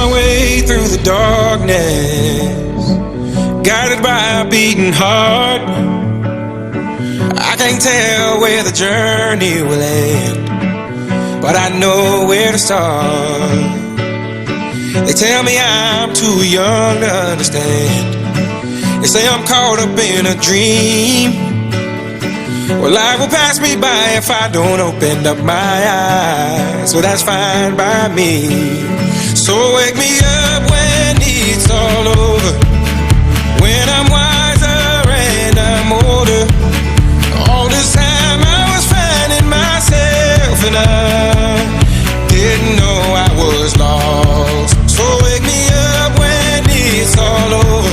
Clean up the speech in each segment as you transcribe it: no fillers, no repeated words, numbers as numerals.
my way through the darkness, guided by a beating heart. I can't tell where the journey will end, but I know where to start. They tell me I'm too young to understand. They say I'm caught up in a dream. Well, life will pass me by if I don't open up my eyes. So that's fine by me. So wake me up when it's all over, when I'm wiser and I'm older. All this time I was finding myself and I didn't know I was lost. So wake me up when it's all over,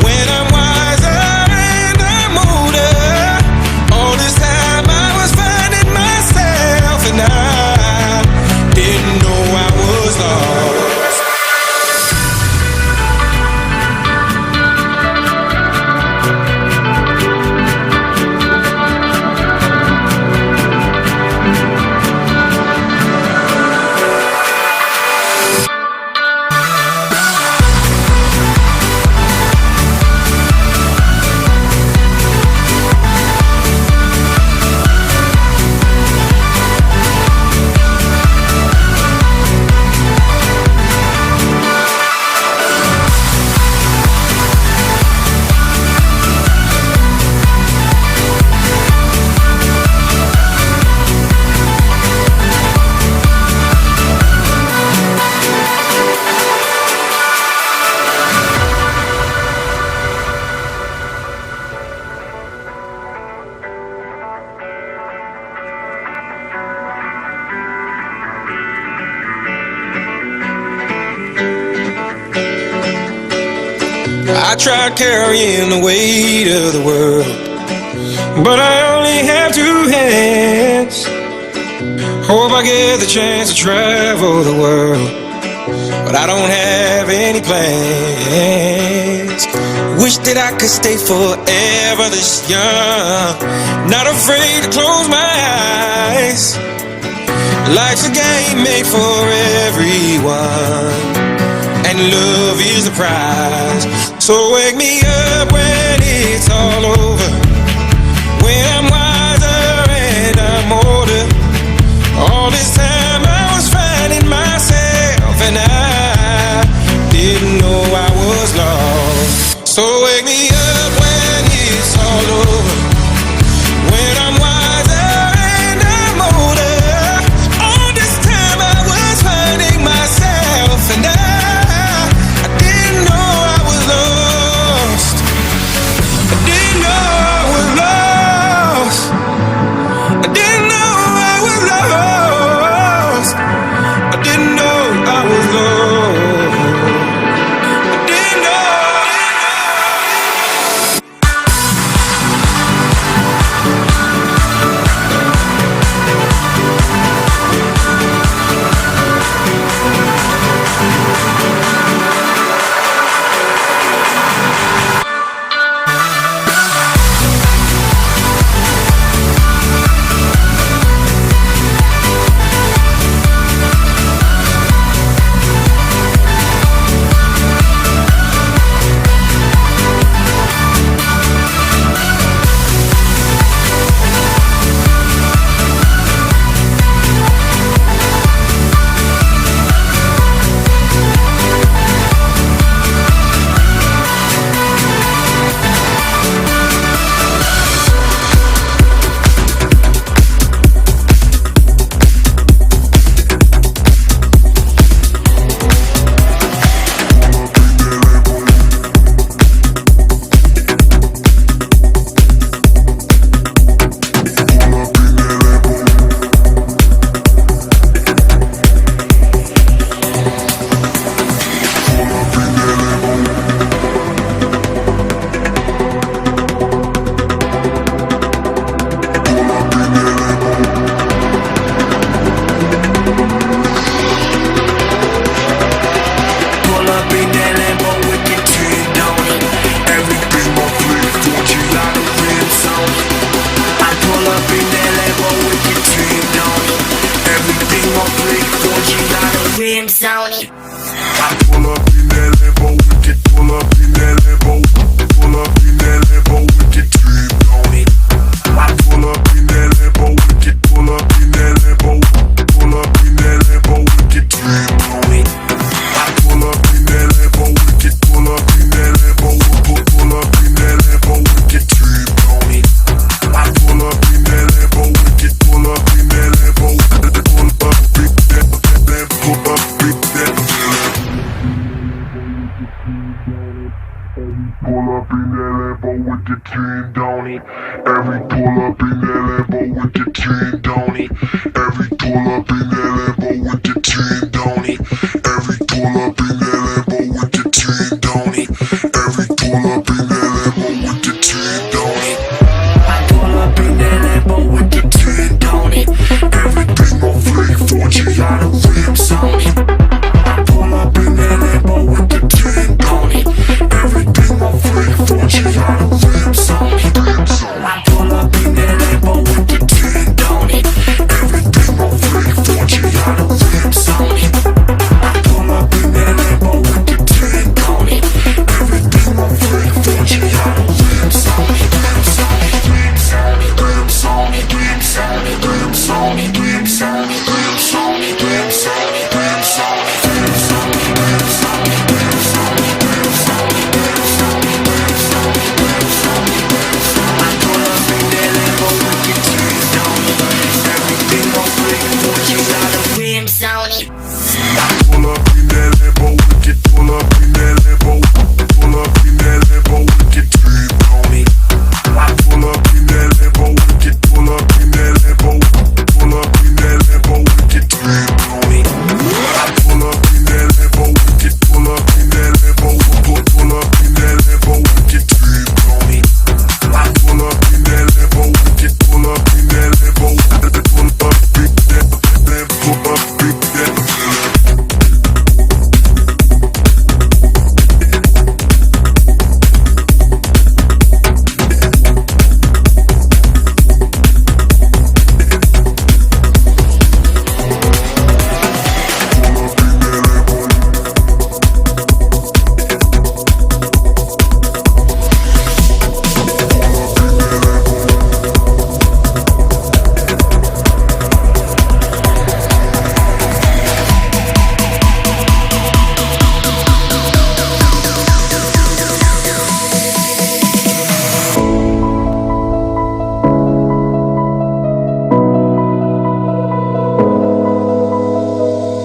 when I'm wiser and I'm older. All this time I was finding myself and I didn't know I was lost. I tried carrying the weight of the world, but I only have two hands. Hope I get the chance to travel the world, but I don't have any plans. Wish that I could stay forever this young, not afraid to close my eyes. Life's a game made for everyone, and love is the prize. So wake me up when it's all over, when I'm wiser and I'm older. All this time I was finding myself and I didn't know I was lost. So wake me up when it's all over, when I'm wiser and I'm older. All this time I was finding myself and I didn't know I was lost. I didn't know I was lost.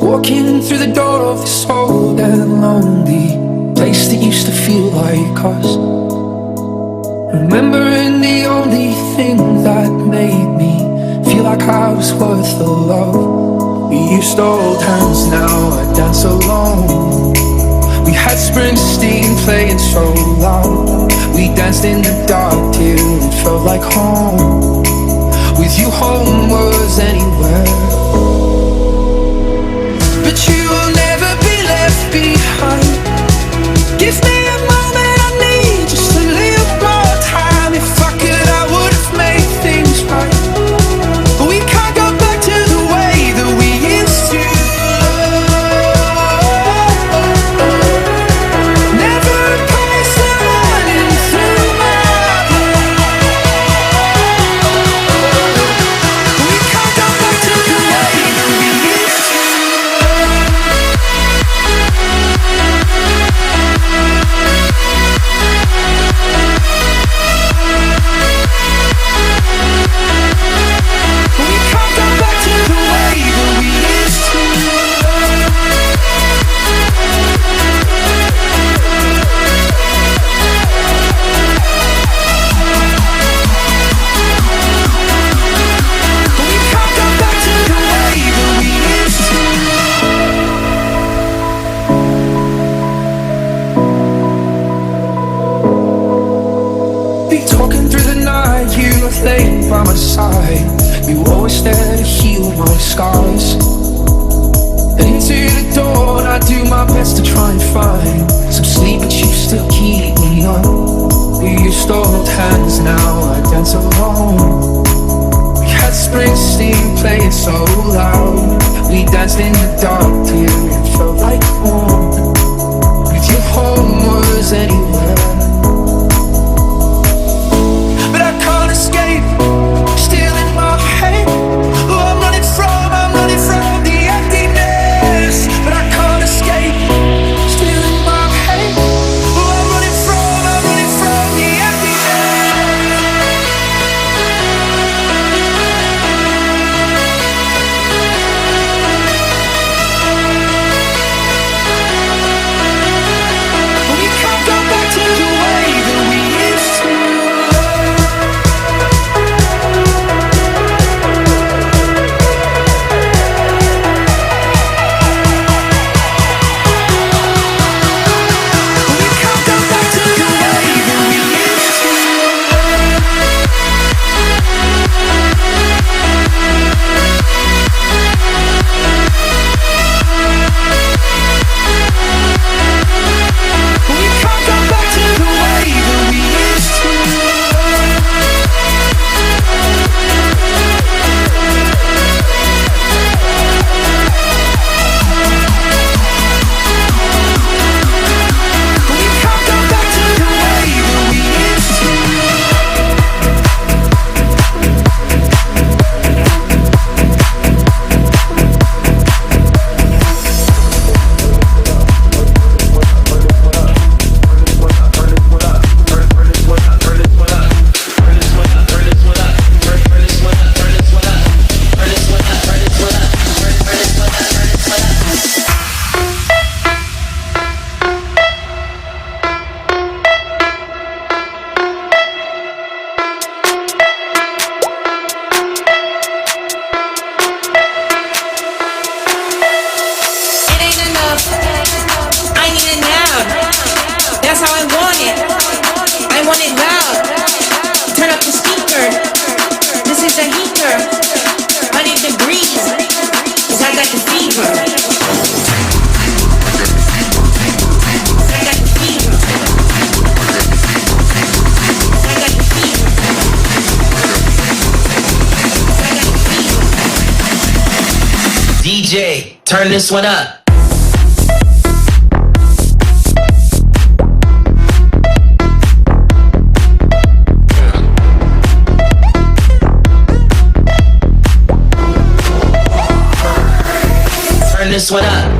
Walking through the door of this old and lonely place that used to feel like us. Remembering the only thing that made me feel like I was worth the love. We used to hold hands, now I dance alone. We had Springsteen playing so loud. We danced in the dark till it felt like home. With you home was anywhere. But you will never be left behind. Give me a moment, I need just a little more time. If I could, I would have made things right. But we can't go back to the way that we used to. Never a place that running through my head. We can't go back to the way that we used to. Talking through the night, you were laying by my side. You were always there to heal my scars. And into the dawn, I do my best to try and find some sleep, but you still keep me up. We used to hold hands, now I dance alone. We had Springsteen playing so loud. We danced in the dark till it felt like home. turn this one up. Turn this one up.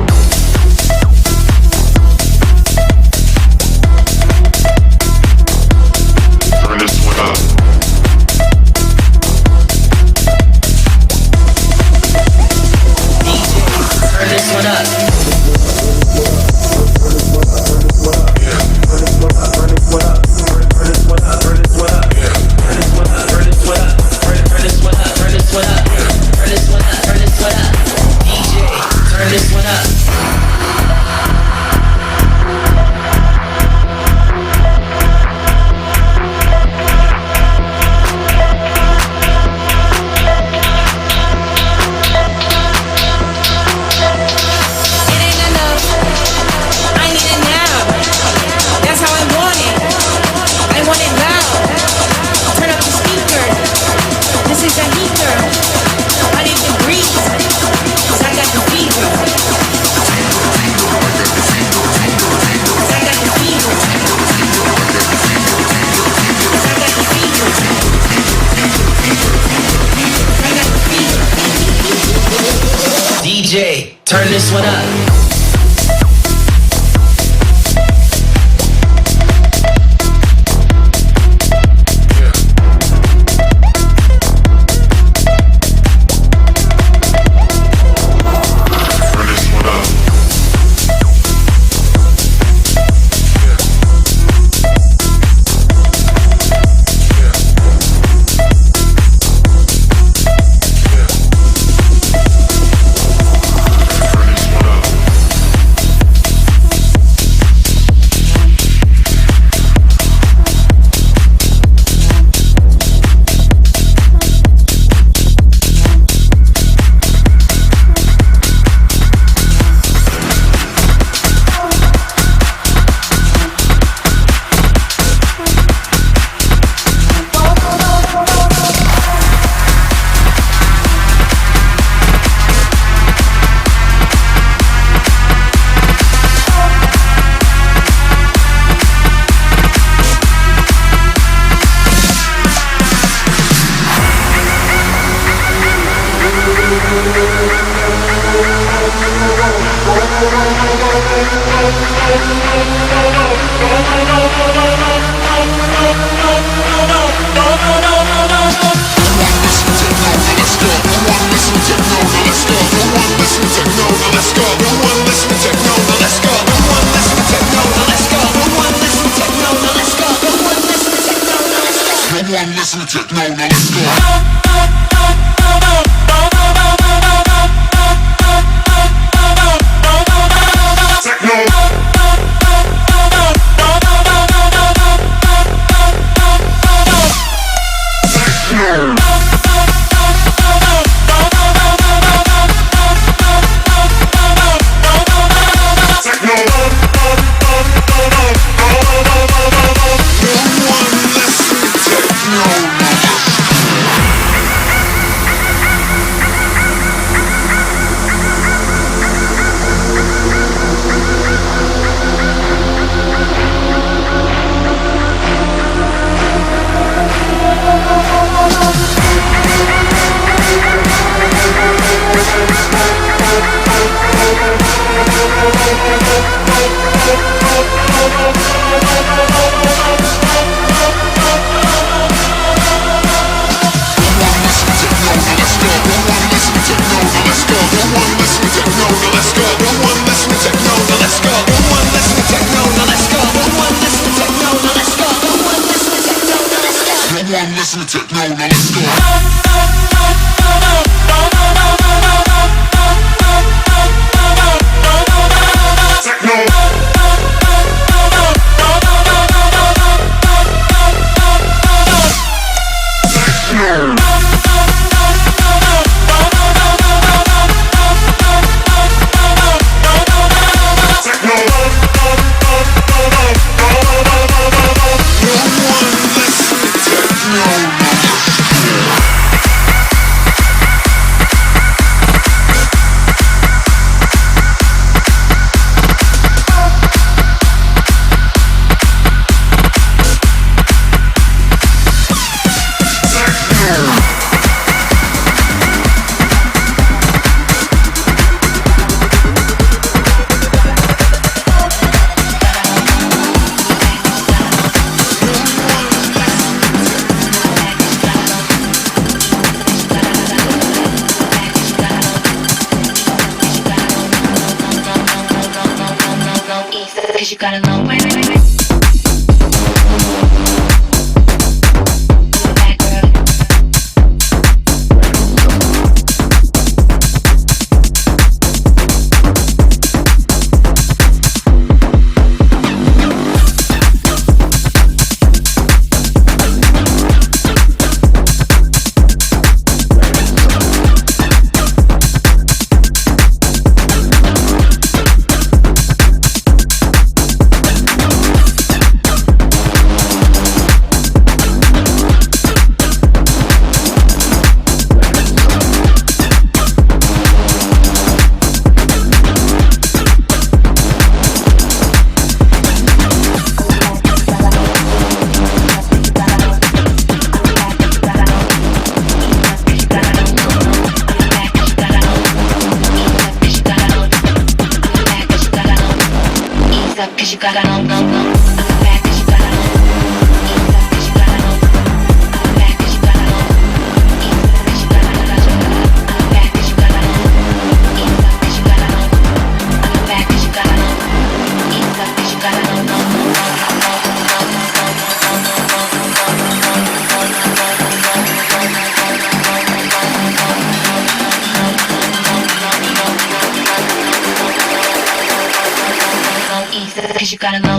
Turn this one up. Turn this one up. Turn this one up. DJ, turn this one up. Listen to techno, now let's go. Techno. 'cause you gotta know. Cause you gotta know, know, know. I'm back cause you gotta know. Ease up cause you gotta know. I'm back cause you gotta know. Ease up cause you gotta know. I'm back cause you gotta know. Ease up cause you gotta know. I'm back cause you gotta know. Ease up cause you gotta know, know, know, know, cause you gotta know.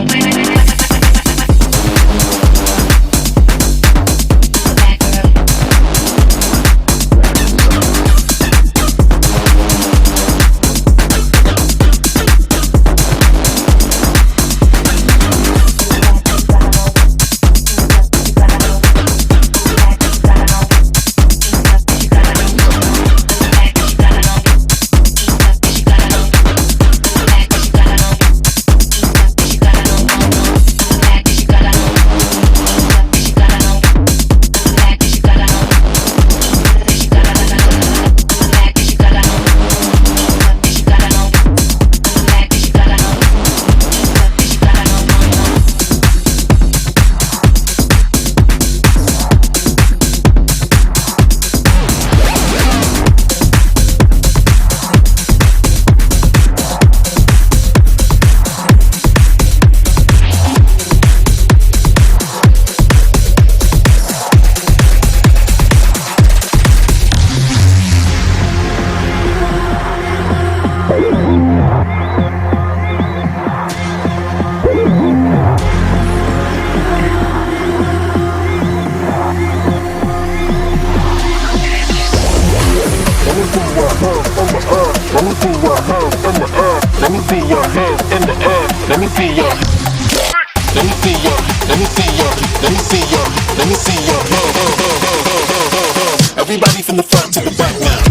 Everybody from the front to the back now.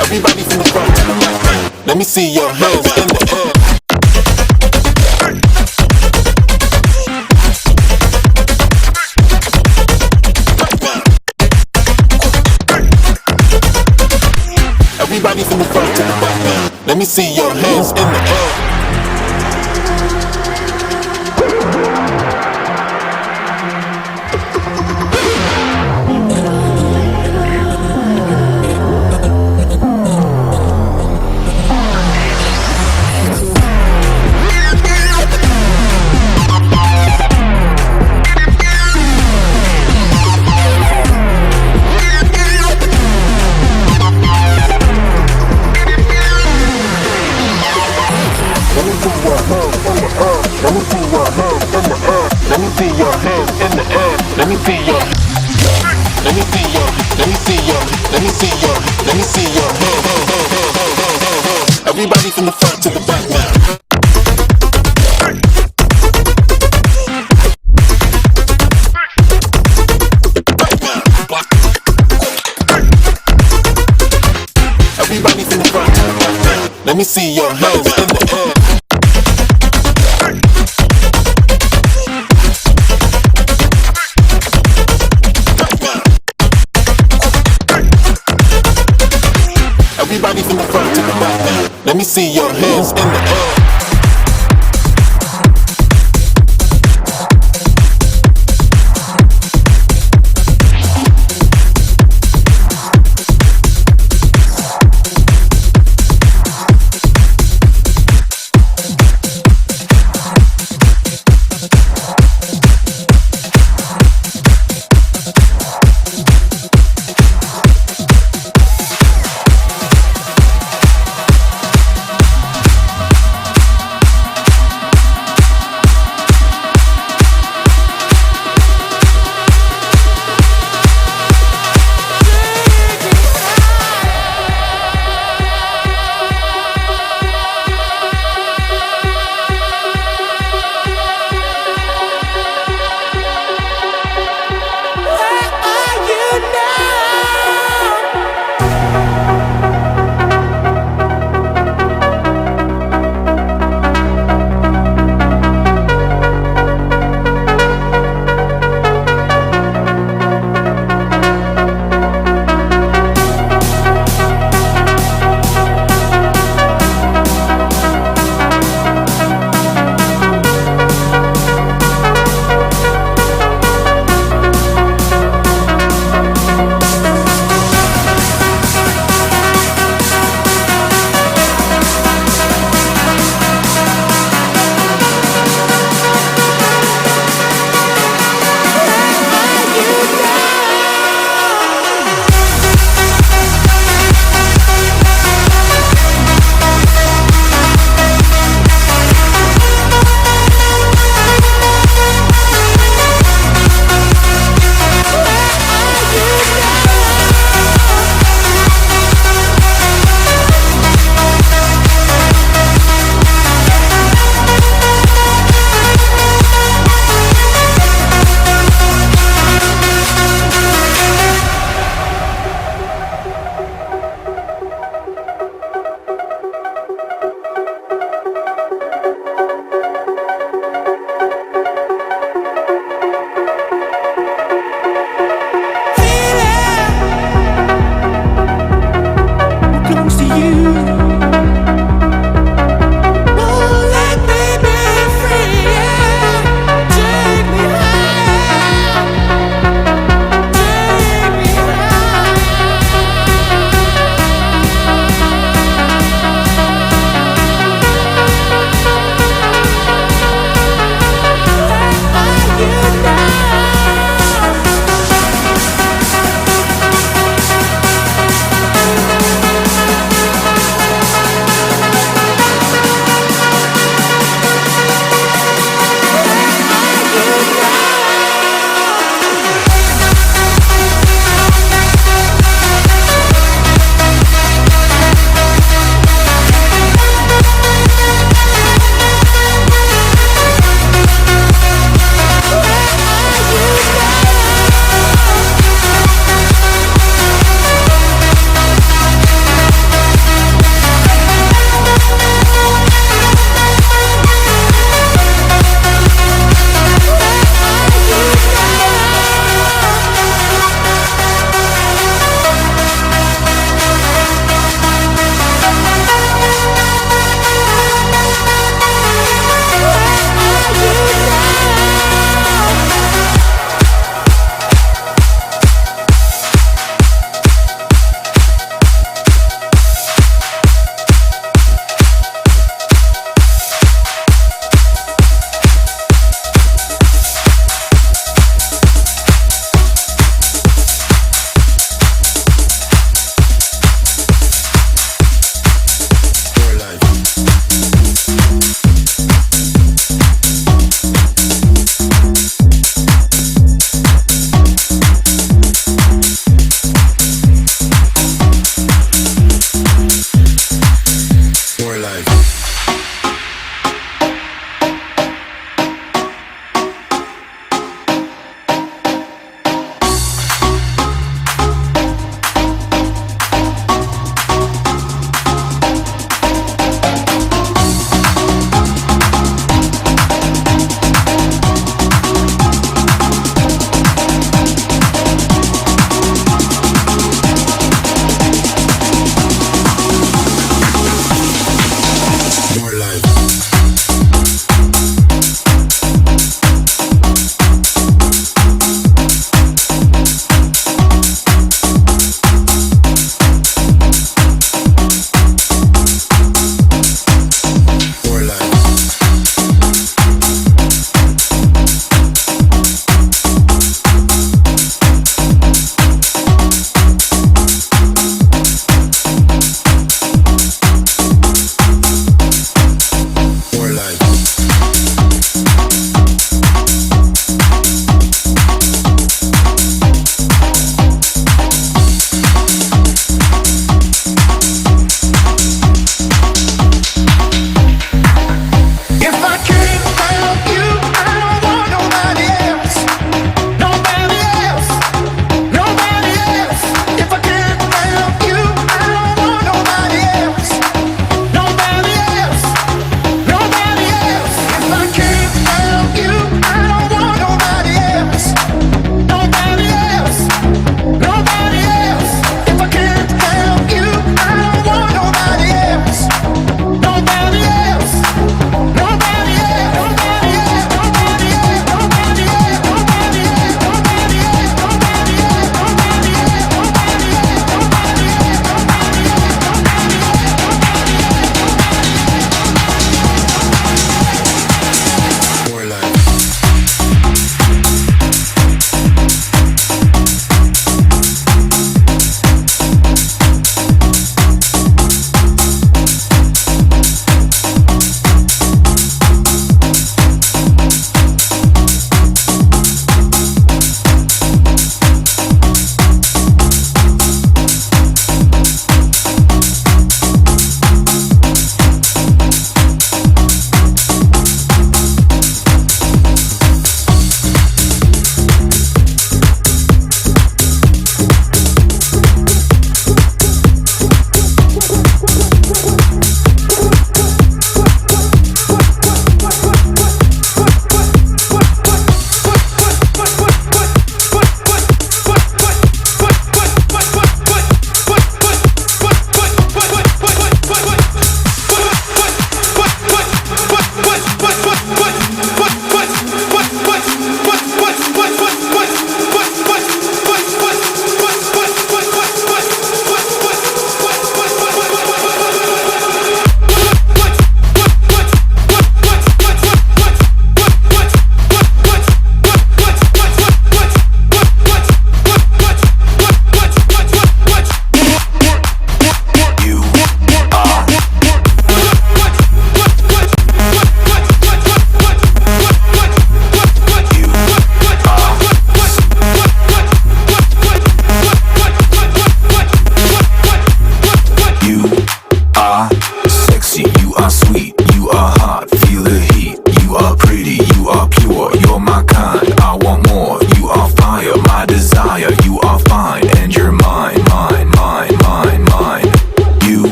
Everybody from the front to the back now. Let me see your hands in the air. Everybody from the front to the back now. Let me see your hands in the air. Everybody from the front to the back now. Everybody from the front to the back now. Let me see your hands in the air. Everybody from the front to the back now. Let me see your hands in the air.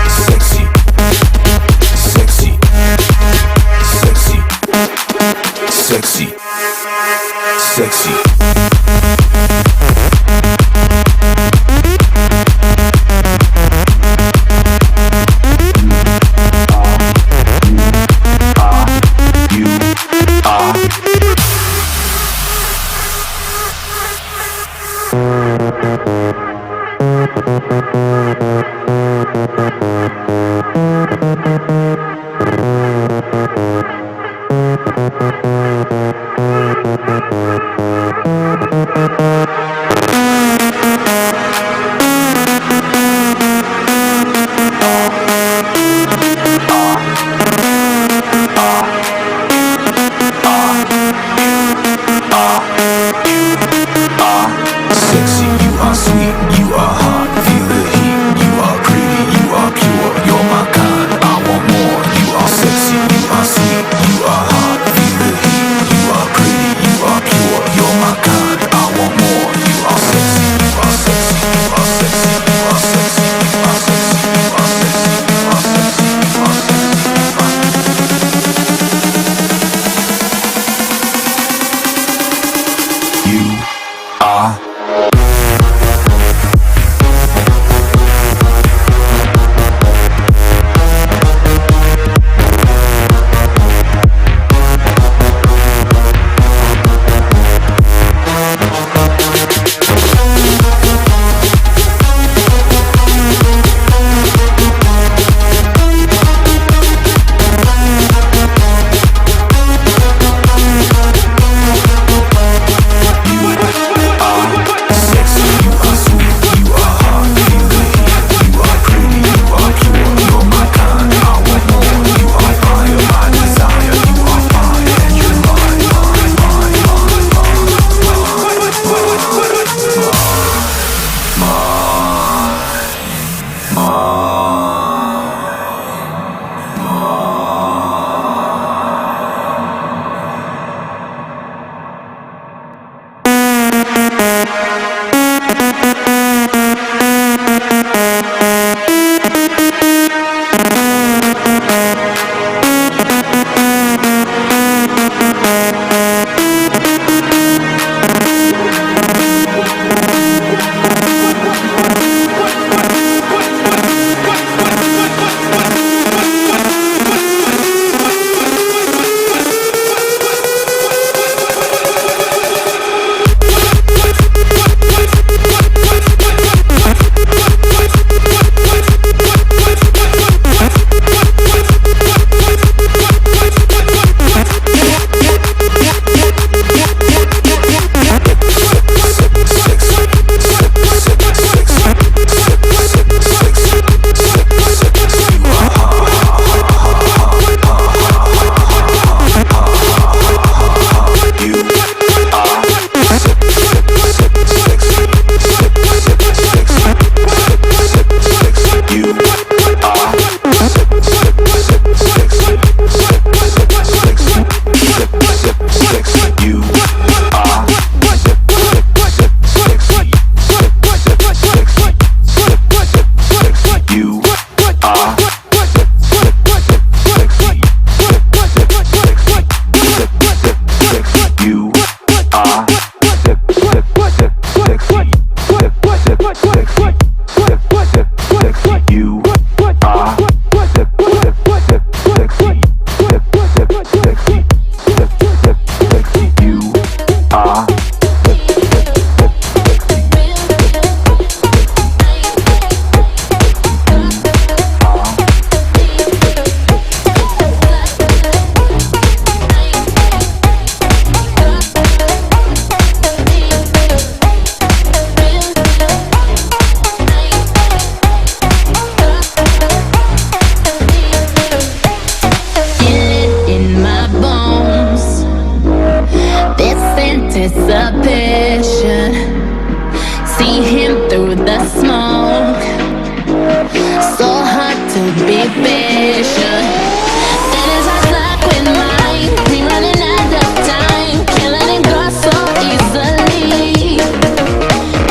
Sexy, sexy, sexy, sexy, sexy.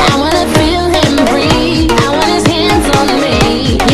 I wanna feel him breathe. I want his hands on me.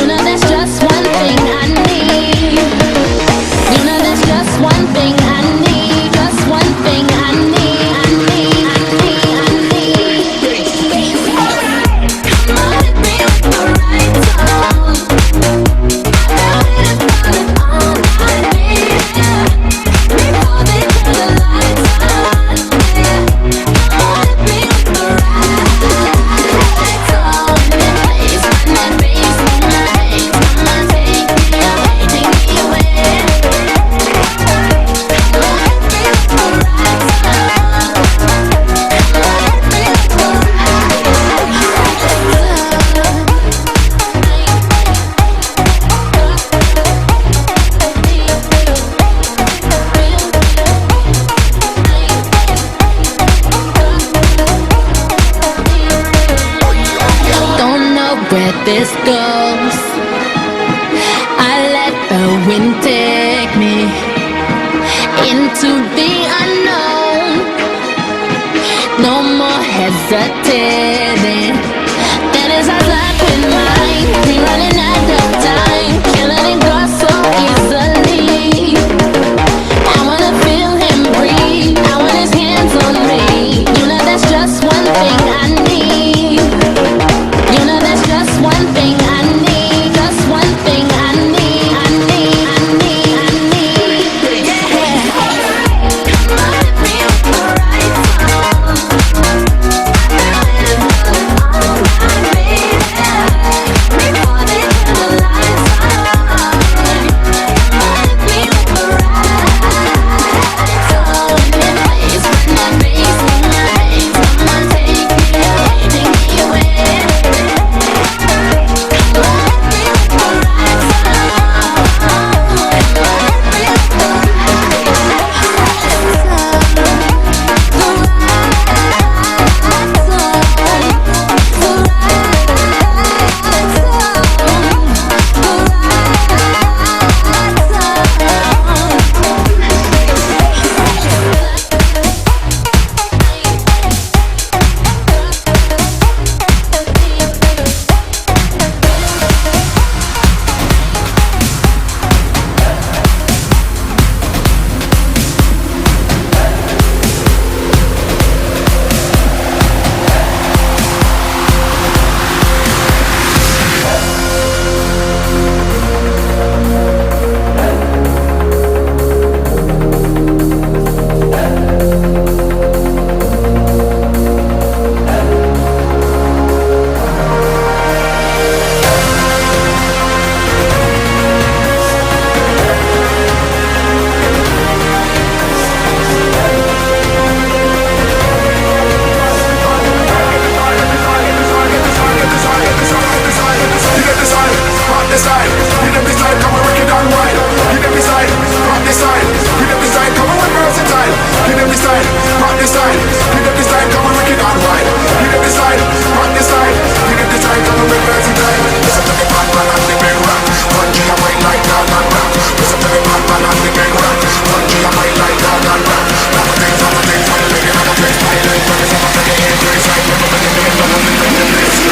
into the unknown. No more hesitating. That is our life in mind. We running out of time. Can't let it go so easily. I wanna feel him breathe. I want his hands on me. You know that's just one thing I need. You know that's just one thing I need. Just one thing I need. I need. I need. I need. Yeah. Come on, hit me with the right song. All my baby. Before they turn the lights on. Come on, hit me with the right song. In place when my bass in my veins. Come on, take me away, take me away. Come on, hit me with the right song.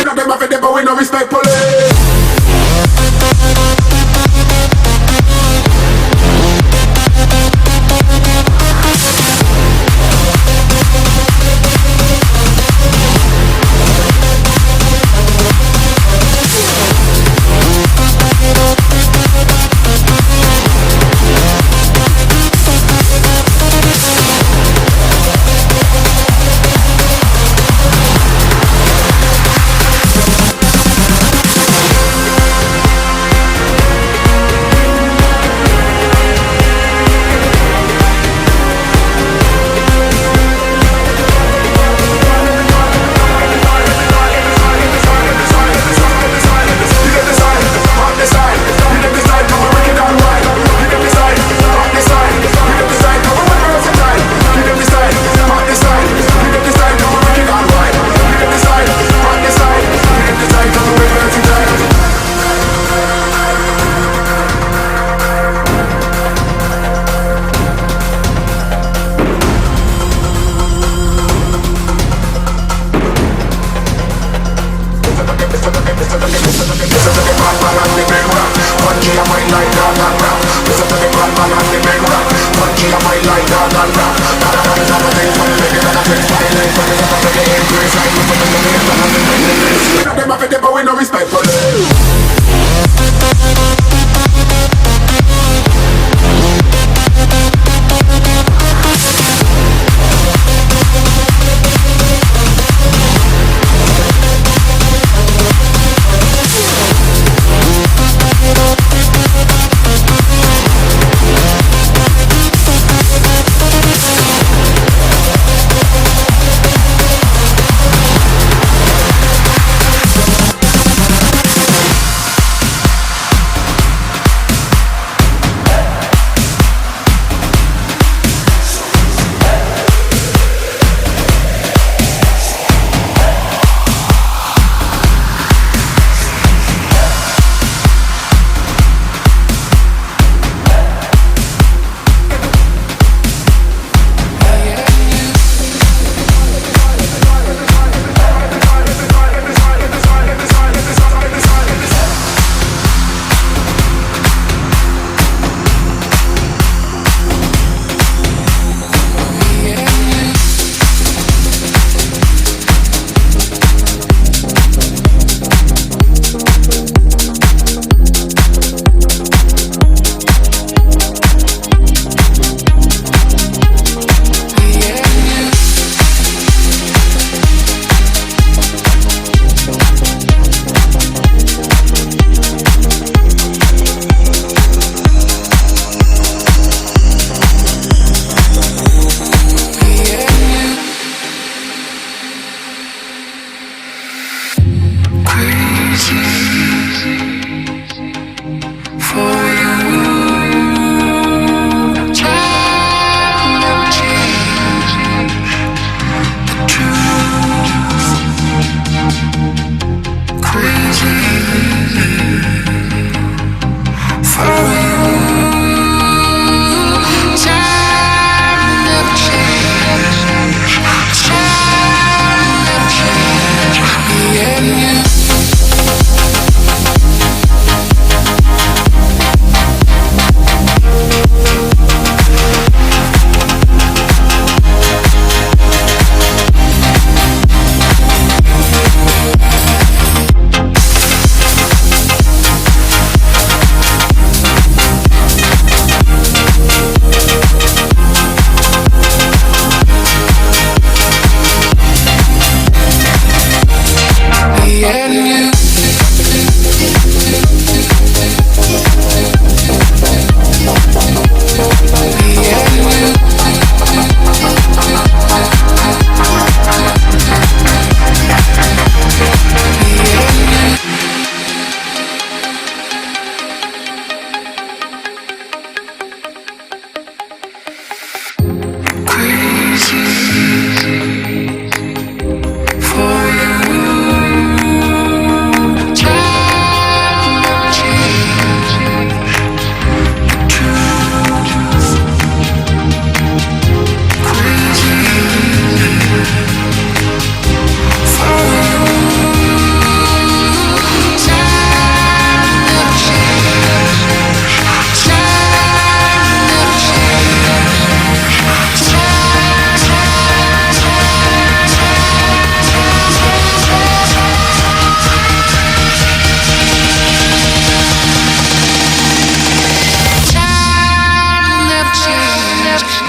Come on, hit me with the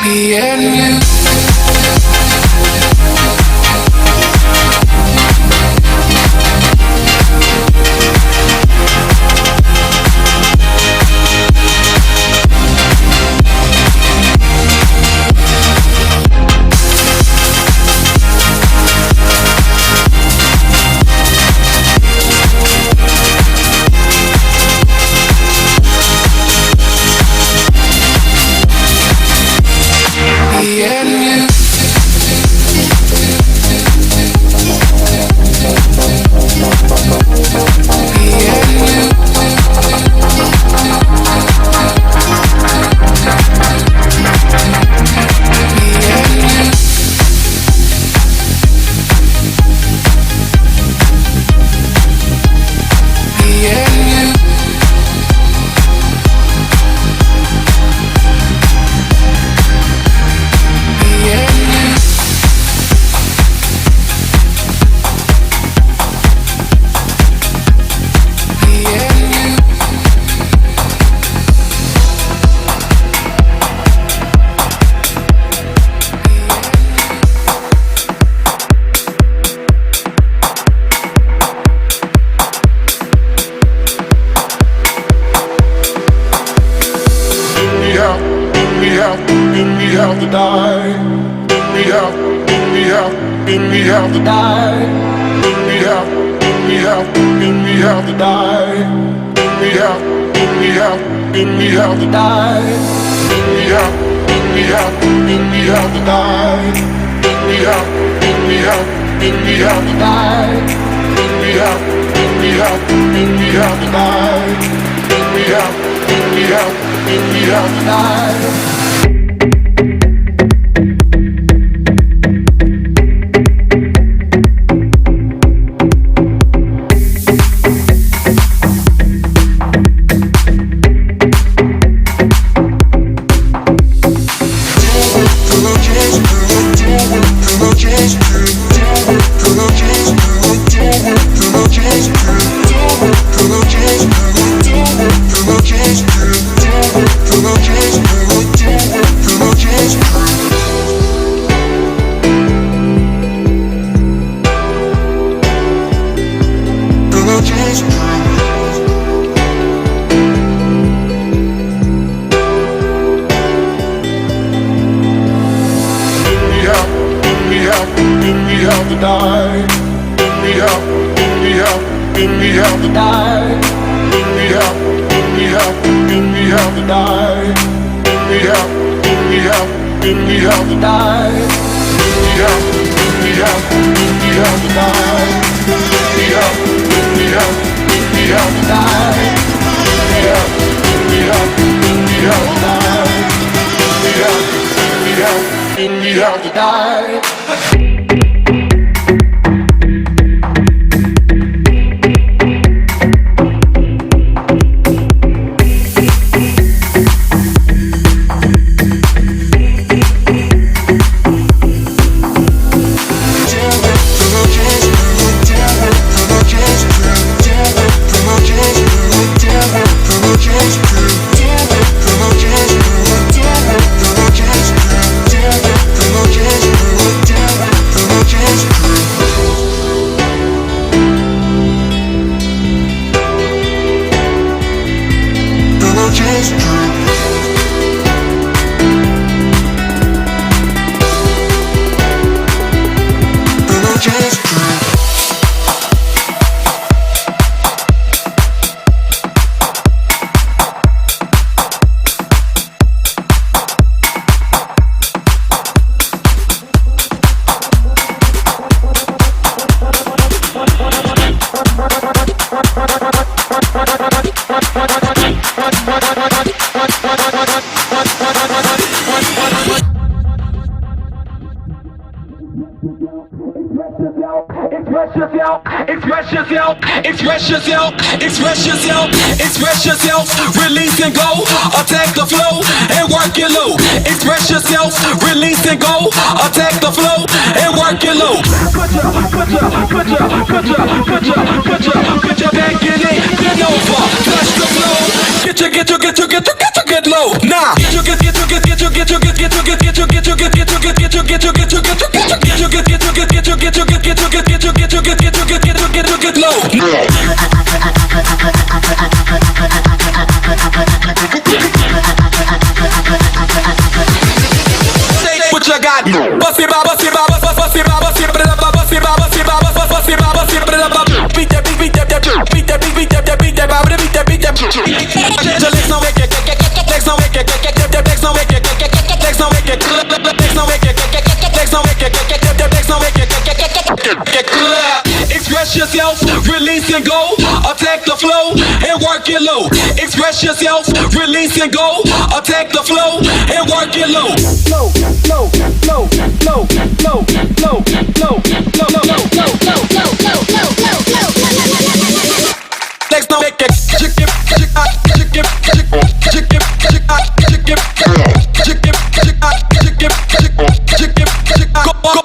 Me and you. Express yourself, release and go. Attack the flow and work it low. Express yourself, release and go. Attack the flow and work it low. Put your back in it, bend over, touch the flow. Get low. Nah. Get What you got? Bust it, bust it, bust it, bust it, bust it, bust it, bust it, bust it, bust it, bust it, beat that, beat that, beat that, beat that, beat that, beat that, beat that. Your legs don't make it, legs don't make it, legs don't make it, legs don't make it, legs don't make it, legs don't make it, legs don't make it. Express yourself, release and go. Attack the flow and work it low. Express yourself, release and go. Attack the flow and work it low. Low, low, low, low, low, low, low, low, low, low, low. Legs don't make it.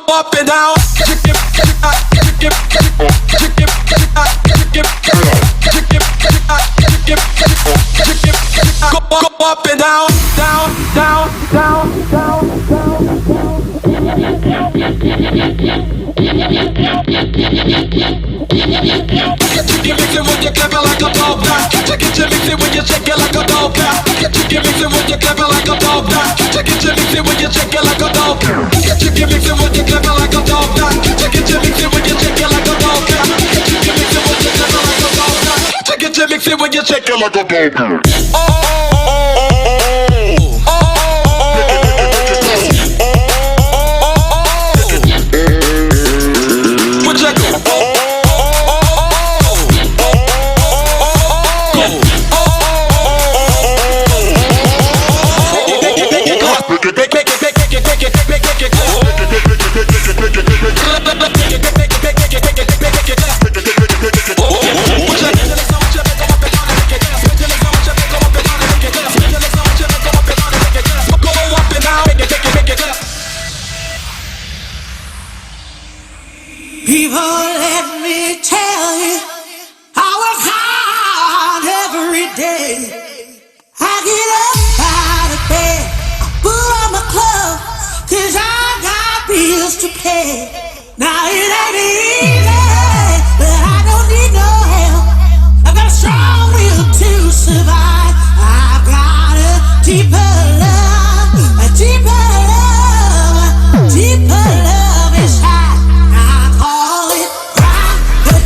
Go up and down. Go up and down, down, down, down, down, down, down. You mix it when you're clever like a dog now. You mix it when you shake it like a dog now. You mix it when you're clever like a dog now. You mix it when you shake it like a dog. You mix it when you're clever like a dog now. You mix it when you shake it like a dog now. You mix it when you're clever like a dog now. You mix it when you shake it like a dog. People, let me tell you, I work hard every day. I get up out of bed, put on my clothes, 'cause I got bills to pay. Now it ain't easy, but I don't need no help. I've got a strong will to survive. I've got a deeper love, a deeper love, deeper love inside.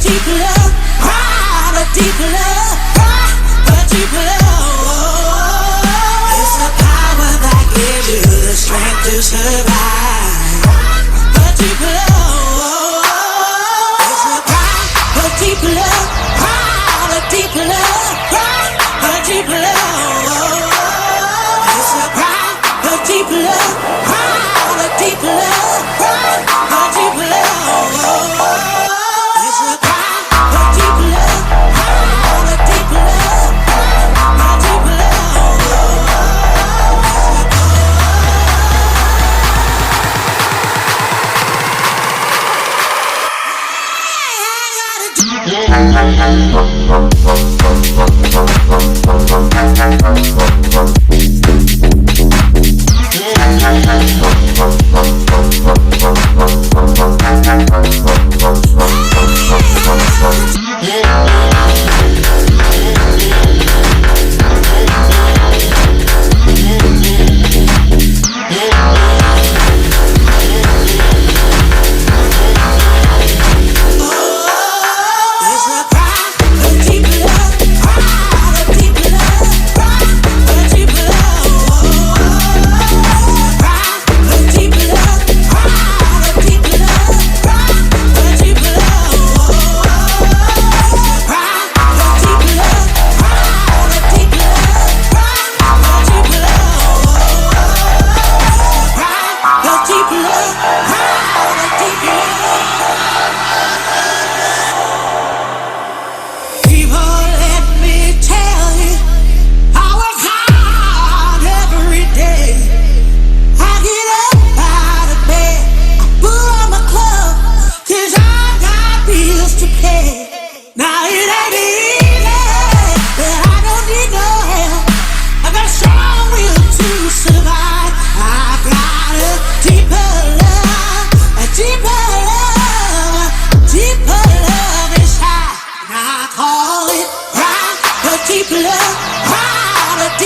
Deep love, cry, but deep love, cry, but deep love. It's the power that gives you the strength to survive. But deep love, it's the cry, but deep love, cry, but deep love, cry, but deep love. It's the cry, but deep love, cry, but deep love, cry, but deep love.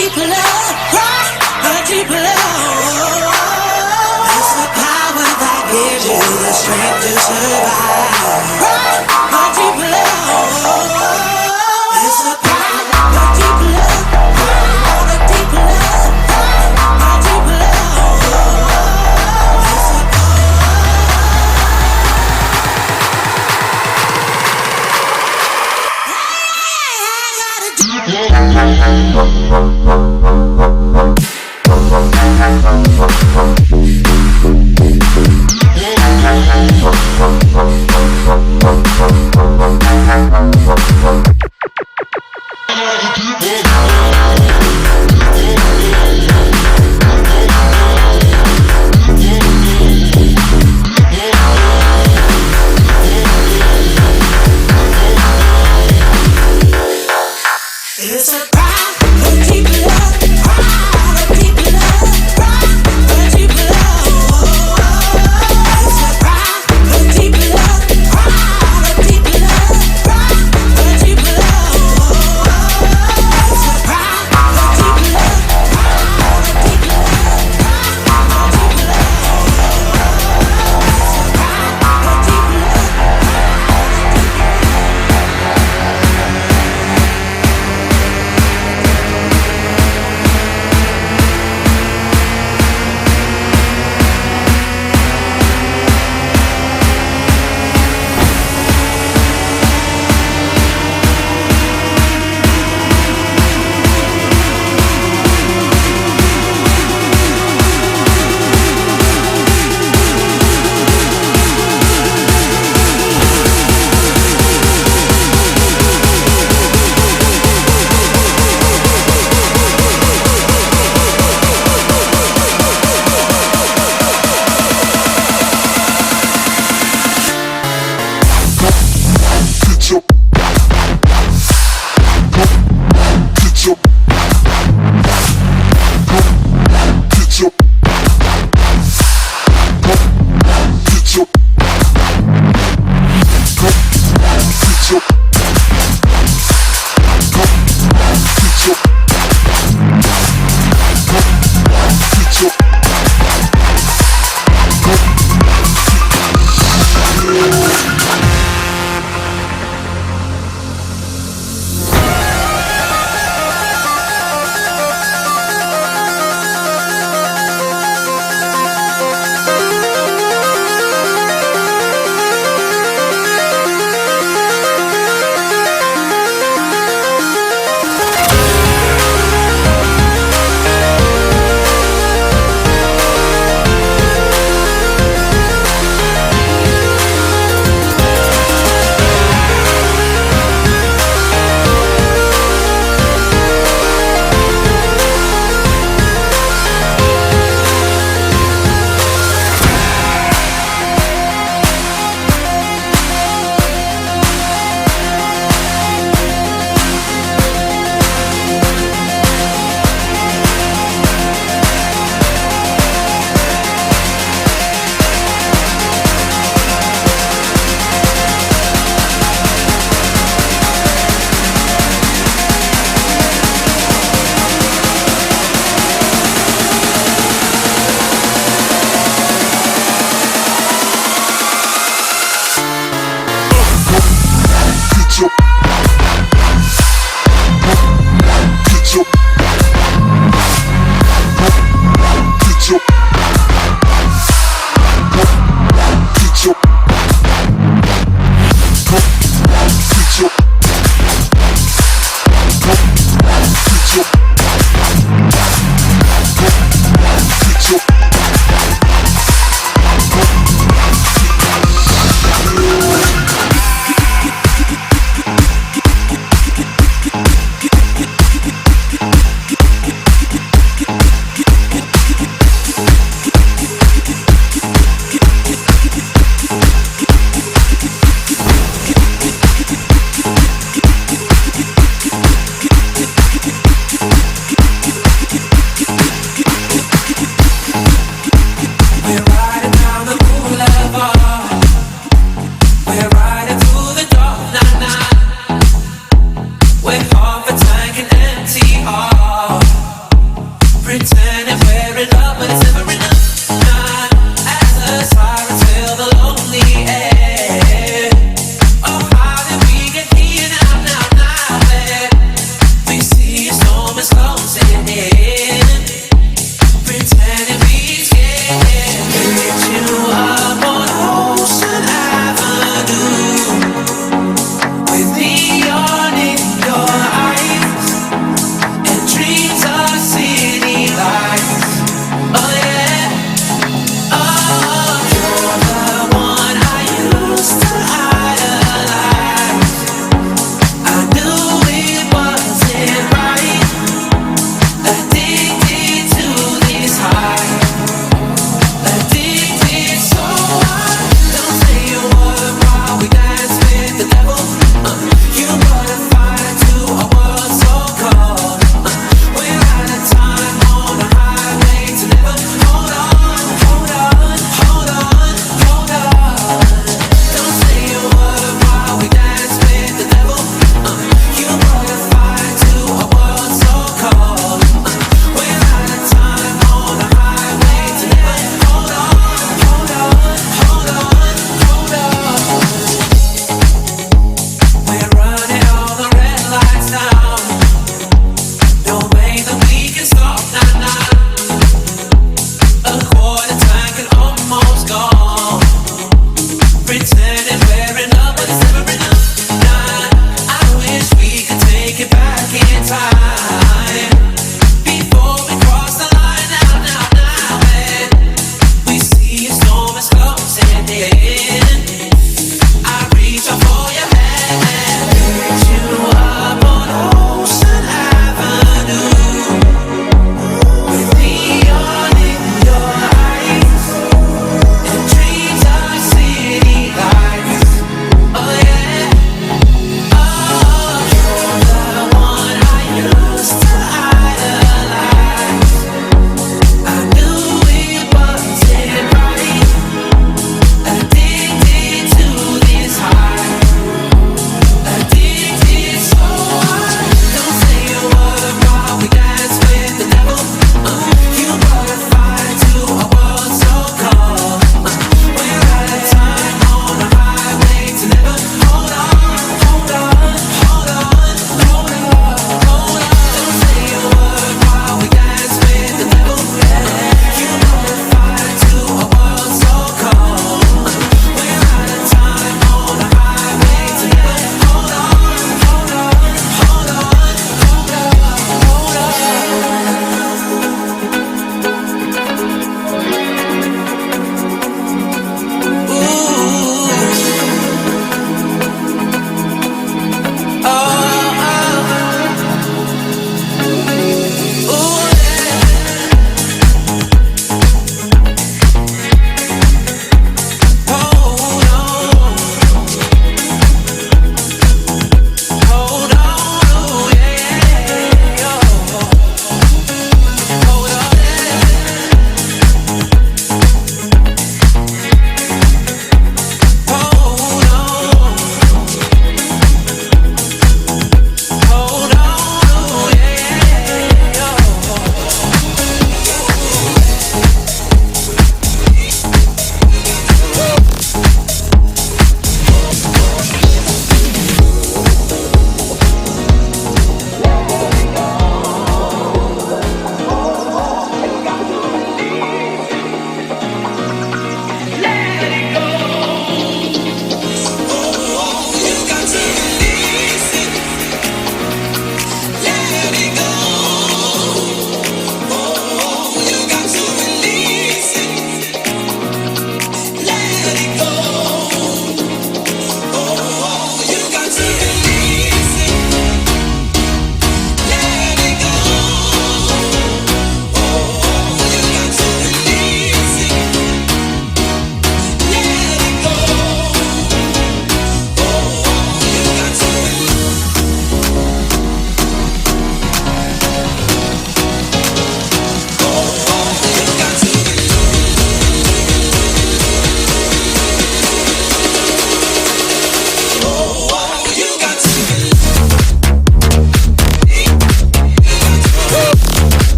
deeper love, a deeper love. It's the power that gives you the strength to survive. A deeper love. It's the power, a deeper love, a deeper love, a deeper love. It's the It's a cry, a deep love, a deep love, a deep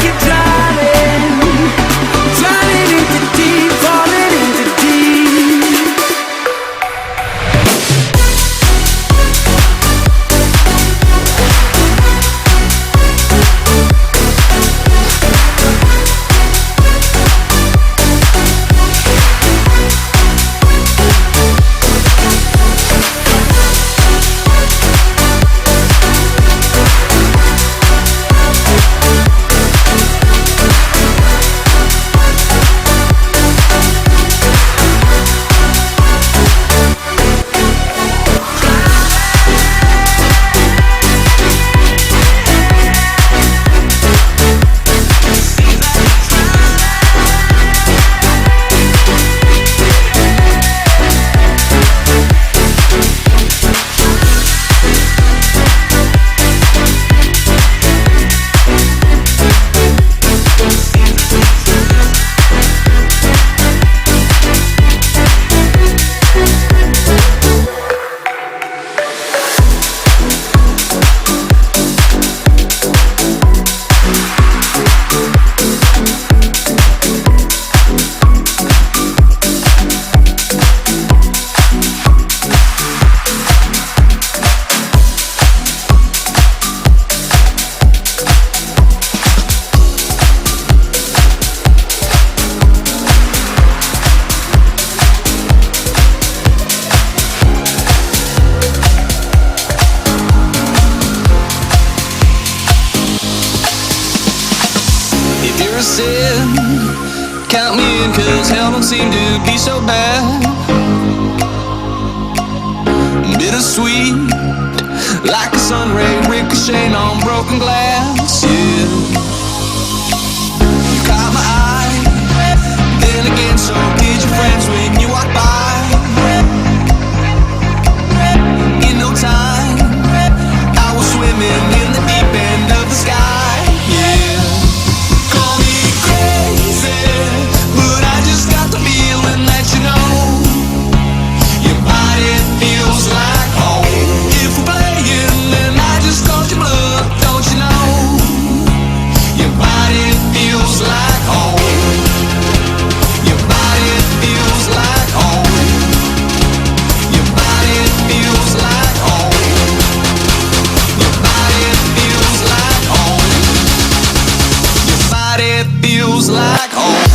keep driving, driving into deep, falling into deep. Count me in, 'cause hell don't seem to be so bad. Bittersweet, like a sun ray ricocheting on broken glass. Yeah, you caught my eye. Then again, so did your friends when you walked by. In no time, I was swimming in the deep end of the sky. Yeah, call me crazy, but I just got the feeling that you know your body feels like home. If we're playing, then I just caught your blood, don't you know? Your body feels like home. Your body feels like home. Your body feels like home. Your body feels like home. Your body feels like home.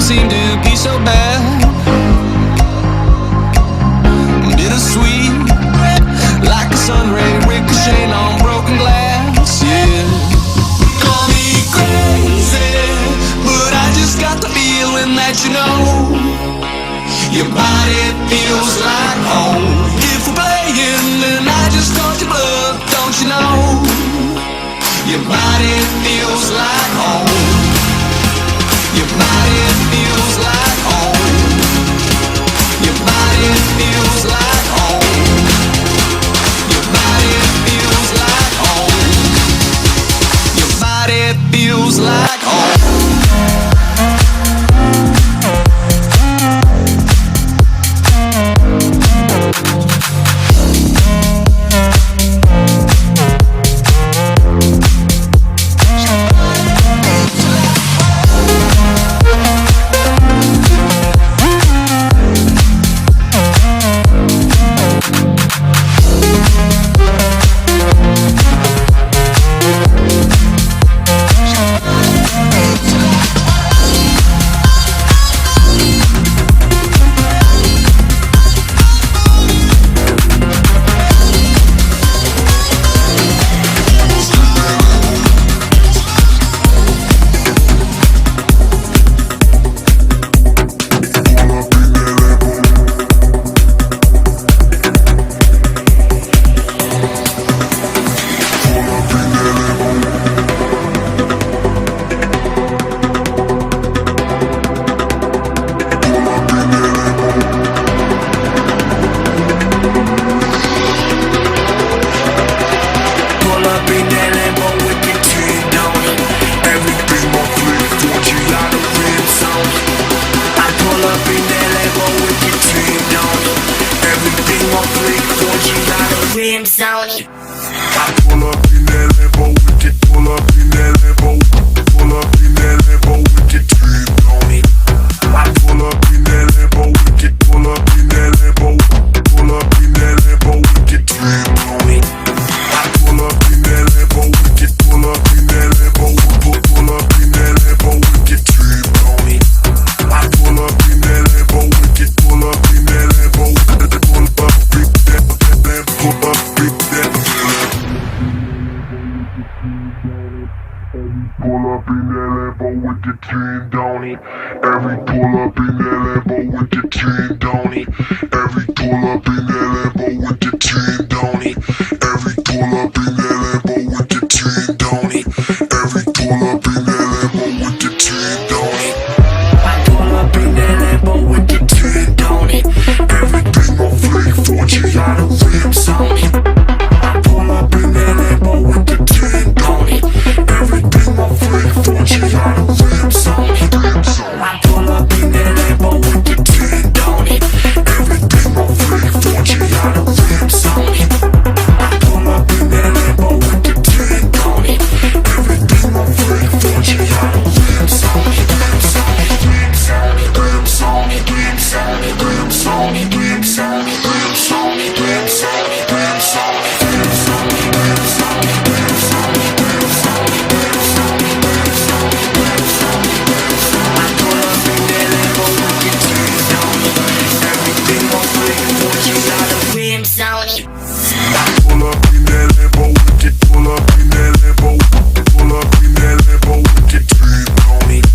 Seem to be so bad. Bittersweet, like a sun ray ricocheting on broken glass. Yeah, call me crazy, but I just got the feeling that you know your body feels like home. If we're playing, then I just caught your blood, don't you know? Your body feels like home. Your body feels like home. Your body feels like home. Your body feels like home. Your body feels like home. up in that Lambo with the tin, don't it? Every pull up in that Lambo with the tin, don't it? Every pull up in that Lambo with the tin, don't it? Every pull up in that Lambo with the tin, don't it? I pull up in that Lambo with the tin, don't it? Everything on fleek, 4G out of rims on it. I pull up in that Lambo with the tin, don't it? Everything on fleek, 4G out of rims on it. I pull up in that Lambo with the tin, don't it? Everything on fleek, 4G out of rims on it. I pull up in that Lambo with the tin, don't it? Everything on fleek, 4G out of rims on it. Rims on it, rims on it, rims on it, rims on it, rims on it, rims on it, rims on it, rims on it, rims on it, rims on it, rims on it, rims on it, rims on it, rims on it, rims on it, rims on it. I pull up in that Lambo with the tin, don't it? Everything on fleek, 4G out of rims on it. Pull up in that Lambo with the, pull up in that Lambo, pull up in that Lambo with the tin, don't it?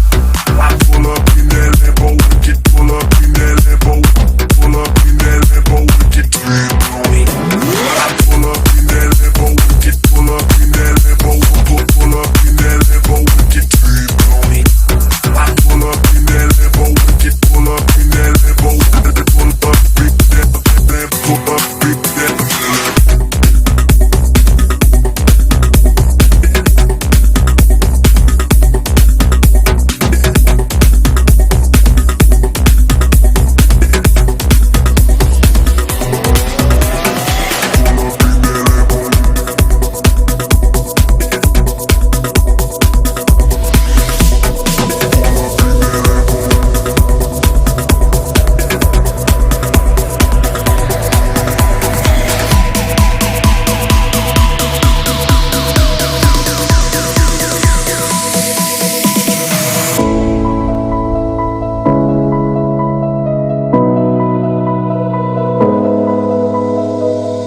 I pull up in that Lambo with the, pull up in that Lambo, pull up in that Lambo with the tin, don't it? I pull up in that Lambo with the, pull up in that Lambo, pull up in that Lambo with the tin, don't it? I pull up in that Lambo with the, pull up in that Lambo, pull up big that, pull up big that.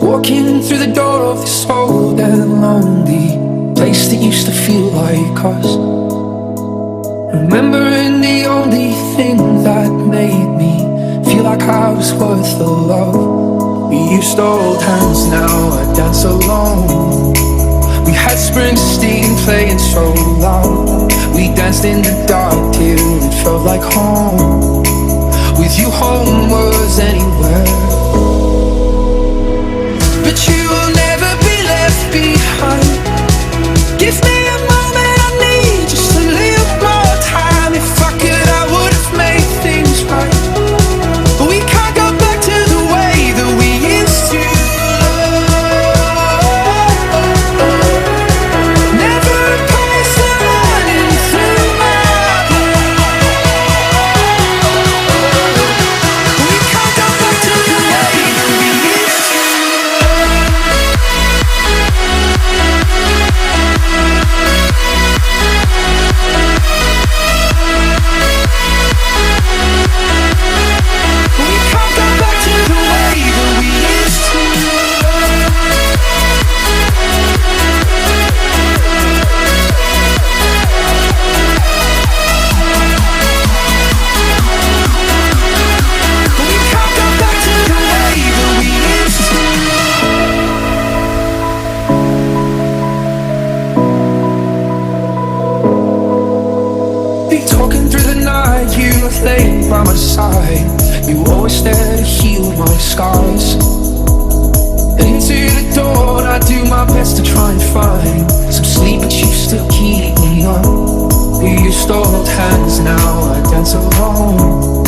Walking through the door of this old and lonely place that used to feel like us. Remembering the only thing that made me feel like I was worth the love. We used to hold hands, now I dance alone. We had Springsteen playing so loud. We danced in the dark till it felt like home. With you home was anywhere. But you will never be left behind. Give me a moment, I need just a little more time. If I could, I would have made things right. But we can't go back to the way that we used to love. Never a place that running through my head. We can't go back to the way that we used to. Laying by my side, you always there to heal my scars. And into the dawn, I do my best to try and find some sleep, but you still keep me up. We used to hold hands, now I dance alone.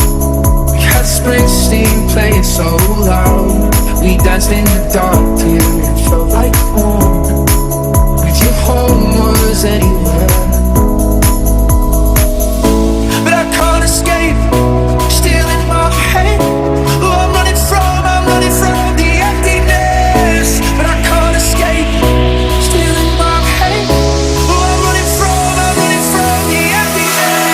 We had Springsteen playing so loud. We danced in the dark till it felt like home. With your home was anywhere. Escape, still in my head. Oh, I'm running from the emptiness. But I can't escape, still in my head. Oh, I'm running from the emptiness.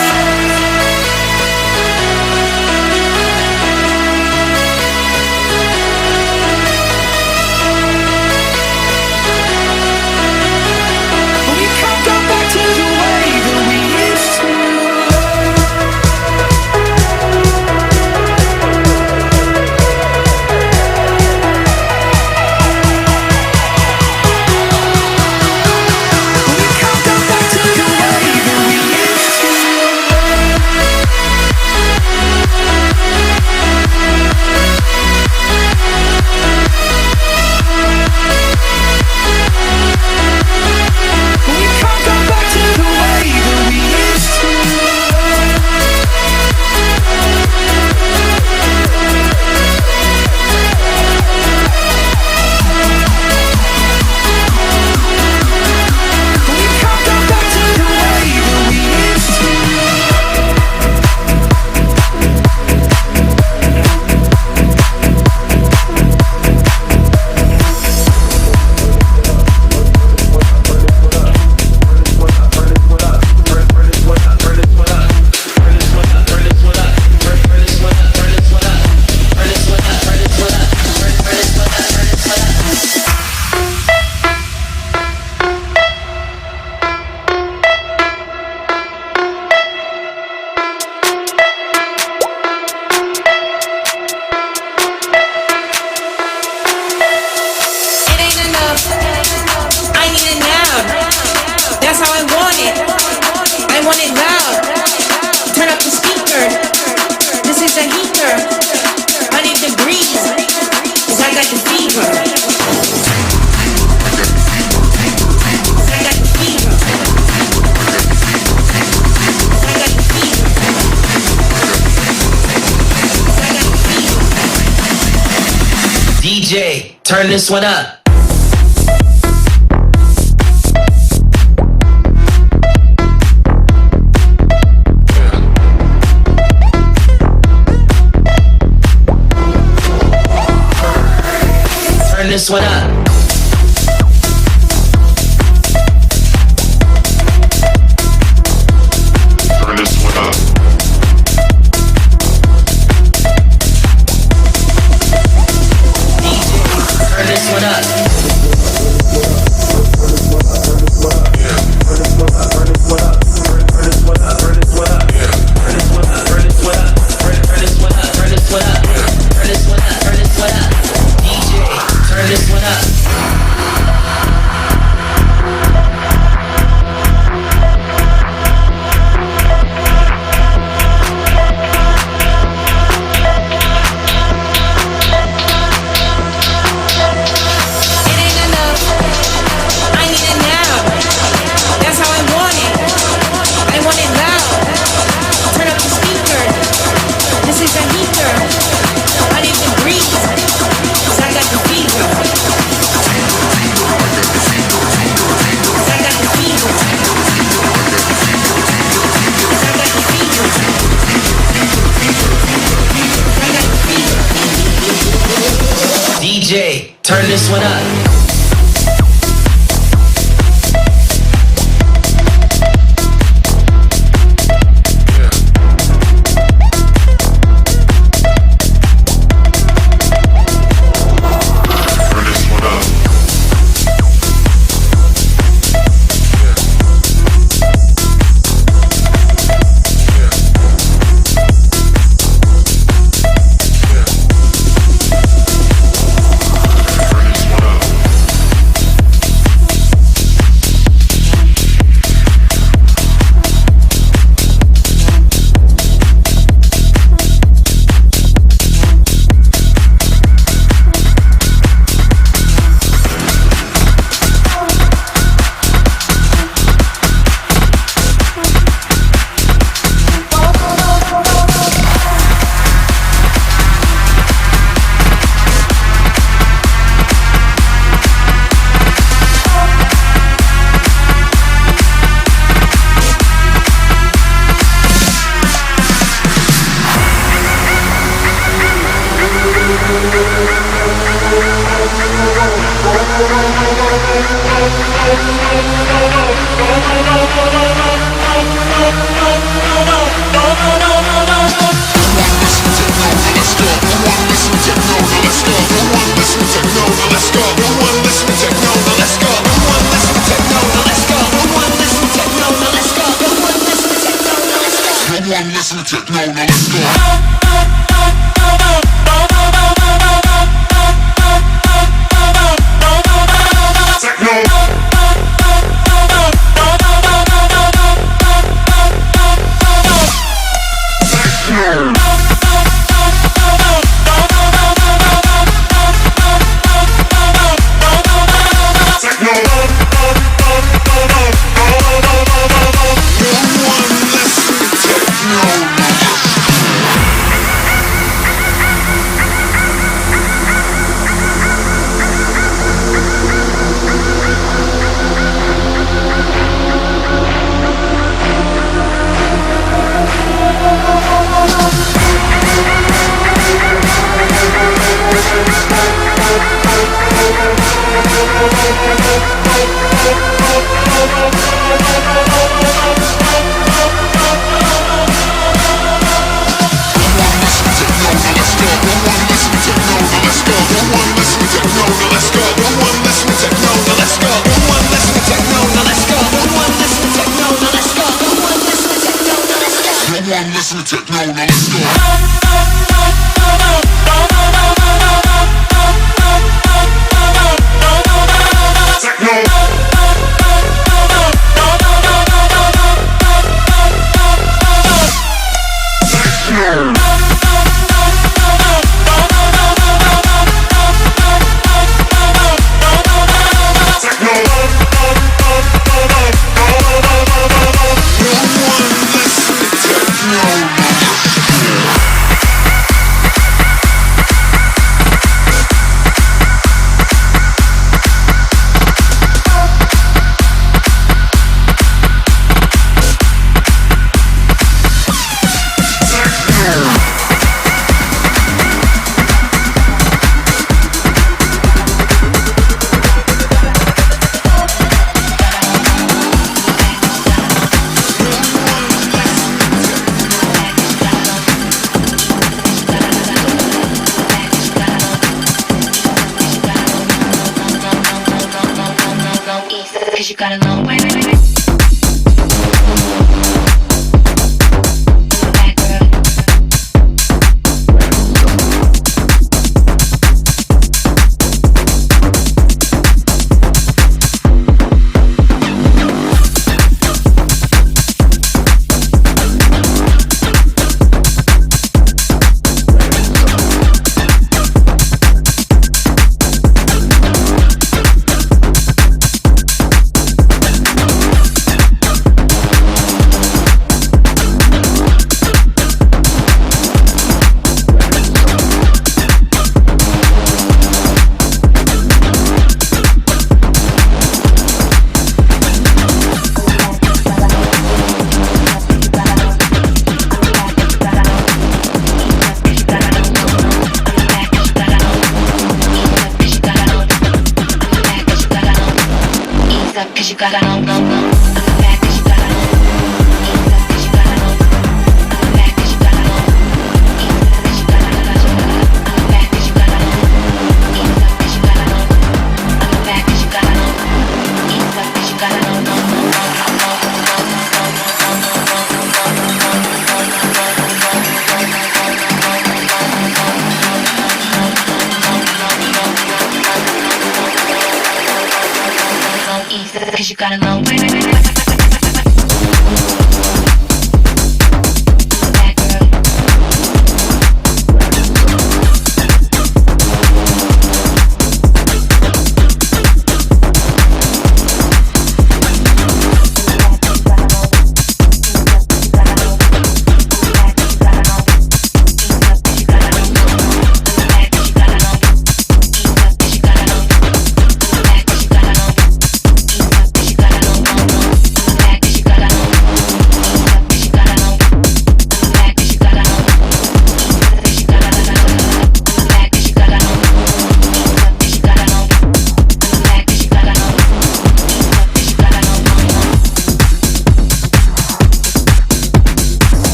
DJ, turn this one up. Turn this one up. Turn this one up. Turn this one up. Turn this one up. DJ, turn this one up. Listen to techno, now let's go. Listen to techno, now let's go. Techno. gotta know. Cause you gotta know.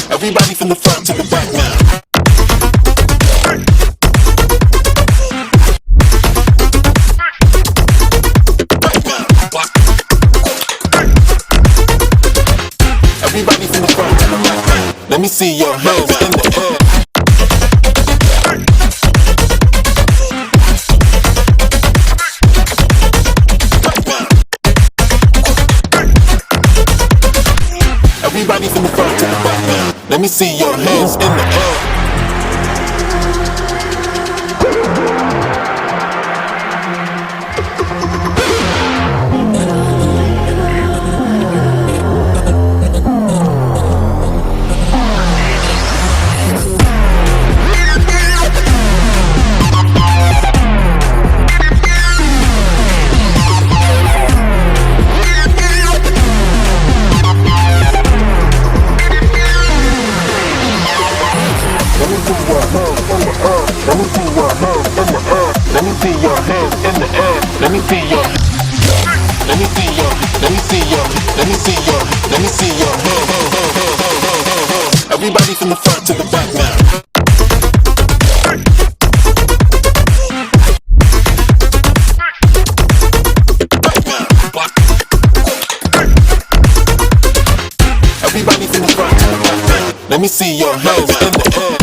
Everybody from the front to the back now. Everybody from the front to the back now. Let me see your hands in the air. Everybody from the front to the back now. Let me see your hands in the air. Everybody from the front to the back now. Everybody from the front to the back now. Let me see your hands in the air.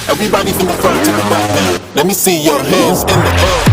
Everybody from the front to the back now. Let me see your hands in the air.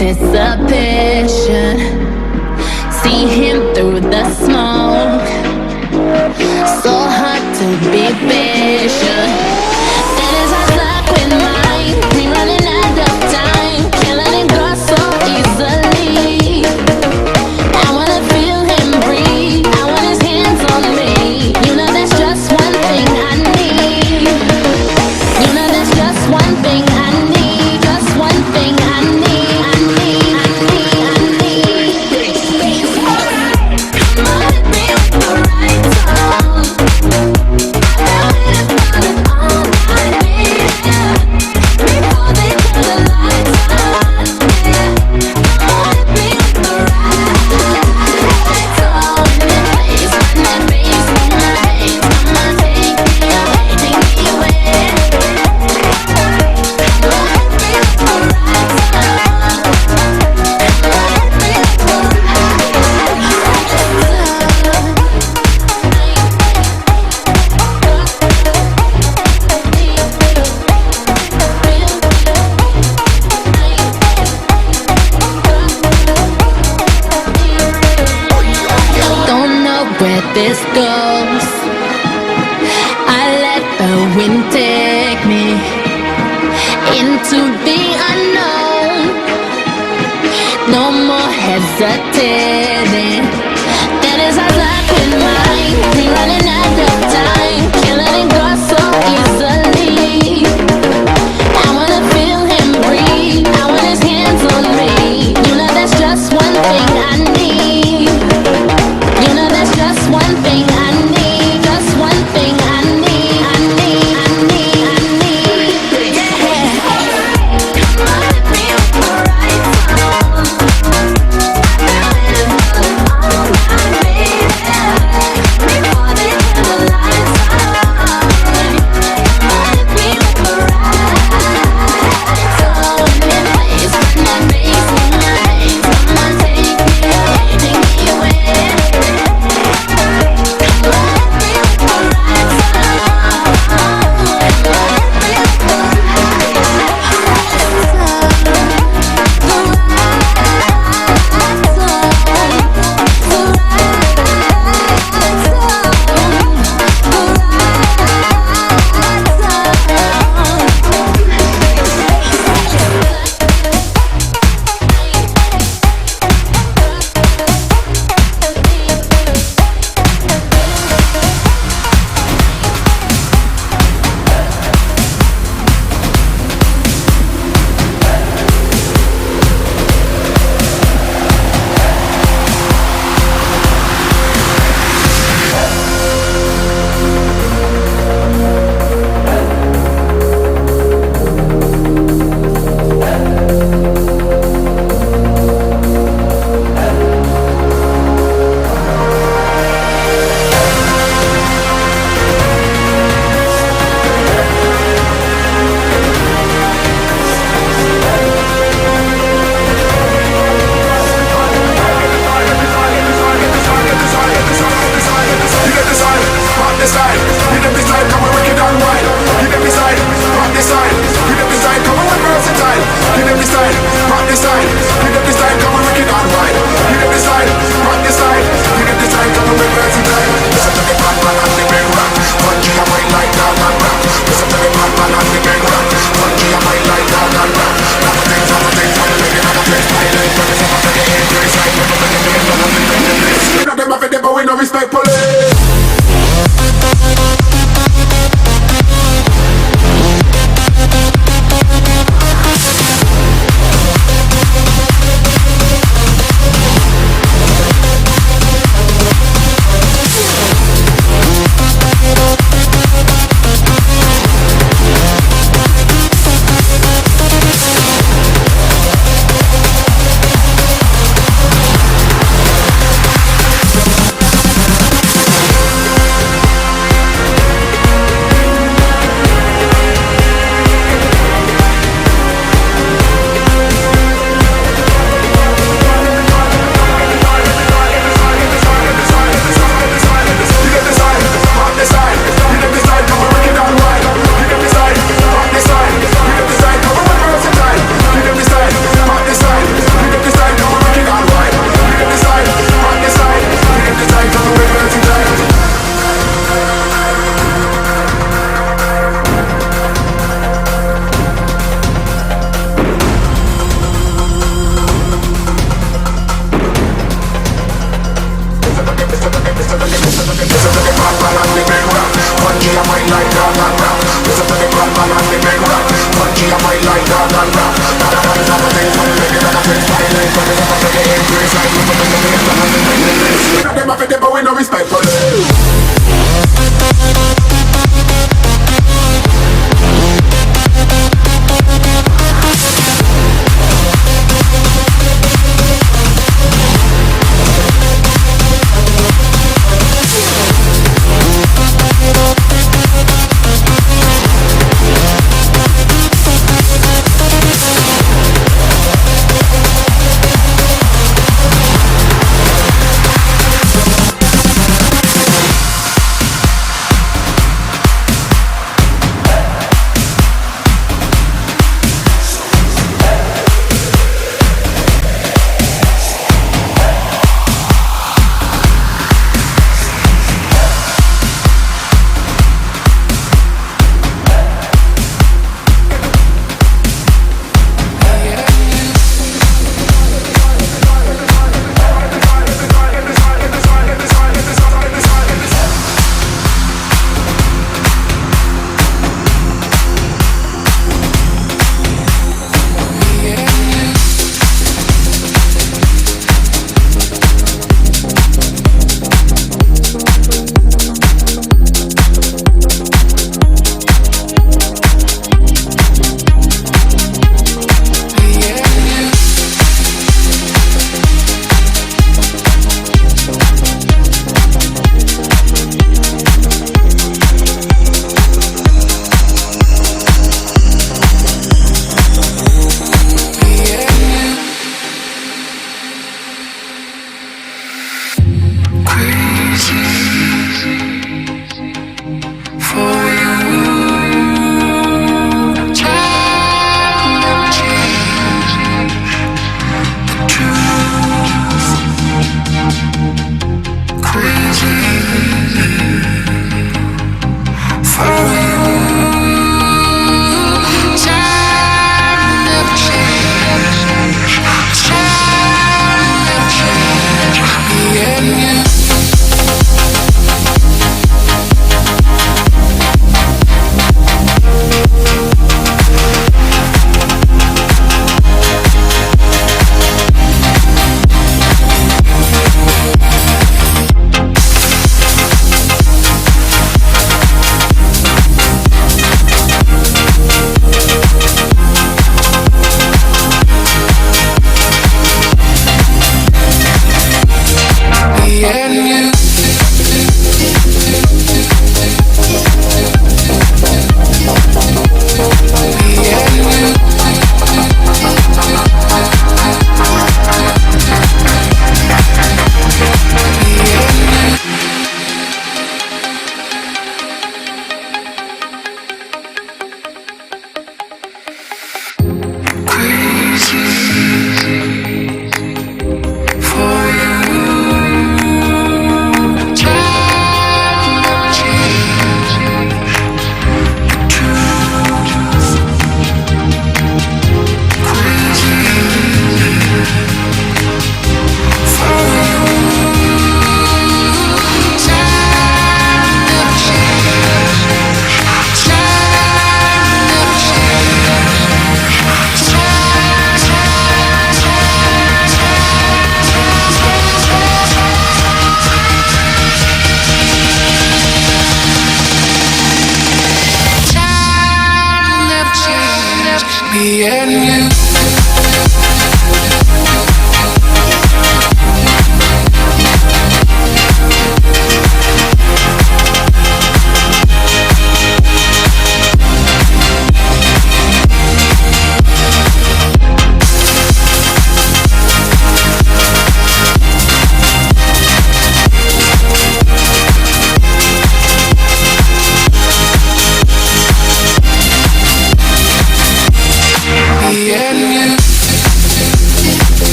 This hesitating. That is our life in mine. We running out of time. Can't let it go so easily. I wanna feel him breathe. I want his hands on me. You know that's just one thing I need. You know that's just one thing I need. Just one thing I need. I need, I need, I need. Yeah. Come on, hit me with the right song. I feel it.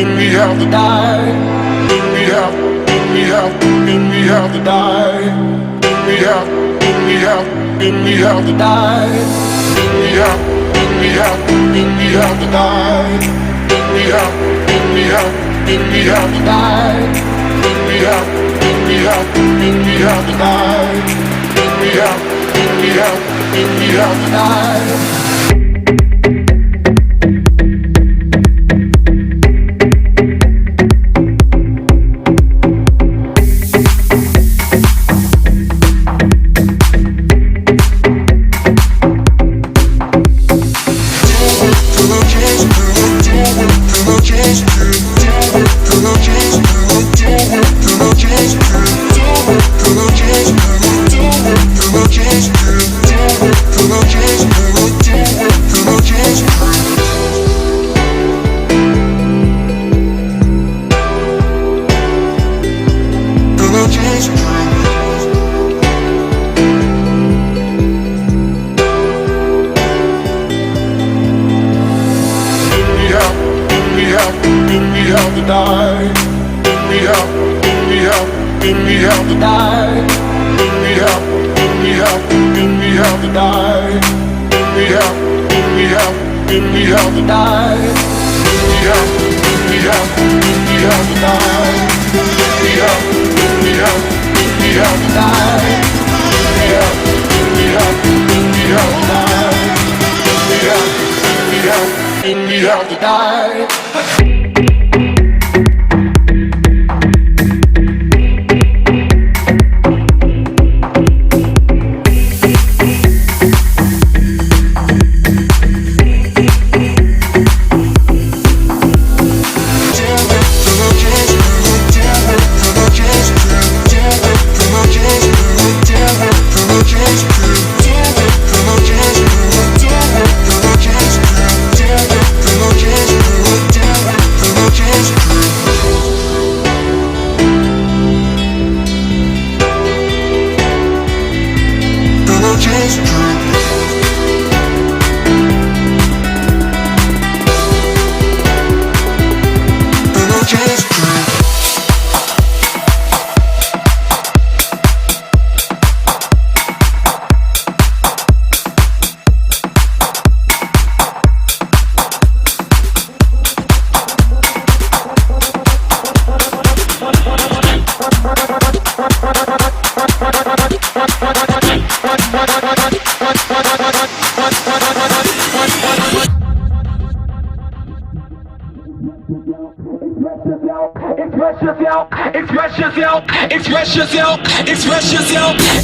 me have to die. Me have to die. Me have to die. Me have to die. Me have to die. Me have to die.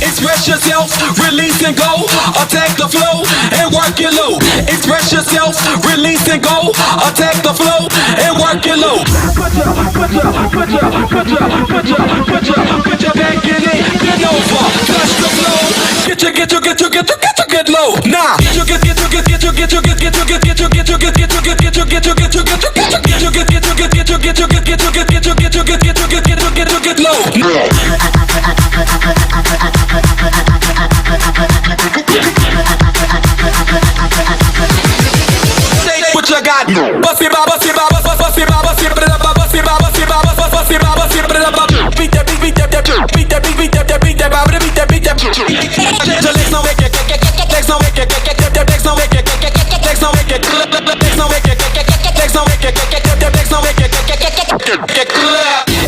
Express yourself, release and go. Attack the flow and work it low. Express yourself, release and go. Attack the flow and work it low. Put your back in it, bend over, touch the flow. Get low. Nah. Get low. What you got?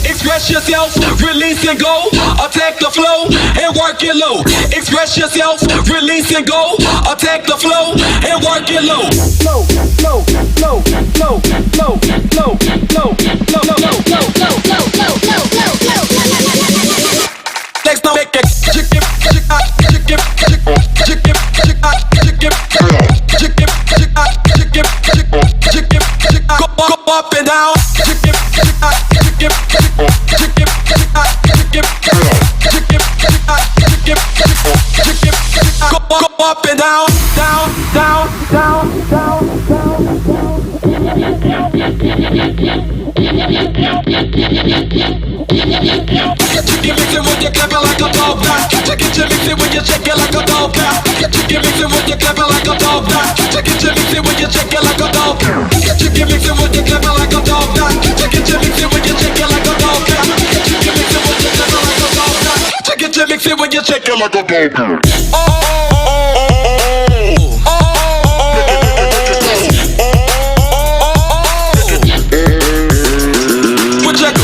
Express yourself, release and go. Attack the flow and work it low. Express yourself, release and go. Attack the flow and work it low. Go up and down. Go up and down, down. You mix it with your clapper like a dog now. You mix it when you shake it like a dog now. You mix it with your clapper like a dog now. You mix it when you shake it like a dog. You mix it with your clapper like a dog now. shake it like a go-go. What you go?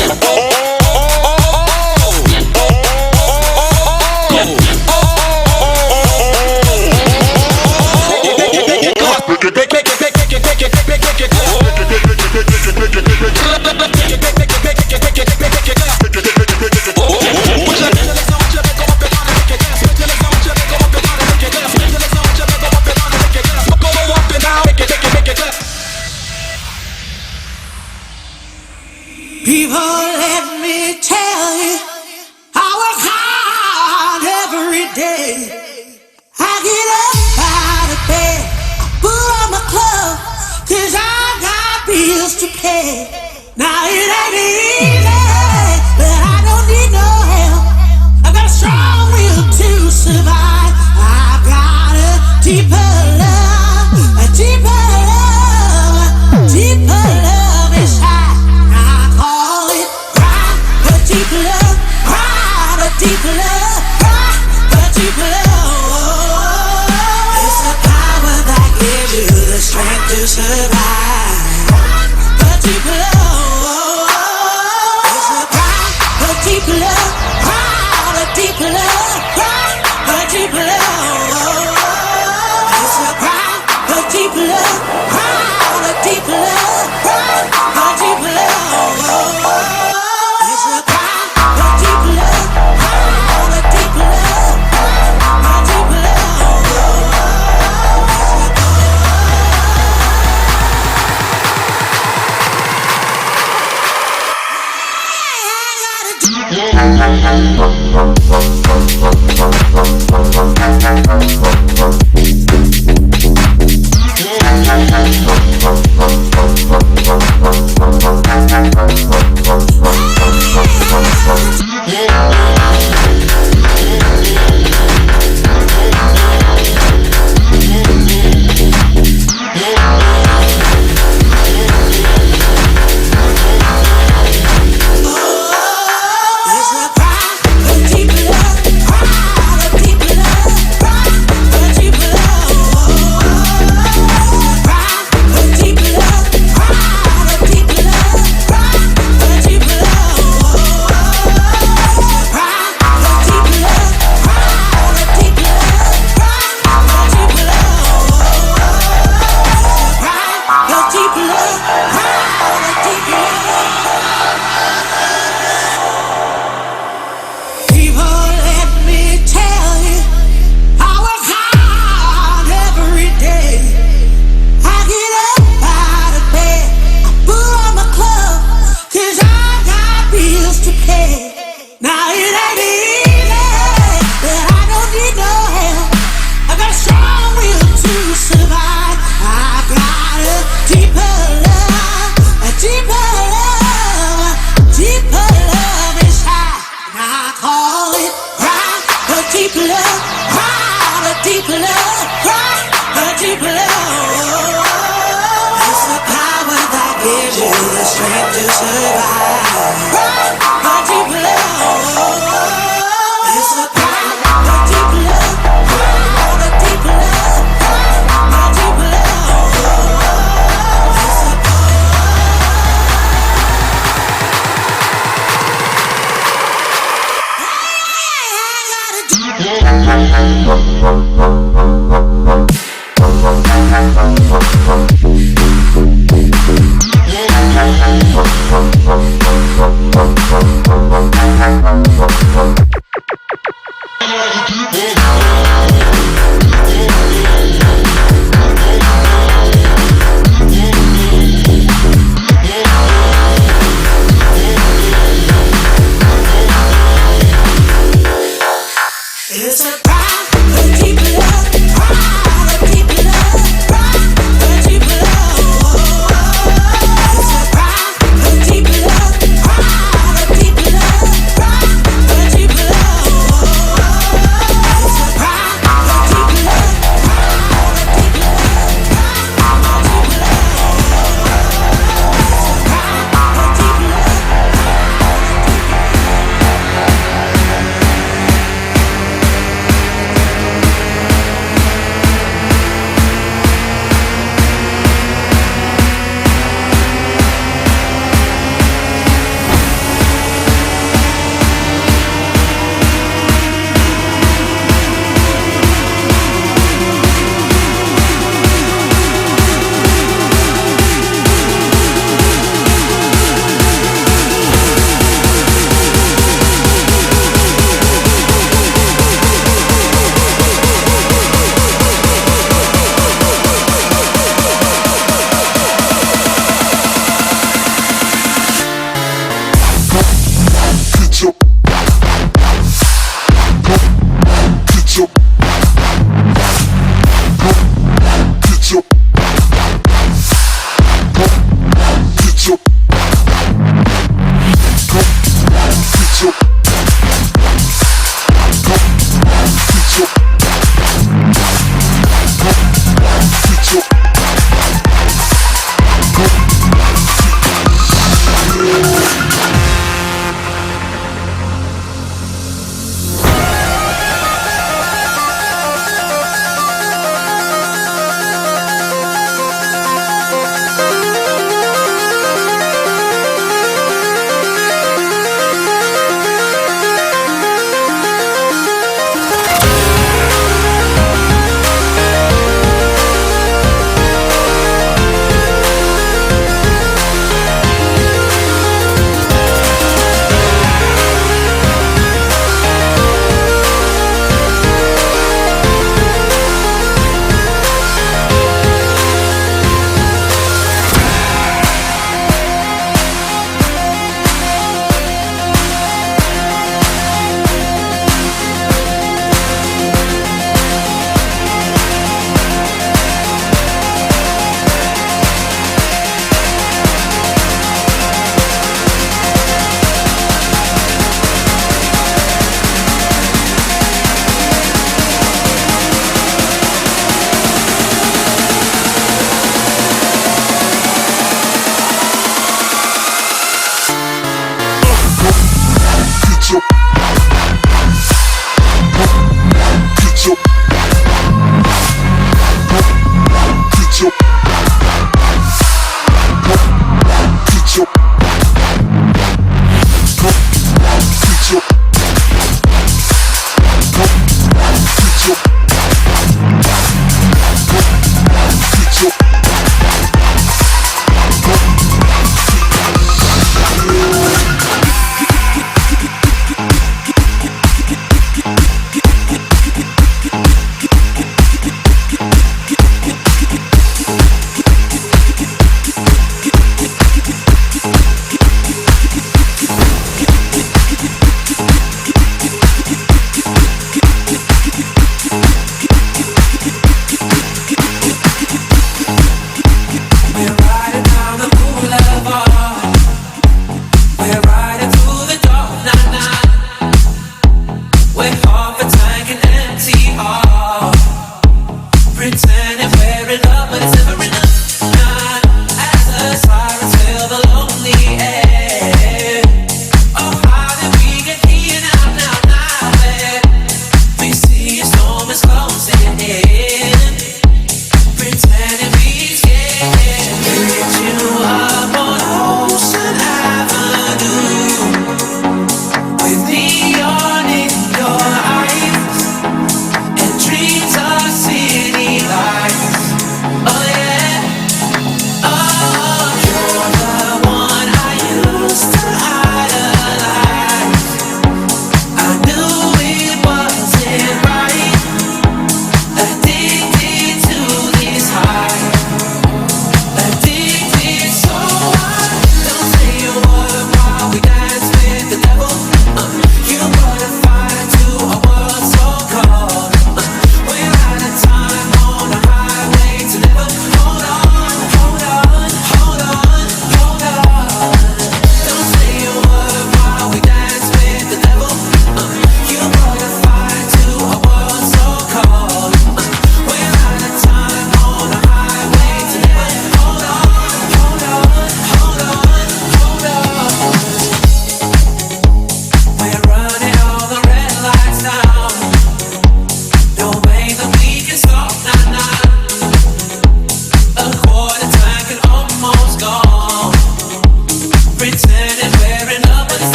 People, let me tell you, I work hard every day. I get up out of bed, I put on my clothes, 'cause I got bills to pay. Now it ain't easy, but I don't need no help. I got a strong will to survive. I got a deeper love, a deeper love, deeper love inside. Deep love, cry, a deep love, cry, a deep love. It's the power that gives you the strength to survive. A deep love. It's the cry, a deep love, cry, a deep love, cry, a deep love. It's the cry, a deep love, cry, a deep love, cry, a deep love. It's a cry,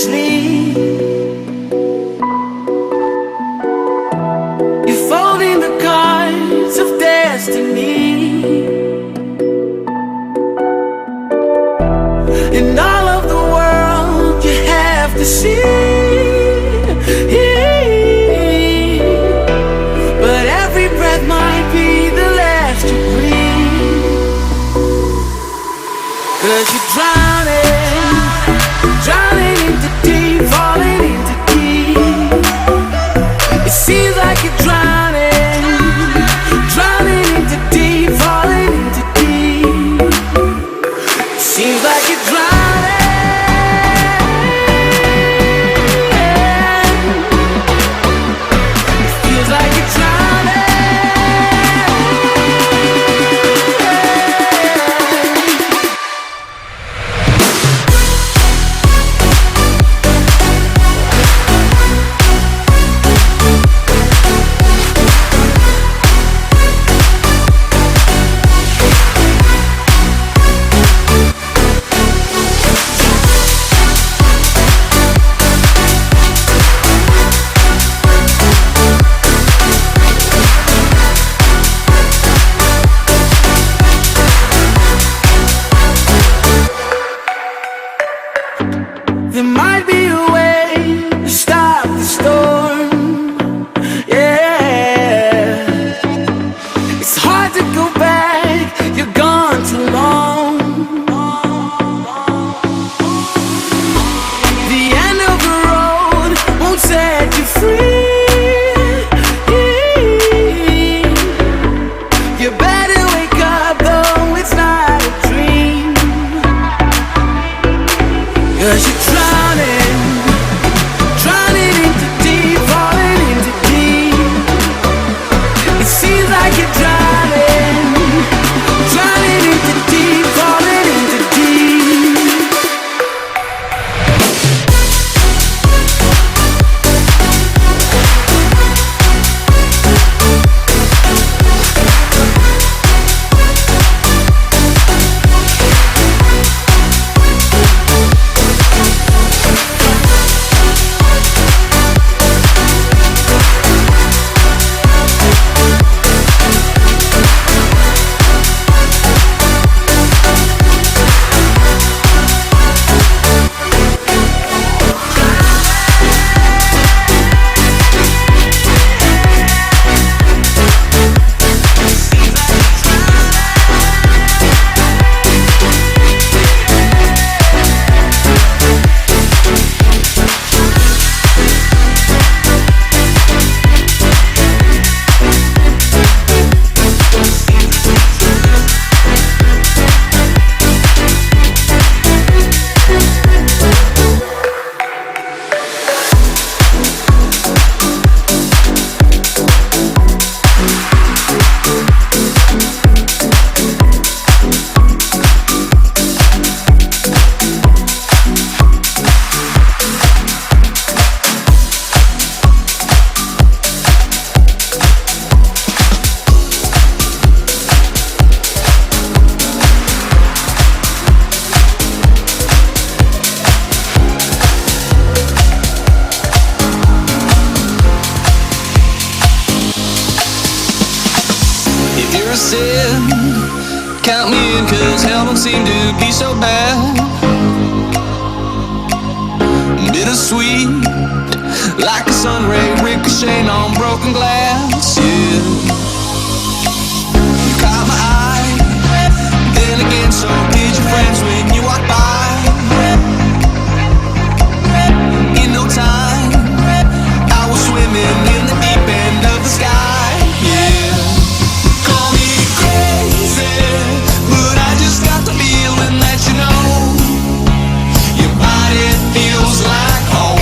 sleep. You're folding the cards of destiny, and all of the world you have to see. But every breath might be the last you breathe. 'Cause you're drowning, drowning into deep, falling into deep. It seems like you're drowning, drowning into deep, falling into deep. It seems like you're drowning. It feels like you're drowning. There might be a way to stop the storm. Yeah, it's hard to go back, you're gone too long. The end of the road won't set you free. You better wake up though, it's not a dream. 'Cause you're drowning, drowning into deep, falling into deep. It seems like you're drowning, drowning into deep, falling into deep. If you're a sin, count me in, 'cause hell don't seem to be so bad. Bittersweet, like a sun ray ricocheting on broken glass. Yeah, you caught my eye, then again so did your friends when you walked by. In no time, I was swimming in the deep end of the sky. Yeah, call me crazy, but I just got the feeling that you know your body feels like home.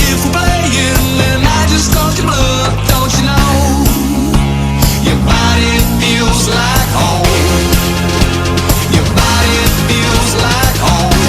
If we're playing, then I just caught your blood, don't you know? Your body feels like home. Your body feels like home.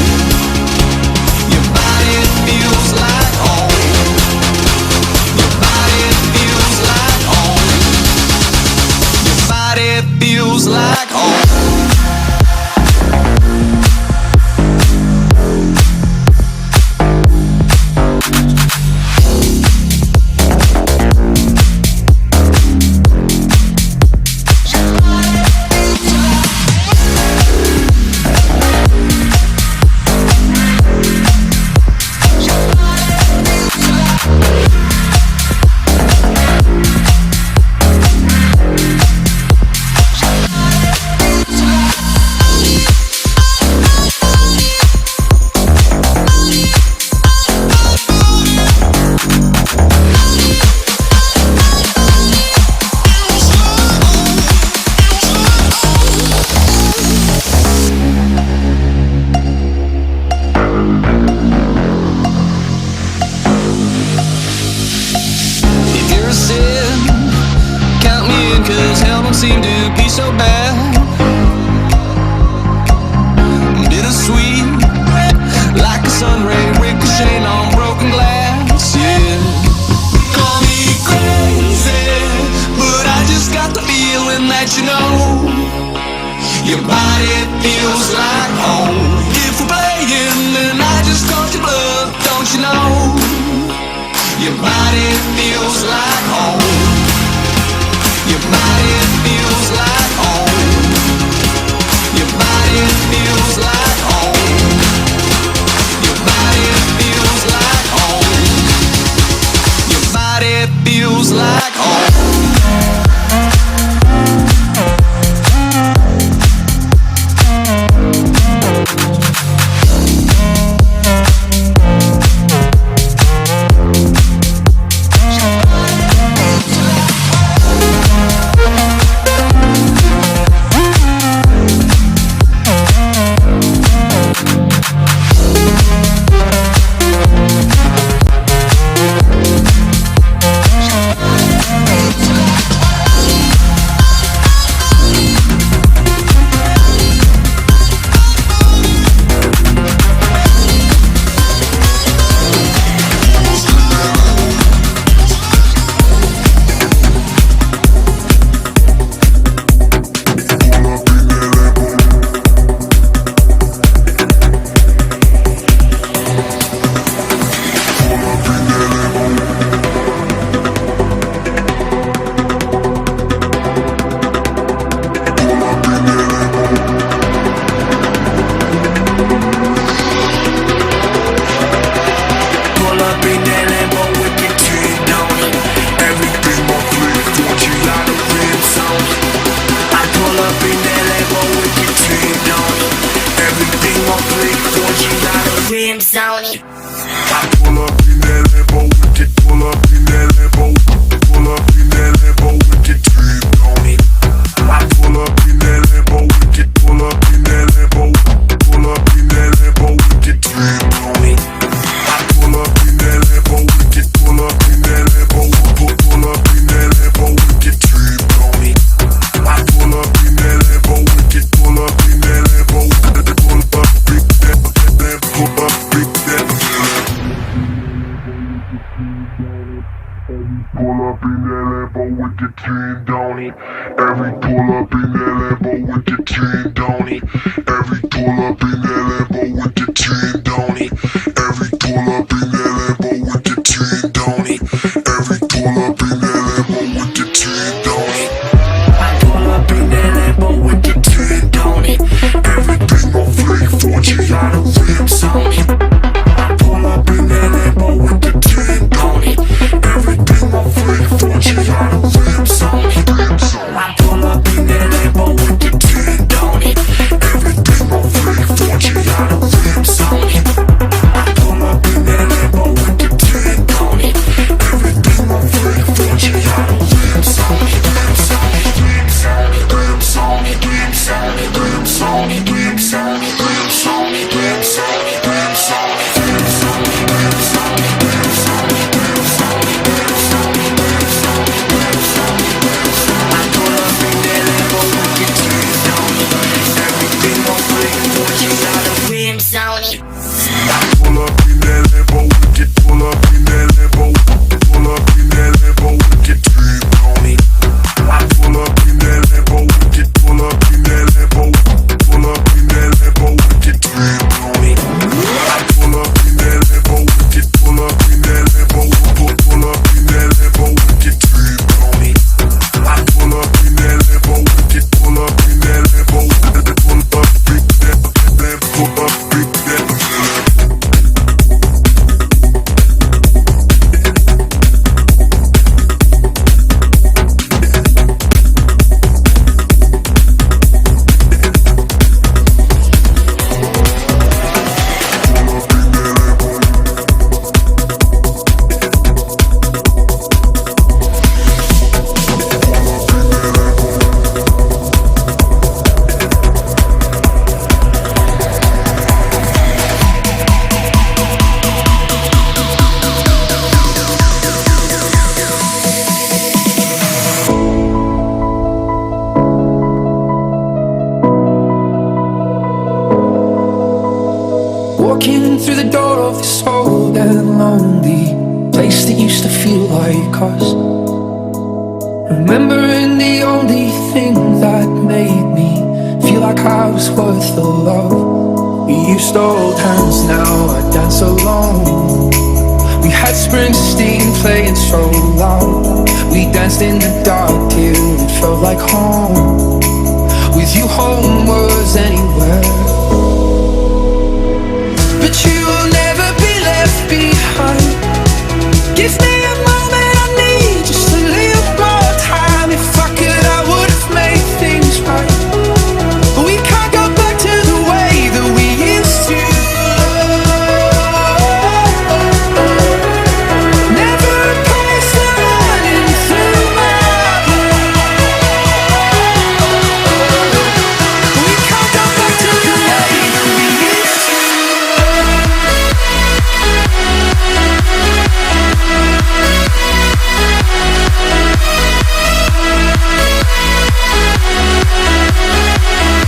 seem to be so bad. Bittersweet, like a sun ray ricocheting on broken glass. Yeah, call me crazy, but I just got the feeling that you know your body feels like home. If we're playing, then I just caught your blood, don't you know? Your body feels like home. Your body feels like home. Your body feels like home. Your body feels like home. Your body feels like home. Everything lonely place that used to feel like us. Remembering the only thing that made me feel like I was worth the love. We used to hold hands, now I dance alone. We had Springsteen playing so loud. We danced in the dark till it felt like home. With you home was anywhere. But you will never be left behind. Give me a moment, I need just a little more time. If I could, I would have made things right. But we can't go back to the way that we used to. Never a place running through my blood. We can't go back to the way that we used to.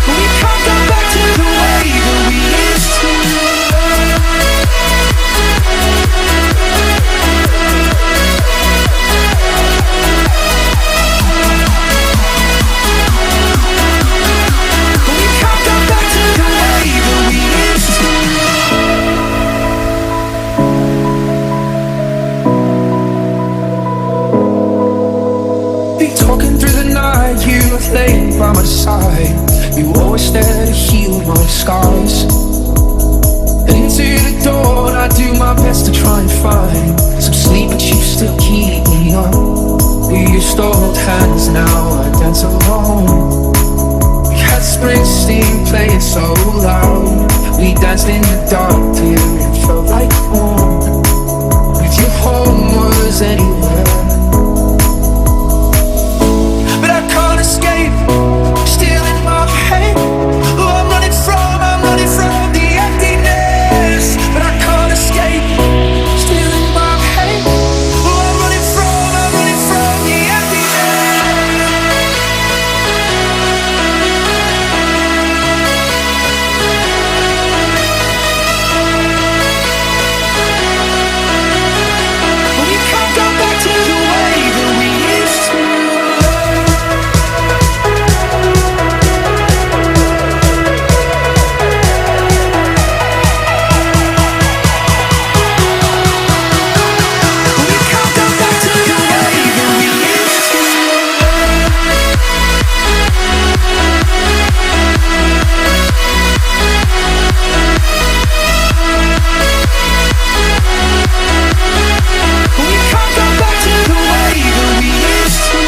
We can't go back to the way that we used to. We can't go back to the way that we used to. Be talking through the night, you were laying by my side. You always there to heal my scars. Into the dawn, I do my best to try and find some sleep, but you still keep me up. We used to hold hands, now I dance alone. We had Springsteen playing so loud. We danced in the dark till it felt like home. With your home was anywhere. But I can't escape, still in my head. Oh, I'm running from the emptiness. But I can't escape, still in my head. Oh, I'm running from the emptiness. We can't go back to the way that we used to. We can't go back to the way that we used to. We can't go back to the way that we used to.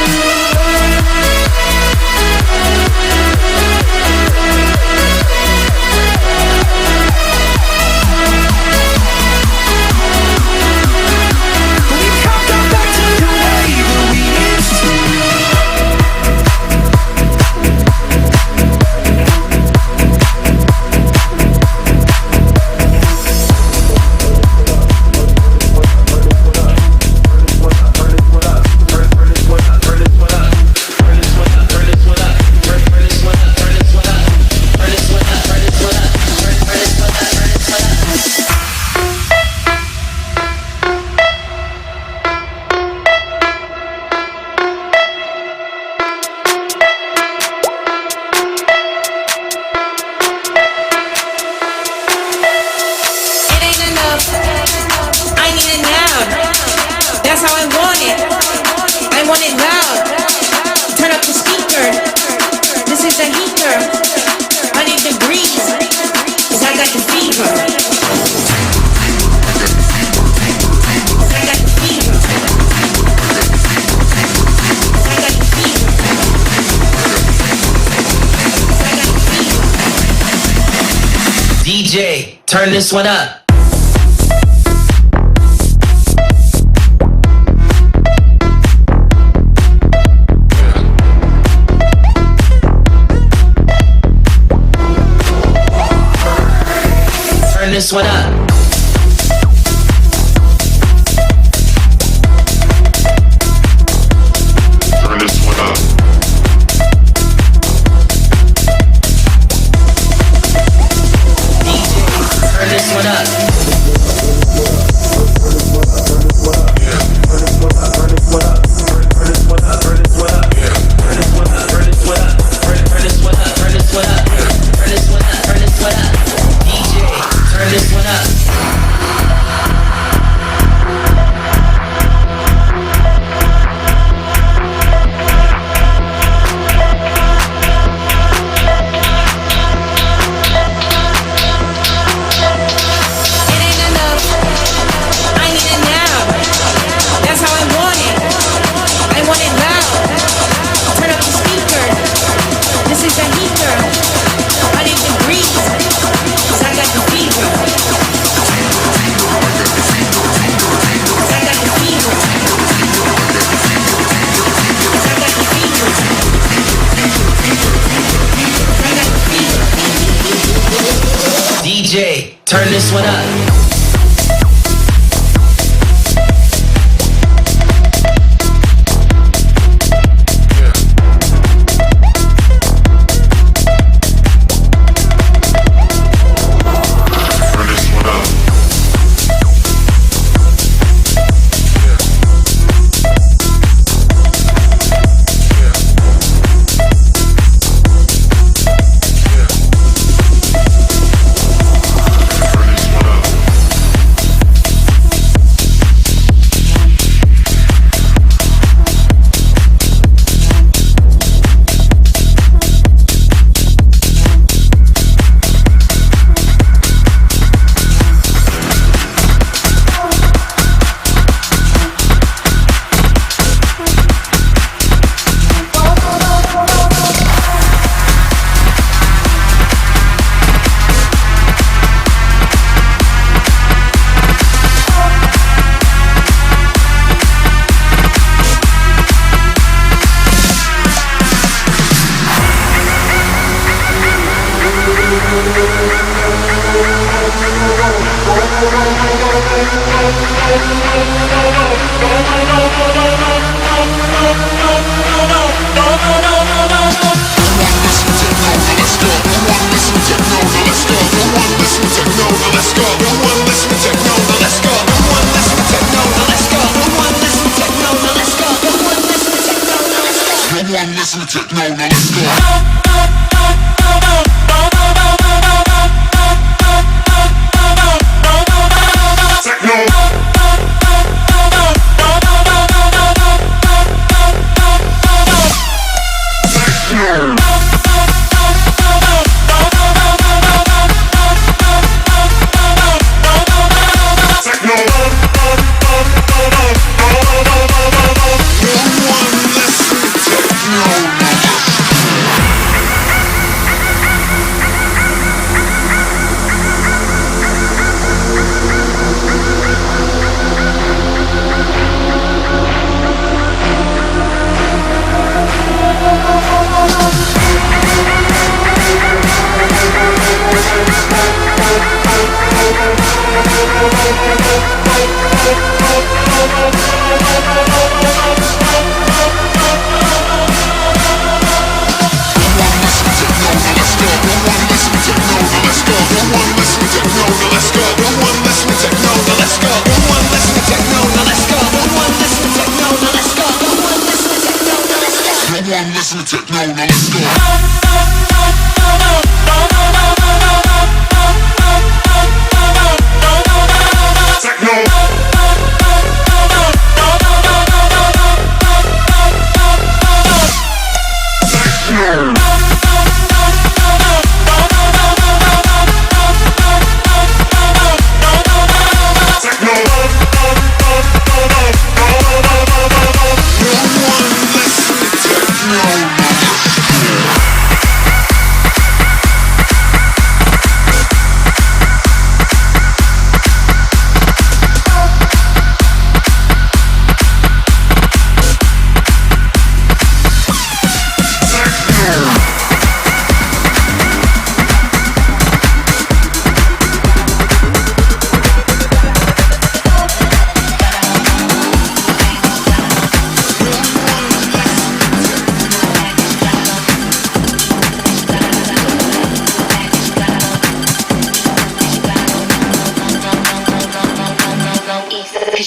We can't go back to the way that we used to. It ain't enough. I need it now. That's how I want it. I want it loud. Turn up the speaker. This is the heater. I need the breeze. 'Cause I got the fever. I got the fever. I got the fever. I got the fever. DJ, turn this one up. Turn this one up. Turn this one up. DJ, turn this one up. turn this one up.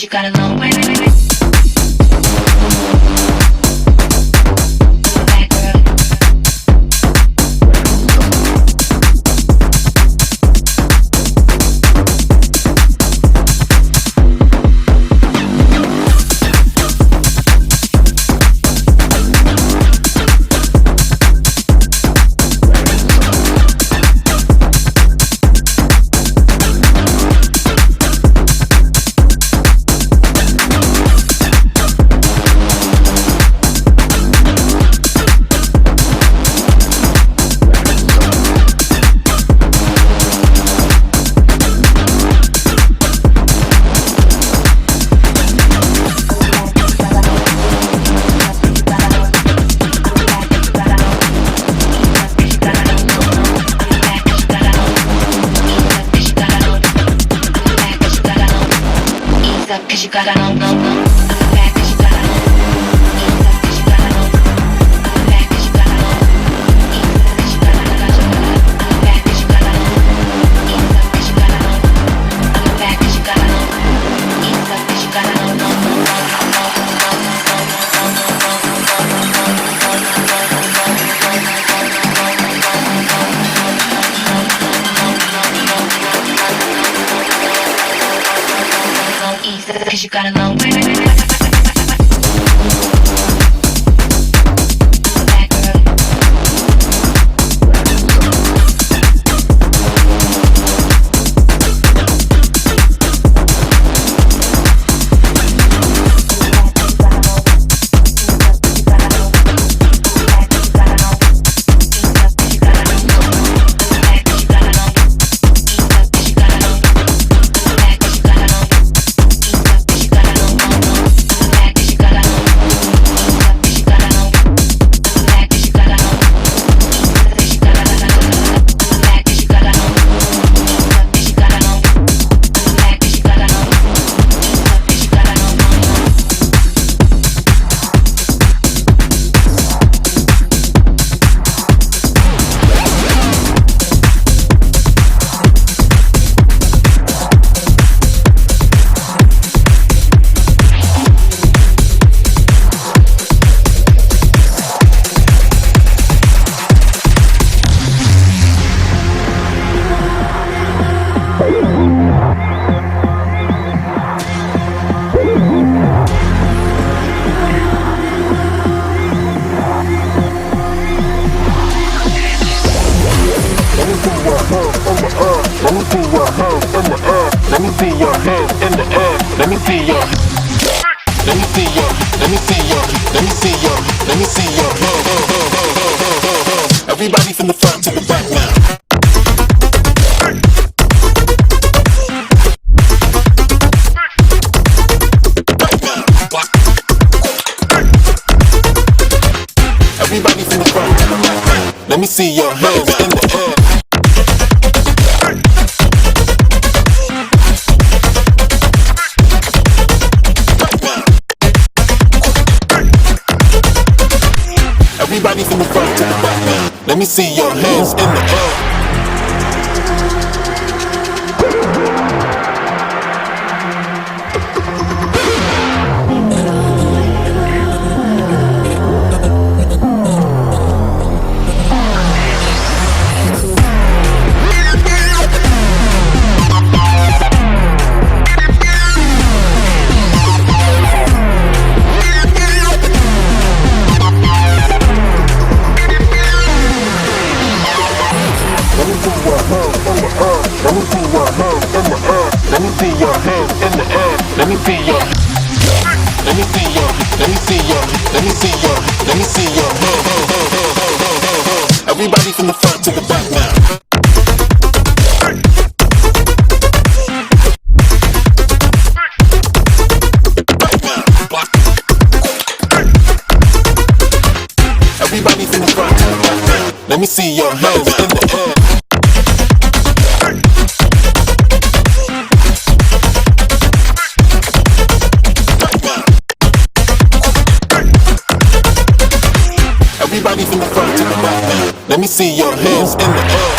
You got a long way. gotta know, know, know. The fact that you gotta know. That you gotta know. The fact that you gotta know. That you gotta know. The fact that you gotta know. That you gotta know. The fact that you gotta know. That you gotta know, know, know, know, know, cause you gotta know. Everybody from the front to the back now. Everybody from the front to the back now. Let me see your hands in the air. Everybody from the front to the back now. Let me see your hands in the air. Everybody from the front to the back now. Everybody from the front to the back now. Let me see your hands in the air. Everybody from the front to the back now. Let me see your hands in the air.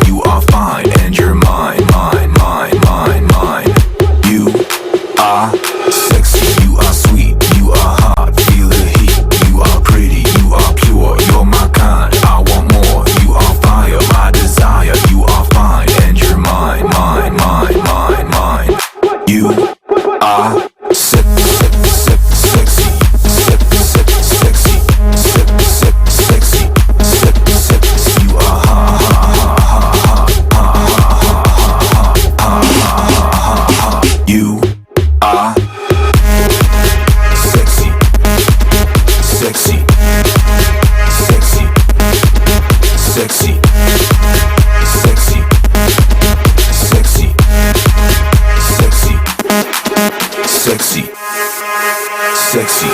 you are fine, and you're mine, mine, mine, mine, mine. You are sexy, you are sweet, you are hot, feel the heat. You are pretty, you are pure, you're my kind, I want more. You are fire, my desire, you are fine, and you're mine, mine, mine, mine, mine. You are sexy, sexy, sexy, sexy, sexy, sexy. You are hot, hot, hot, hot, hot, hot, hot, hot. You are sexy, sexy, sexy, sexy, sexy, sexy, sexy, sexy, sexy.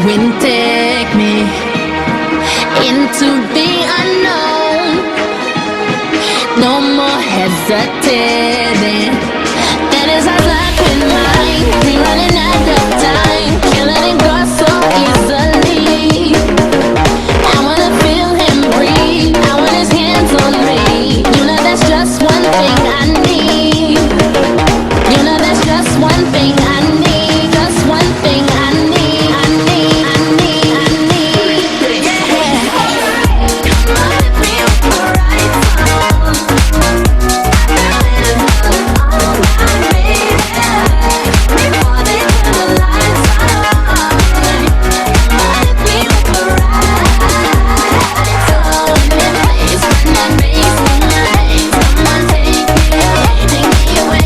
wind take me into the unknown. No more hesitating. That is our life in mind. We running out of time. Can't let it go so easily. I wanna feel him breathe. I want his hands on me. You know that's just one thing I need. You know that's just one thing I need. Just one thing I need. I need, I need, I need. Yeah. Come on, let me up the right song. All my baby. Before they turn the lights on. Come on, let me up the right song. In place when that bass in my hands. Come on, take me away.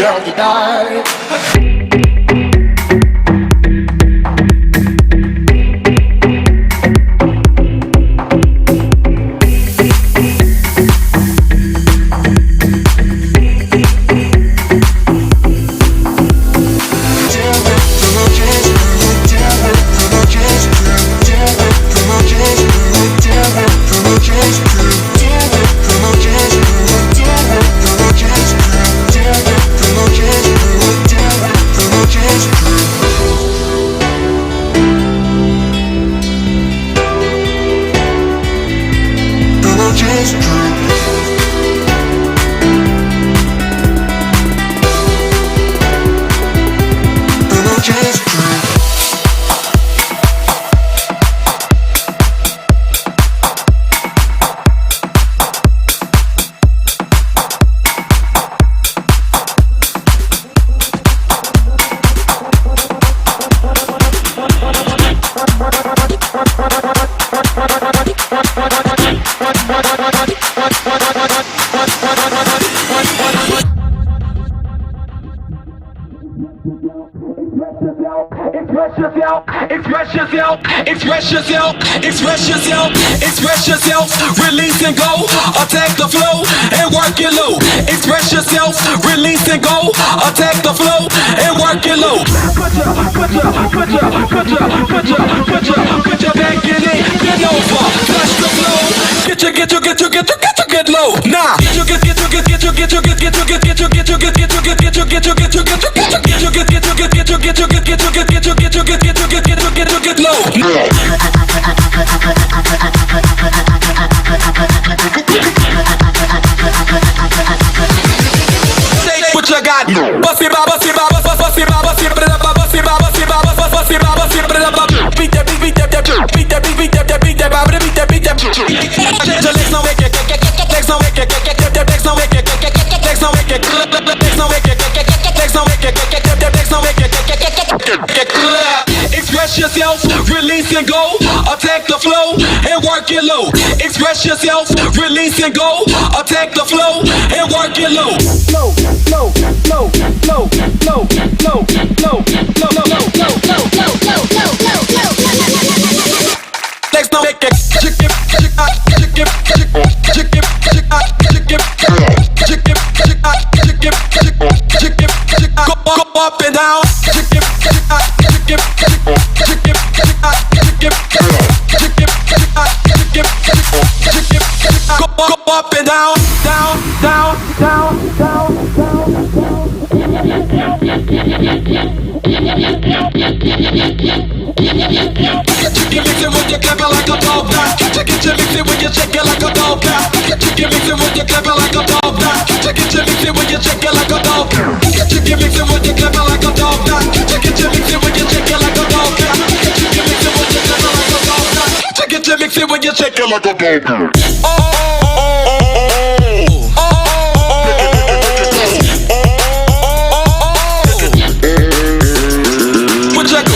down to die. Express yourself, release and go. Attack the flow and work it low. Express yourself, release and go. Attack the flow and work it low. Put your back in it, bend over, touch the flow. Get low. Nah, get low. What you got? Bust it, express yourself, release and go. Attack the flow and work it low. Express yourself, release and go. Attack the flow and work it low. Next no make it. Go up and down. Go up and down, down. You mix it with your clever like a dog now. You mix it with your check it like a dog now. You mix it with your clever like a dog now. You mix it with your check it like a dog. You mix it with your clever like a dog now. You mix it with your check it like a dog now. You mix it with your clever like a dog now. You mix it with your check it like a dog. What you go?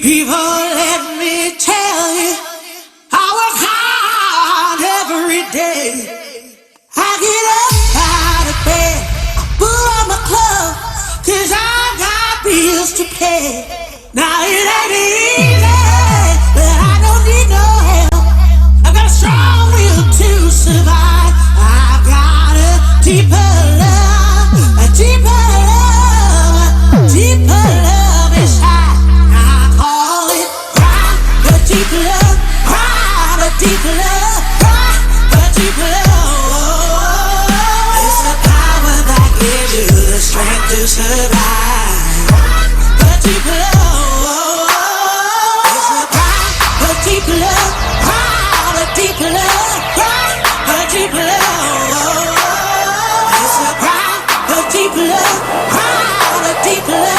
People, let me tell you, I work hard every day. I get up out of bed, I put on my clothes, 'cause I got bills to pay. Now it ain't easy, but I don't need no help. I've got a strong will to survive. I've got a deeper love, a deeper love, a deeper love inside. Deep love, cry, but deep love, cry, but deep love. It's the power that gives you the strength to survive. But deep love, it's the cry, but deep love, cry, but deep love, cry, but deep love. It's the cry, but deep love, cry, but deep love.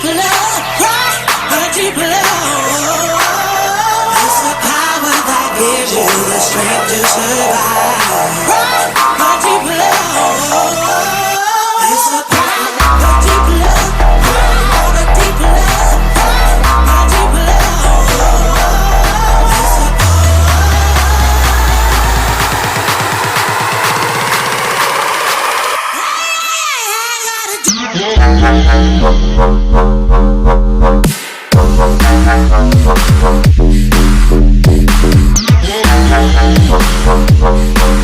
deep love, a deep love. It's the power that gives you the strength to survive. A deep love. It's the power, a deep love, a deep love, a deep love. It's the Yeah.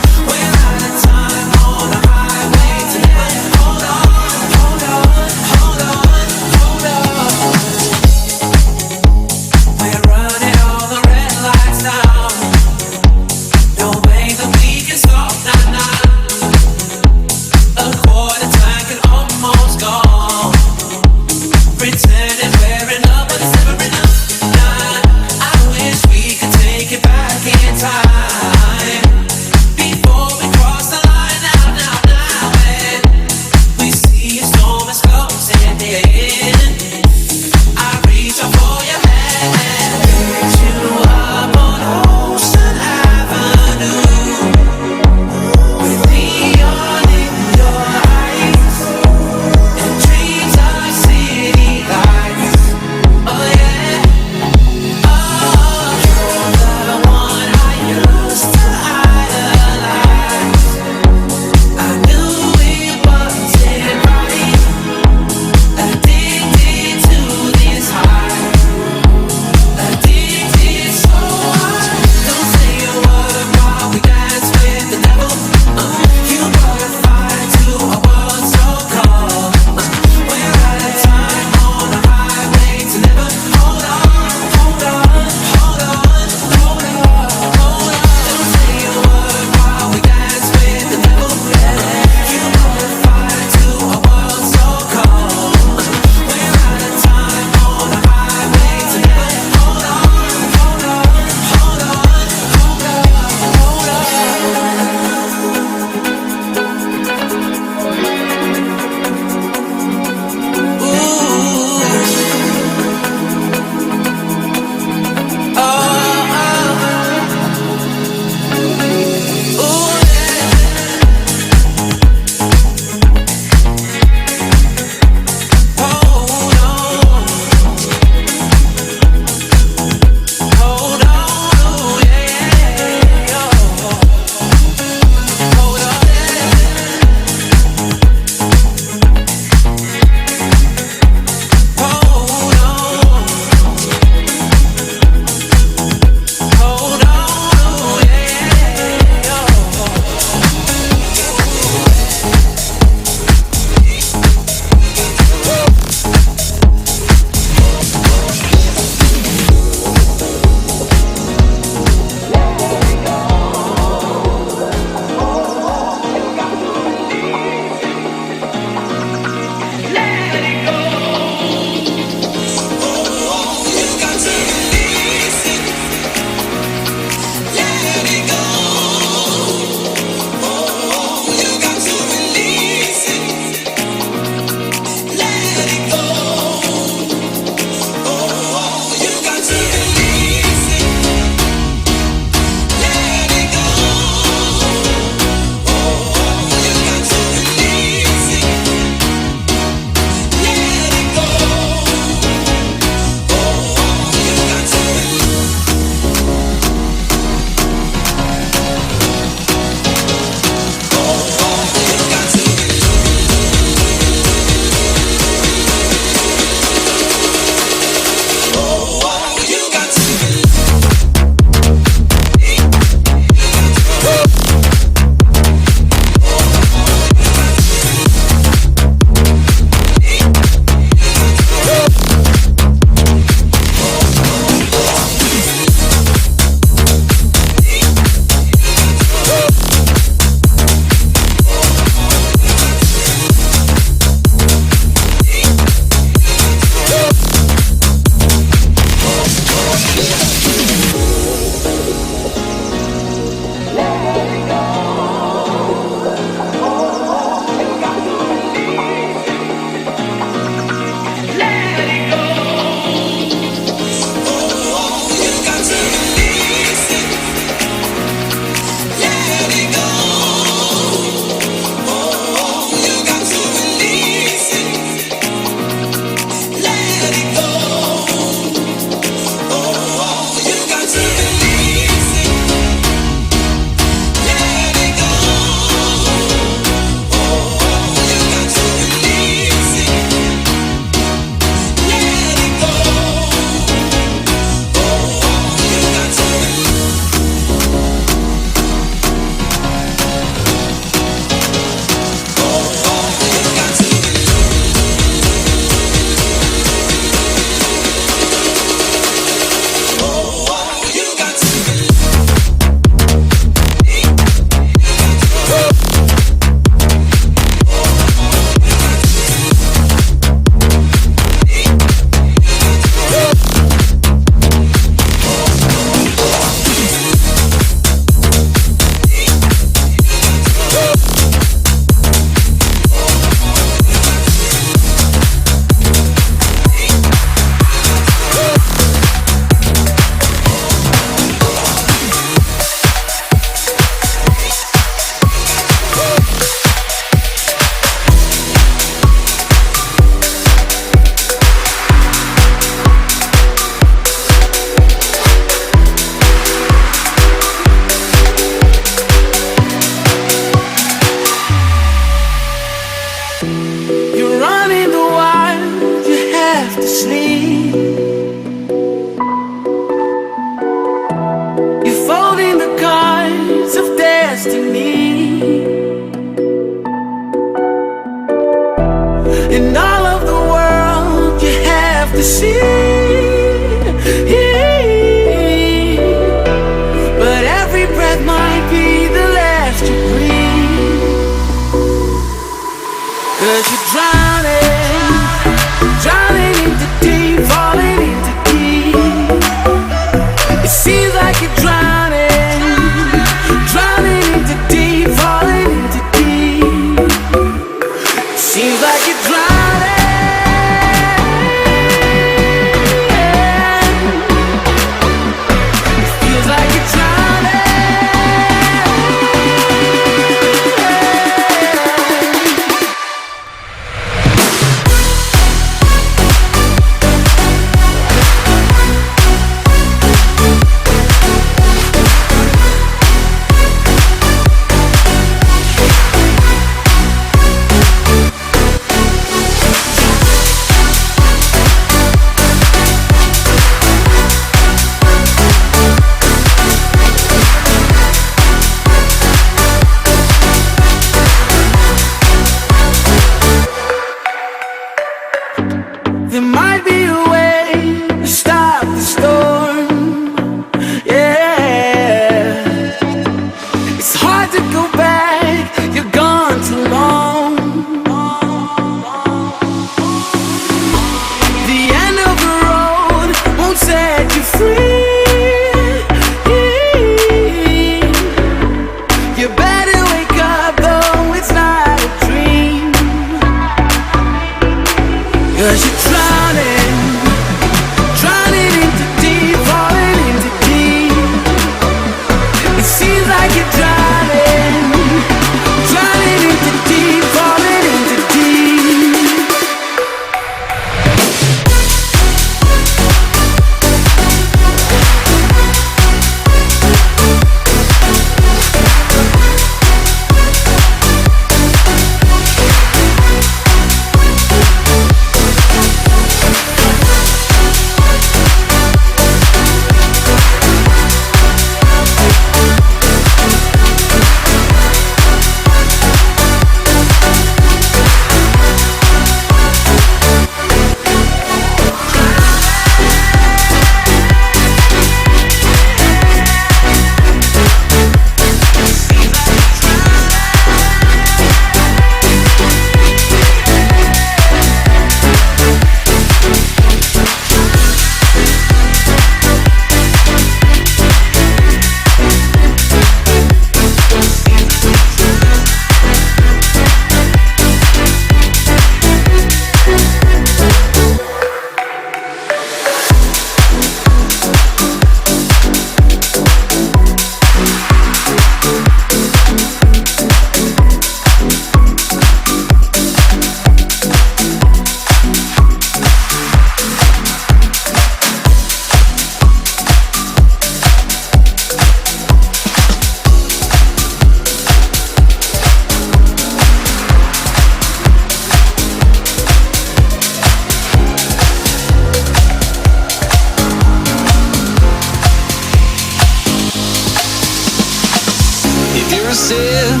you're a sin,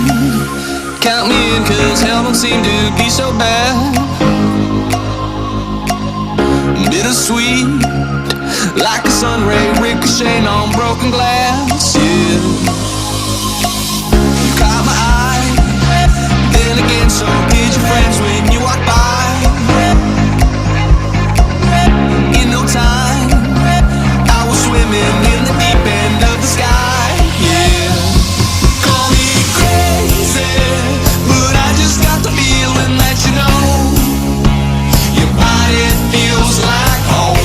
count me in, cause hell don't seem to be so bad. Bittersweet, like a sun ray ricocheting on broken glass, yeah. You caught my eye, then again so did your friends when you walked by. In no time, I was swimming in the deep end of the sky, yeah. Call me crazy, but I just got the feeling that you know your body feels like home.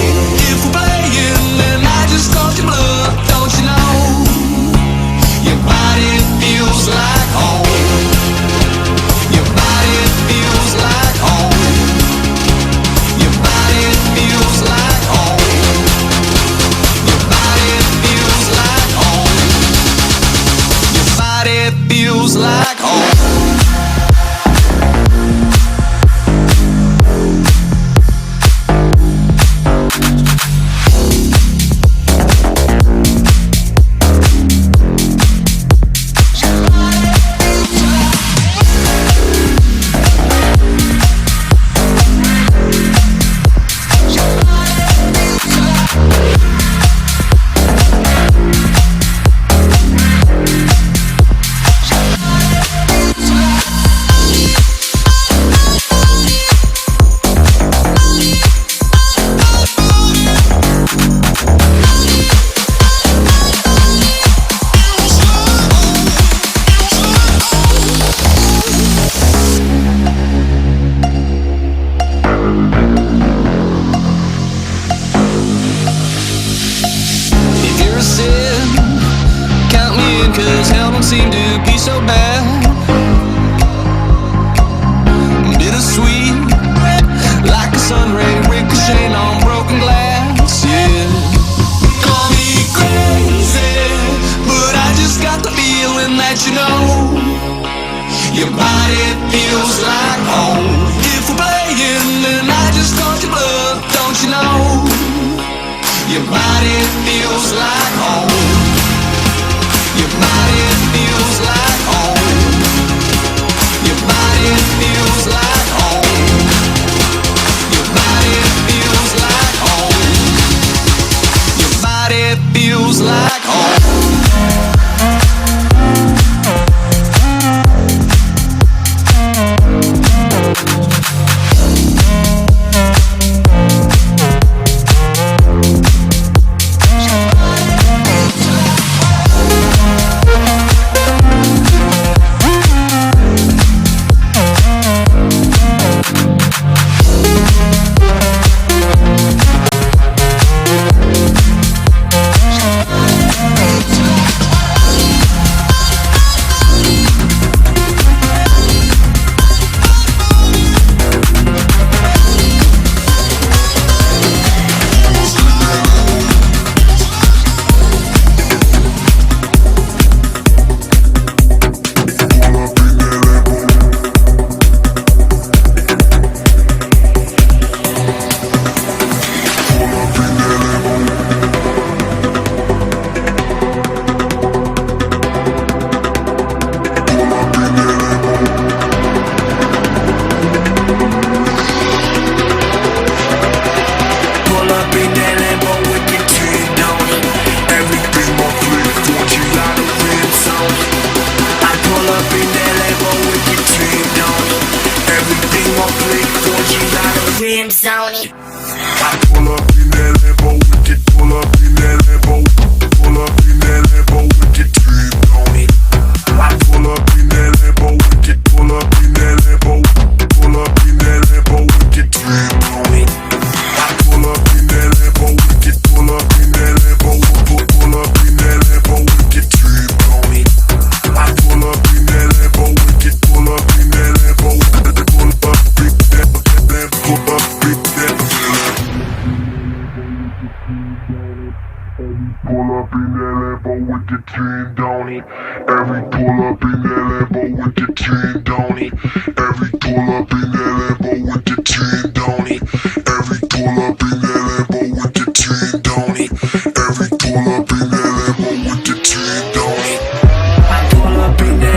If we're playing, then I just caught your blood, don't you know? Your body feels like home. Your body feels like home. Your body feels like home. Your body feels like home. Your body feels like home. Cause hell don't seem to be so bad. Bittersweet, like a sun ray ricocheting on broken glass, yeah. Call me crazy, but I just got the feeling that you know your body feels like home. If we're playing, then I just caught your blood, don't you know? Your body feels like home. Your body feels like home. Your body feels like home. Your body feels like home. Your body feels like home. Pull up in that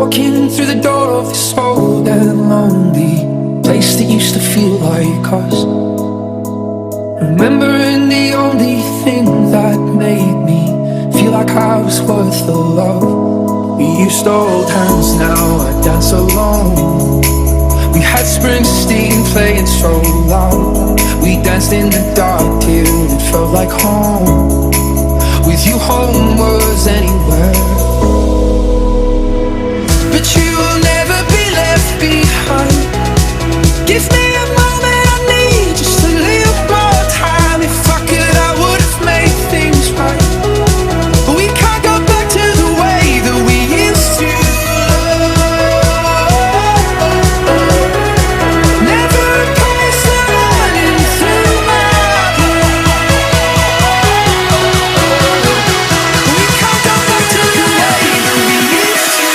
Walking through the door of this old and lonely place that used to feel like us. Remembering the only thing that made me feel like I was worth the love. We used to hold hands, now I dance alone. We had Springsteen playing so loud. We danced in the dark till it felt like home. With you home was anywhere. But you will never be left behind. Give me a moment, I need just a little more time. If I could, I would have made things right. But we can't go back to the way that we used to love. Never a place running through my blood. We can't go back to the way that we used to.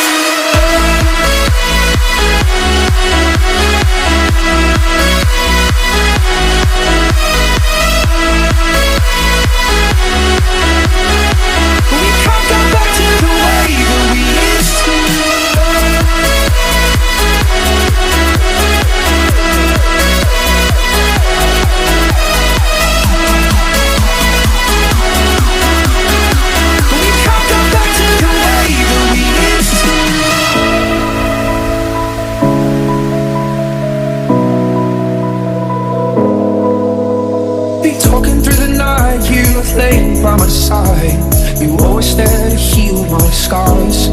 Laying by my side, you always there to heal my scars.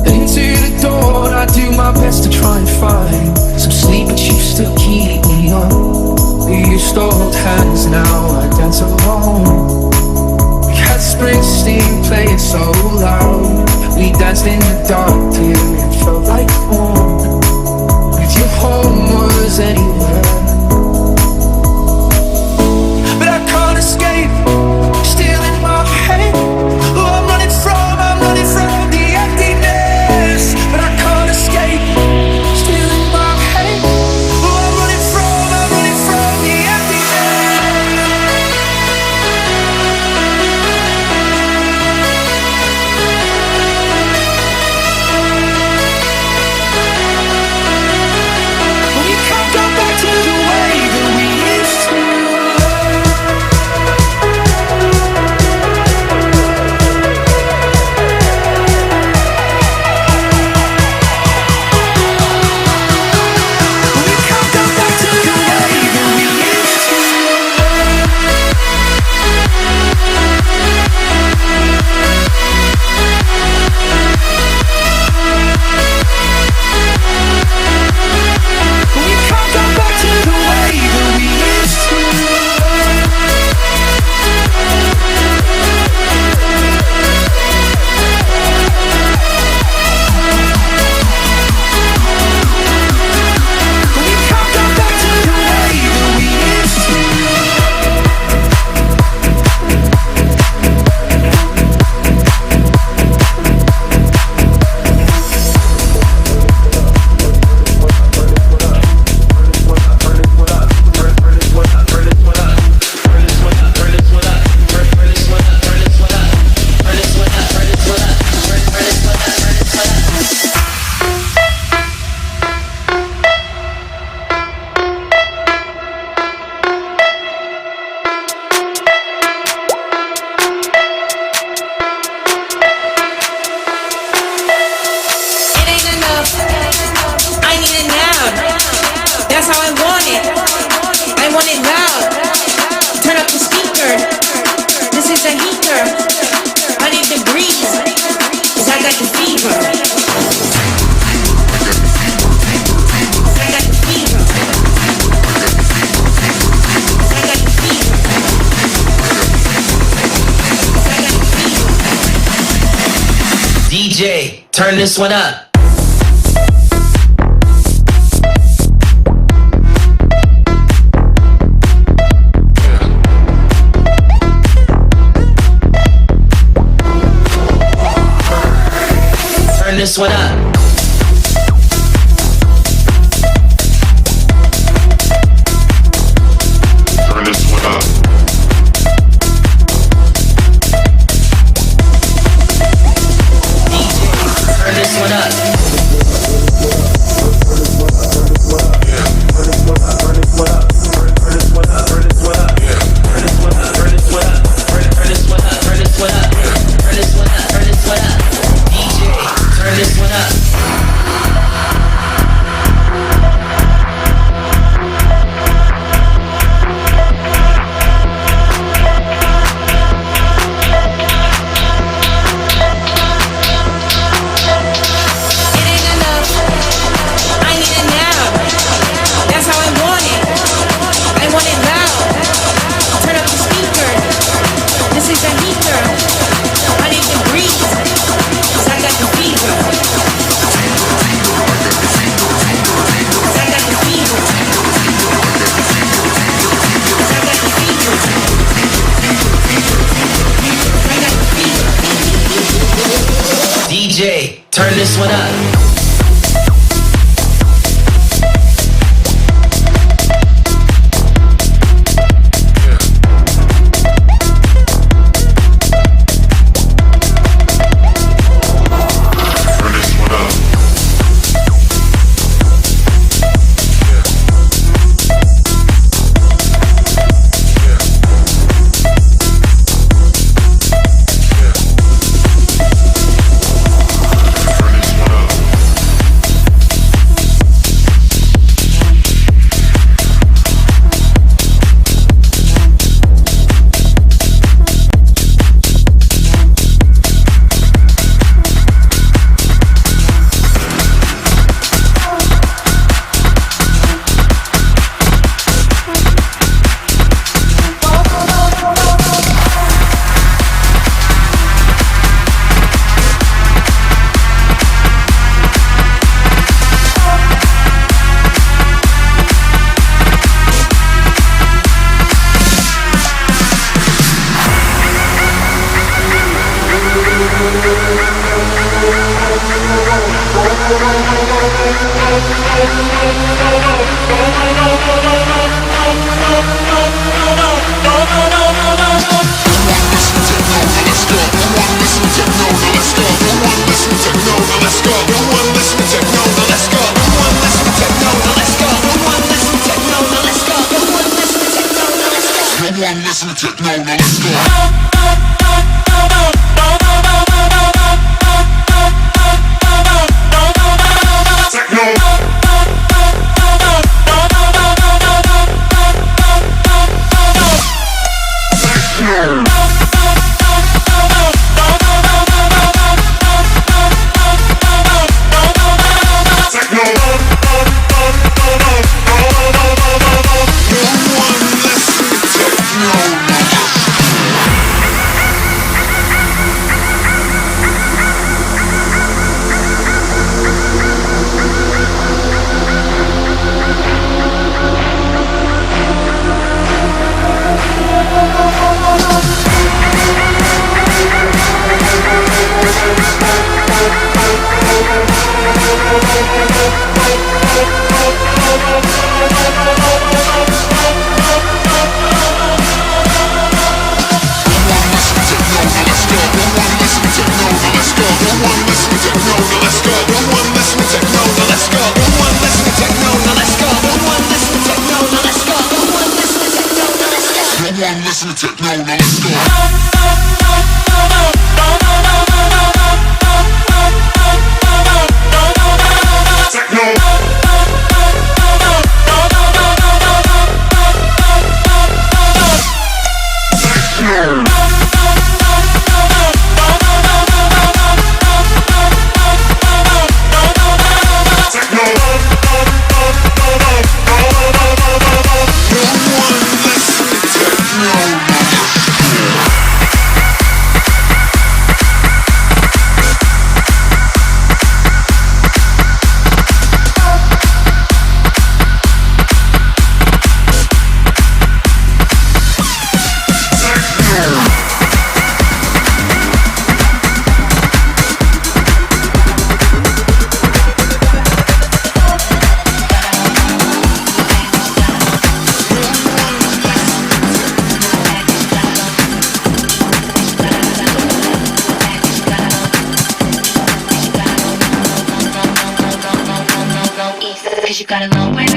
Into the dawn, I do my best to try and find some sleep, but you still keep me up. We used to hold hands, now I dance alone. We had Springsteen playing so loud. We danced in the dark till it felt like home. If your home was anywhere. Escape, still in my head. Oh, I'm running from the emptiness. But I can't escape, still in my head. Oh, I'm running from the emptiness. We can't go back to the way that we used to. DJ, turn this one up. Turn this one up. Turn this one up. Turn this one up. DJ, turn this one up. Cause you got a long way.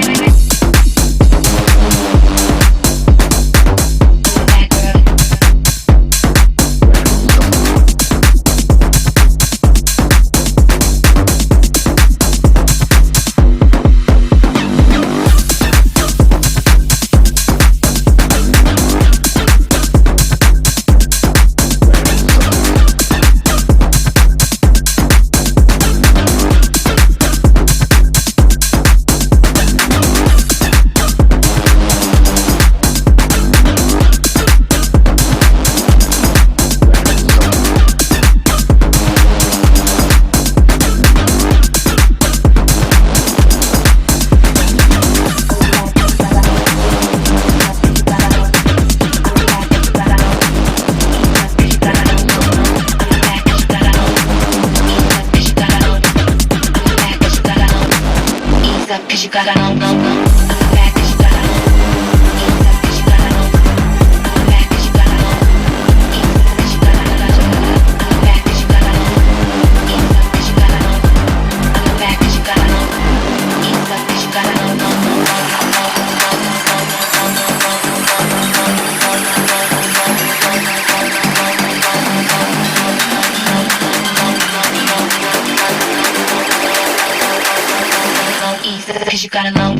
'cause you gotta know, know, know. Back 'cause you gotta know. Ease up 'cause you gotta know. Back 'cause you gotta know. Ease up 'cause you gotta know. Back 'cause you gotta know. Ease up 'cause you gotta know. Back 'cause you gotta know. Ease up 'cause you gotta know, know, know, know, know, ease up 'cause you gotta know.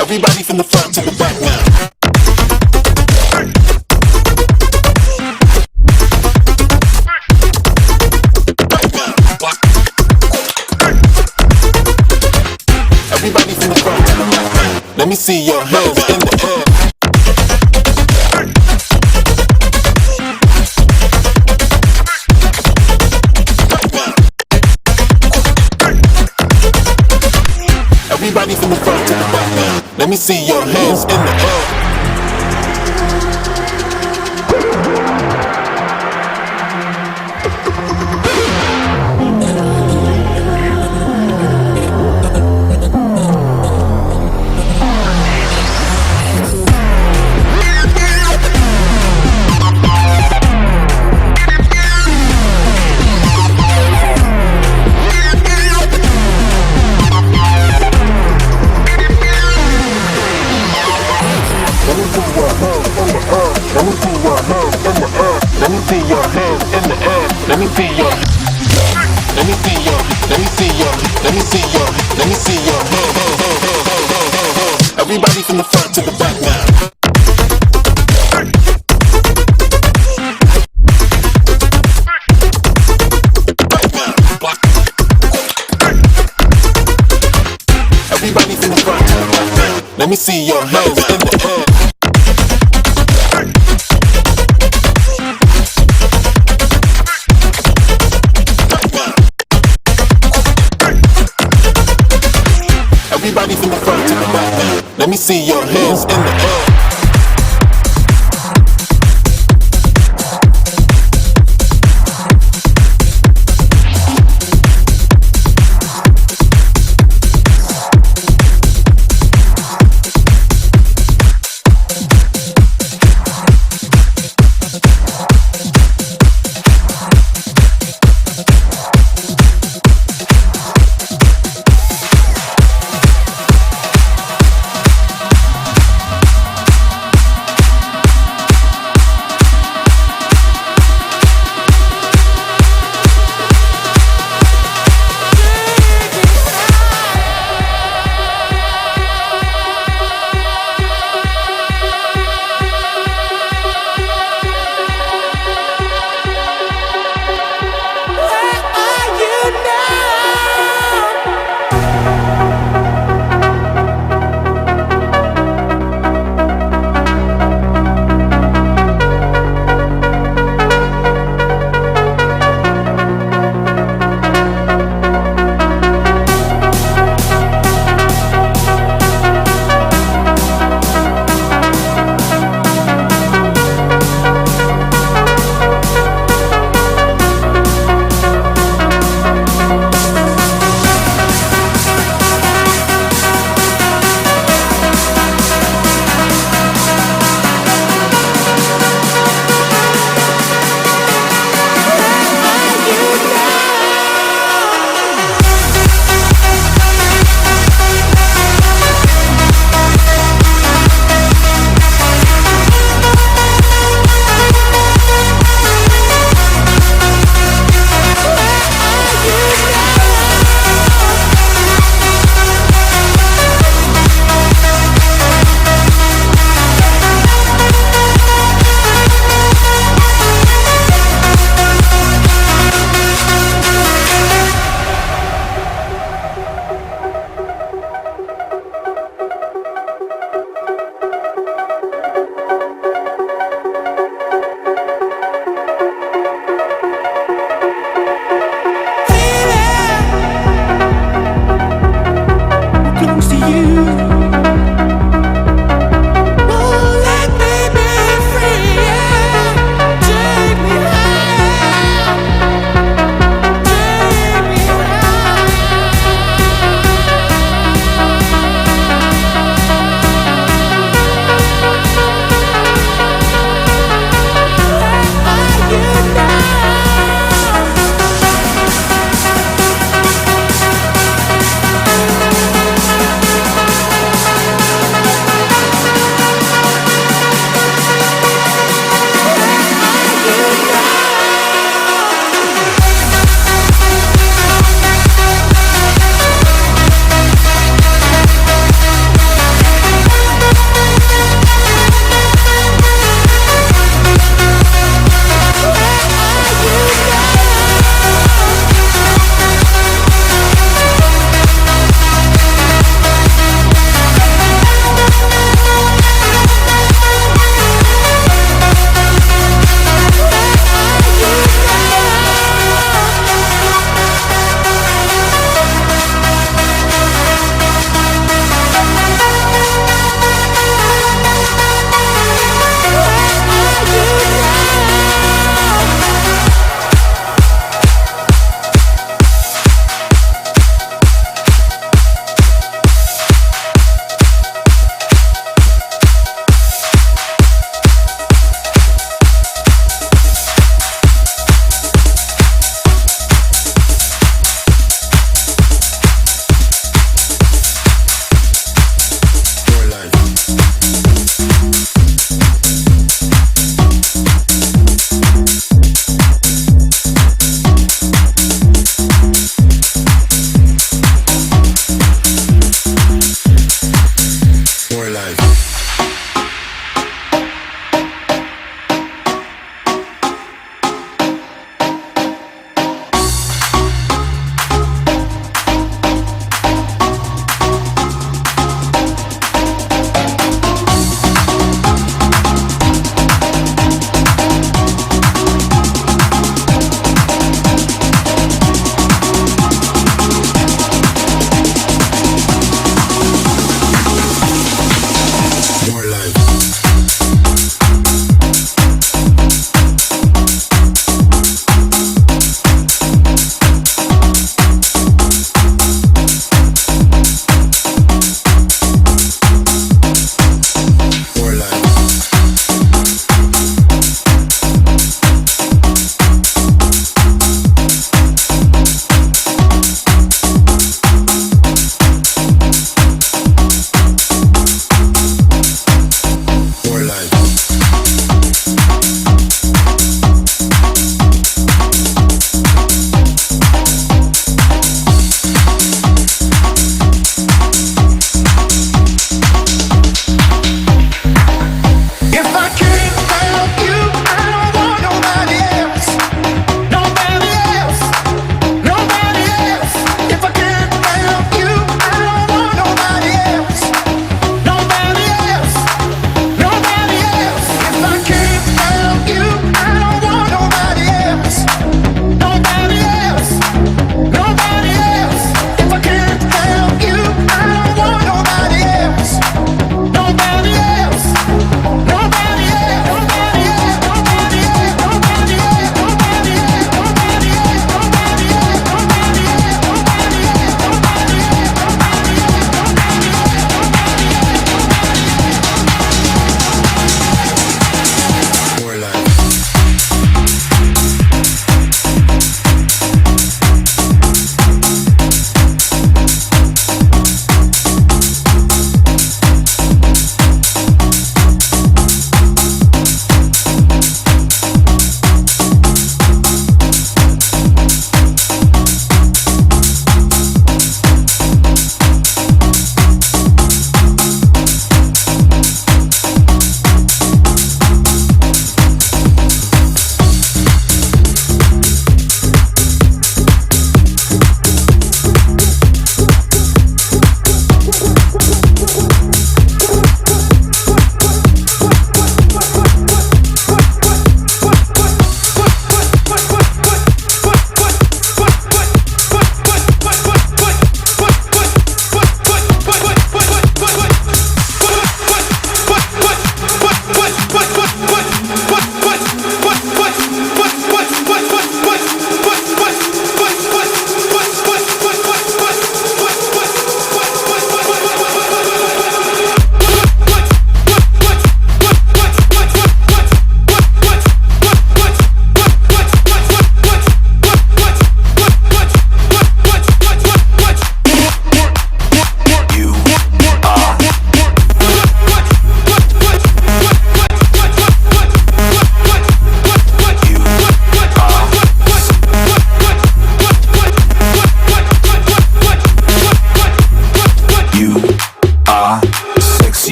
Everybody from the front to the back now. Everybody from the front to the back now. Let me see your hands in the air. Everybody from the front to the back now. Let me see your hands in the air. Everybody from the front to the back now. Everybody from the front to the back now. Let me see your hands in the air. Everybody from the front to the back now. Let me see your hands in the air.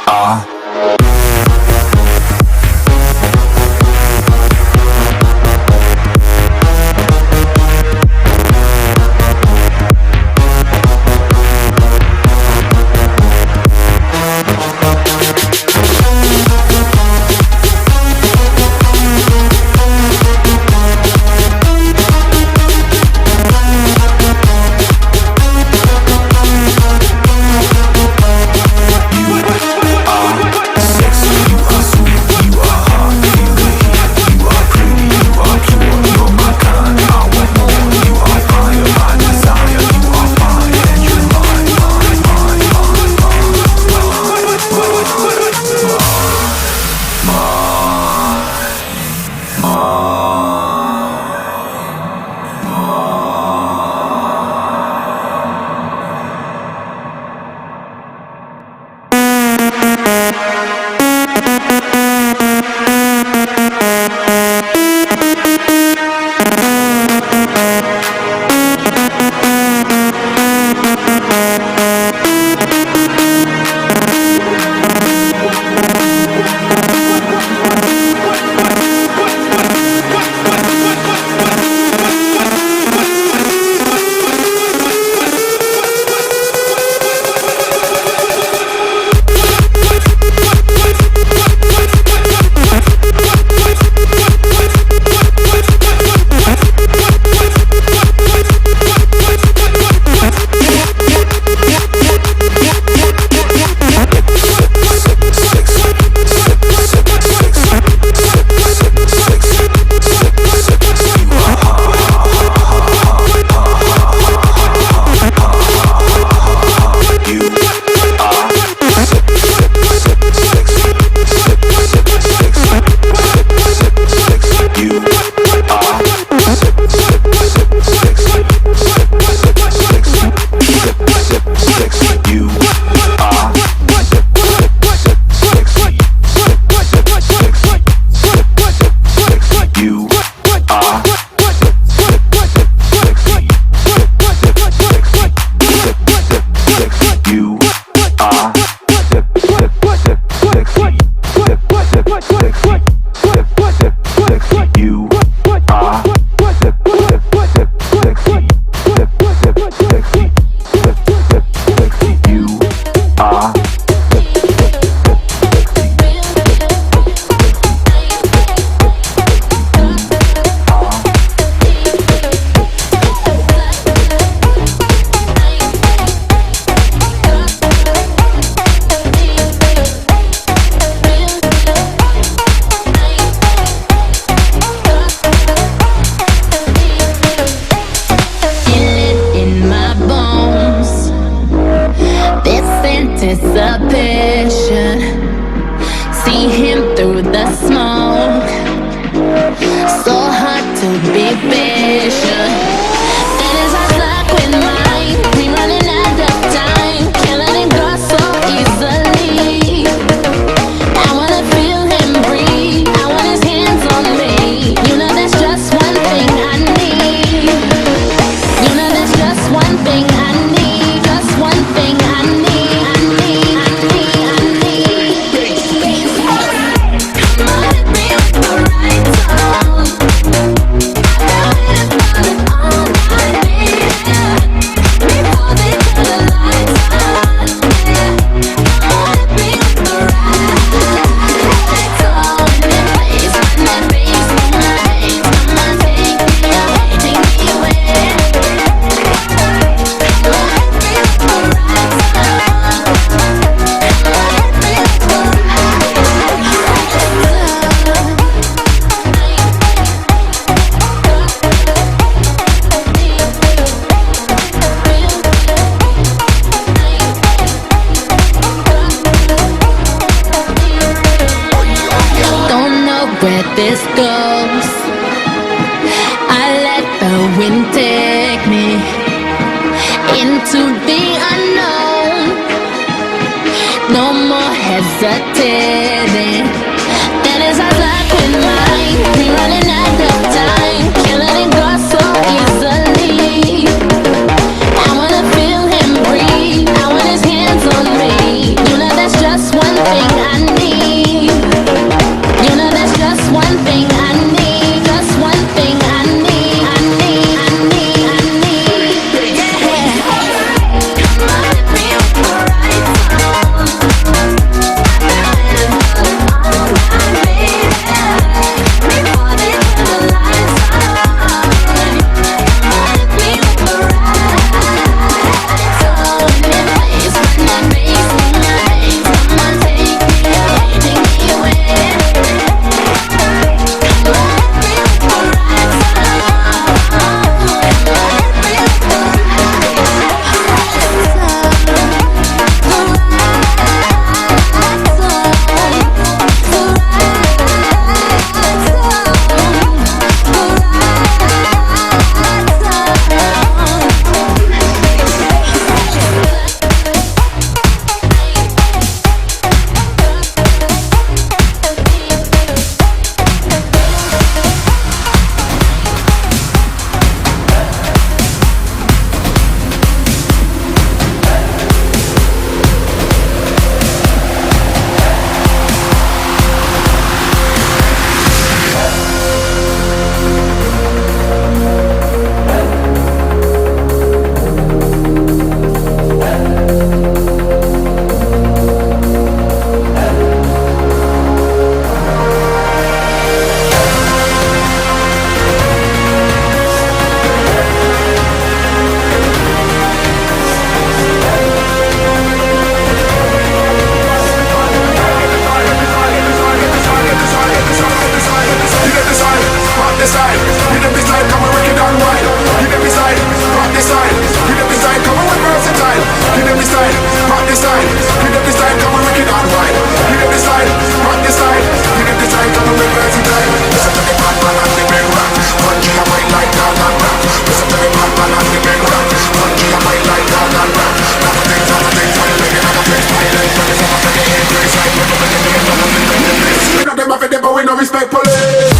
are. Anticipation, see him through the smoke. So hard to be patient. That is our luck with mine. We running out of time. Can't let it go so easily. I wanna feel him breathe. I want his hands on me. You know there's just one thing I need. You know there's just one thing I need. Just one thing I need. Where this goes, I let the wind take me into the unknown. No more hesitating. That is our luck with mine. We running out of time. Can't let it go so easily. I wanna feel him breathe. I want his hands on me. You know that's just one thing no respect police.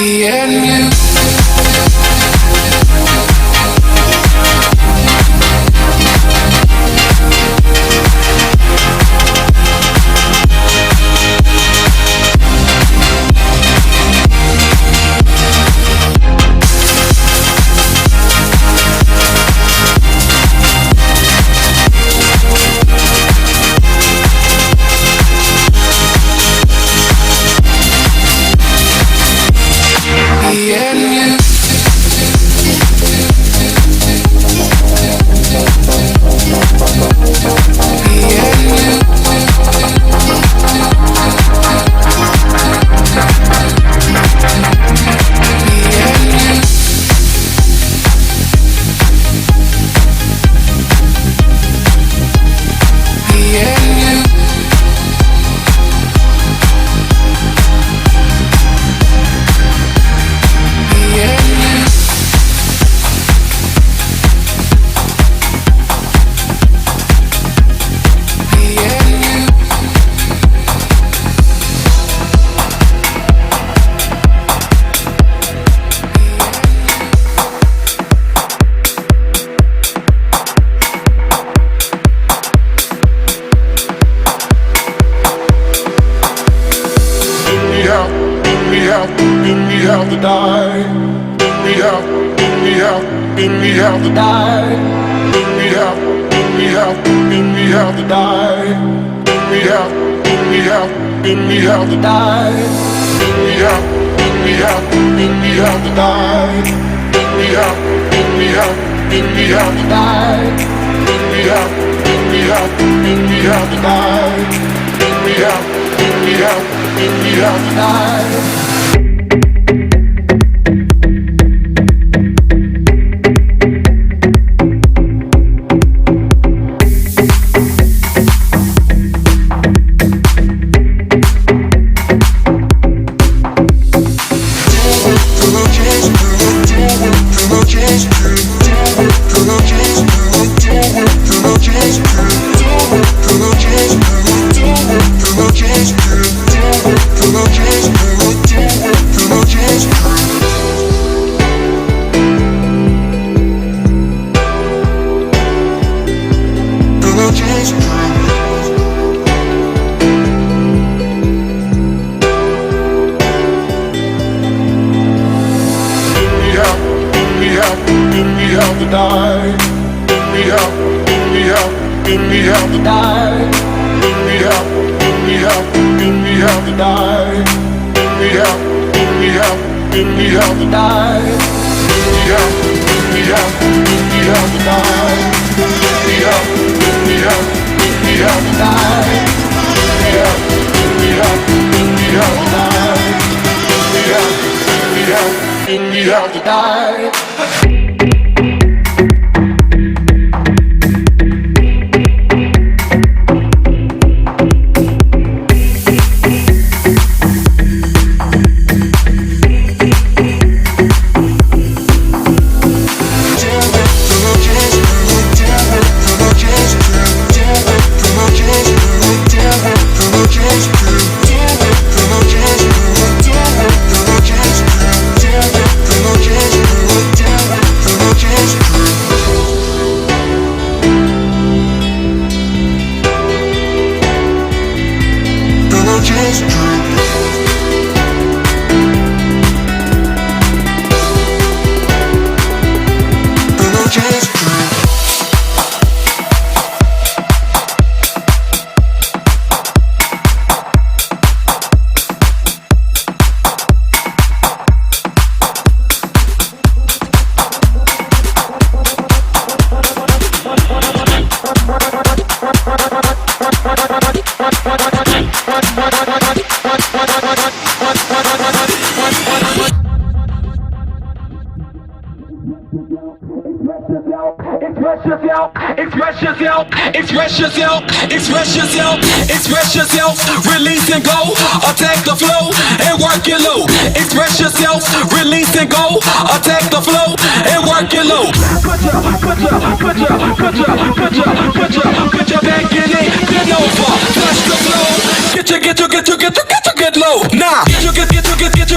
Me and you. Me and you. Have to die. We have to die. We have to die. We have to die. We have to die. We have to die. We have to die. Express yourself, release and go. Attack the flow and work it low. Express yourself, release and go. Attack the flow and work it low. Put your back in it, bend over, touch the flow. Get low. Nah, get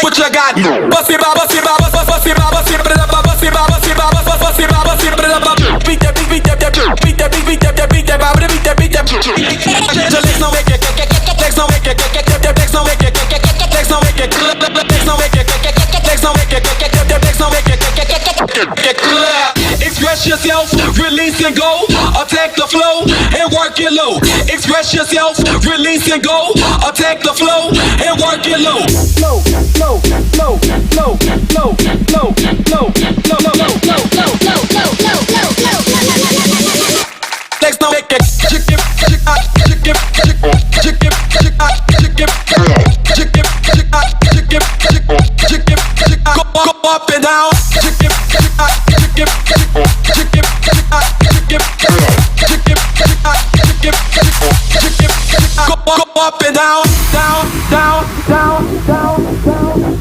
What you got? Bust it, bust it, bust it, bust it, bust it, bust it, bust it, bust it, bust it, bust it, beat that, beat that, beat that, beat that, beat that, beat that, beat that, beat that. Legs don't make it, legs don't make it, legs don't make it, legs don't make it, legs don't make it, legs don't make it, legs don't make it. Express yourself, release and go. Attack the flow and work it low. Express yourself, release and go. Attack the flow and work it low. Low, low, low, low, low, low, low, low, low, low, low, low, low, low, low, low, low. Legs don't make it. Chicken, chicken, chicken, chicken, chicken, chicken, chicken, chicken, chicken, chicken, go up and down. Chicken, chicken, chicken, chicken, chicken, chicken, chicken, go up and down, down, down, down, down, down, down.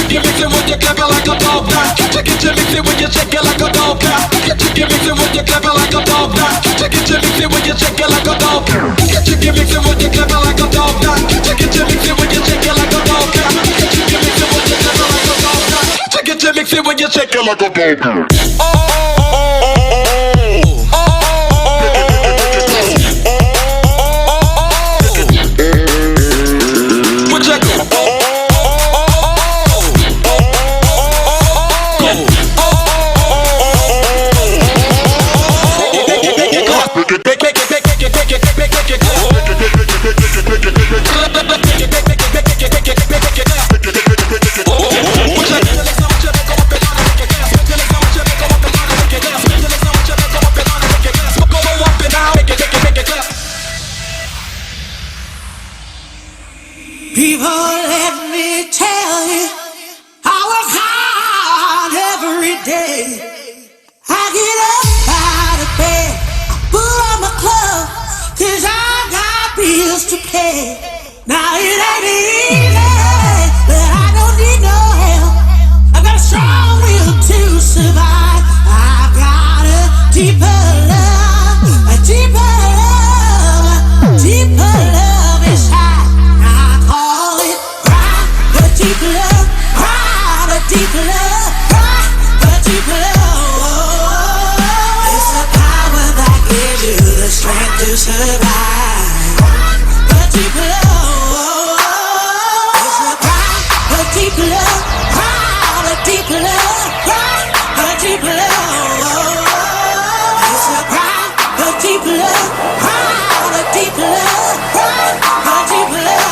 You mix it when you clap it like a dog now. You mix it when you shake it like a dog now. You mix it when you clap it like a dog now. You mix it when you shake it like a dog. You mix it when you clap it like a dog now. You mix it when you shake it like a dog now. You mix it when you clap it like a dog now. You mix it when you shake it like a dog. People, let me tell you, I work hard every day. I get up out of bed, put on my clothes, 'cause I got bills to pay. Now it ain't easy, but I don't need no help. I've got a strong will to survive. I've got a deeper love, a deeper love, deeper love inside. Deep love, cry, the deep love, cry, the deep love. It's the power that gives you the strength to survive. The deep love, it's the cry, the deep love, cry, the deep love, cry, the deep love. It's the cry, the deep love, cry, the deep love, cry, the deep love.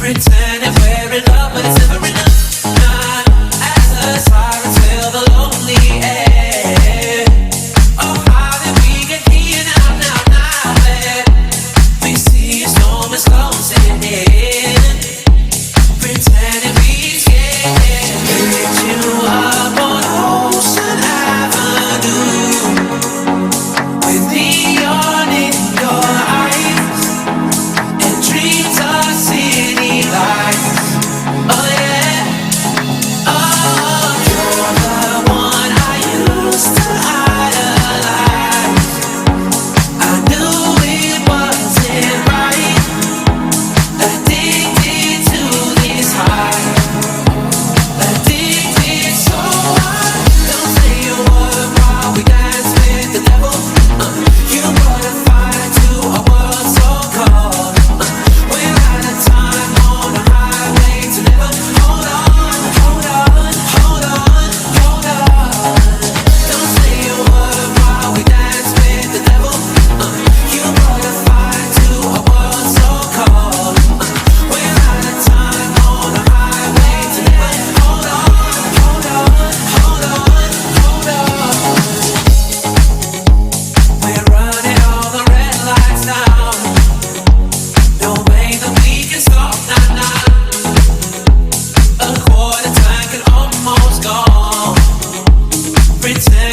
Pretend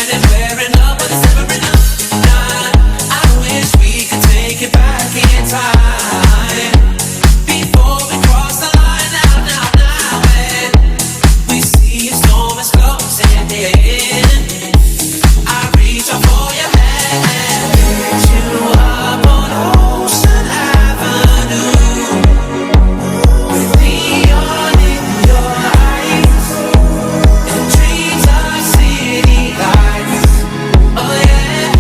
and wearing up, but it's never enough. I wish we could take it back in time before we cross the line. Now, and we see a storm is closing in. I reach out for your hand, pick you up on Ocean Avenue with neon in your eyes and dreams of city lights. Oh yeah.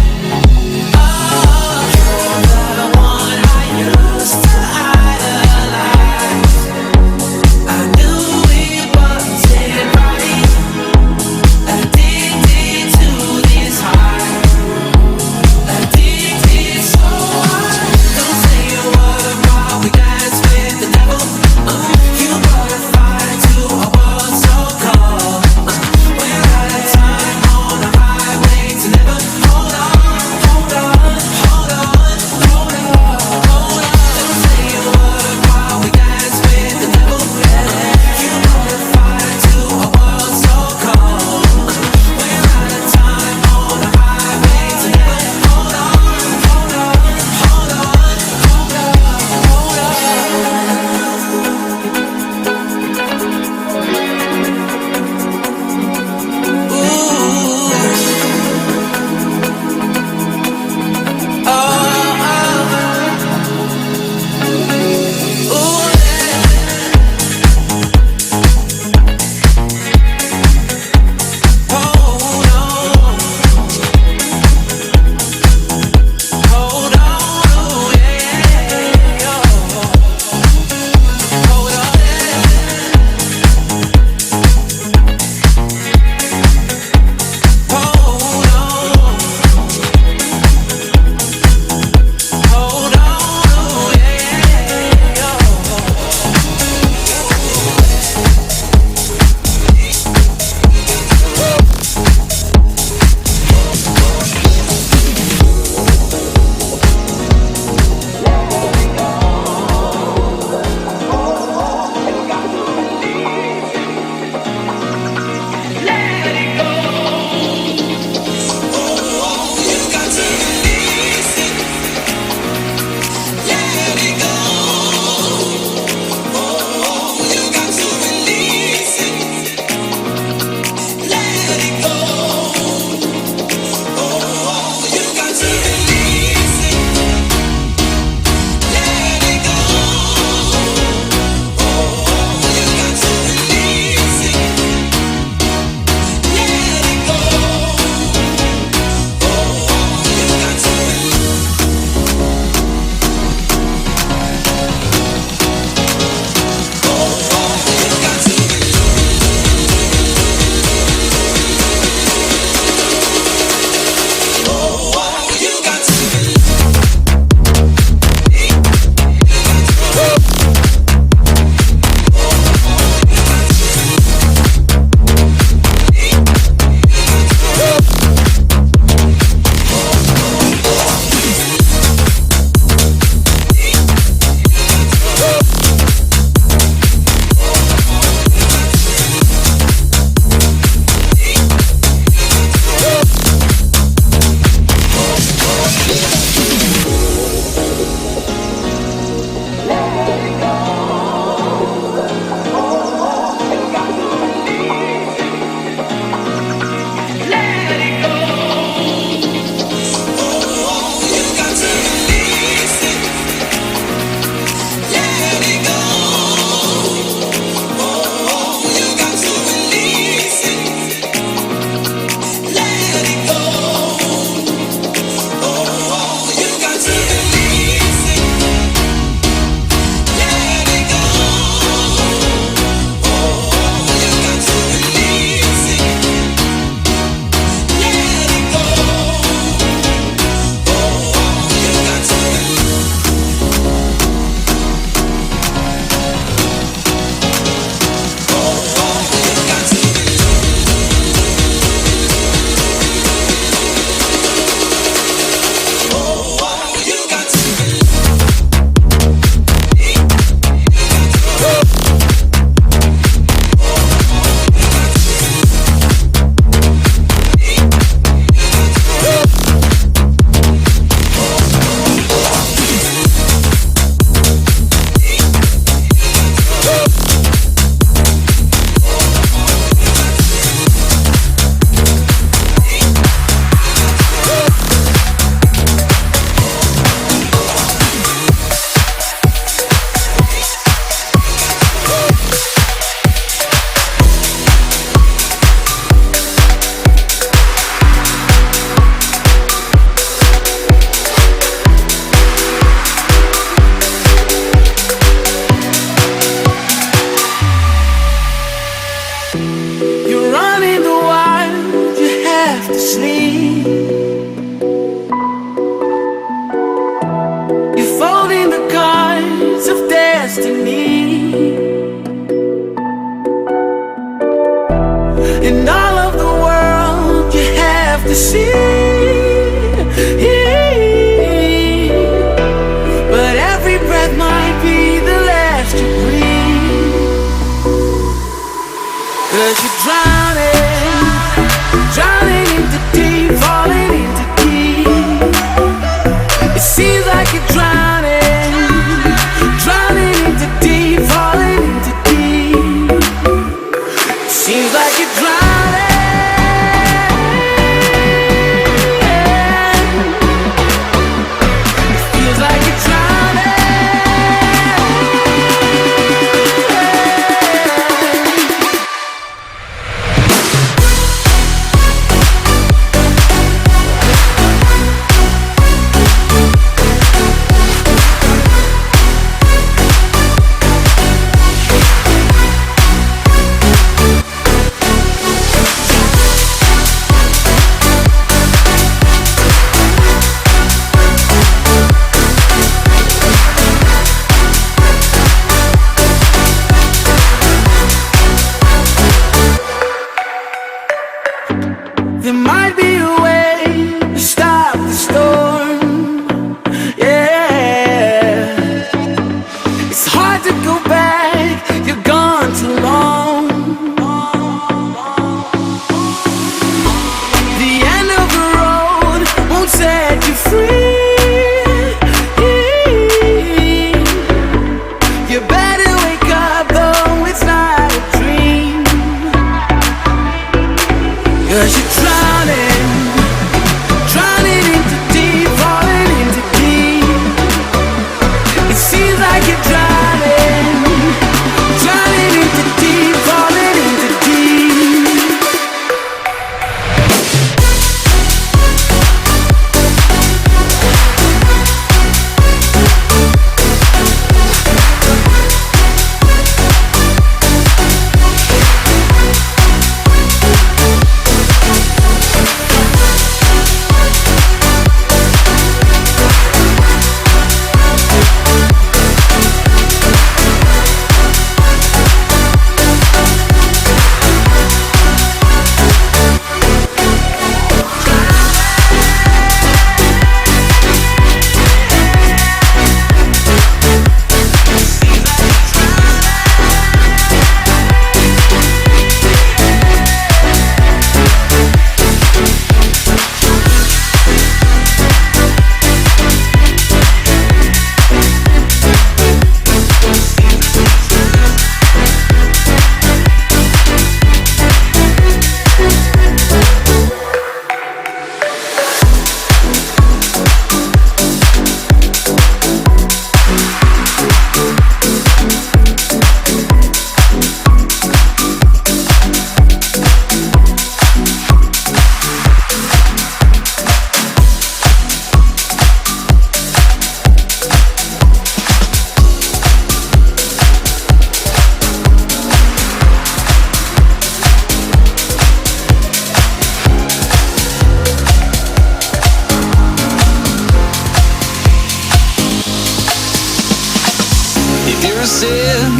a sin,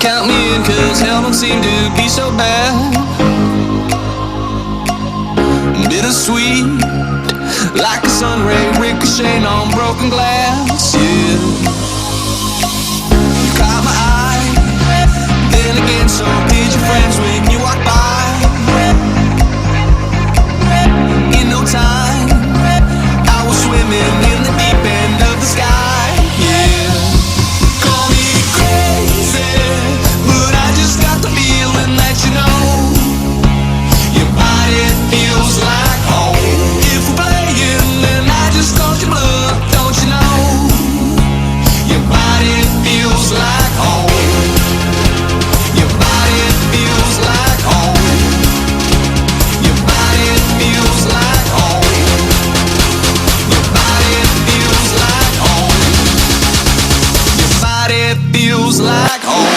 count me in, cause hell don't seem to be so bad. Bittersweet, like a sun ray ricocheting on broken glass, yeah. You caught my eye, then again so did your friends when you walked by. In no time, I was swimming in the deep end of the sky, yeah. Call me crazy, but I just got the feeling that you know your body feels like home. If we're playing, then I just called your bluff, don't you know? Your body feels like home. Your body feels like home. Your body feels like home. Your body feels like home. Your body feels like home.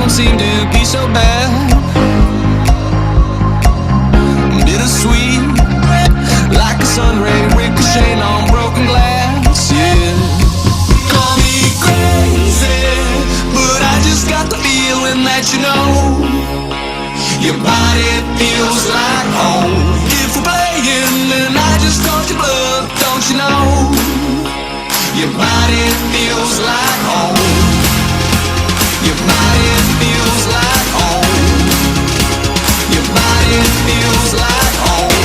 Seem to be so bad. Bittersweet, like a sun ray ricocheting on broken glass, yeah. Call me crazy, but I just got the feeling that you know your body feels like home. If we're playing, then I just called your bluff, don't you know? Your body feels like home. Your body feels like home. Your body feels like home.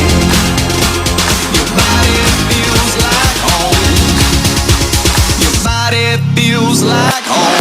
Your body feels like home. Your body feels like home.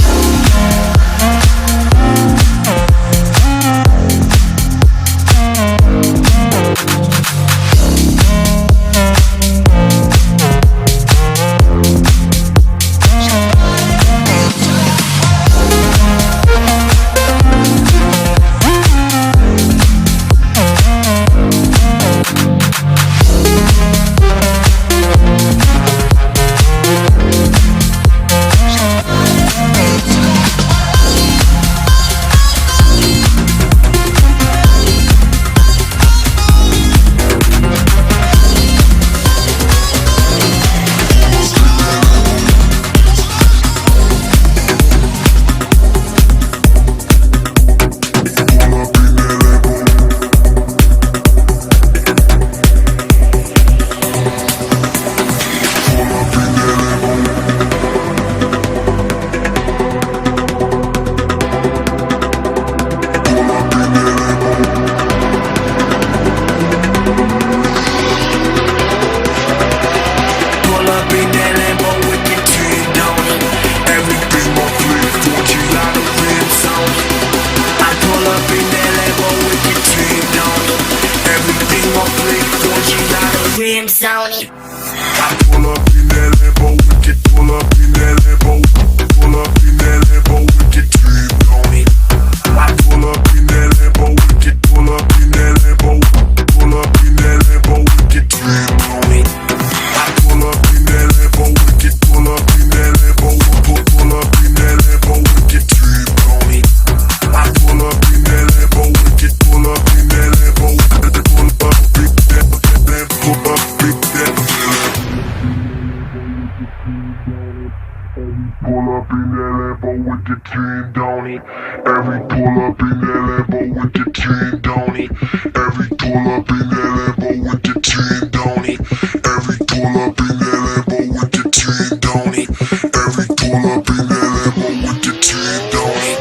Pull up in that Lambo with the team, don't it? Every pull up in that Lambo with the team, don't it? Every pull up in that Lambo with the team, don't it? Every pull up in that Lambo with the team, don't it? Every pull up in that Lambo with the team, don't it?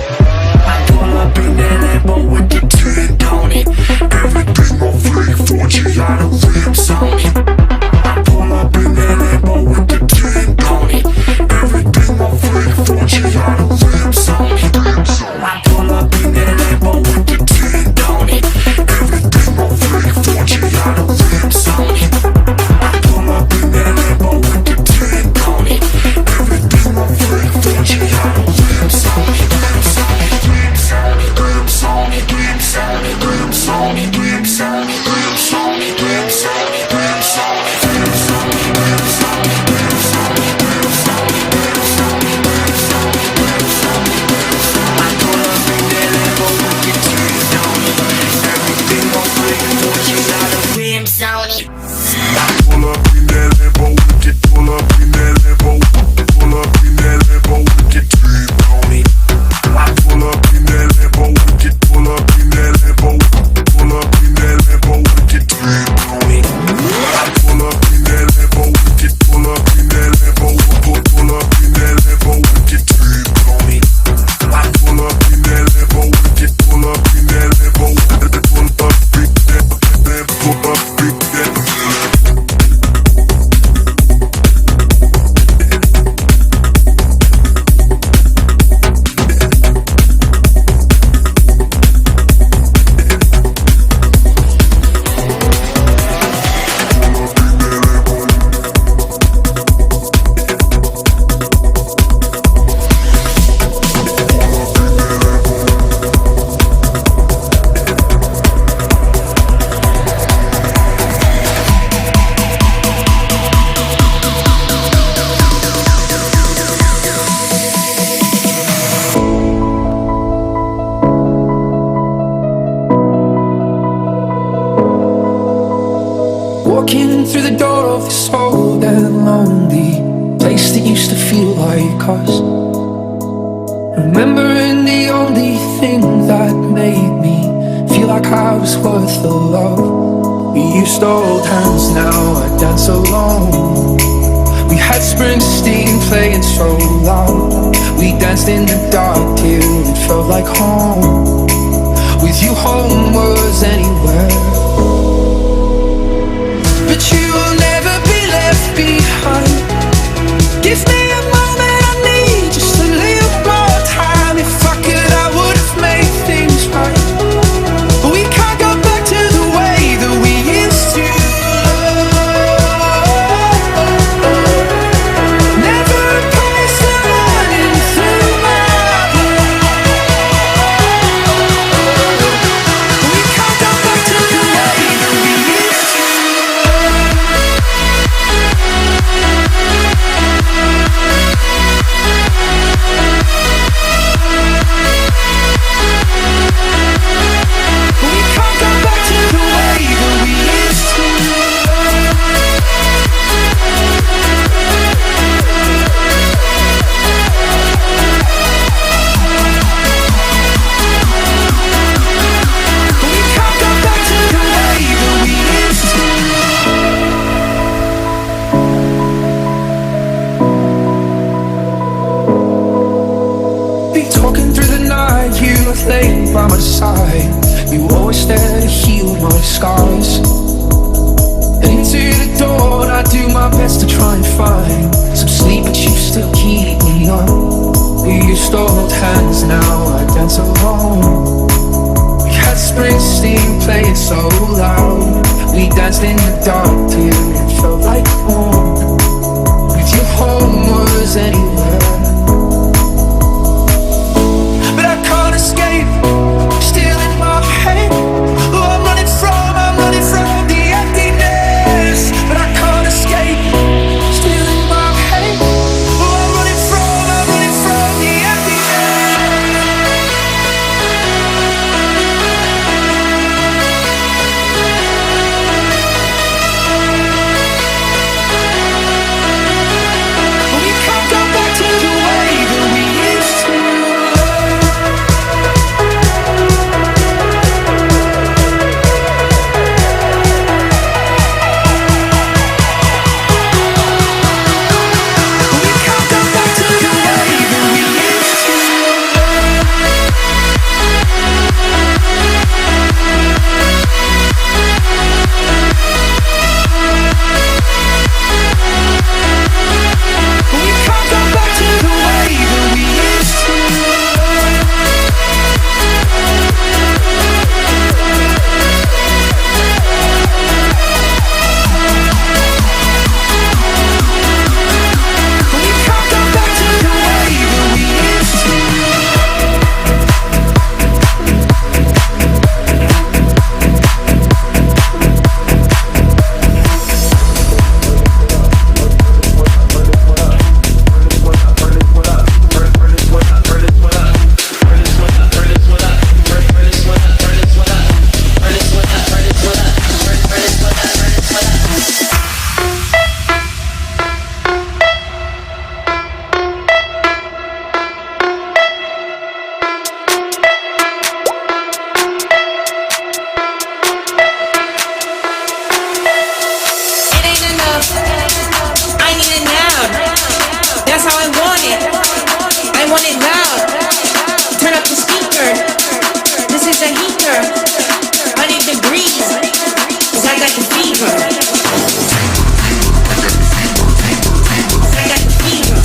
I pull up in that walking through the door of this old and lonely place that used to feel like us. Remembering the only thing that made me feel like I was worth the love. We used to hold hands, now I dance alone. We had Springsteen playing so loud. We danced in the dark till it felt like home. With you home was anywhere. But you will never be left behind. Give me a moment, I need just a little more time. If I could, I would have made things right. But we can't go back to the way that we used to love. Never a person running through my blood. We can't go back to the way that we used to. We can't go back to the way that we used to. We can't go back to the way that we used to. Be talking through the night, you were laying by my side. You were always there to heal my scars. Into the dawn, I do my best to try and find some sleep, but you still keep me up. We used to hold hands, now I dance alone. We had Springsteen playing so loud. We danced in the dark till it felt like home. With you home was anywhere. But I can't escape, still in my head. Oh, I'm running from the emptiness. But I can't escape, still in my head. Oh, I'm running from the emptiness. We can't go back to the way that we used to. We can't go back to the way that we used to. We can't go back to the way that we used to. We can't go back to the way that we used to. It ain't enough. I need it now. That's how I want it. I want it loud. Turn up the speaker. This is a heater. 100 degrees. 'Cause I got the fever. I got the fever.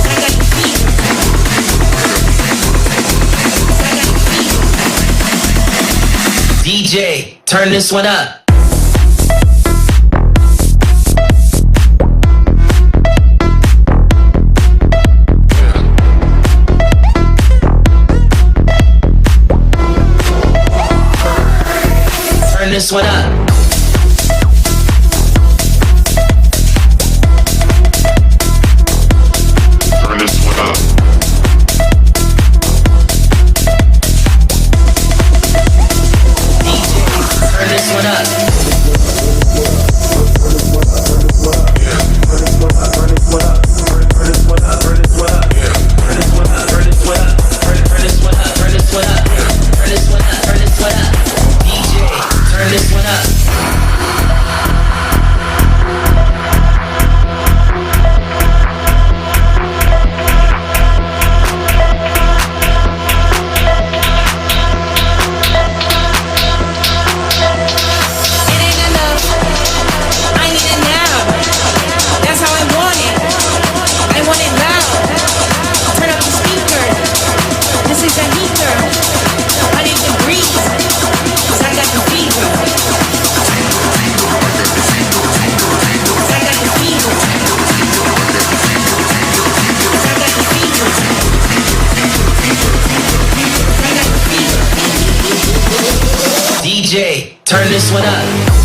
I got the fever. DJ, turn this one up. Turn this one up. Turn this one up. Turn this one up. turn this one up.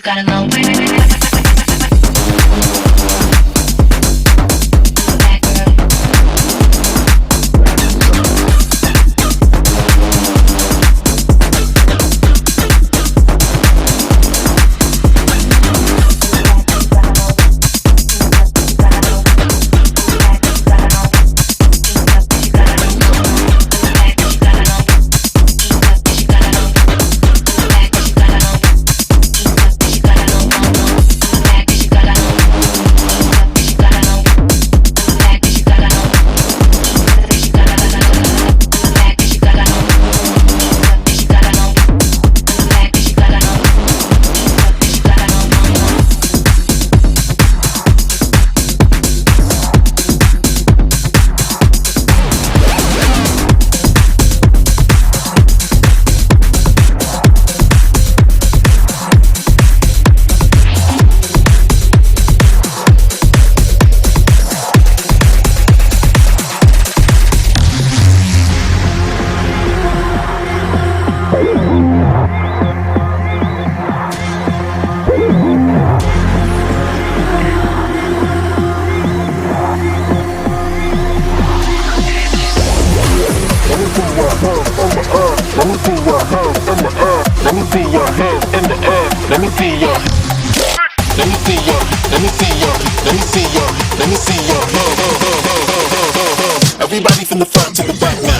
gotta know. Everybody from the front to the back now.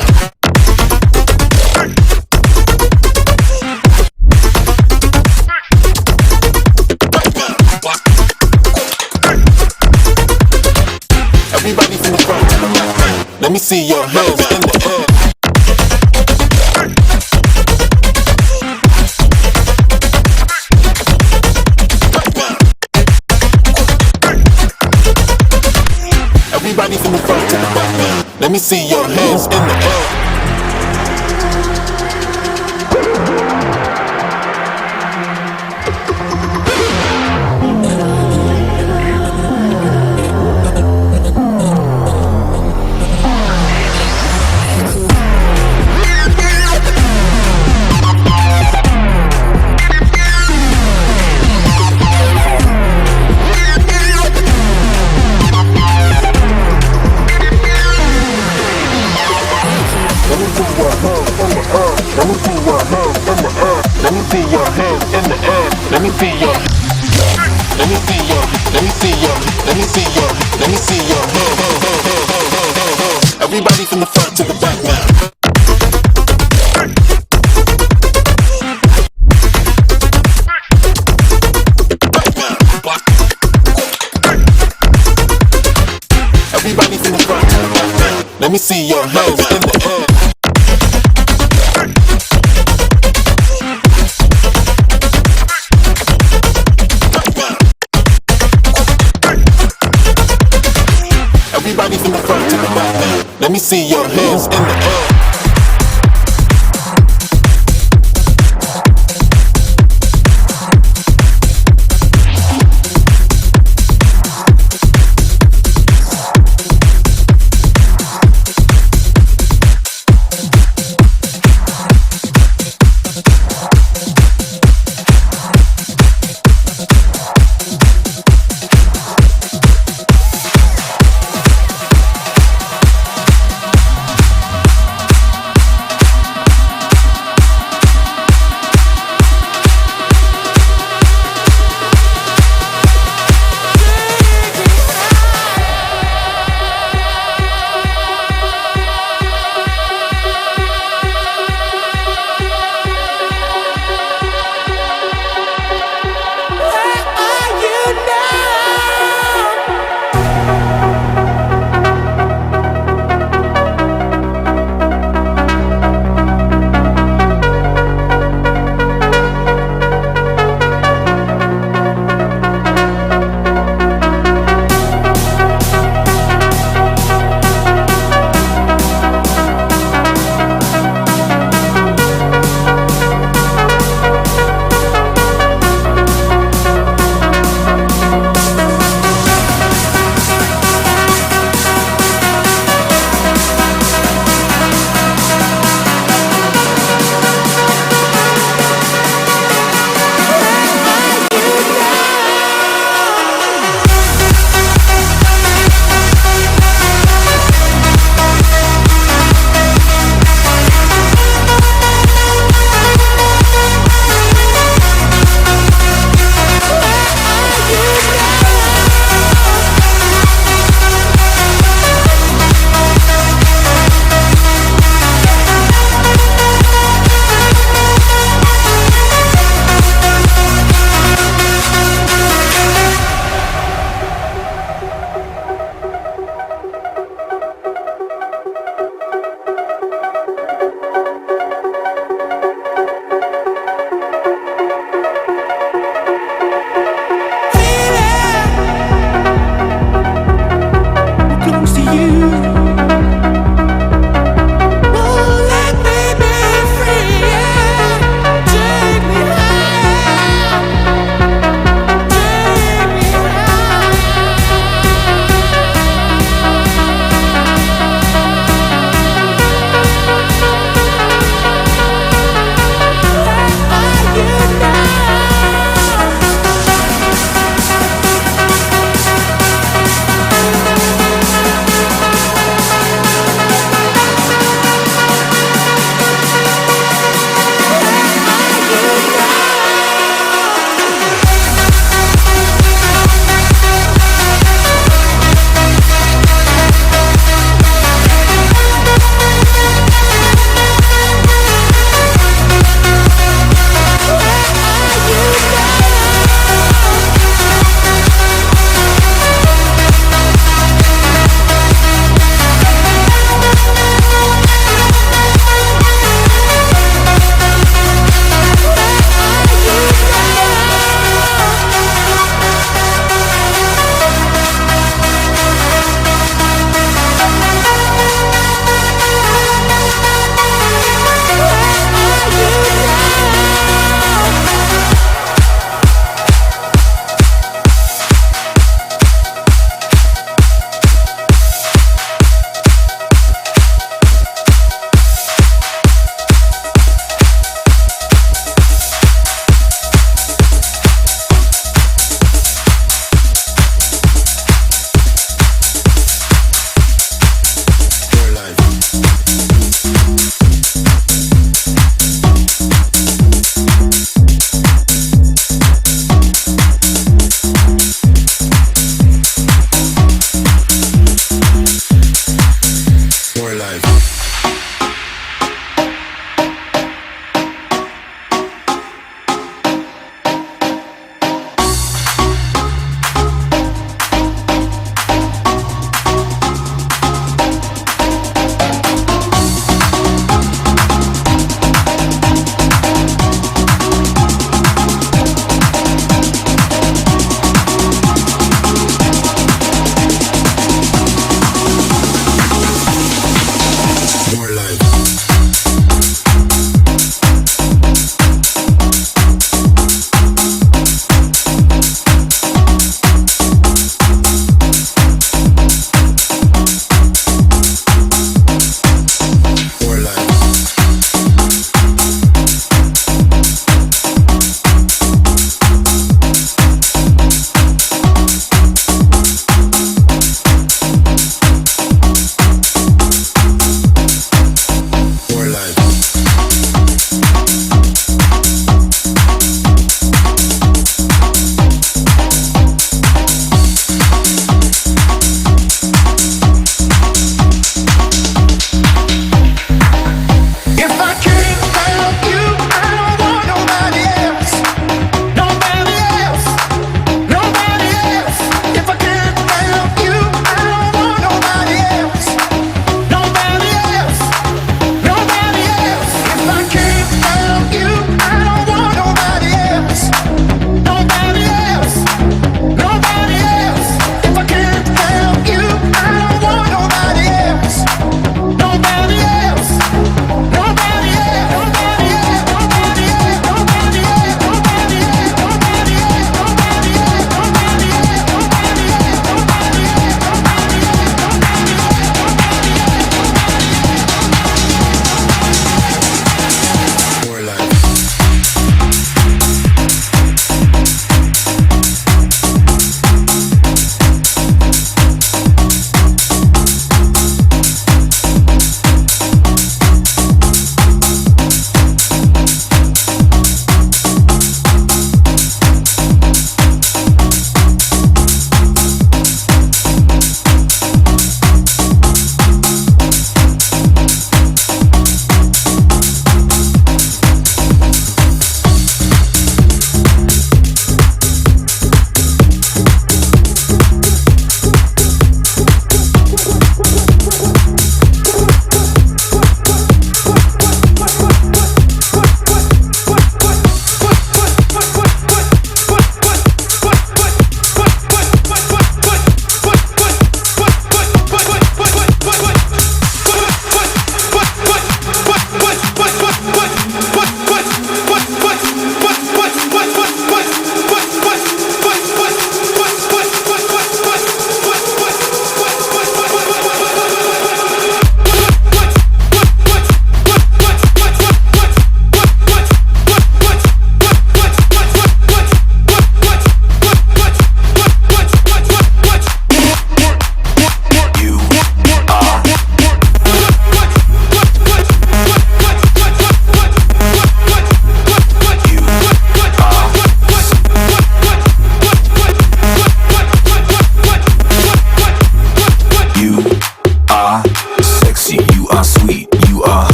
Everybody from the front to the back now. Let me see your hands in the air. Everybody from the front to the back now. Let me see your hands in the air. Everybody from the front to the back now. Everybody from the front to the back now. Let me see your hands in the air. Everybody from the front to the back now. Let me see your hands in the air.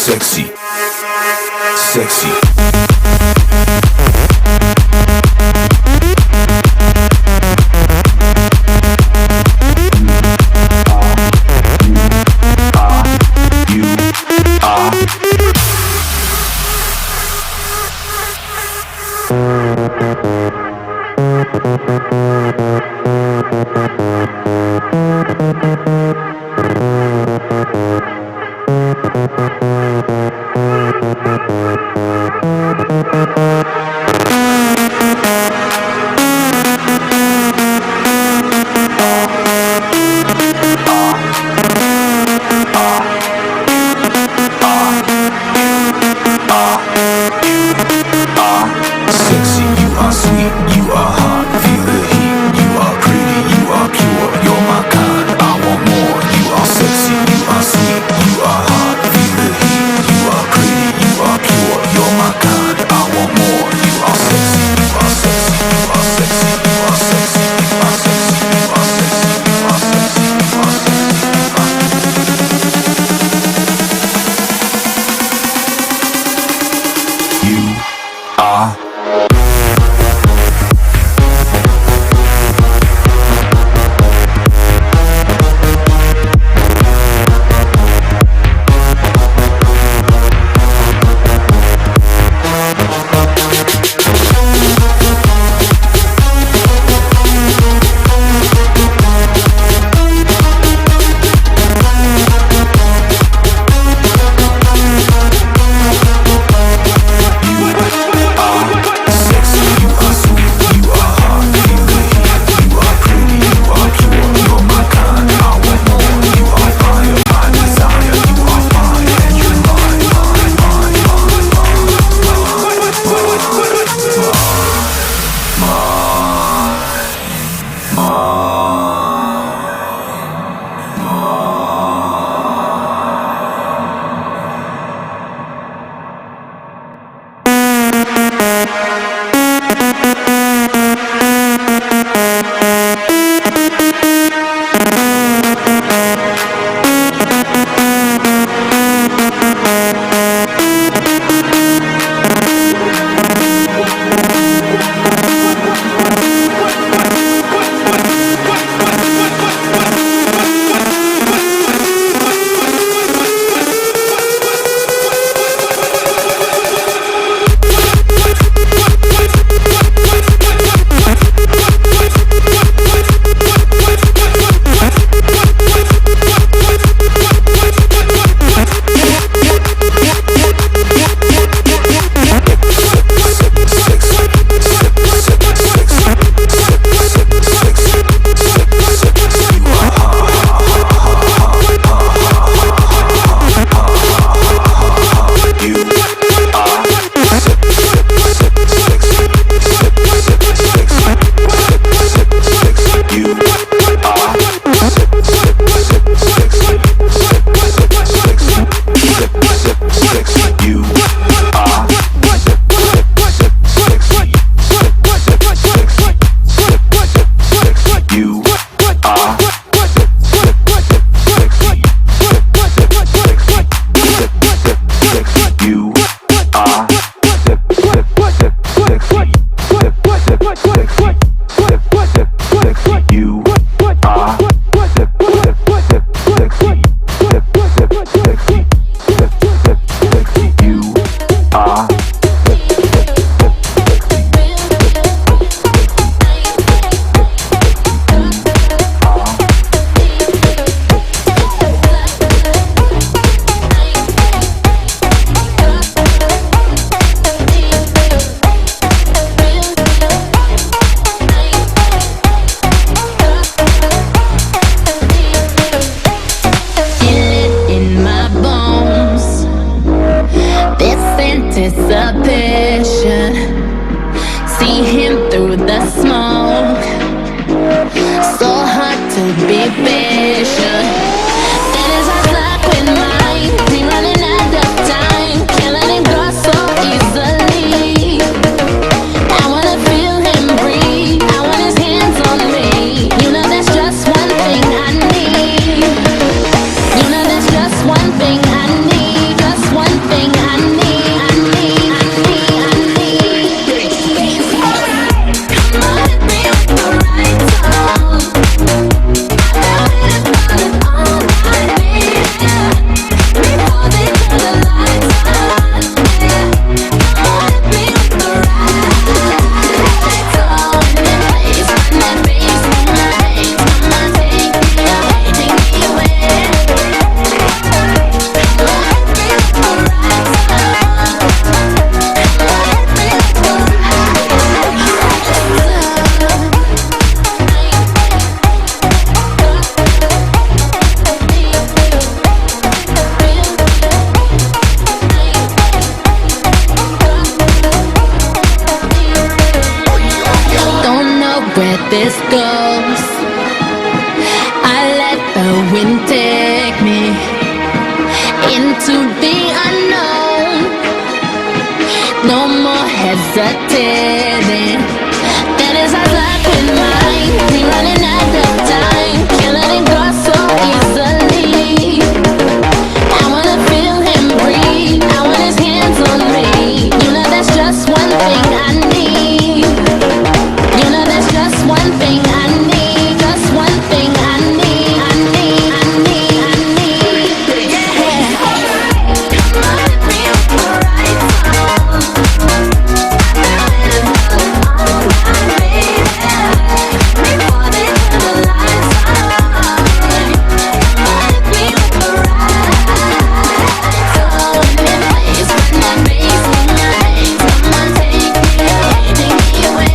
sexy, sexy. One thing I need, just one this goes. I let the wind take me into the unknown. No more hesitating. That is our life in mind. We running out of time. Can't let it go so easily. I wanna feel him breathe. I want his hands on me. You know that's just one thing I need. You know that's just one thing I need. Just one thing I need. I need, I need, I need. Yeah. Come on, hit me up the right song. All my baby. Before they turn the lights on. Come on, hit me up the right song. In place when that bass in my hands. Come on, take me away.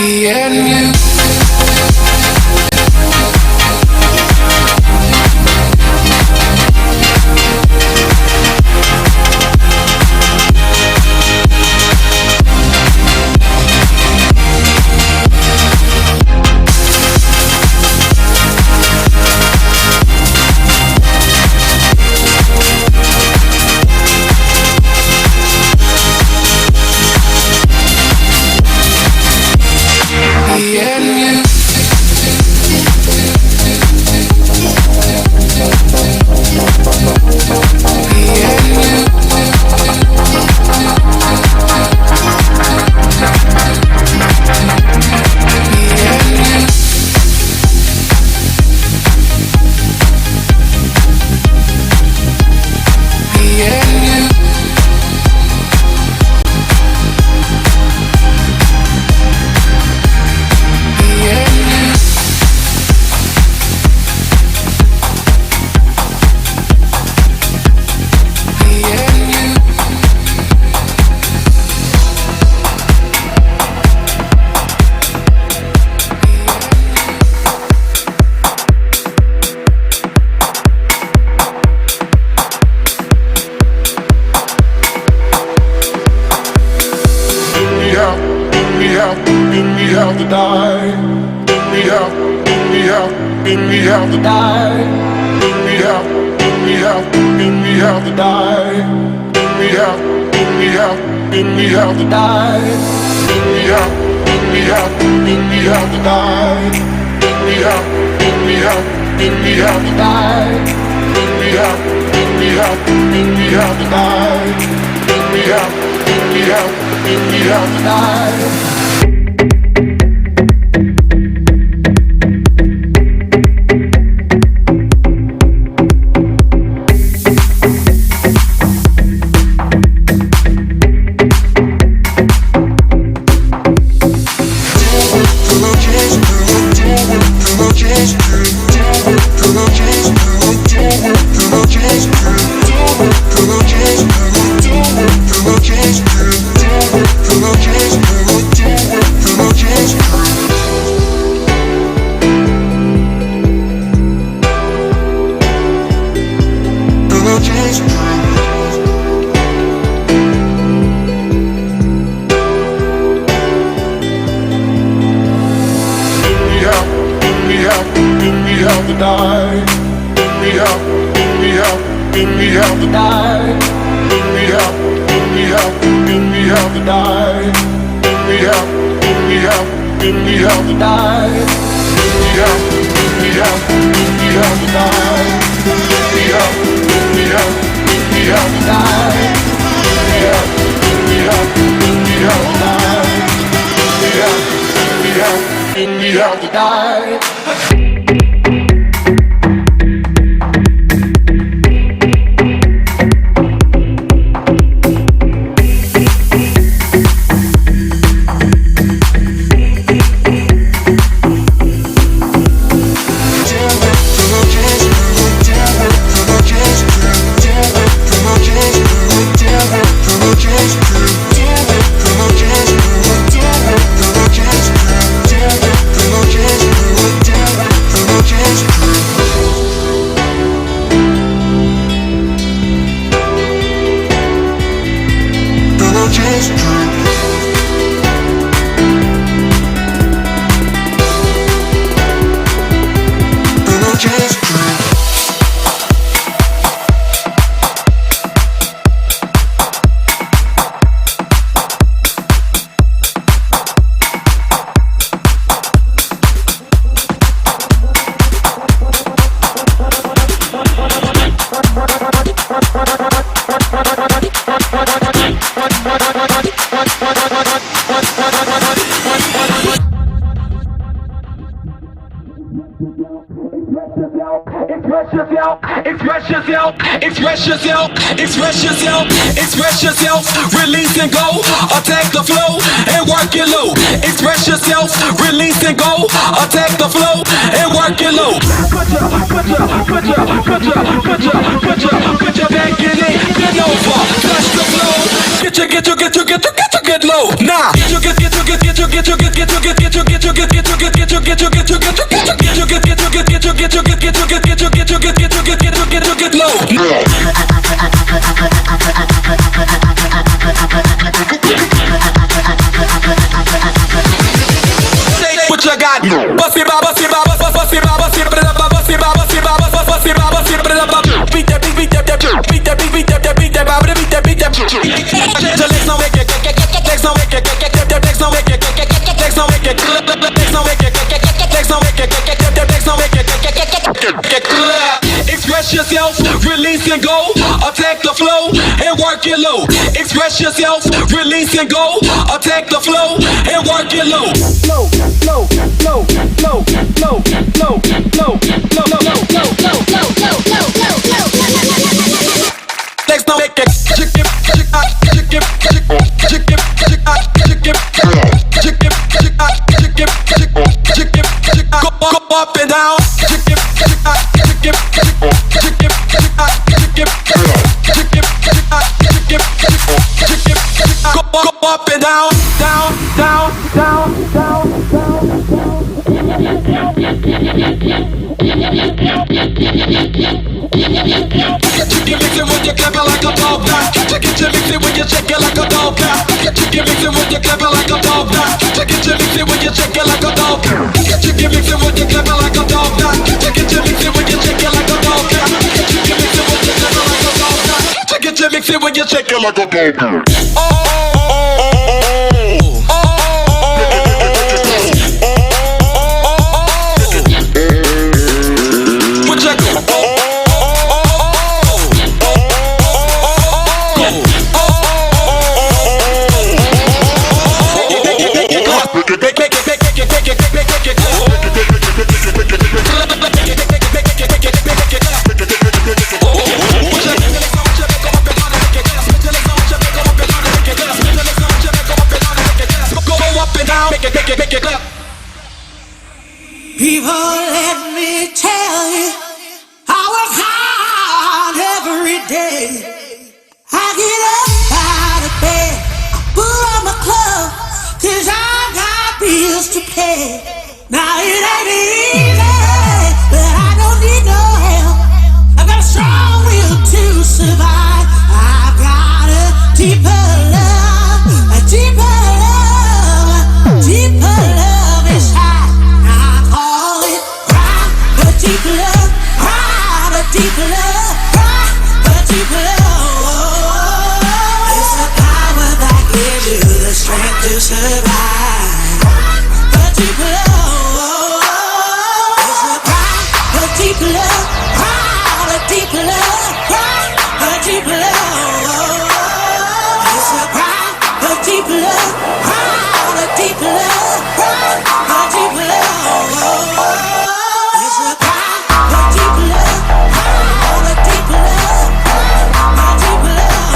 Me and you. Express yourself, release and go. Attack the flow and work it low. Express yourself, release and go. Attack the flow and work it low. Put your back in it, bend over, touch the flow. Get low. Nah, get What you got? Bust it, bust it, bust it, bust it, bust it, bust it, bust it, bust it, bust it, bust it, beat that, beat that, beat that, beat that, beat that, beat that, beat that, beat that. Legs on make it, legs on make it, legs on make it, legs on make it, legs on make it, legs on make it, legs on make it. Express yourself, release and go. Attack the flow and work it low. Express yourself, release and go. Attack the flow and work it low. Low, low, low, low, low, low, low, low, low, low, low. Legs don't make it. Chicken, chicken, chicken, chicken, chicken, chicken, chicken, chicken, chicken, chicken, go up and down. Chicken, chicken, chicken, chicken, chicken, chicken, chicken, go up and down, down, down, down, down, down, down. Chicken mixing when you clap it like a dog now. Chicken mixing when you shake it like a dog now. Chicken mixing when you clap it like a dog now. Chicken mixing when you shake it like a dog. Chicken mixing when you clap it like a dog now. Chicken mixing when you shake it like a dog now. Chicken mixing when you clap it like a dog now. Chicken mixing when you shake it like a dog. People, let me tell you, I work hard every day. I get up out of bed, I put on my clothes, 'cause I got bills to pay. Now it ain't easy, but I don't need no help. I got a strong will to survive. I got a deeper love, a deeper love, deeper love inside. I call it cry, a deep love, cry, a deep love, cry, a deep love. It's the power that gives you the strength to survive. A deep love, it's the cry, a deep love, cry, a deep love, cry, a deep love. It's the cry, a deep love, cry, a deep love, cry, a deep love. It's the cry, a deep love, cry, a deep love, cry, a deep love.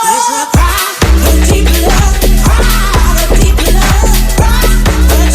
It's a cry, a deep love, cry, a deep love, cry, a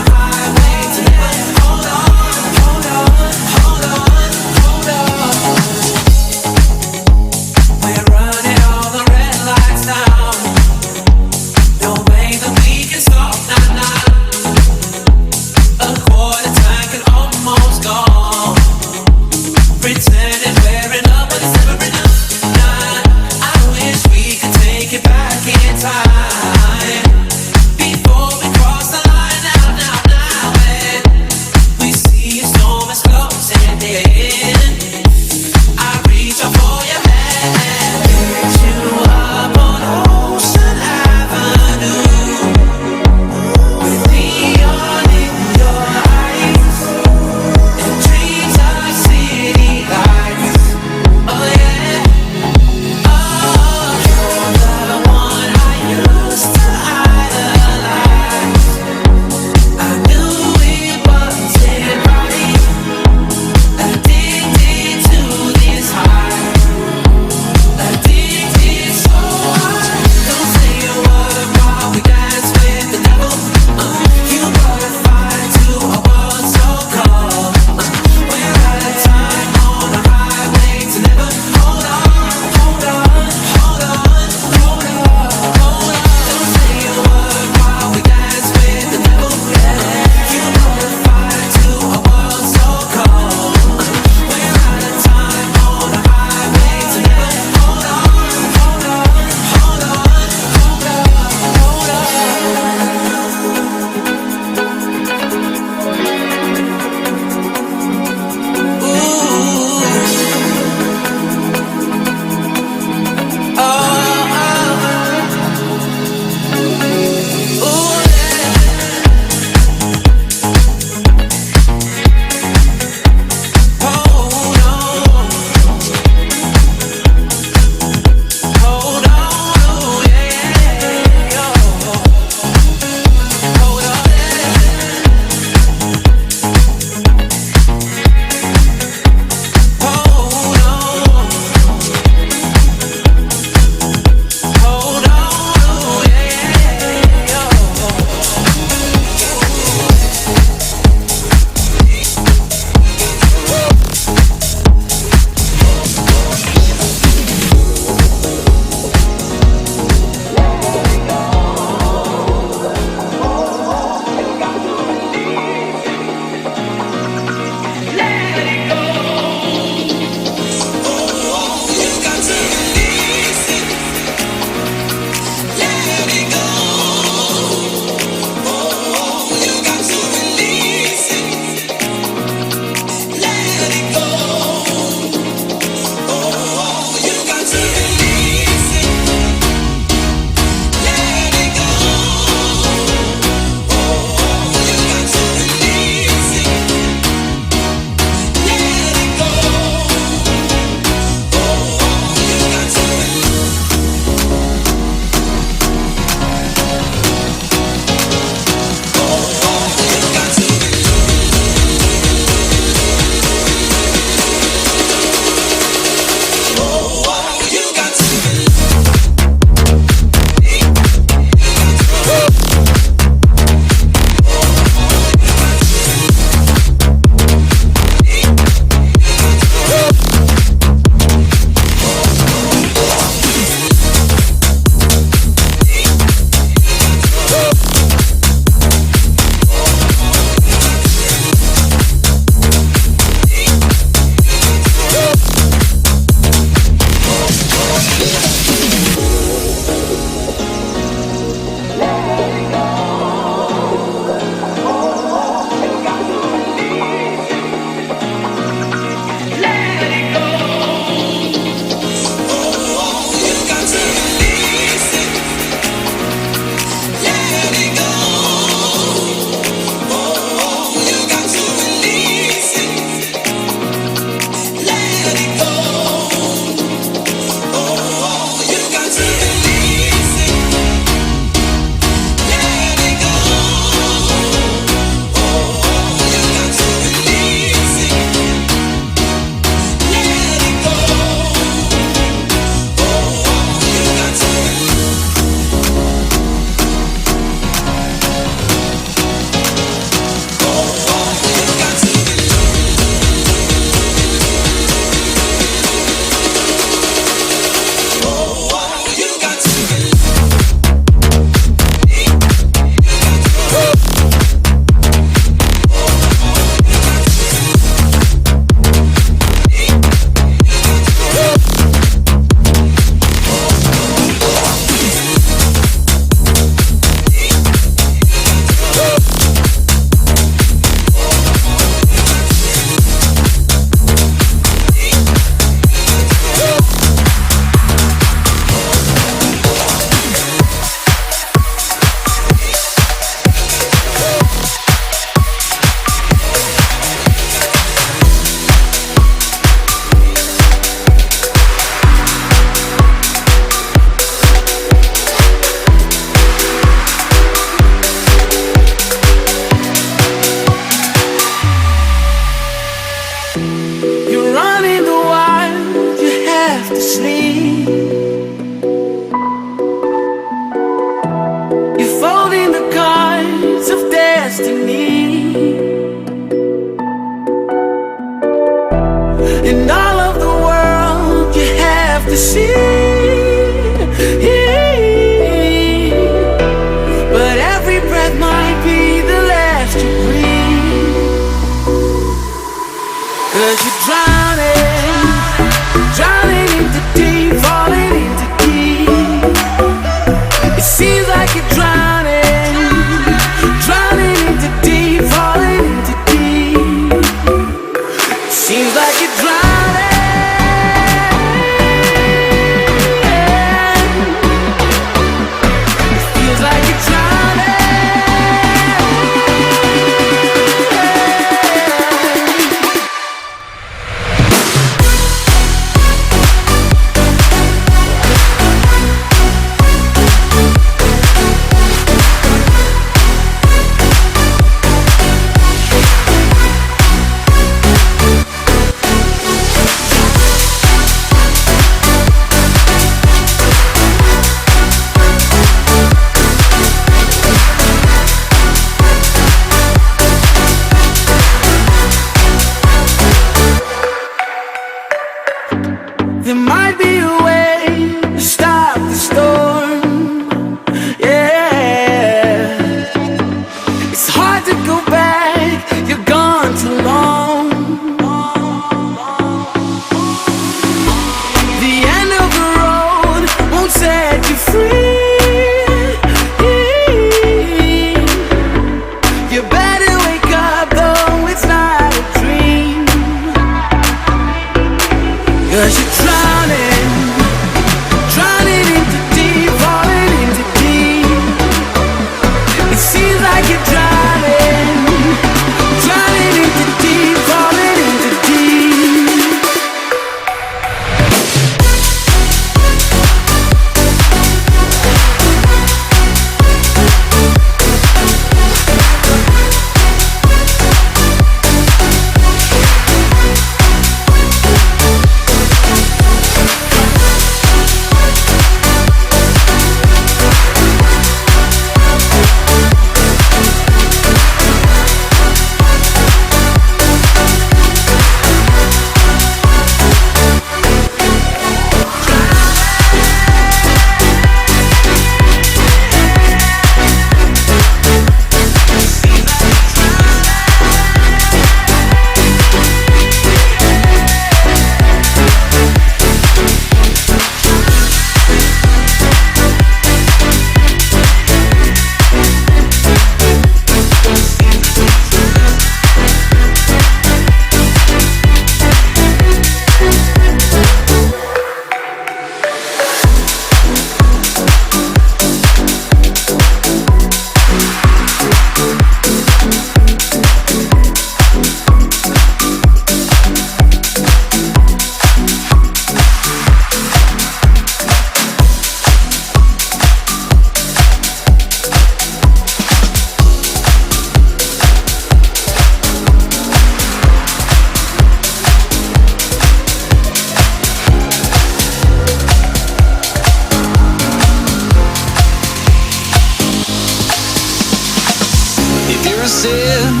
If you're a sin,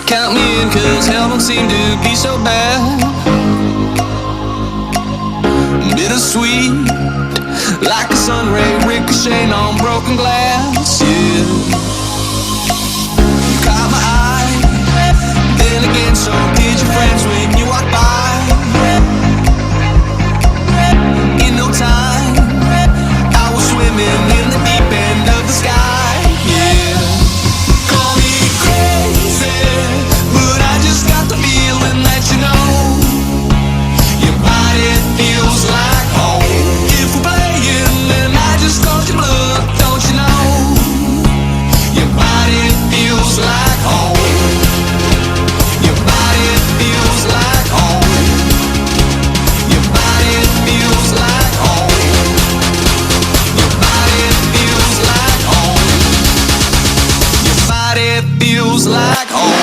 count me in, 'cause hell don't seem to be so bad. Bittersweet, like a sun ray ricocheting on broken glass. Yeah, you caught my eye, then again so did your friends when you walked by. In no time, I was swimming in the deep end of the sky. Yeah, call me crazy, but I just got the feeling that you know your body feels like home. If we're playing, then I just called your bluff, don't you know? Your body feels like home. Your body feels like home. Your body feels like home. Your body feels like home. Your body feels like home.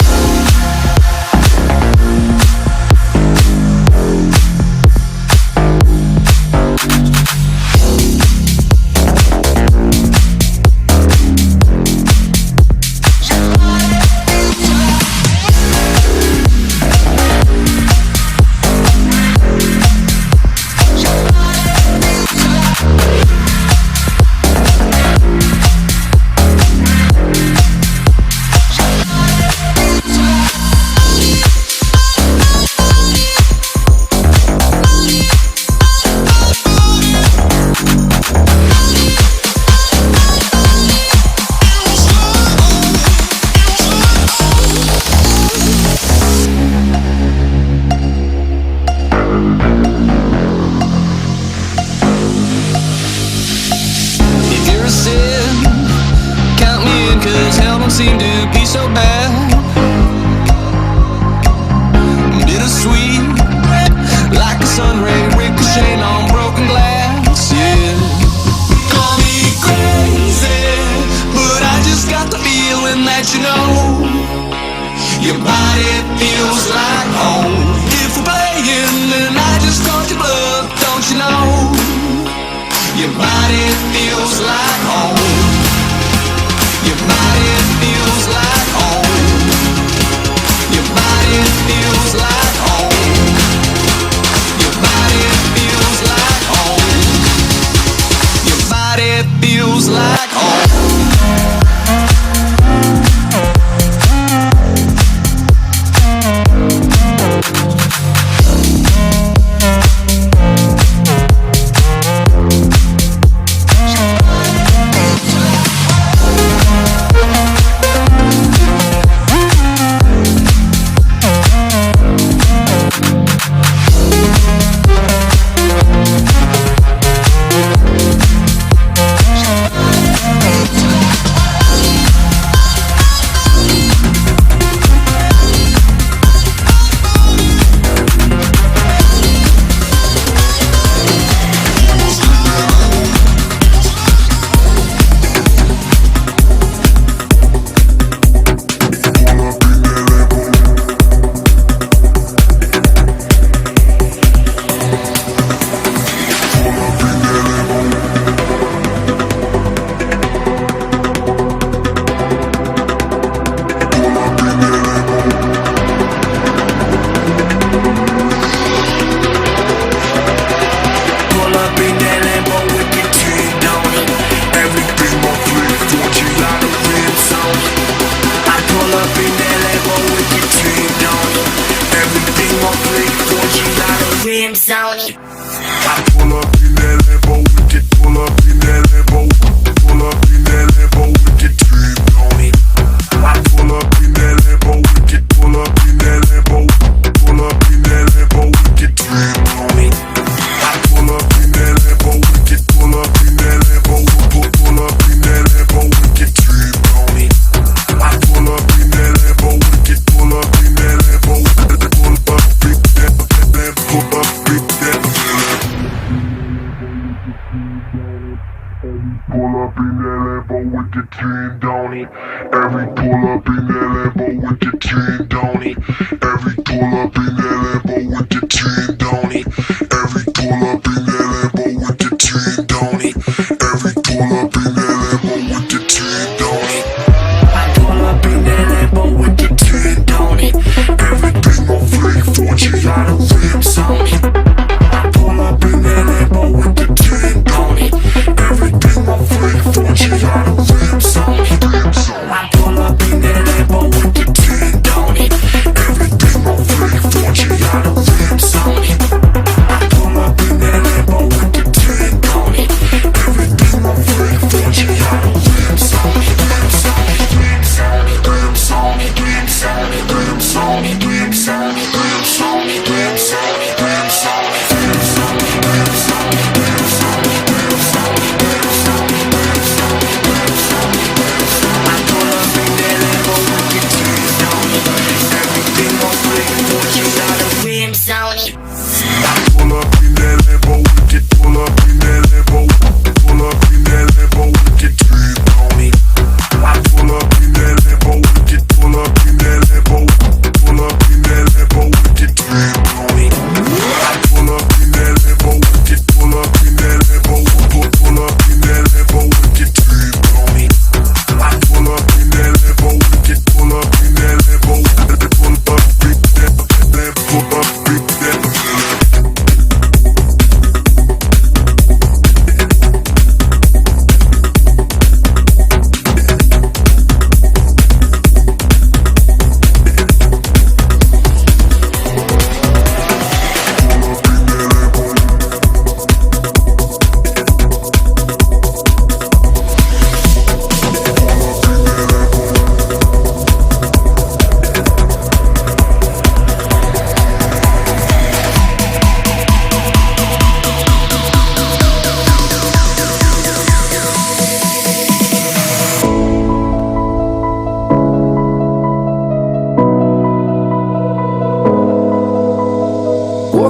Seem to be so bad. Bittersweet, like a sun ray ricocheting on broken glass. Yeah, call me crazy, but I just got the feeling that you know your body feels like home. If we're playing, then I just called your bluff, don't you know? Your body feels like home. Your body feels like home. Your body feels like home. Your body feels like home. Your body feels like home. Every pull up in that Lambo with the team, don't it? Every pull up in that Lambo with the team, don't it? Every pull up in that Lambo with the team, don't it? Every pull up in that Lambo with the team, don't it? I pull up in that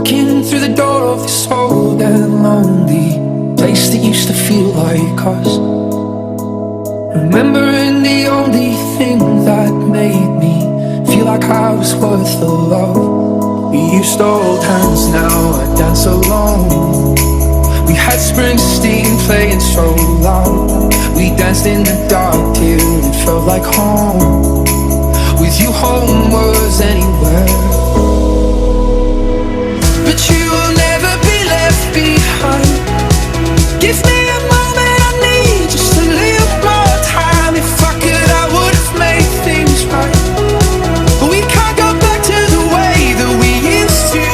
Walking through the door of this old and lonely place that used to feel like us. Remembering the only thing that made me feel like I was worth the love. We used to hold hands, now I dance alone. We had Springsteen playing so loud. We danced in the dark till it felt like home. With you home was anywhere. But you will never be left behind. Give me a moment, I need just a little more time. If I could, I would have made things right. But we can't go back to the way that we used to.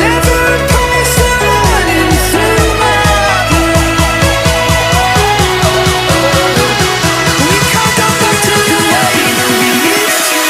Never a poison running through my blood. We can't go back to the way that we used to.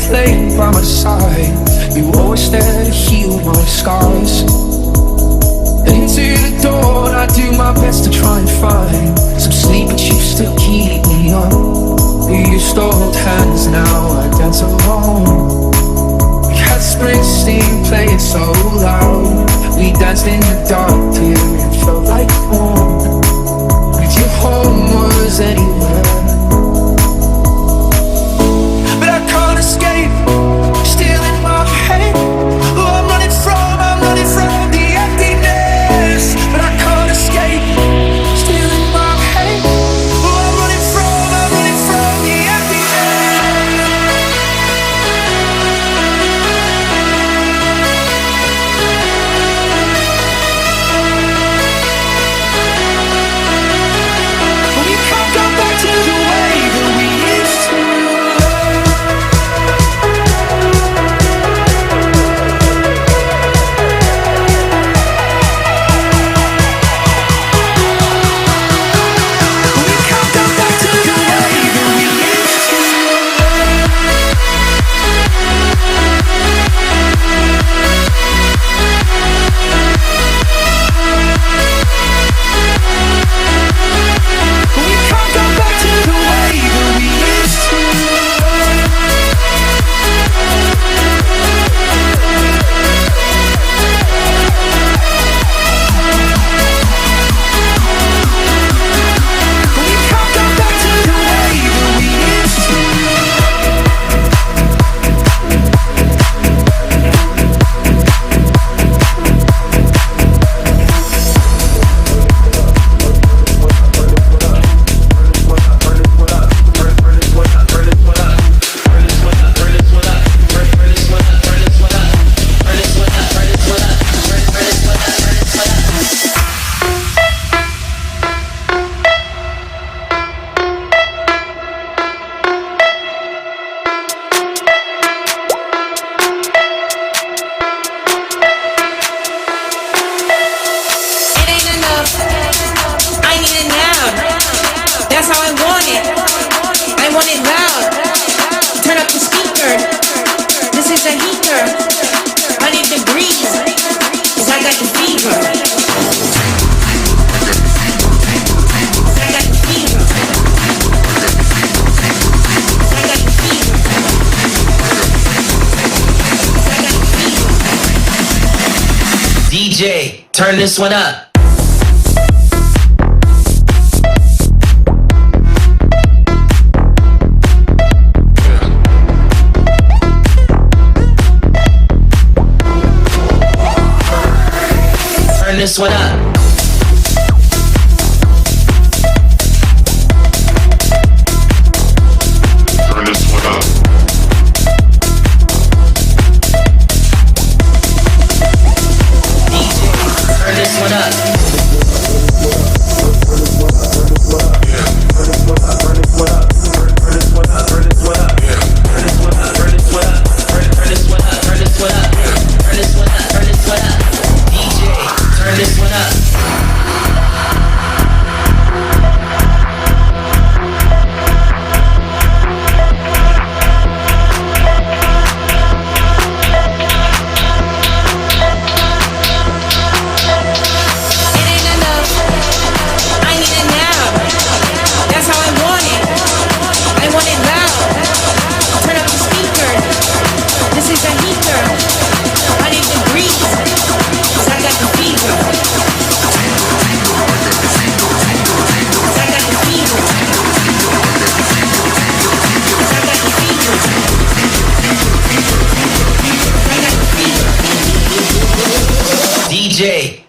Laying by my side, you always there to heal my scars. Into the dawn, I do my best to try and find some sleep, but you still keep me up. We used to hold hands, now I dance alone. We had Springsteen playing so loud. We danced in the dark till it felt like home. With your home was anywhere. Escape, still in my head. Oh, I'm running from the emptiness. But I can't escape, still in my head. Oh, I'm running from the emptiness. We can't go back to the way that we used to. DJ, turn this one up. Turn this one up. Turn this one up. DJ, turn this one up.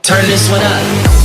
Turn this one up.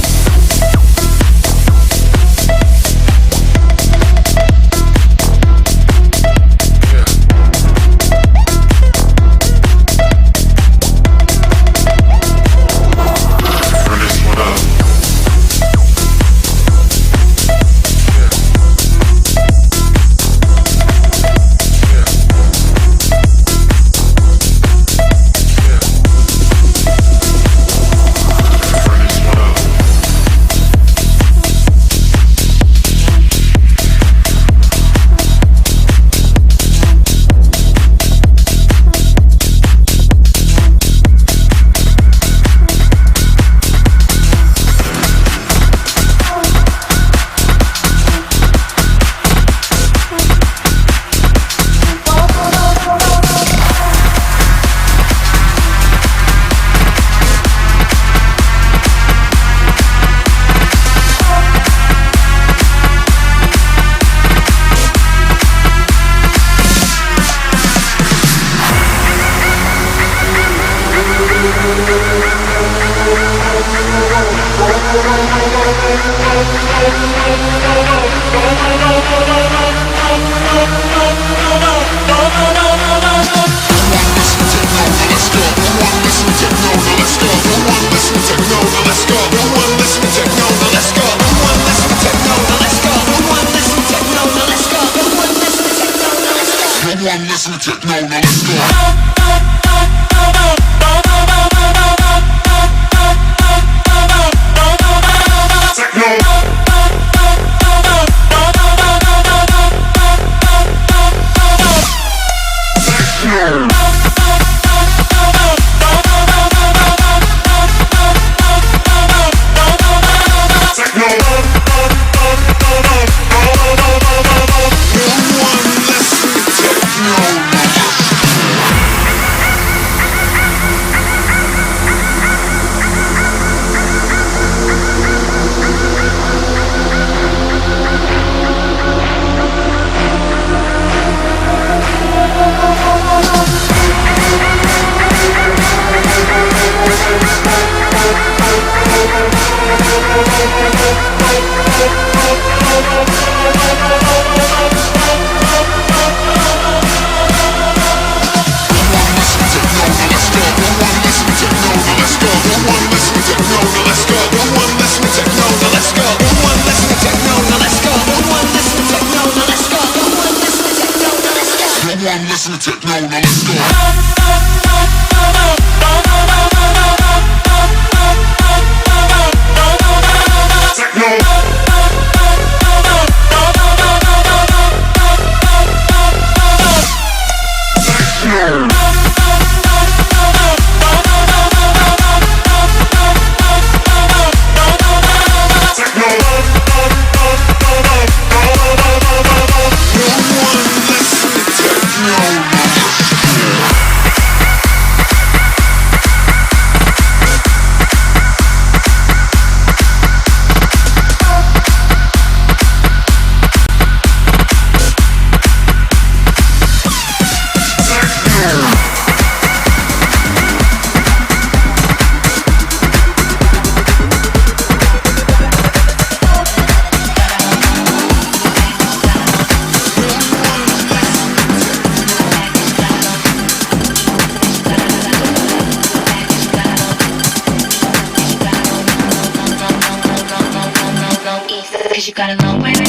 Cause you gotta know, wait.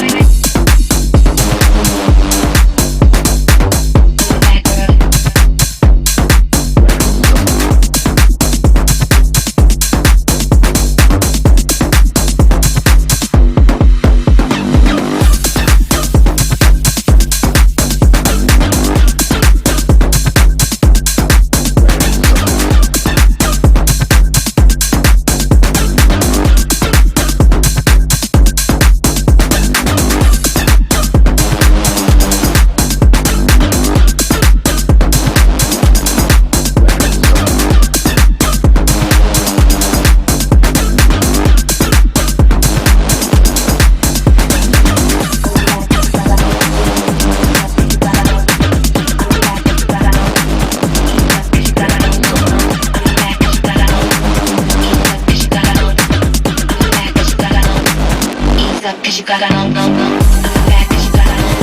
you gotta know, know, know. The fact that you gotta know.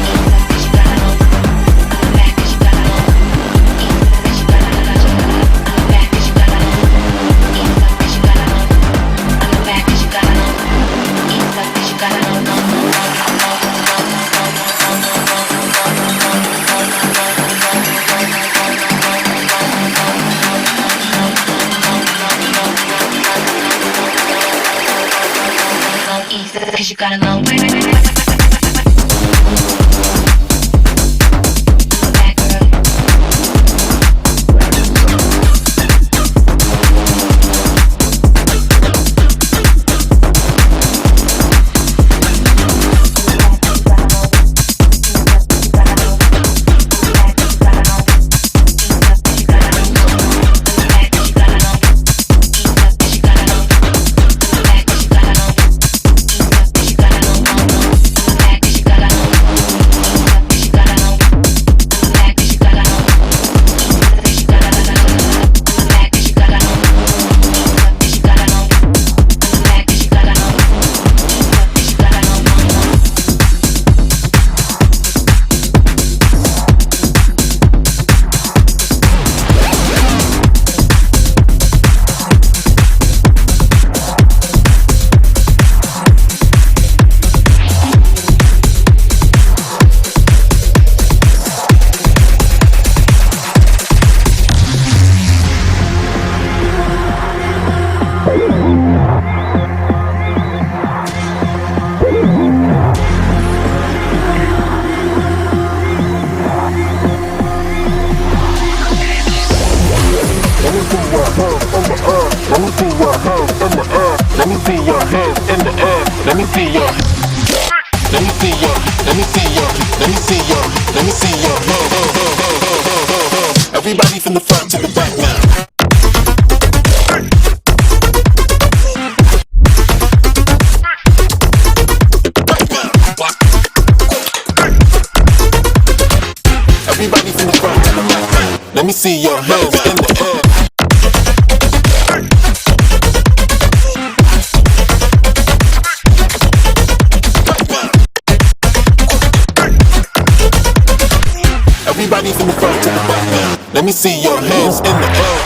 That you gotta know. The fact that you gotta know. That you gotta know. The fact that you gotta know. That you gotta know. The fact that you gotta know. That you gotta know, know, know, know, cause you gotta know. Everybody from the front to the back now. Everybody from the front to the back now. Let me see your hands in the air. Everybody from the front to the back now. Let me see your hands in the air.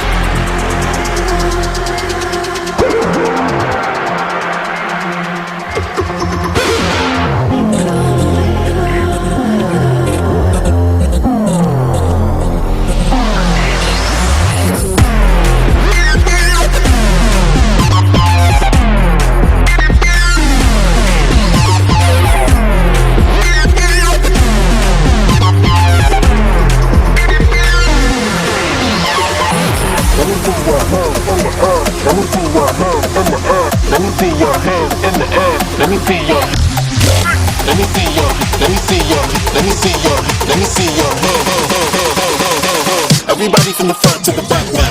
Everybody from the front to the back now.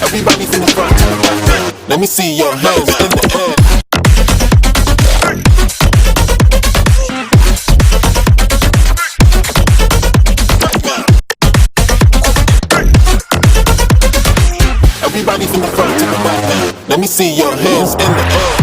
Everybody from the front to the back now. Let me see your hands in the air. Everybody from the front to the back now. Let me see your hands in the air.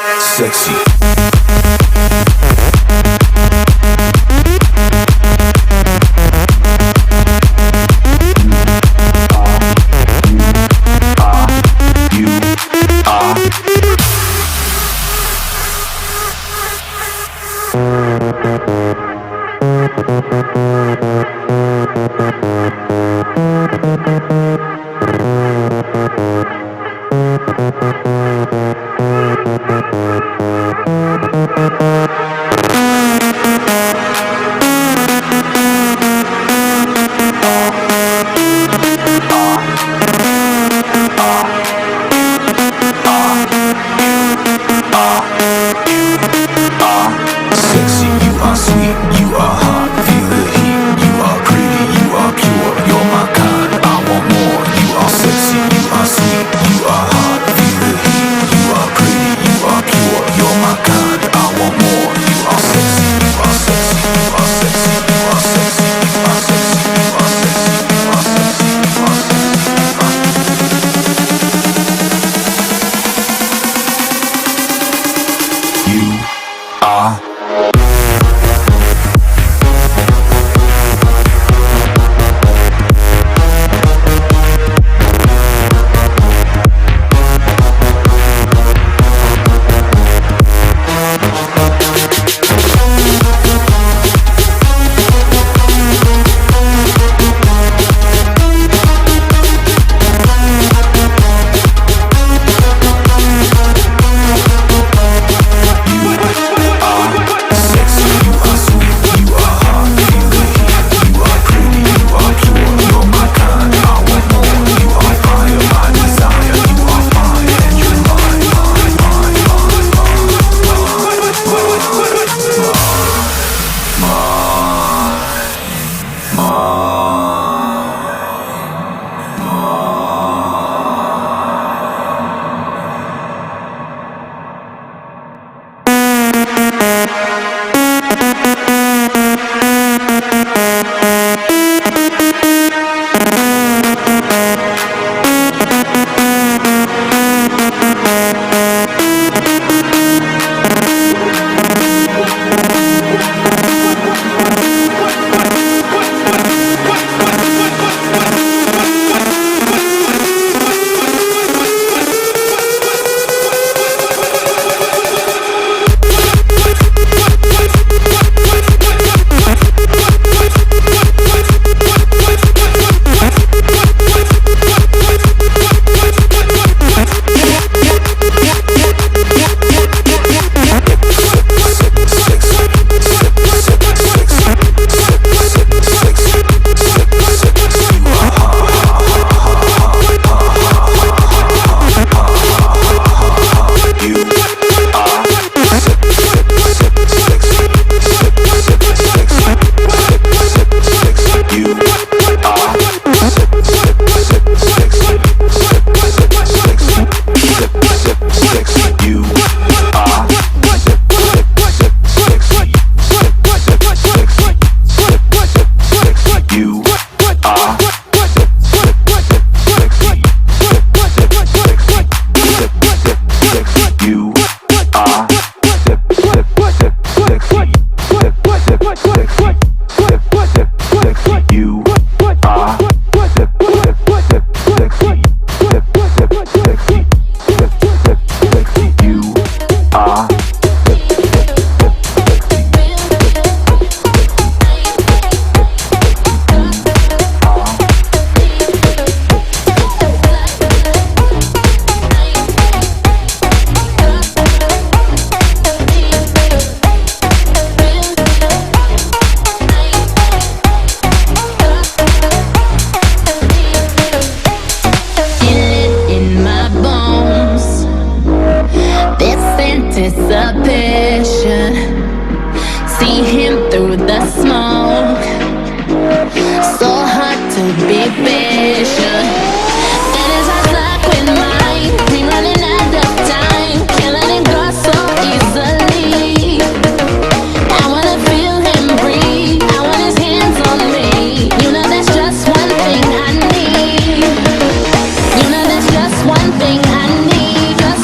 sexy.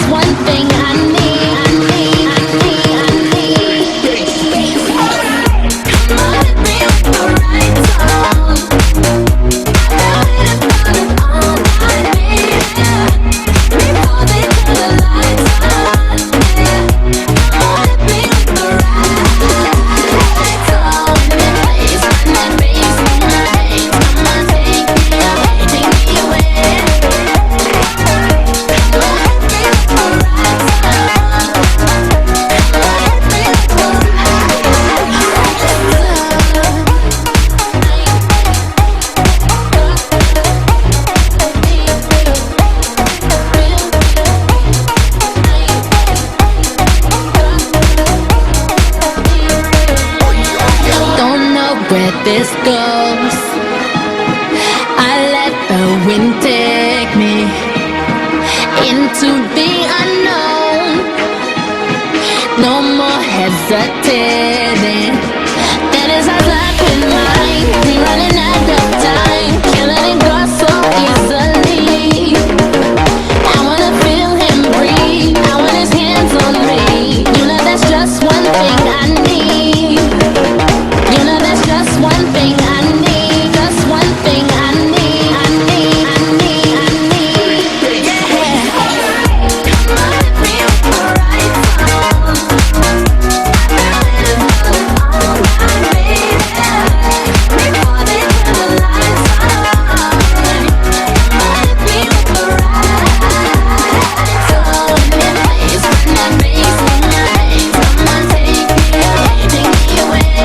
One thing I need. this goes. I let the wind take me into the unknown. No more hesitating. That is our life in mind. We running out of time. Can't let it go so easily. I wanna feel him breathe. I want his hands on me. You know that's just one thing I need. You know that's just one thing I need. Just one thing I need. I need, I need, I need. Yeah. Come on, hit me with the right song. All night, baby. Before they turn the lights on. Come on, hit me with the right song. Please run that bass in my veins. Come on, take me away.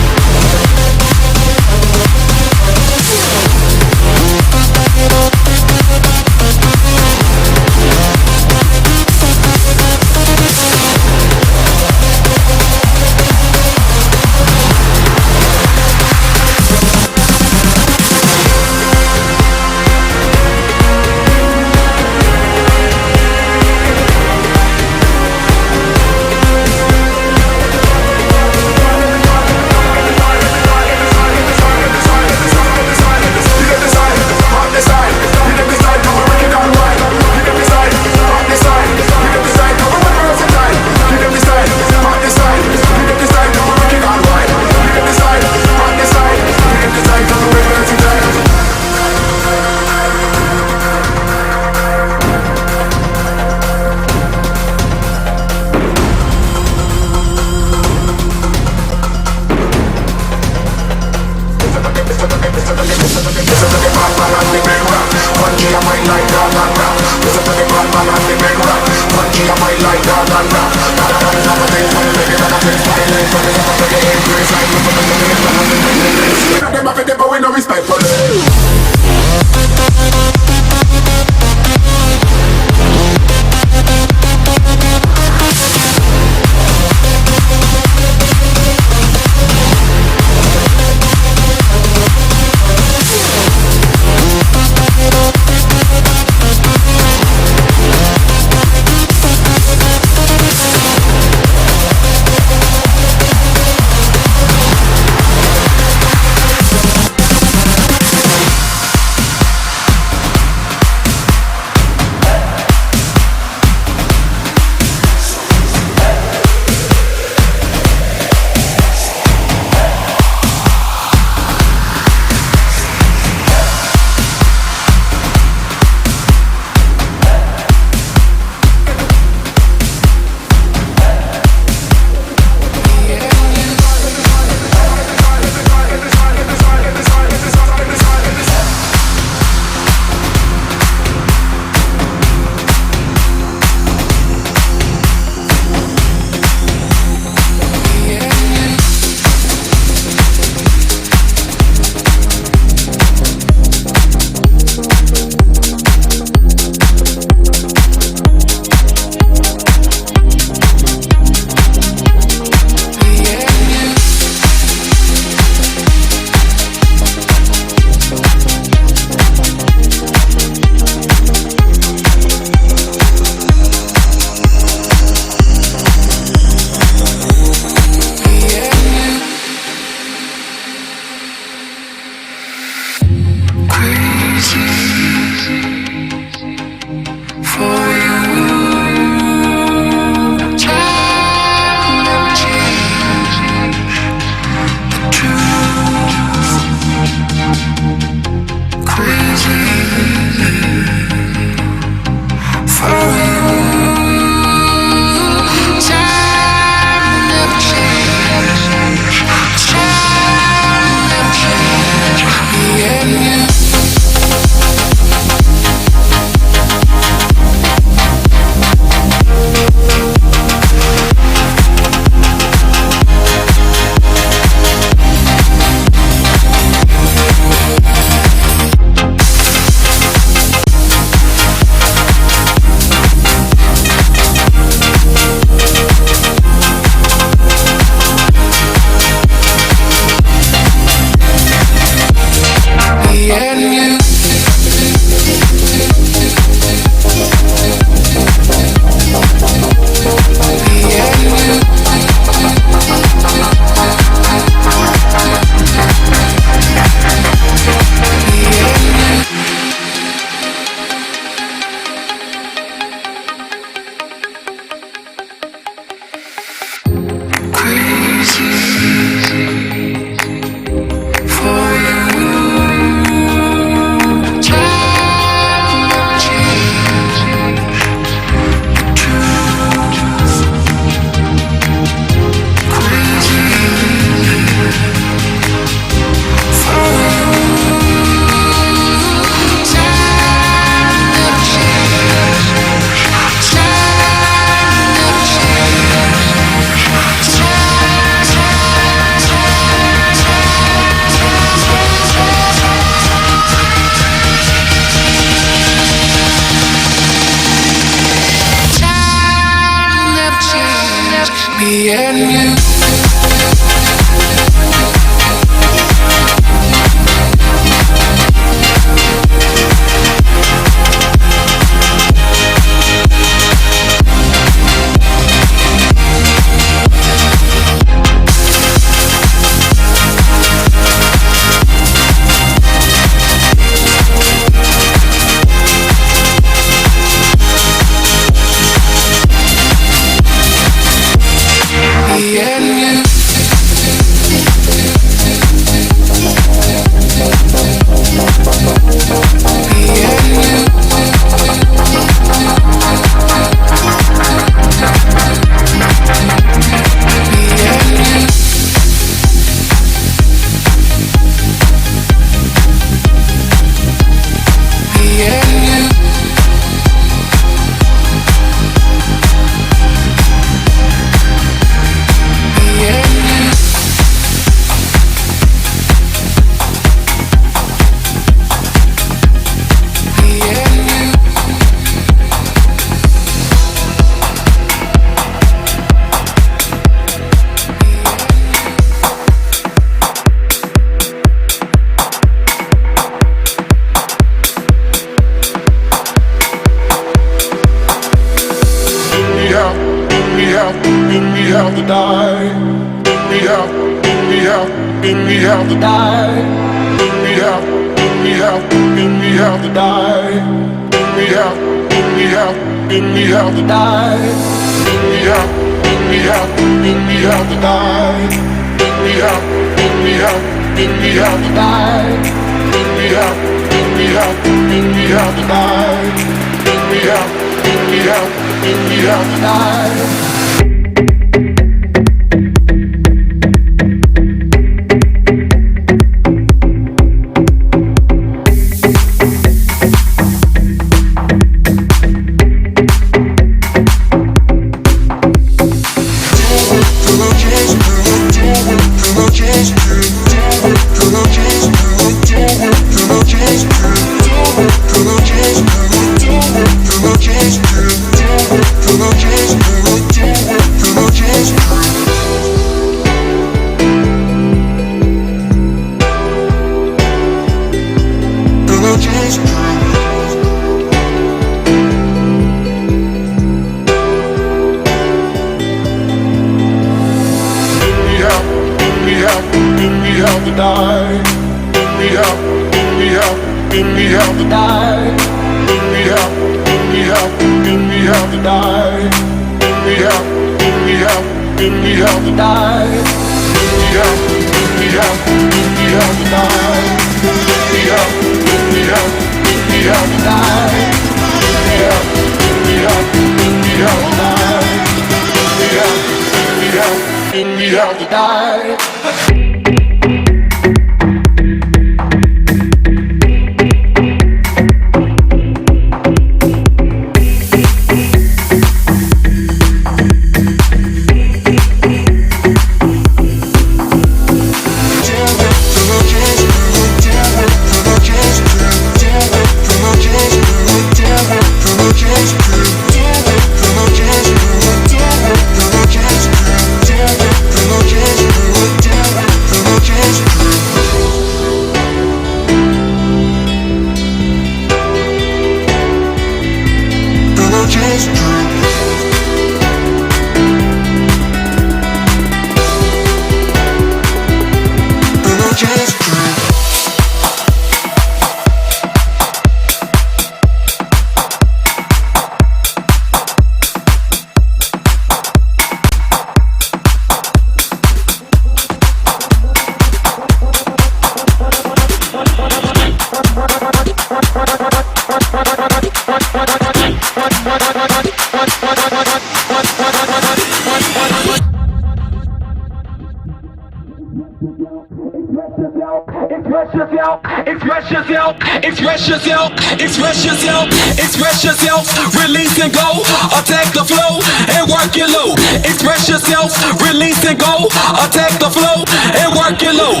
Express yourself, release and go. Attack the flow and work it low. Express yourself, release and go. Attack the flow and work it low.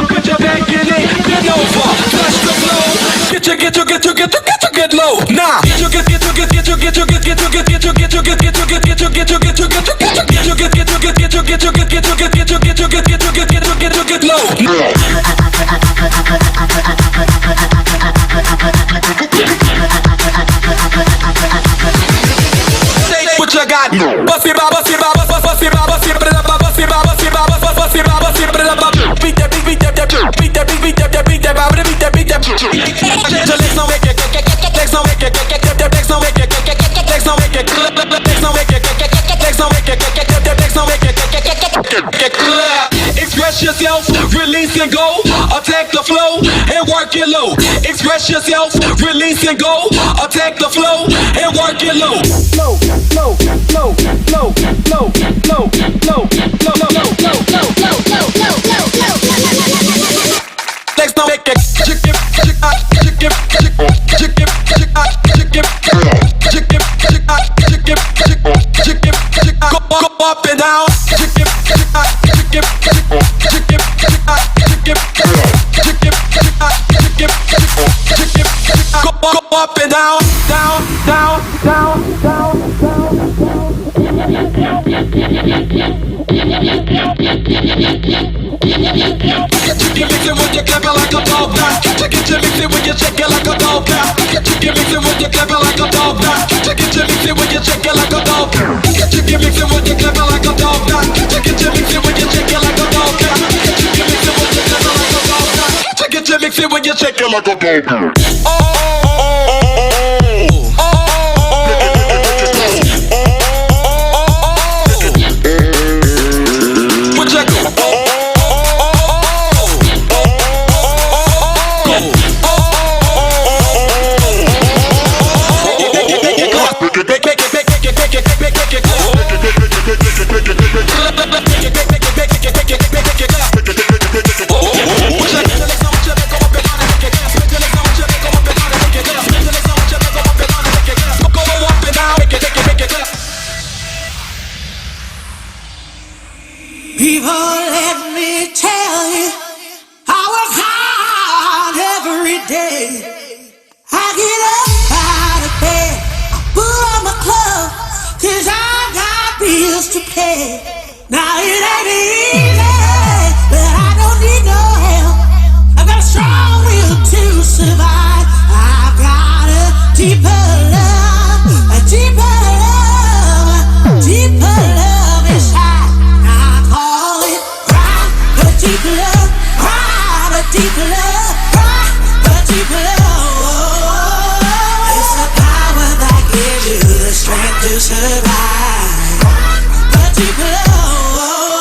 Put your back in it, bend over, touch the flow. Get low. Nah. Get low. What you got? Beat that Express yourself, release and go. Attack the flow and work it low. Express yourself, release and go. Attack the flow and work it low. Low, low, low, low, low, low, low, low, low, low, low, low, low, low, low, low. Next no make it chicken, chicken, chicken, chicken, chicken, chicken, chicken, chicken, chicken, go up and down. Chicken, chicken, chicken, chicken, chicken, chicken, go up and down, down, down, down, down, down. Chicken mix it when you clap it like a dog now. Chicken mix it when you shake it like a dog now. Chicken mix it when you clap it like a dog now. Chicken mix it when you shake it like a dog. Chicken mix it when you clap it like a dog now. Chicken mix it when you shake it like a dog now. Chicken mix it when you clap it like a dog now. Chicken mix it when you shake it like a dog. People, let me tell you, I work hard every day. I get up out of bed, I put on my clothes, 'cause I got bills to pay. Now it ain't easy, but I don't need no help. I've got a strong will to survive. I've got a deeper love, a deeper love, deeper love inside. Deep love, pride, a deep love, pride, a deep love. It's the power that gives you the strength to survive. A deep love.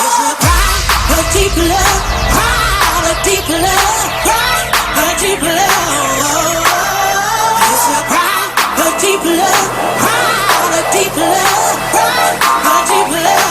It's the pride, a deep love, pride, a deep love, pride, a deep love. It's the pride, a deep love, pride, a deep love, pride, a deep love.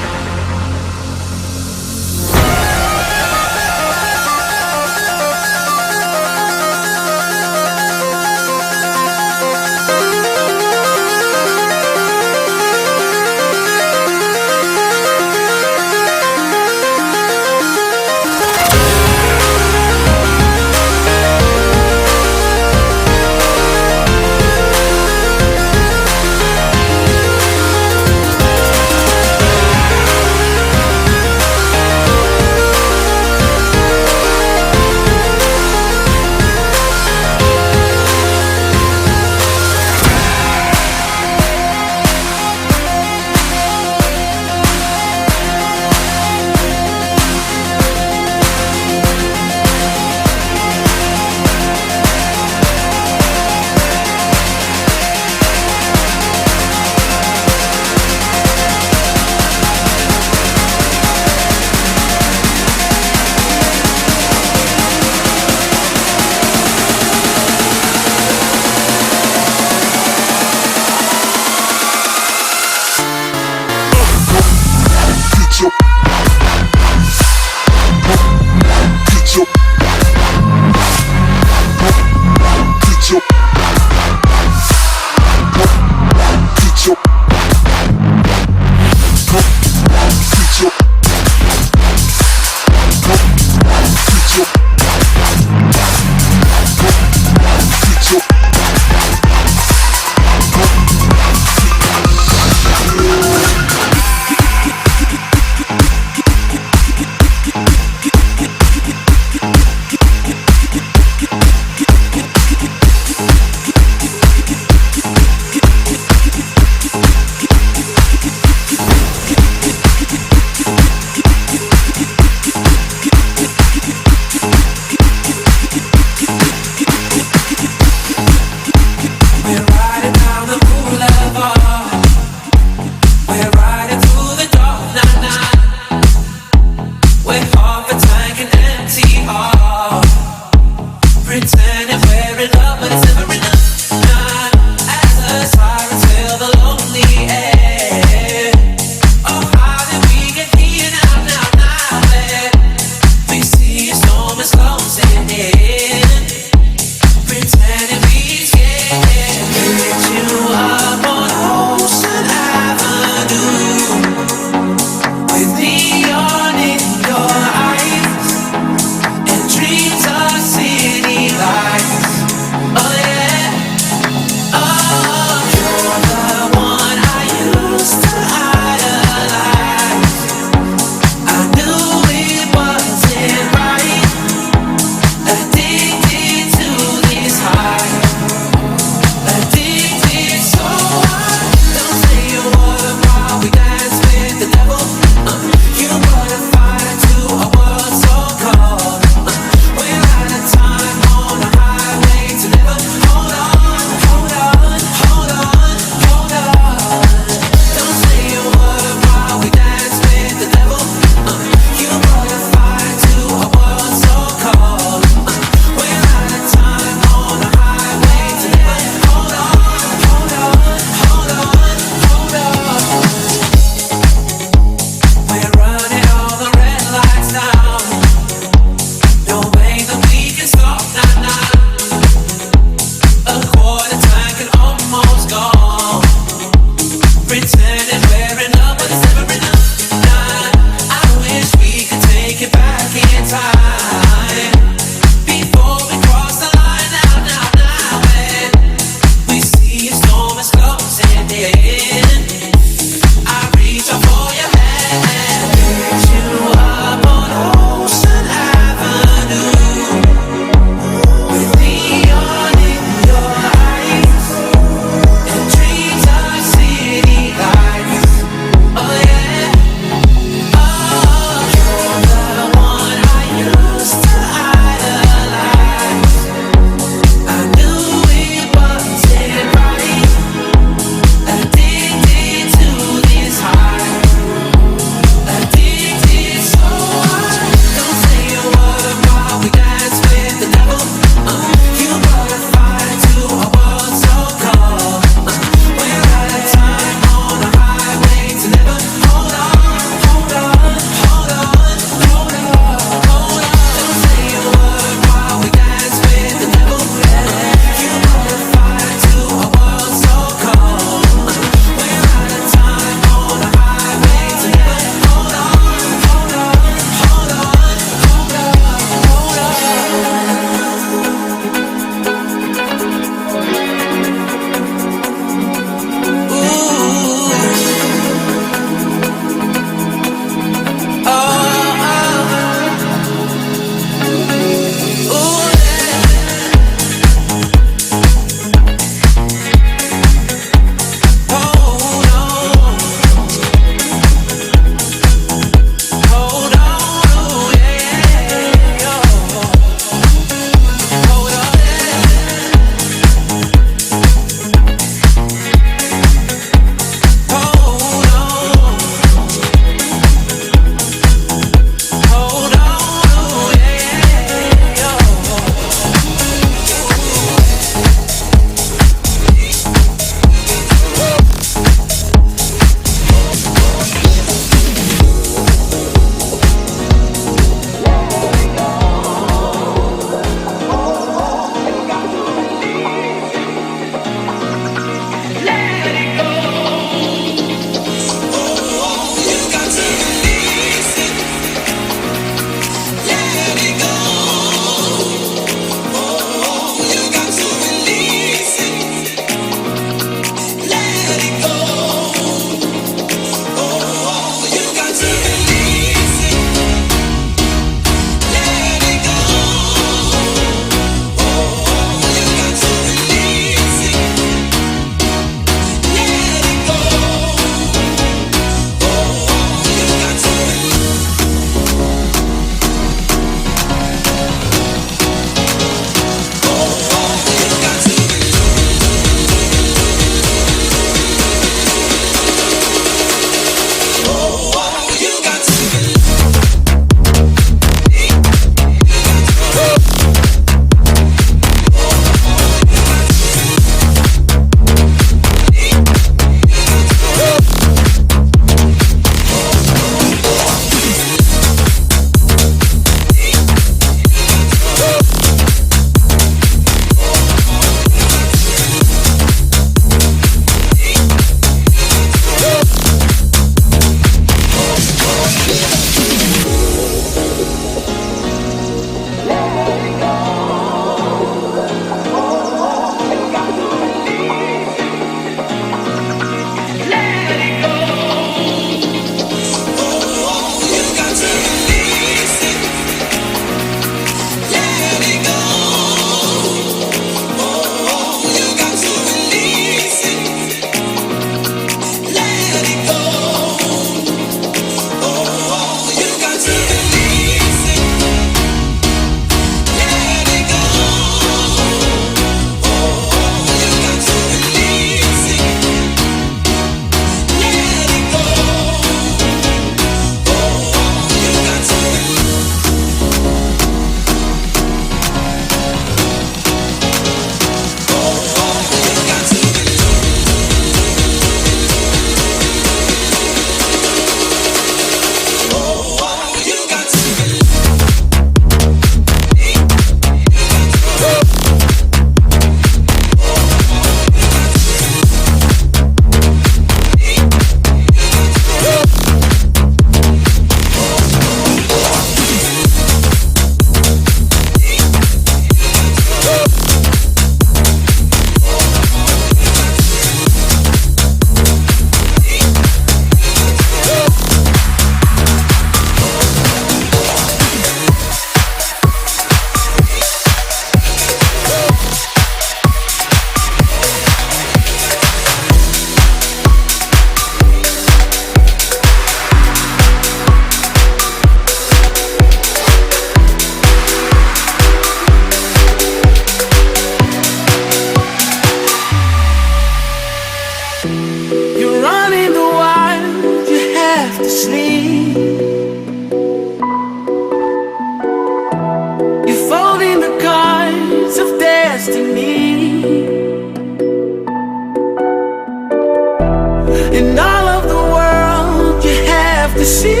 in all of the world you have to see.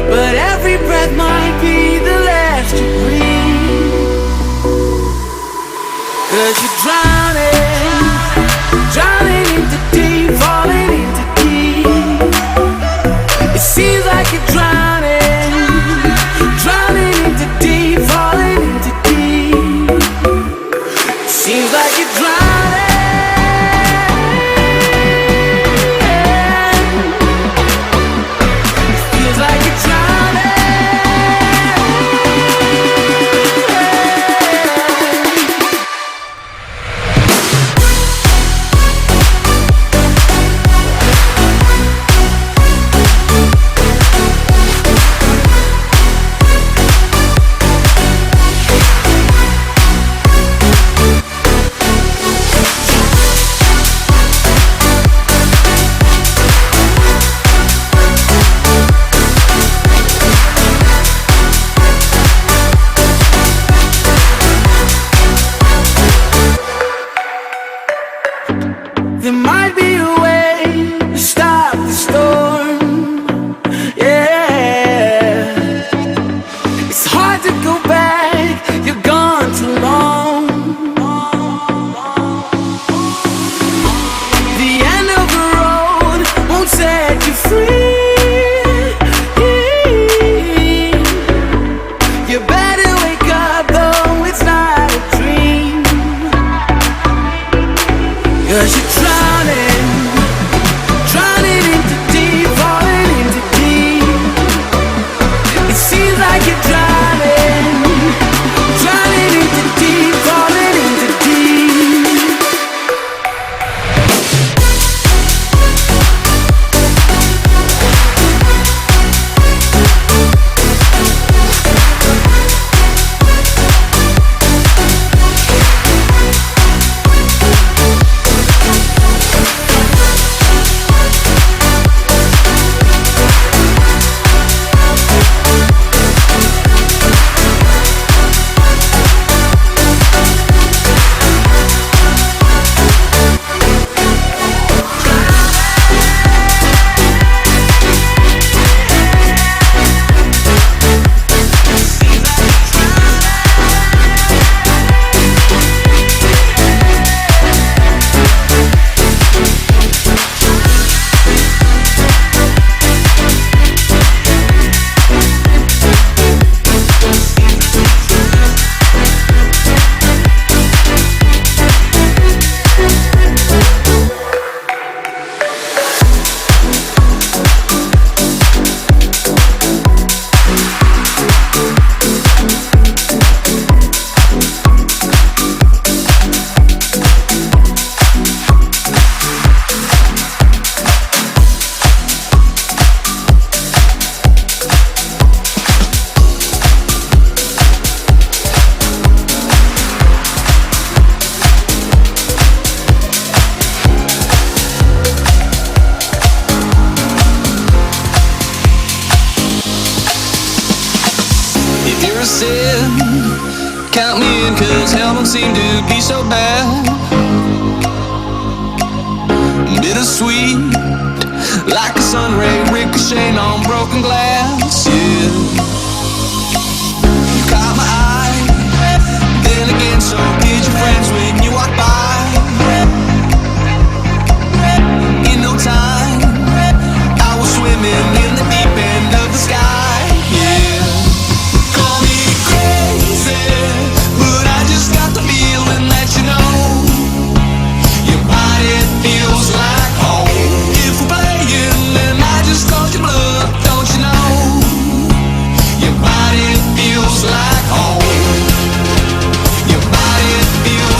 But every breath might be the last you breathe. 'Cause you're drowning, drowning into deep, falling into deep. It seems like you're drowning, drowning into deep, falling into deep. It seems like you're drowning. It feels like you're drowning. There might be a way to stop the storm. Yeah, it's hard to go back, you're gone too long. The end of the road won't set you free. You better wake up though, it's not a dream. 'Cause you're drowning, drowning into deep, falling into deep. It seems like you're drowning, drowning into deep, falling into deep. If you're a sin, count me in, 'cause hell don't seem to be so bad. Bittersweet, like a sun ray ricocheting on broken glass. Yeah, you caught my eye, then again so did your friends when you walked by. In no time, I was swimming in the deep end of the sky. Yeah, call me crazy, but I just got the feeling that you know your body feels like home. If we're playing, then I just called your bluff, don't you know? Your body feels like home. Your body feels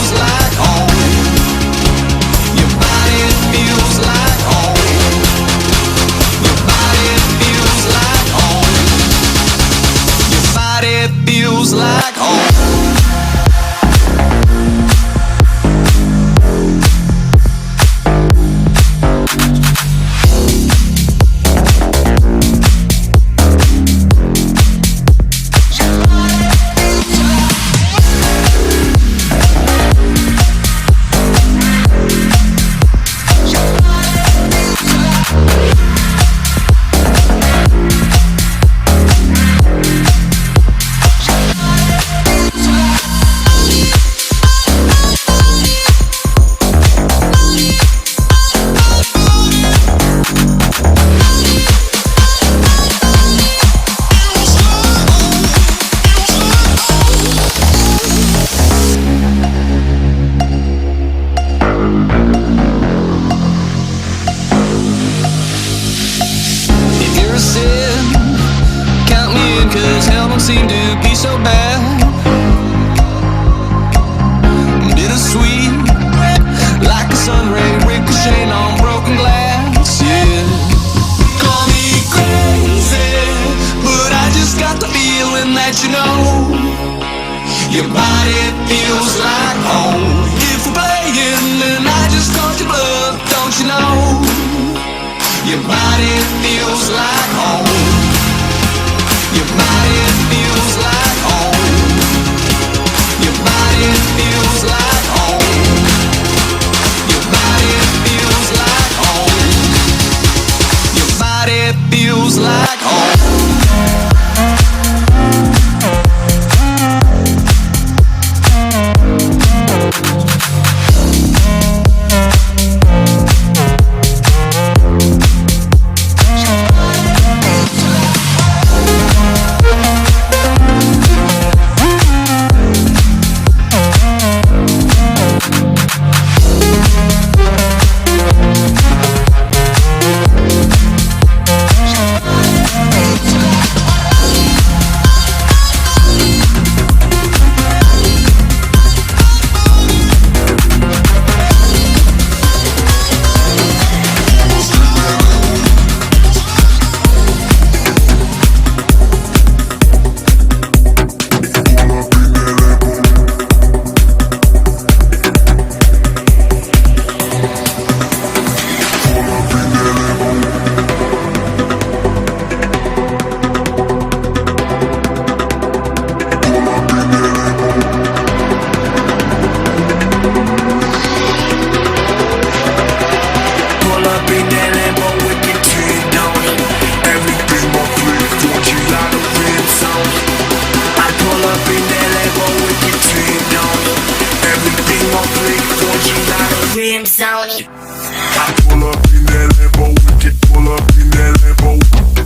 rims on it. I pull up in that Lambo with it, pull up in that Lambo,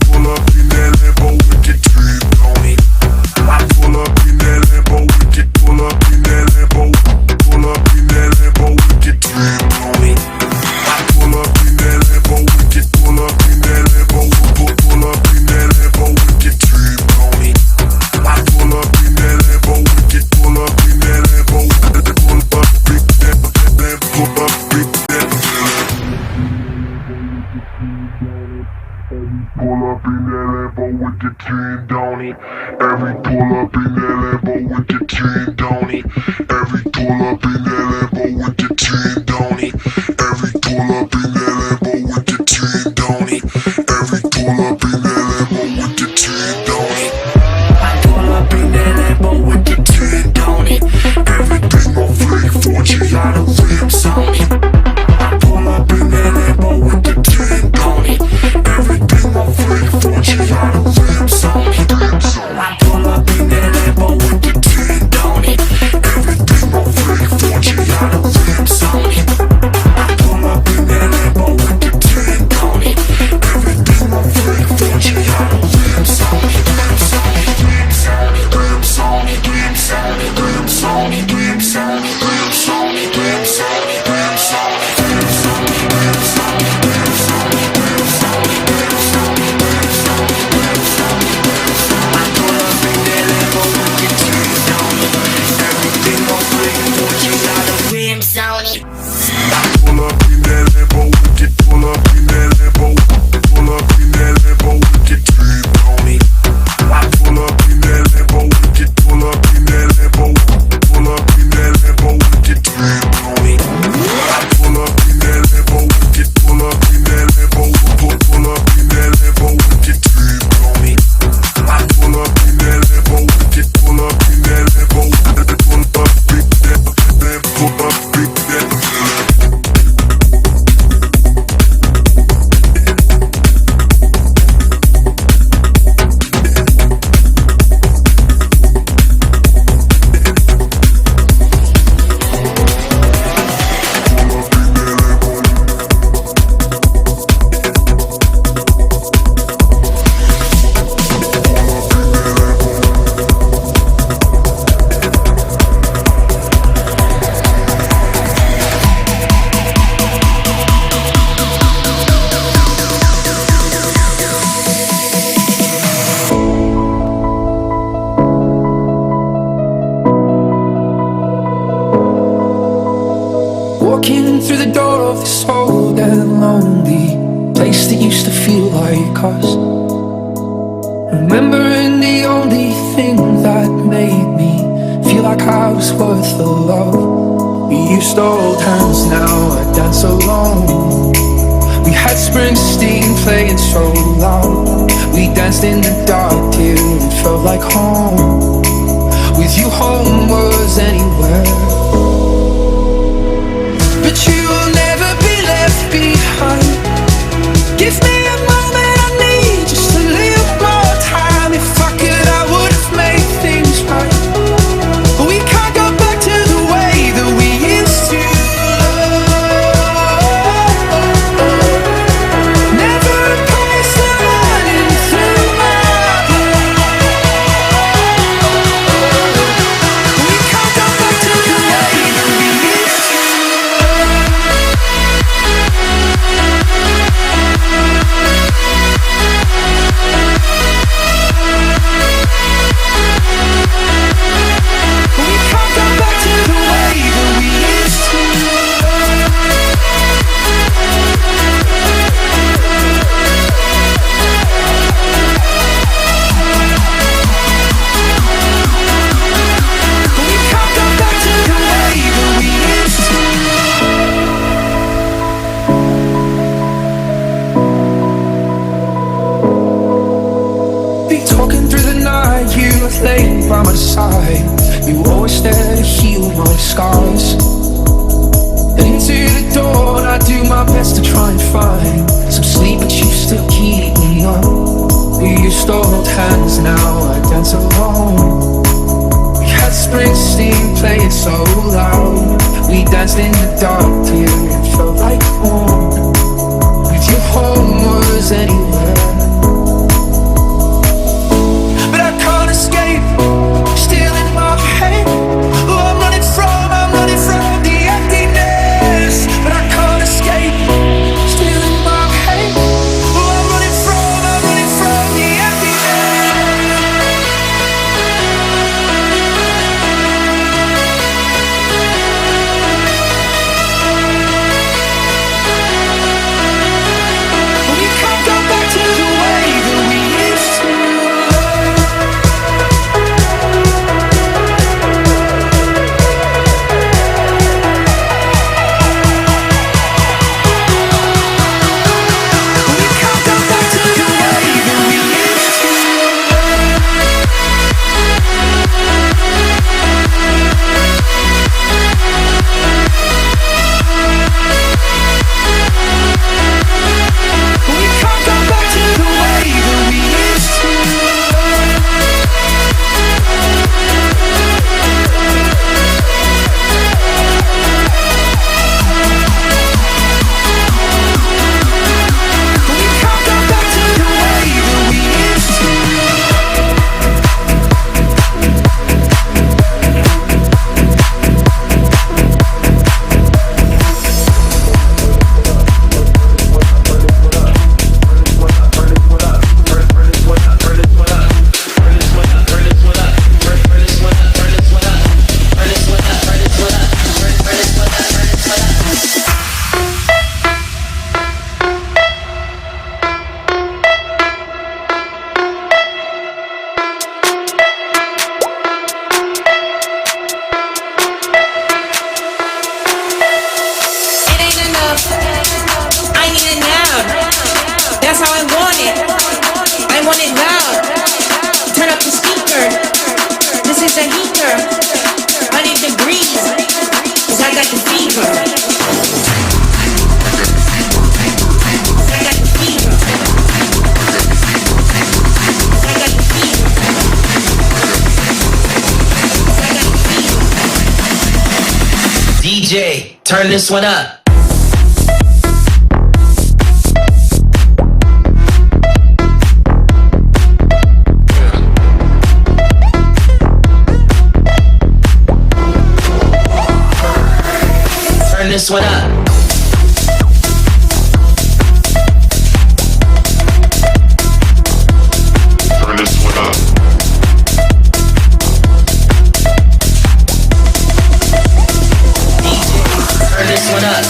pull up in that Lambo with it, trim on it. I pull up in that Lambo with it, pull up in that Lambo, pull up in that Lambo with it, trim on it. I pull up in that Lambo with it, pull up in that Lambo, pull up in that Lambo with it, trim on it. I pull up in that Lambo with it, pull up in that Lambo, pull up, big that, pull up, big that. Pull up in that Lambo with the 10 on it. Every pull up in that Lambo with the 10 on it. Every pull up in that Lambo with the 10 on it. Every pull up in that Lambo with the 10 on it. Every pull up in that Lambo with the 10 on it. I pull up in that Lambo with the 10 on it. Everything on flick, 4G out of rims on it. I pull up in that Lambo with the 10 on it. Everything on flick, 4G out of rims on it. I pull up in that Lambo with the 10 on it. Everything on flick, 4G out of rims on it. I pull up in that Lambo with the 10 on it. Everything on flick, 4G out of rims on it. Rims on it, rims on it, rims on it, rims on it, rims on it, rims on it, rims on it, rims on it, rims on it, rims on it, rims on it, rims on it, rims on it, rims on it, rims on it. I pull up in that Lambo with the 10 on it. Everything on flick, 4G out of rims on it. I pull up in that Lambo with it, pull up in that Lambo, pull up in that Lambo with the 10 on it. I pull up in that Lambo with it, pull up in that Lambo, pull up in that Lambo with it, 10 on it. I pull up in that Lambo with it, pull up in that Lambo, pull up in that Lambo with it, 10 on it. I pull up in that Lambo with it, pull up in that Lambo, pull up big that, pull up big that. Walking through the door of this old and lonely place that used to feel like us. Remembering the only thing that made me feel like I was worth the love. We used to hold hands, now I dance alone. We had Springsteen playing so loud. We danced in the dark till it felt like home. With you home was anywhere. But you will never be left behind. Give me a moment I need just a little more time. If I could, I would have made things right. But we can't go back to the way that we used to love. Never a place that running through my heart. We can't go back to the way that we used to. Laying by my side, you always there to heal my scars. Into the dawn, I do my best to try and find some sleep, but you still keep me up. We used to hold hands, now I dance alone. We had Springsteen playing so loud. We danced in the dark till DJ, turn this one up. Turn this one up. Turn this one up. Turn this one up.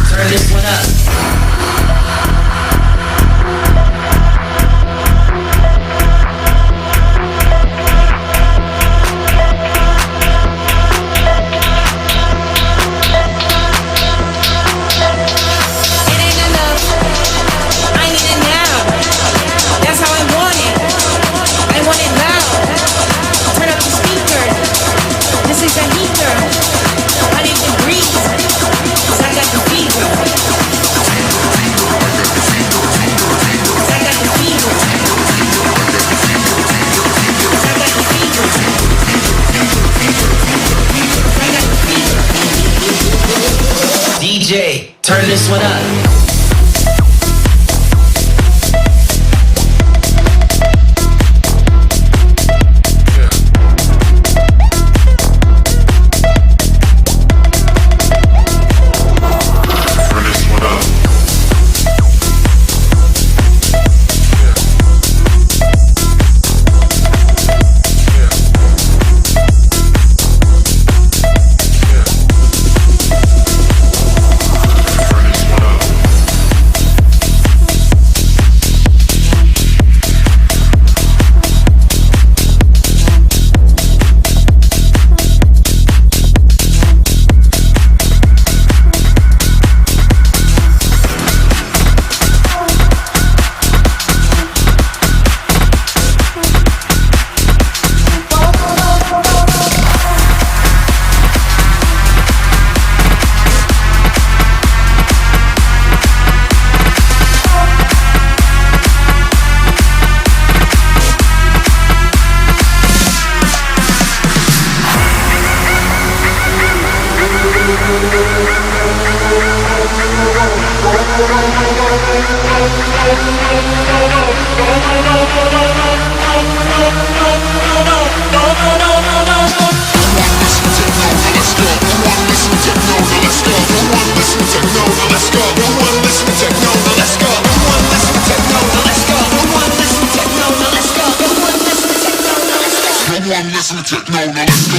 Turn this one up. It ain't enough. I need it now. That's how I want it. I want it loud. Turn up the speaker. This is a heater. I need the breeze. 'Cause I got the fever. 'Cause I got the fever. 'Cause I got the fever. 'Cause I got the fever. DJ, turn this one up. Turn this one up. Turn this one up. Listen to techno, now let's go.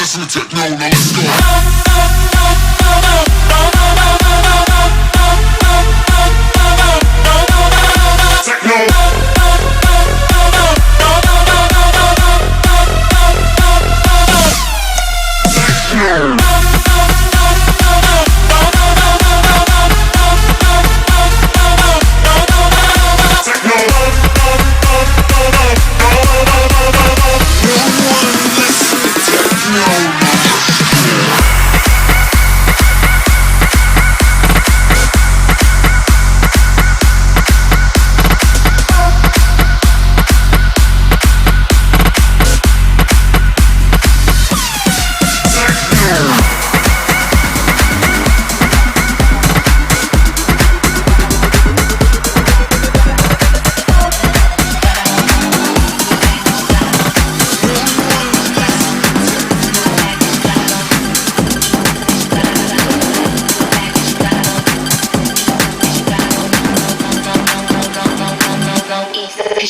Listen to techno, now let's go.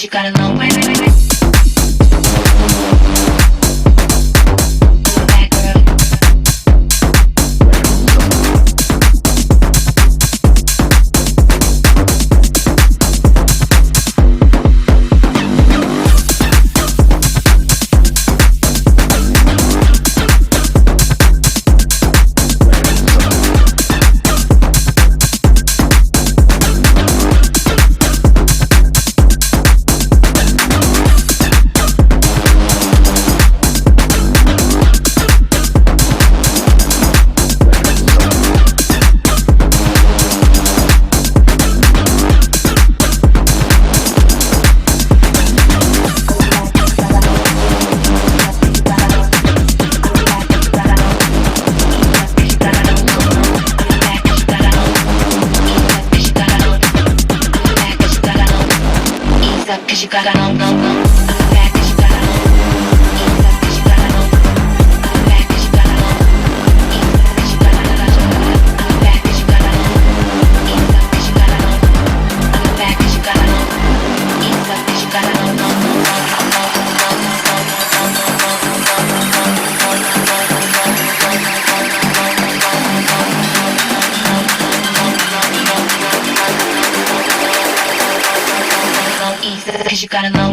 'cause you gotta know. Cause you gotta know, know, know. Back, cause you gotta know. Ease up, cause you gotta know. Back, cause you gotta know. Ease up, cause you gotta know. Back, cause you gotta know. Ease up, cause you gotta know. Back, cause you gotta know. Ease up, cause you gotta know, know, know, cause you gotta know.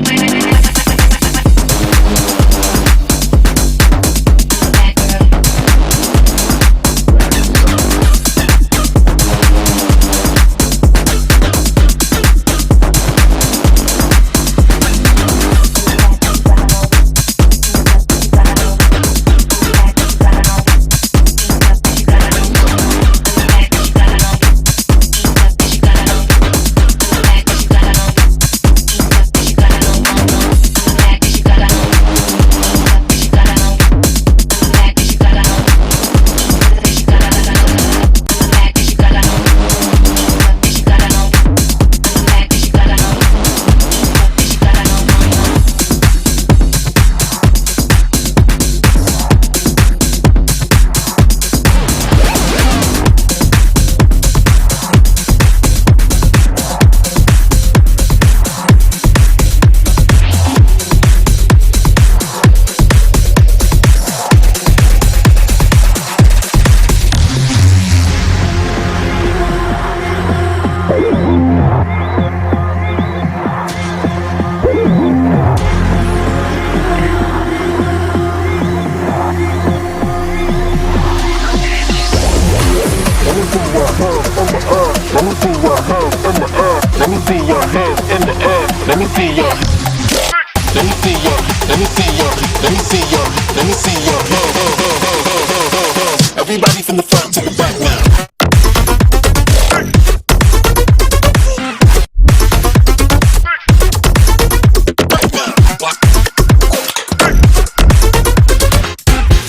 Everybody from the front to the back now.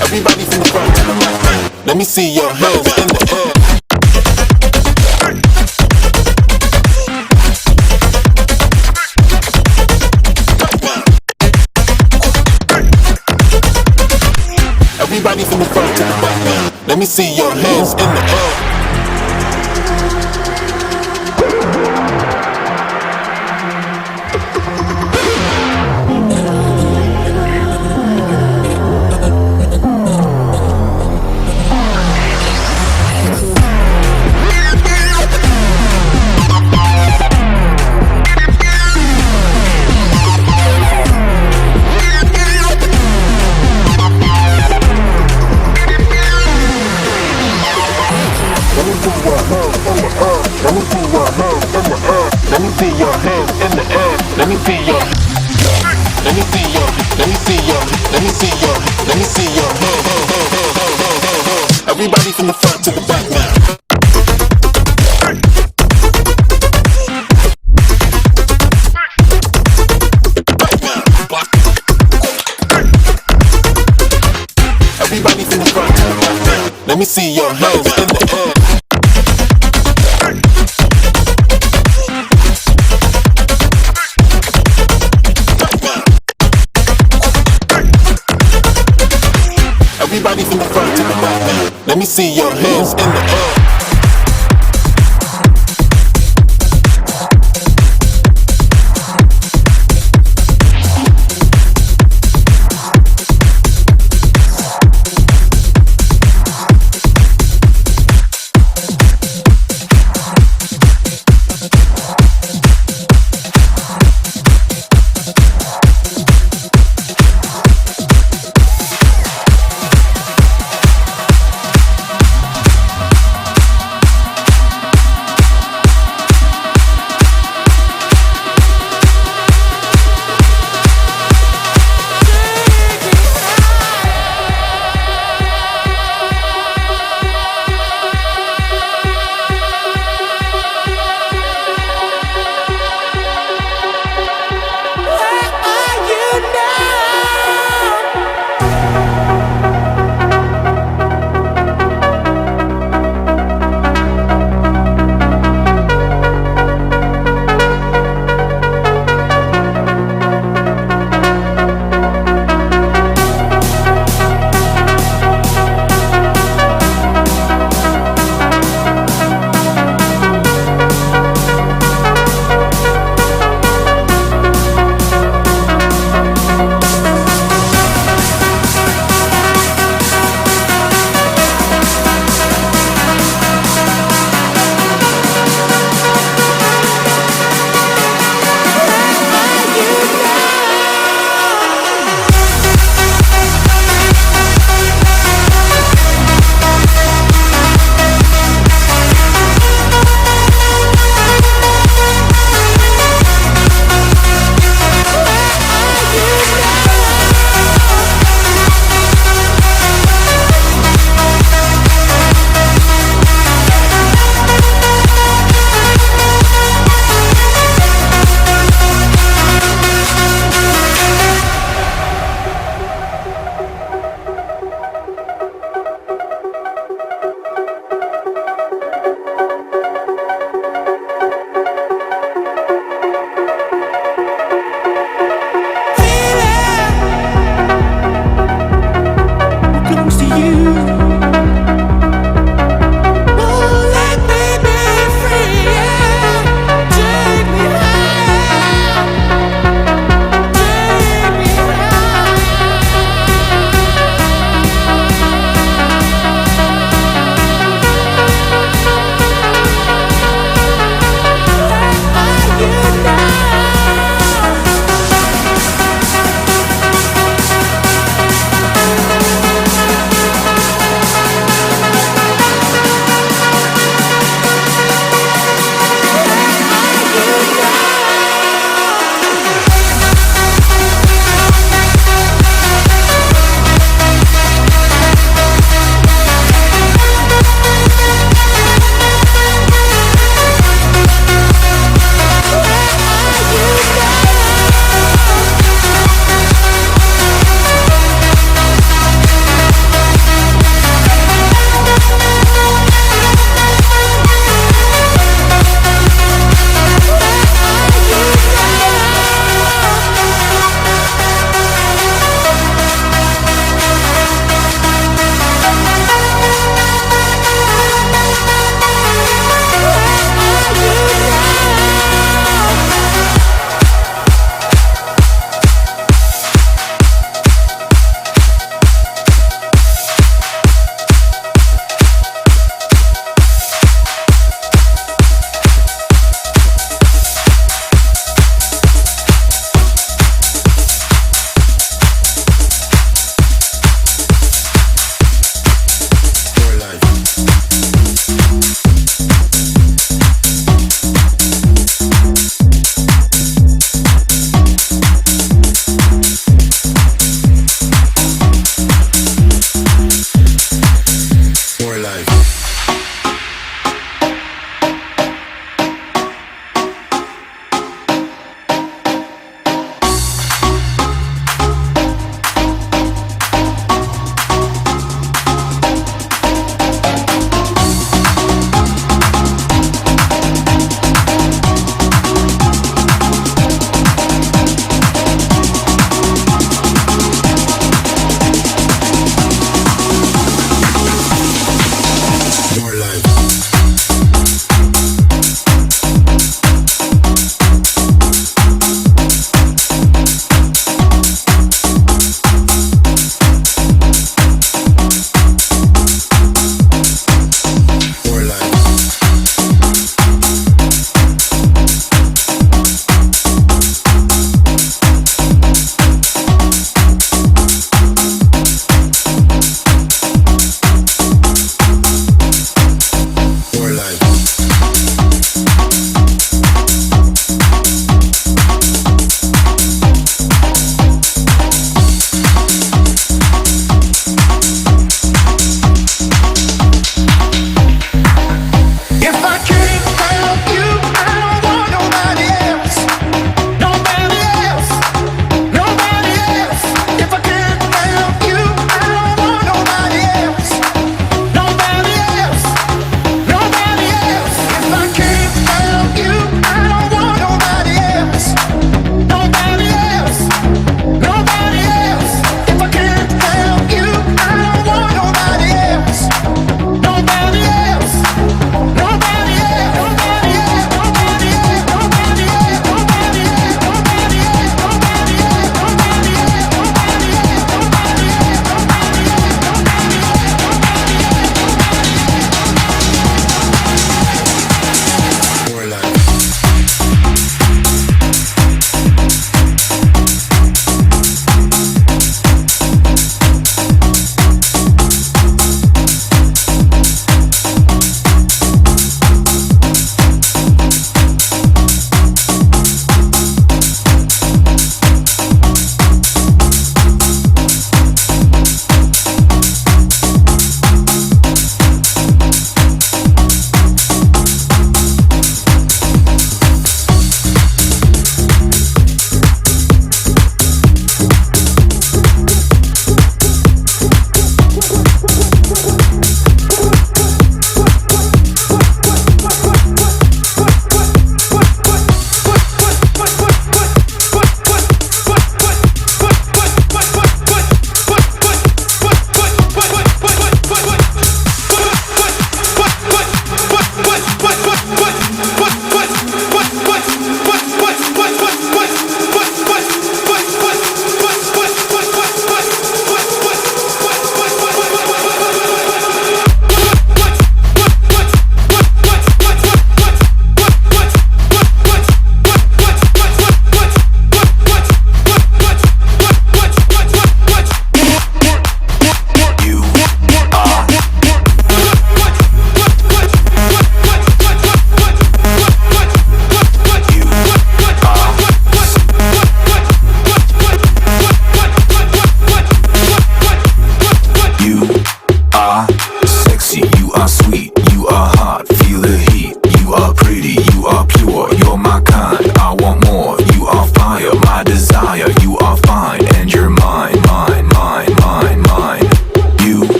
Everybody from the front to the back now. Let me see your hands in the air. Everybody from the front to the back now. Let me see your hands in the air. Everybody from the front to the back now. Everybody from the front to the back now. Let me see your hands in the air. Everybody from the front to the back now. Let me see your hands in the air.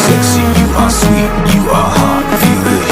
Sexy, you are sweet, you are hot, feel the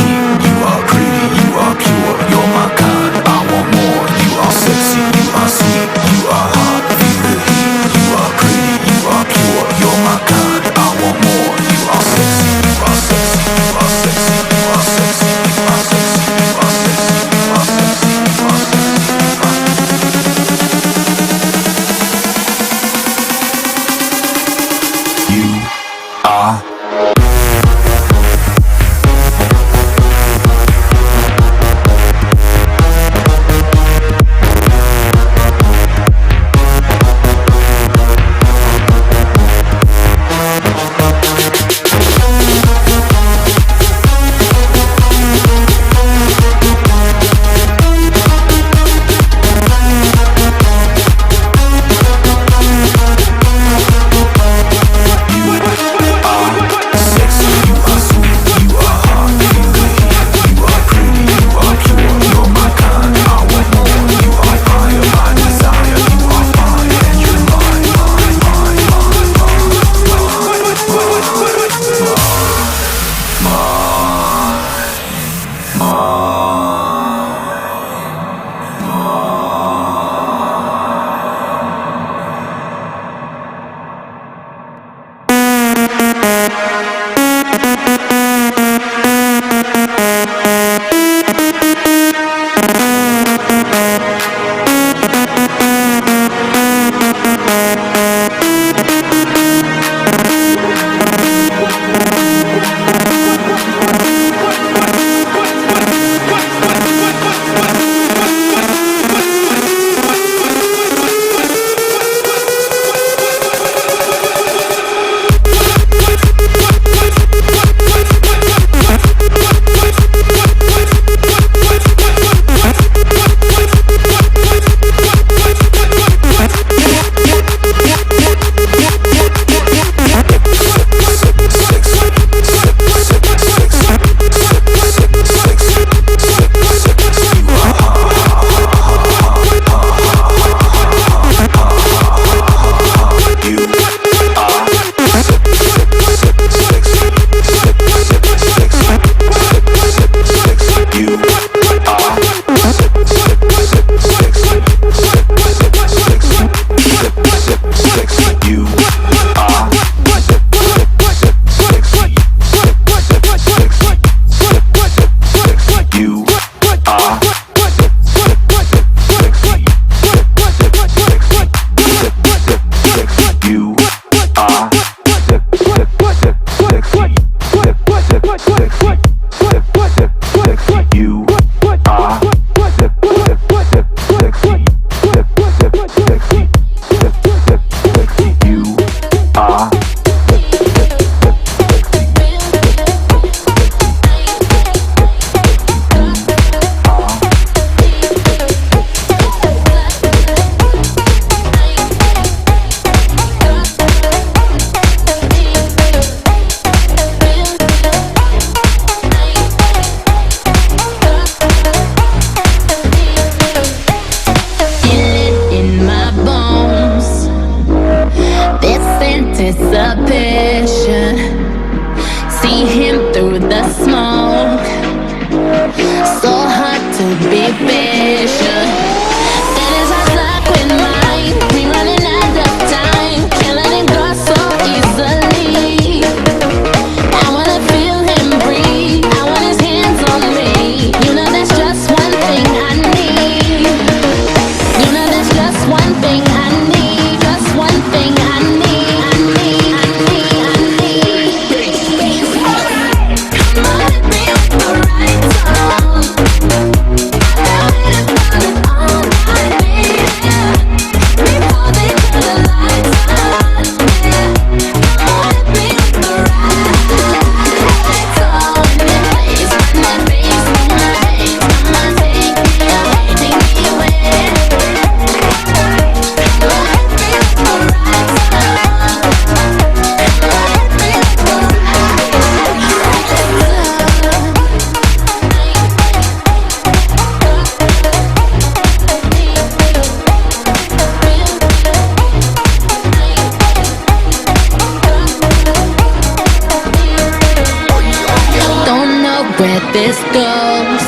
where this goes.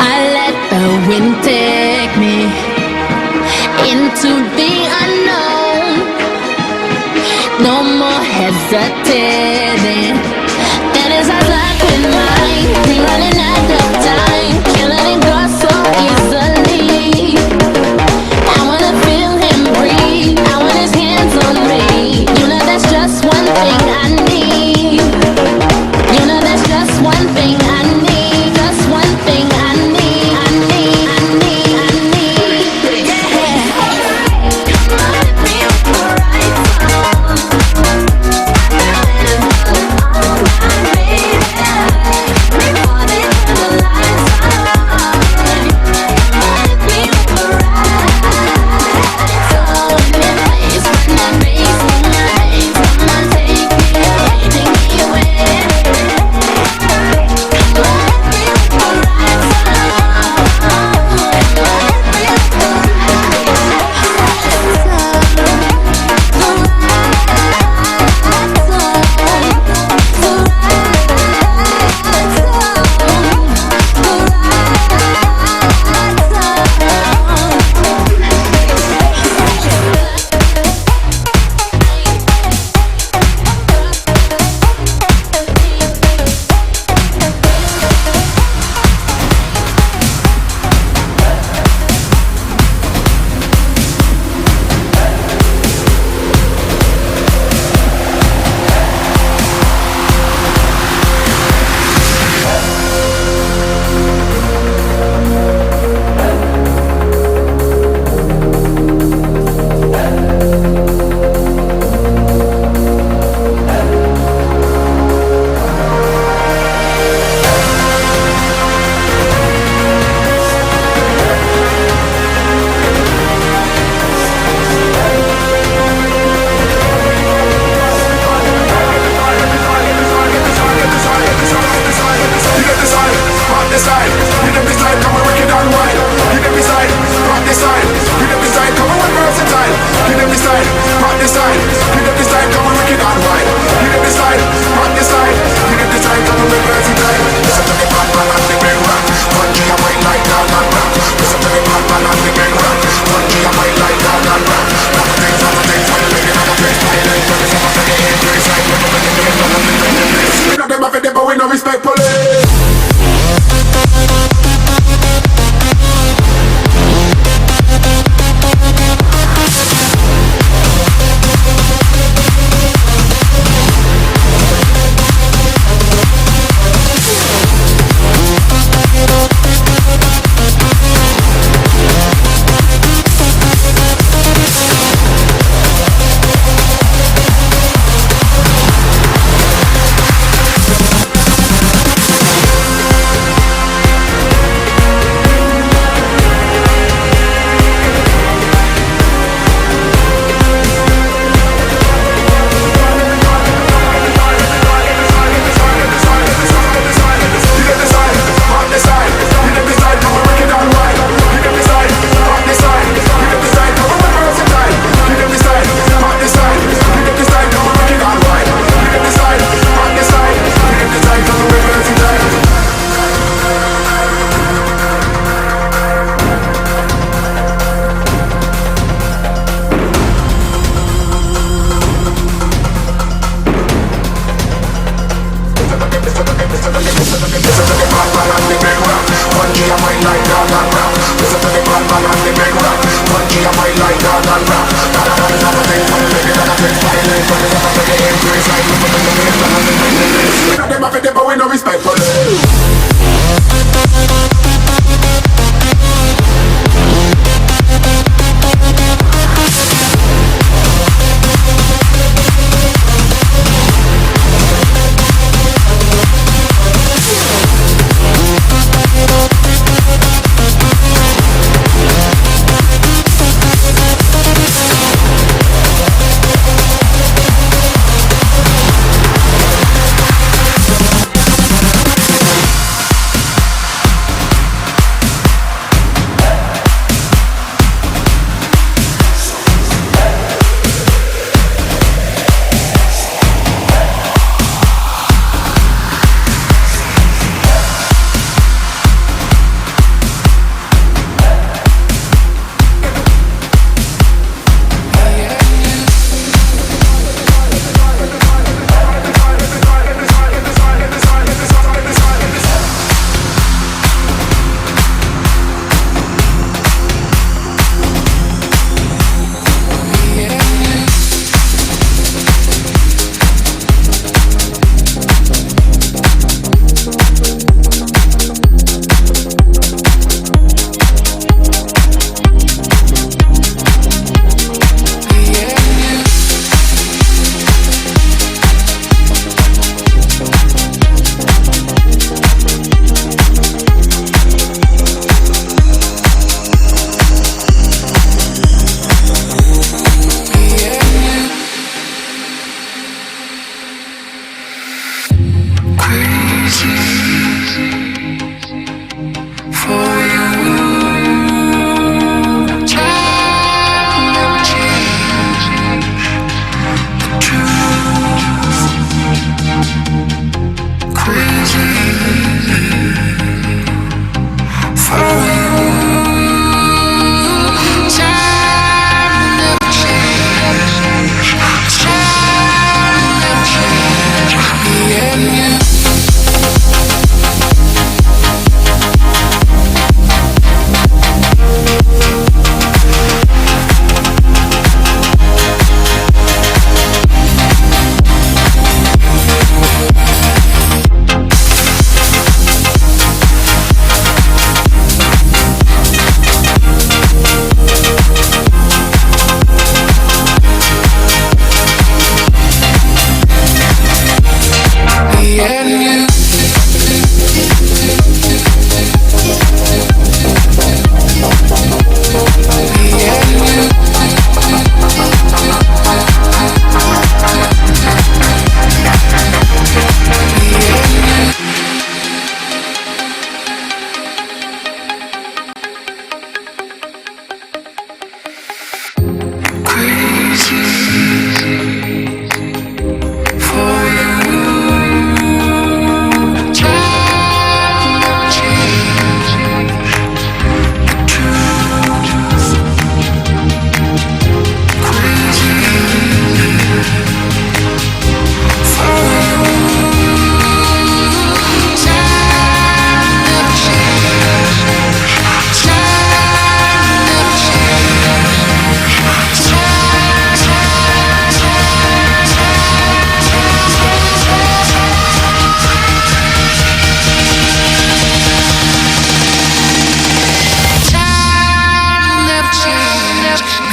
I let the wind take me into the unknown. No more hesitating. That is our life in mind. We running out of time. Can't let it go so easily. I wanna feel him breathe. I want his hands on me. You know that's just one thing I need. You know that's just one thing I need. Just one thing I need. I need. I need. I need. Yeah. Come on, hit me with the right song. All my baby. Before they turn the lights on. Come on, hit me with the right song. Your face, run that bass in my face. Come on, take me away, take me away. Come on, hit me with the right song. Come on, hit me with the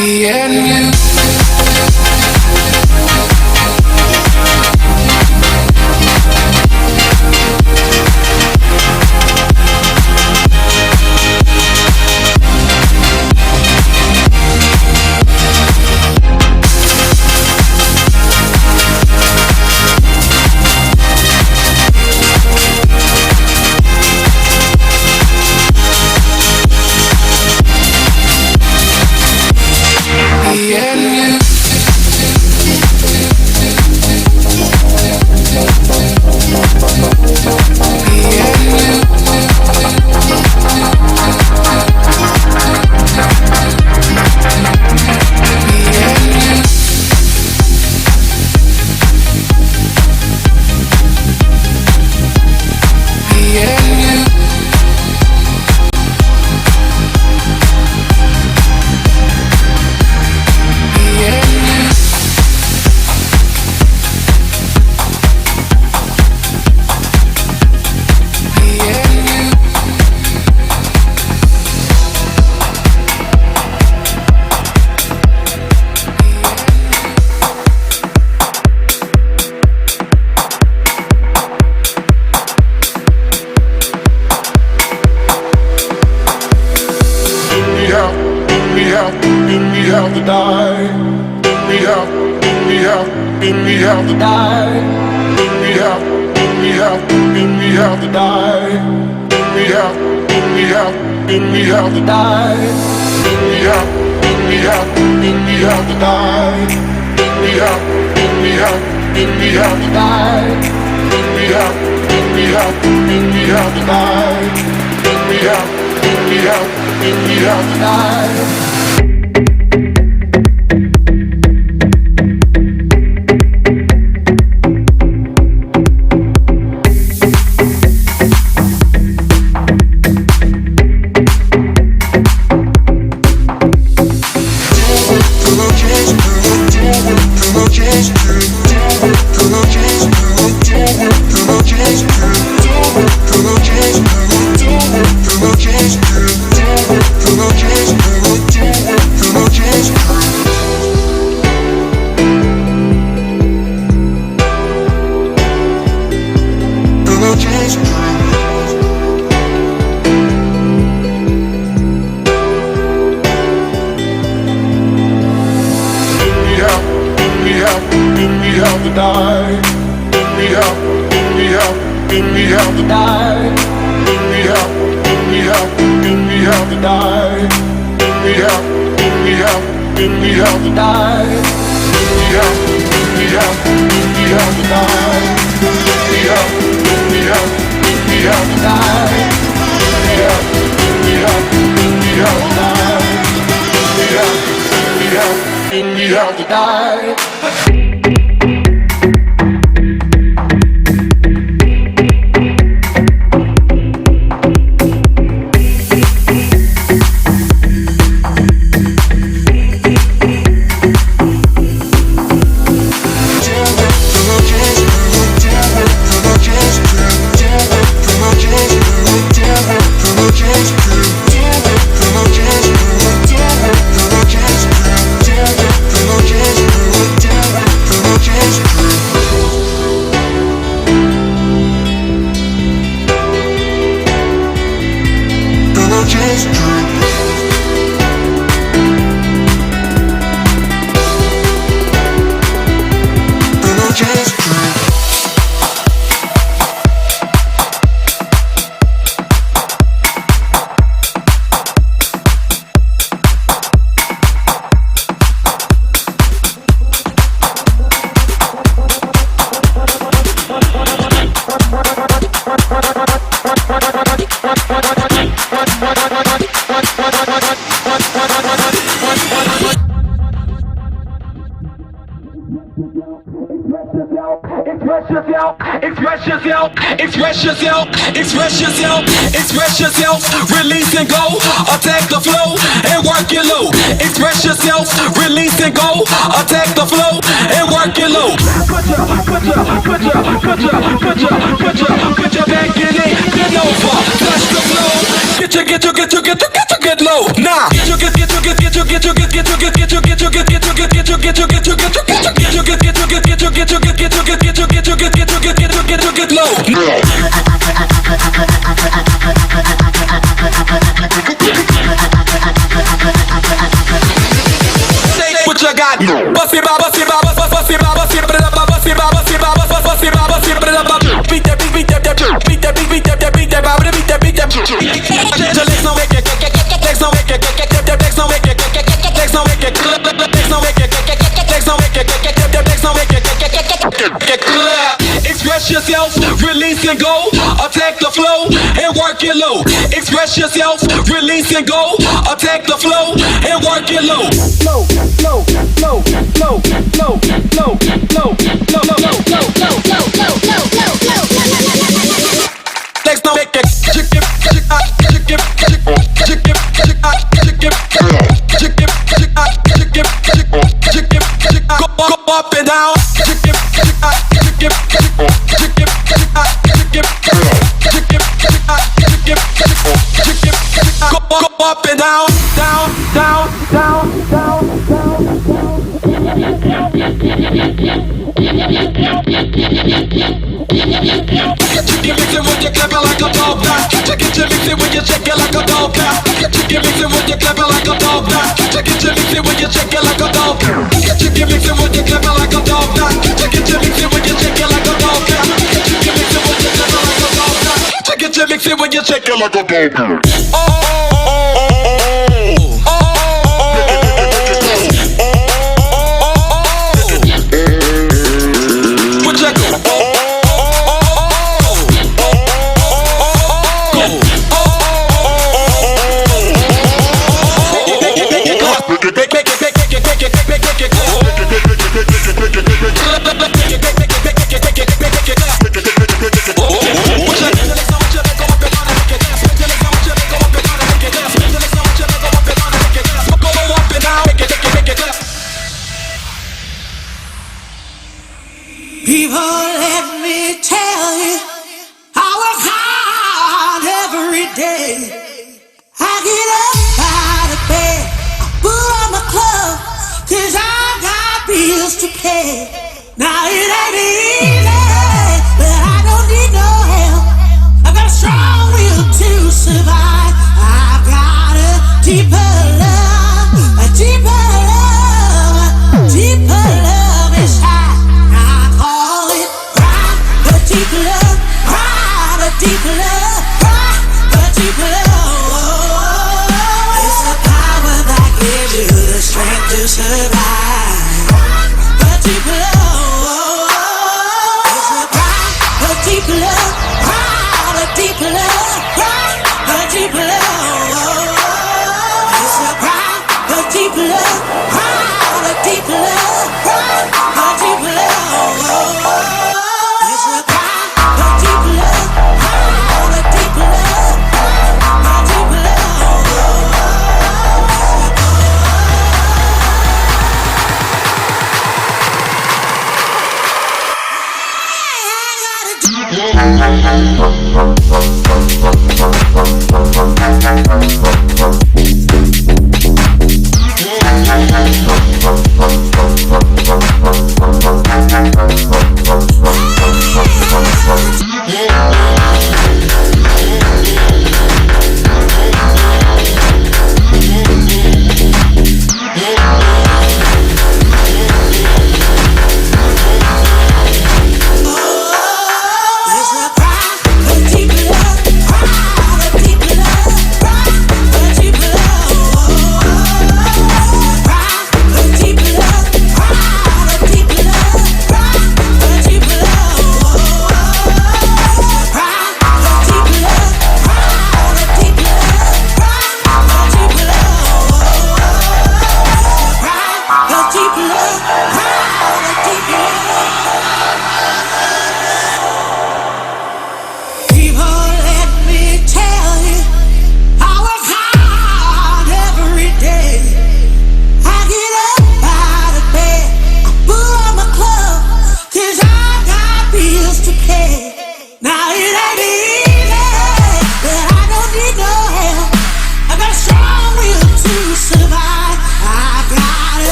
Me and you. Me and you. Express yourself, release and go. Attack the flow and work it low. Express yourself, release and go. Attack the flow and work it low. Put your back in it, bend over, touch the flow. Get low. Nah, get What you got? Bust it, bust it, bust it, bust it, bust it, bust it, bust it, bust it, bust it, bust it, beat that, beat that, beat that, beat that, beat that, beat that, beat that, beat that. Your legs don't make it, legs don't make it, legs don't make it, legs don't make it, legs don't make it, legs don't make it, legs don't make it. Express yourself, release and go. Attack the flow and work it low. Express yourself, release and go. Attack the flow and work it low. Low, low, low, low, low, low, low, low, low, low, low, low, low, low, low, low. Legs don't make it. Go up and down. Go up and down, down, down, down, down, down, down. You mix it when you clap it like a dog now. You mix it when you shake it like a dog now. You mix it when you clap it like a dog now. You mix it when you shake it like a dog. You mix it when you clap it like a dog now. You mix it when you shake it like a dog now. You mix it when you clap it like a dog now. You mix it when you shake it like a dog. People, let me tell you, I work hard every day. I get up out of bed, I put on my clothes, 'cause I got bills to pay. Now it ain't easy, but I don't need no help. I've got a strong will to survive. I've got a deeper love, a deeper love, a deeper love inside. I call it pride, a deep love, pride, a deep love, pride, a deep love. It's the power that gives you the strength to survive. A deep love, it's the pride, a deep love, pride, a deep love, pride, a deep love. It's the pride, a deep love, pride, a deep love, pride, a deep love. It's the pride, a deep love, pride, a deep love, pride, a deep love. It's a cry, a deep love, cry, a deep love, cry, a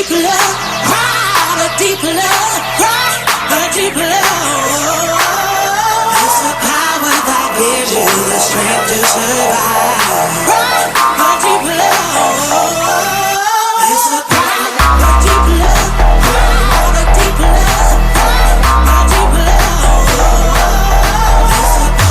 deep love, cry a deep love, cry a deep love. It's the power that gives you the strength to survive. Cry a deep love. It's the power a deep love, cry a deep love, cry a deep love. It's the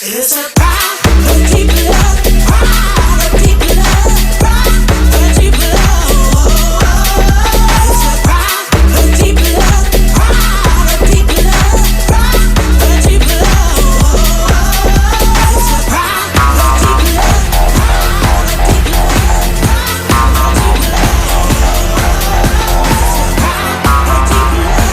It's a cry, a deep love, cry, a deep love, cry, a deep love. It's a cry, a deep love, cry, a deep love, cry, a deep love. It's a cry, a deep love, cry, a deep love, cry, a deep love. It's a cry, a deep love.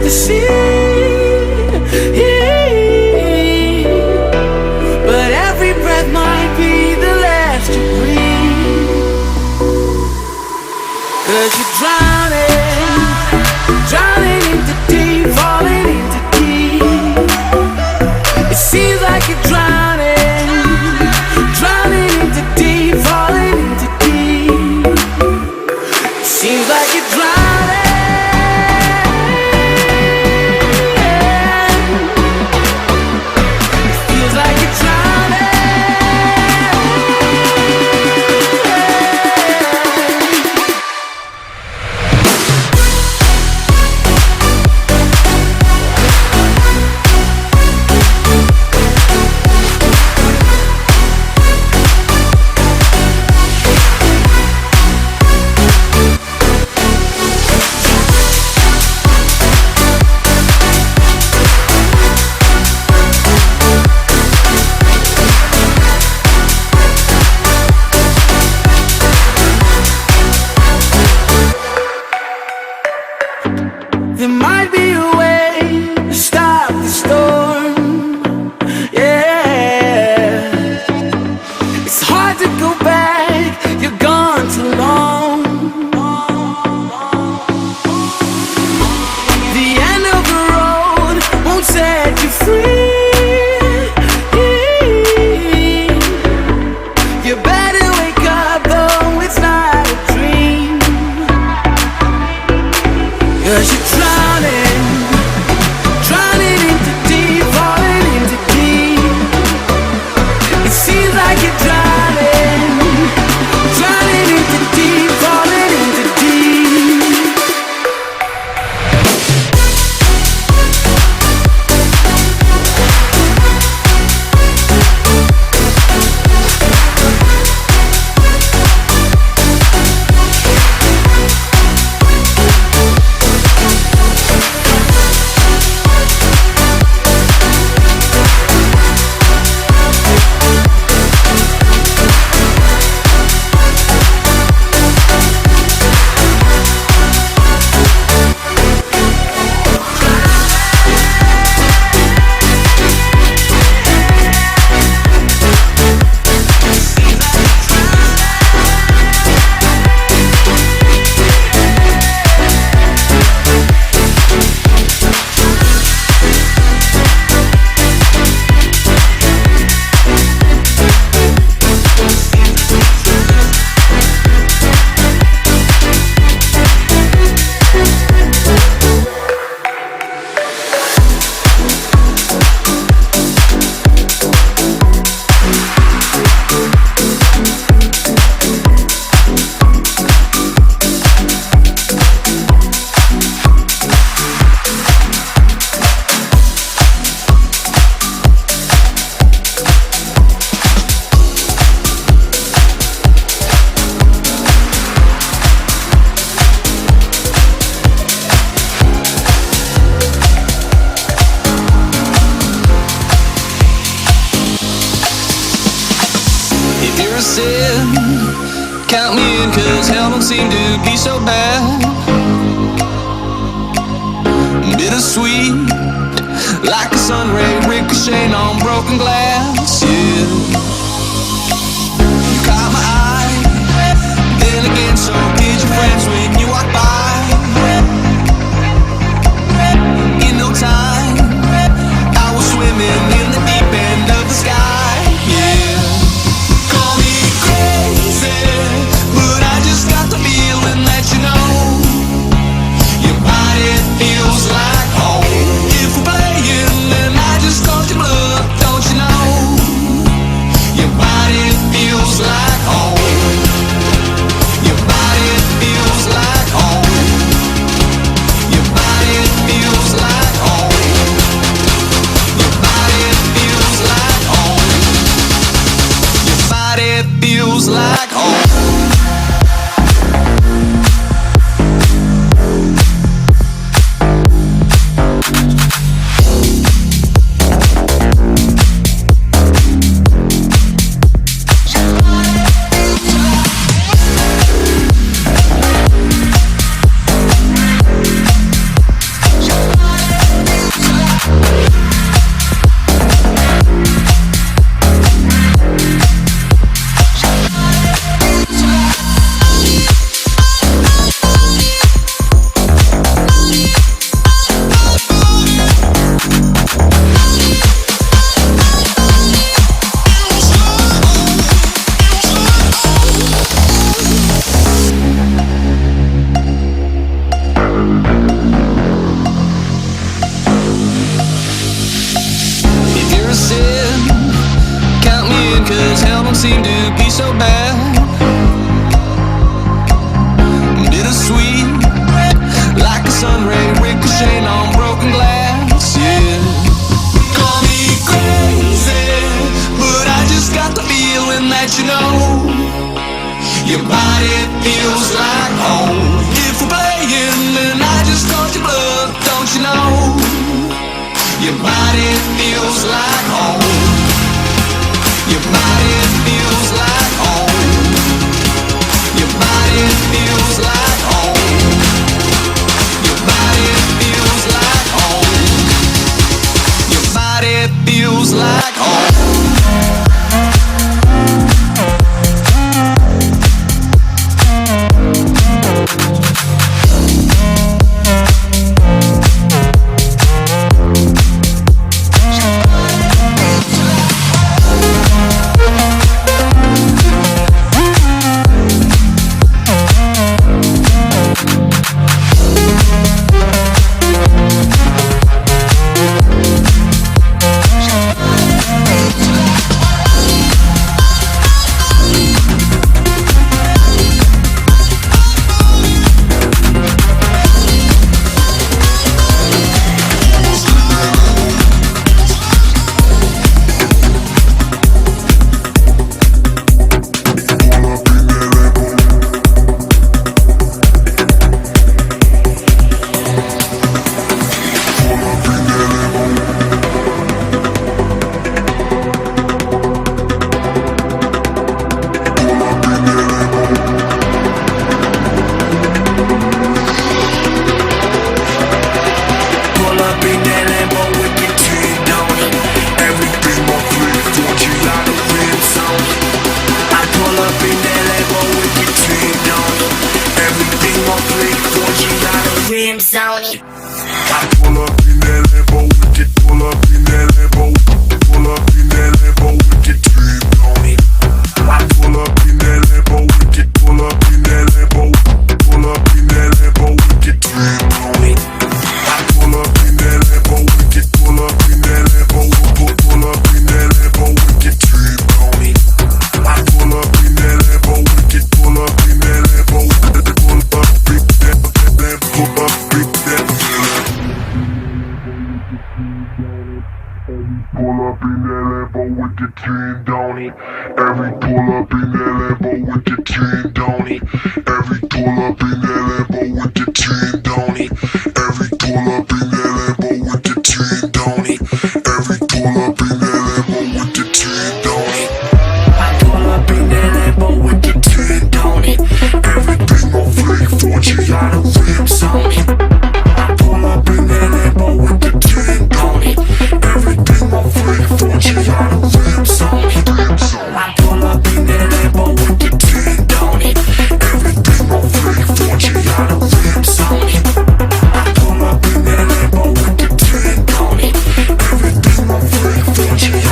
ecstasy. But every breath might be the last you breathe. 'Cause you're drowning into deep, falling into deep. It seems like you're drowning into deep, falling into deep. It seems like you're drowning. It feels like you're drowning. There might be a way to stop the storm. Yeah, it's hard to go back. You're gone too long. The end of the road won't set you free. You better wake up, though it's not a dream. 'Cause you're drowning into deep, falling into deep. It seems like you're drowning into deep, falling into deep. If you're a sin, count me in, 'cause hell don't seem to be so bad. Bittersweet, like a sun ray ricocheting on broken glass. Yeah, you caught my eye, then again so did your friends when you walked by. In no time, I was swimming in the deep end of the sky. Yeah, call me crazy, but I just got the feeling that you know your body feels like home. If we're playing, then I just called your bluff, don't you know? Your body feels like home. Your body feels like home. Your body feels like home. Your body feels like home. Your body feels like home. seem to be so bad. Bittersweet, like a sun ray ricocheting on broken glass, yeah. Call me crazy, but I just got the feeling that you know your body feels like home. If we're playing, then I just caught your blood, don't you know? Your body feels like home. Your body feels like home. Your body feels like home. Your body feels like home. Your body feels like home.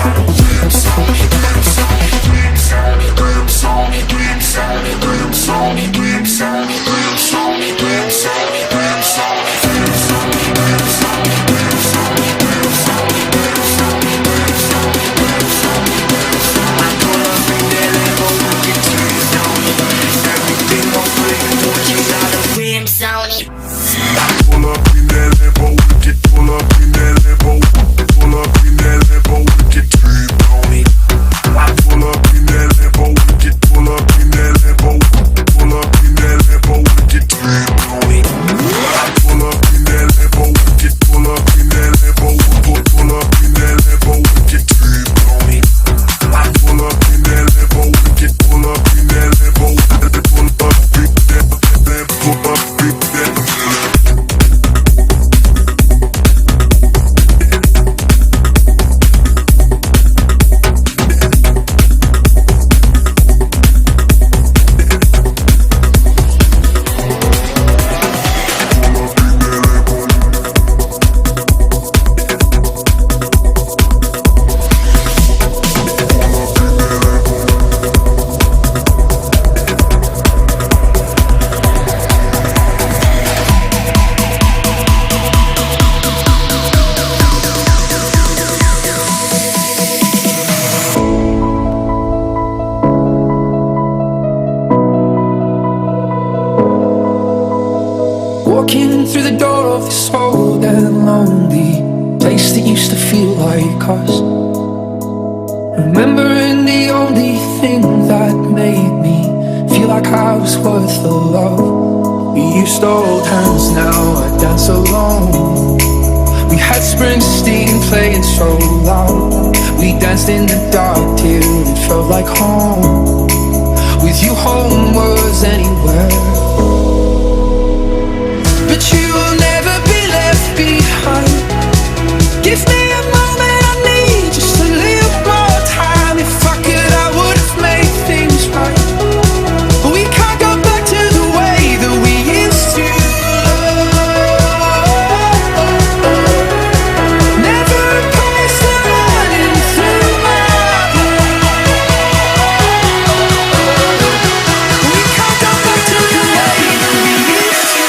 Don't feel like us. Remembering the only thing that made me feel like I was worth the love. We used to hold hands, now I dance alone. We had Springsteen playing so loud. We danced in the dark till it felt like home. With you home was anywhere. But you will never be left behind. Give me a moment, I need just a little more time. If I could, I would have made things right. But we can't go back to the way that we used to love. Never a place that running through my heart. We can't go back to the way that we used to.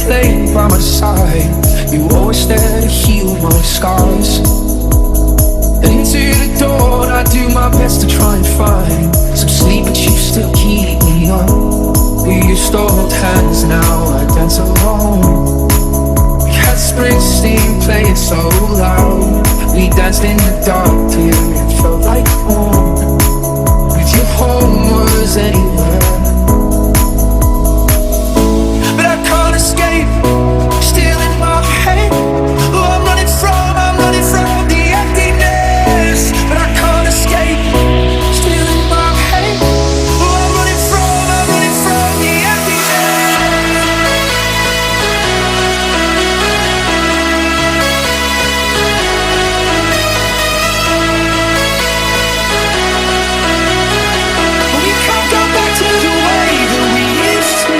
Laying by my side, you always there to heal my scars. And into the dawn, I do my best to try and find some sleep, but you still keep me up. We used to hold hands, now I dance alone. We had Springsteen playing so loud. We danced in the dark till it felt like home. With your home was anywhere. Escape, still in my head. Oh, I'm running from the emptiness. But I can't escape, still in my head. Oh, I'm running from the emptiness. We can't go back to the way that we used to.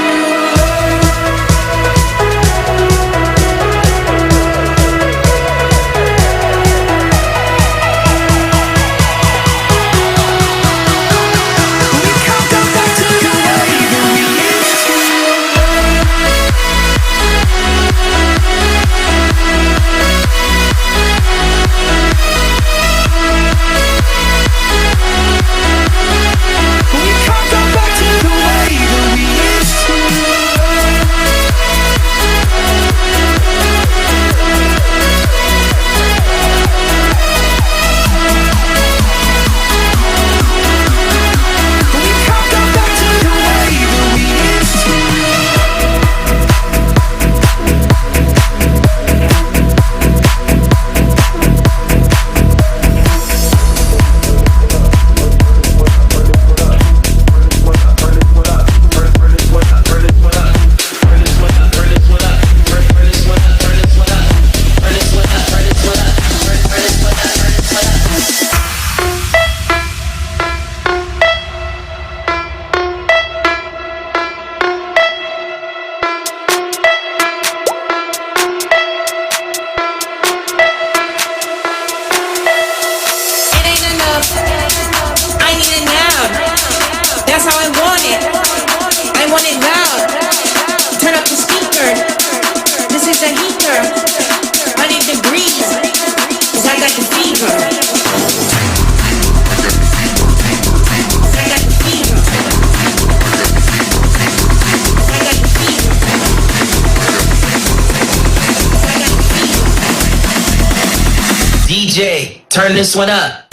DJ, turn this one up.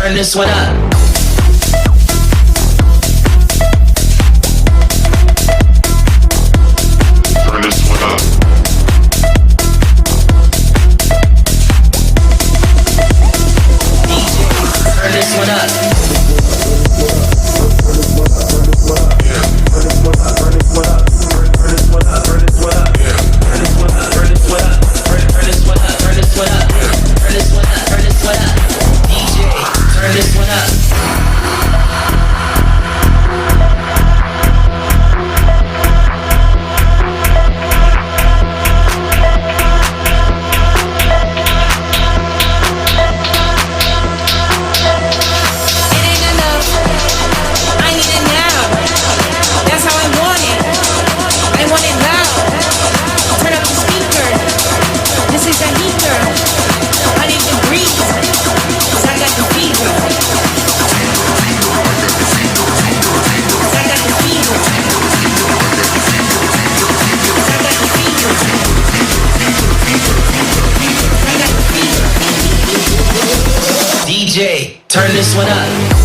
Turn this one up. Turn this one up. Turn this one up. Turn this one up.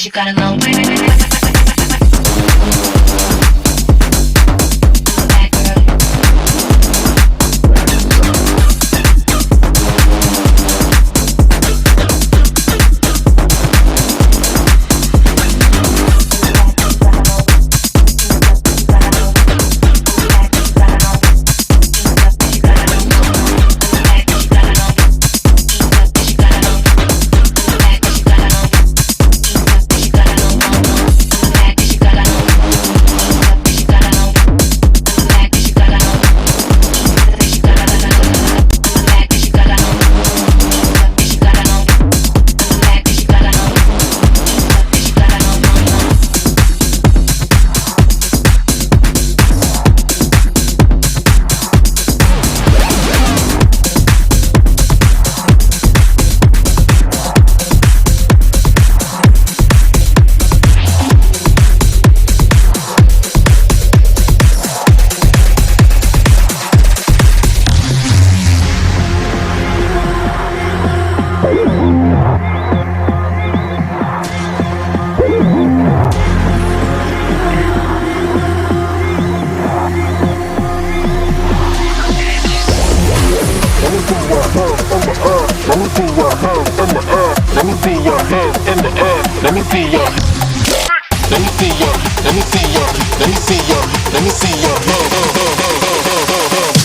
you gotta know.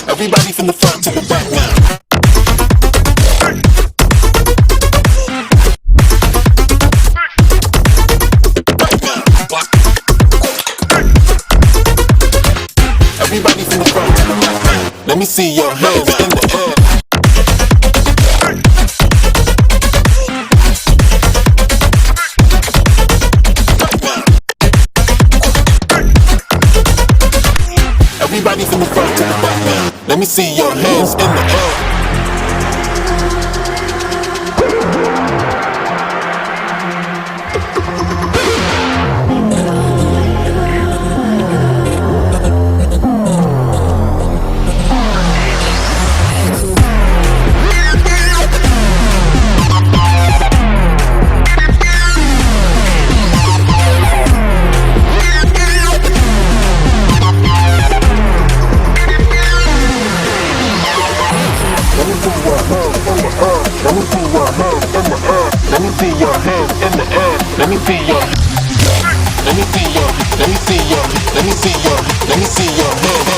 Everybody from the front to the back now. Everybody from the front to the back now. Let me see your hands in the air. Everybody from the front to the back now. Let me see your hands in the air. Let me see your hands in the air. Let me see your hands. Let me see your, let me see your, let me see your, let me see your hands.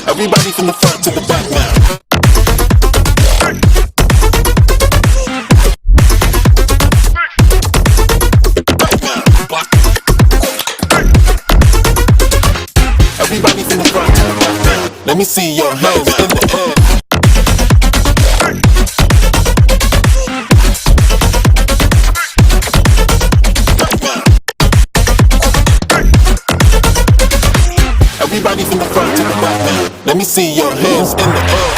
Everybody from the front to the back now. Everybody from the front to the back now. Let me see your hands in the air. Everybody from the front to the back now. Let me see your hands in the air.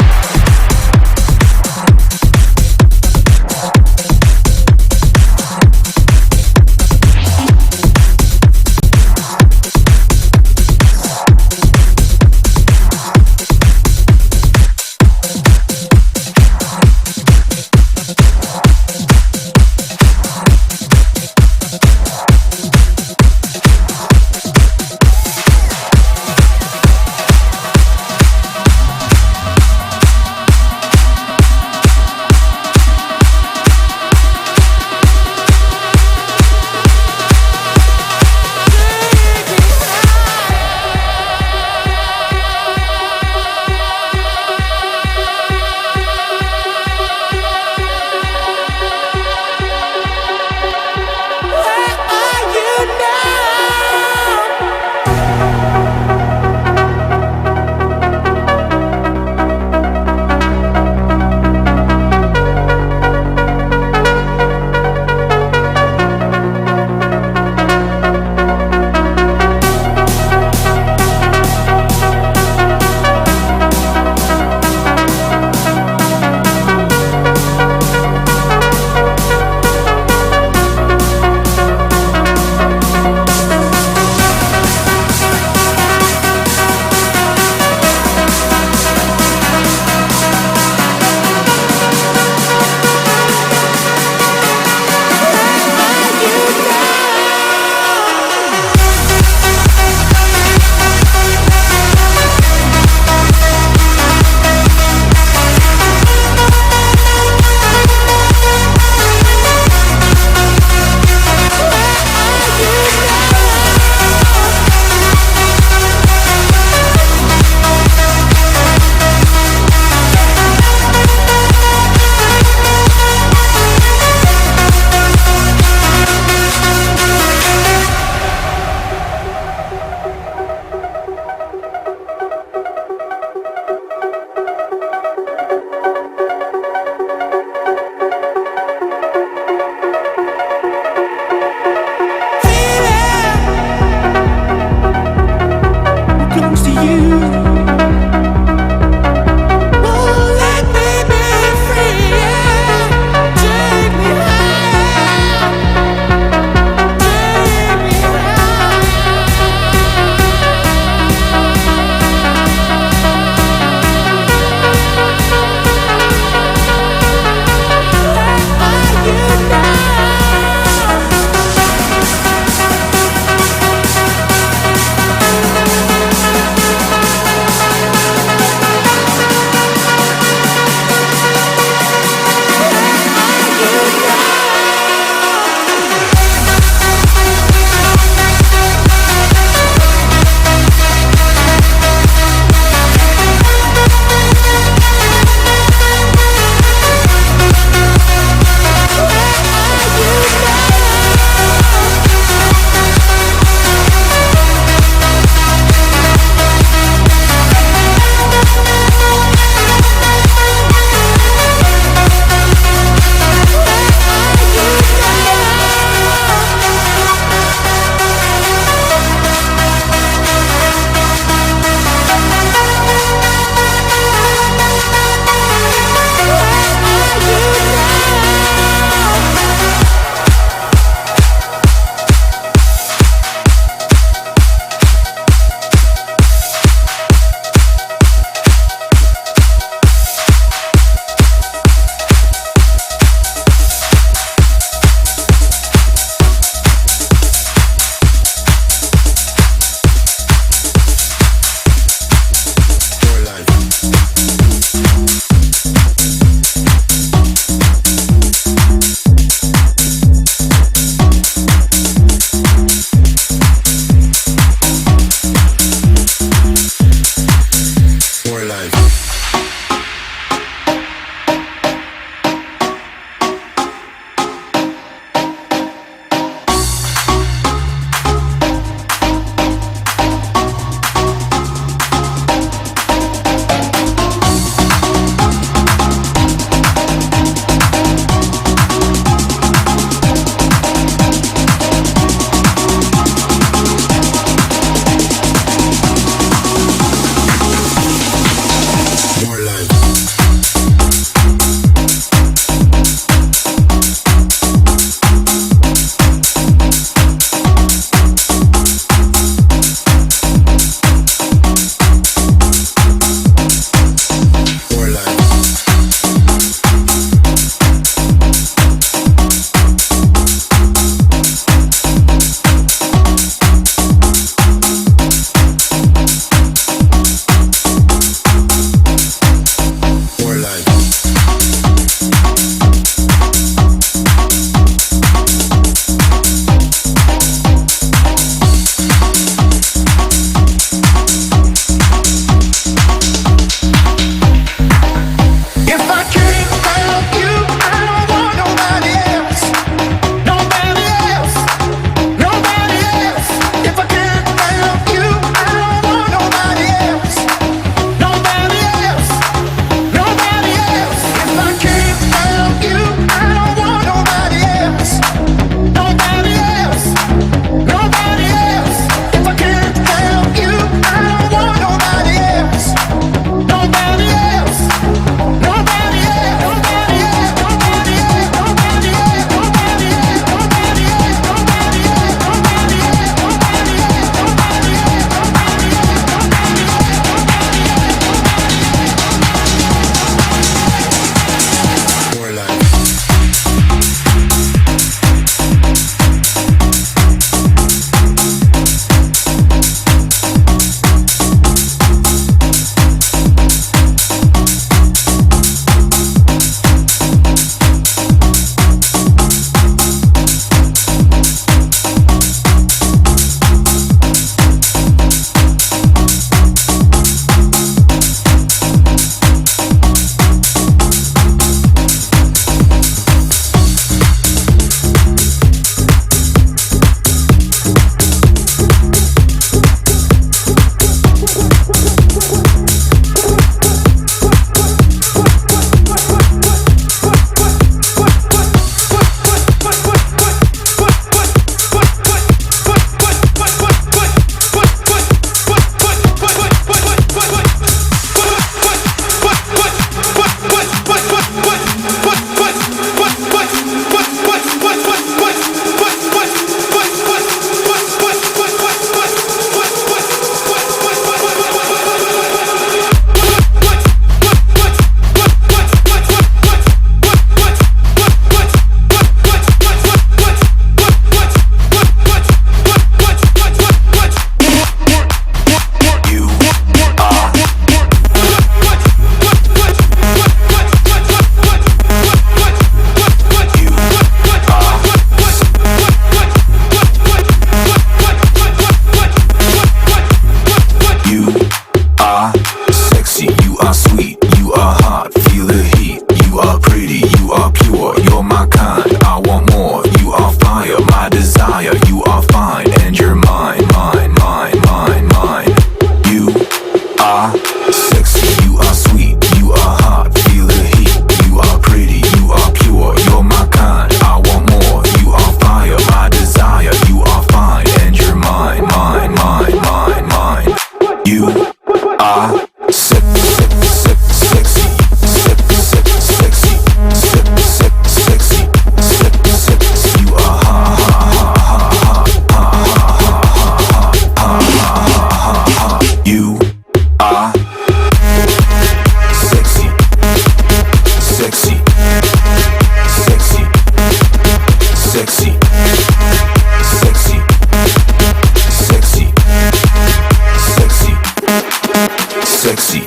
sexy,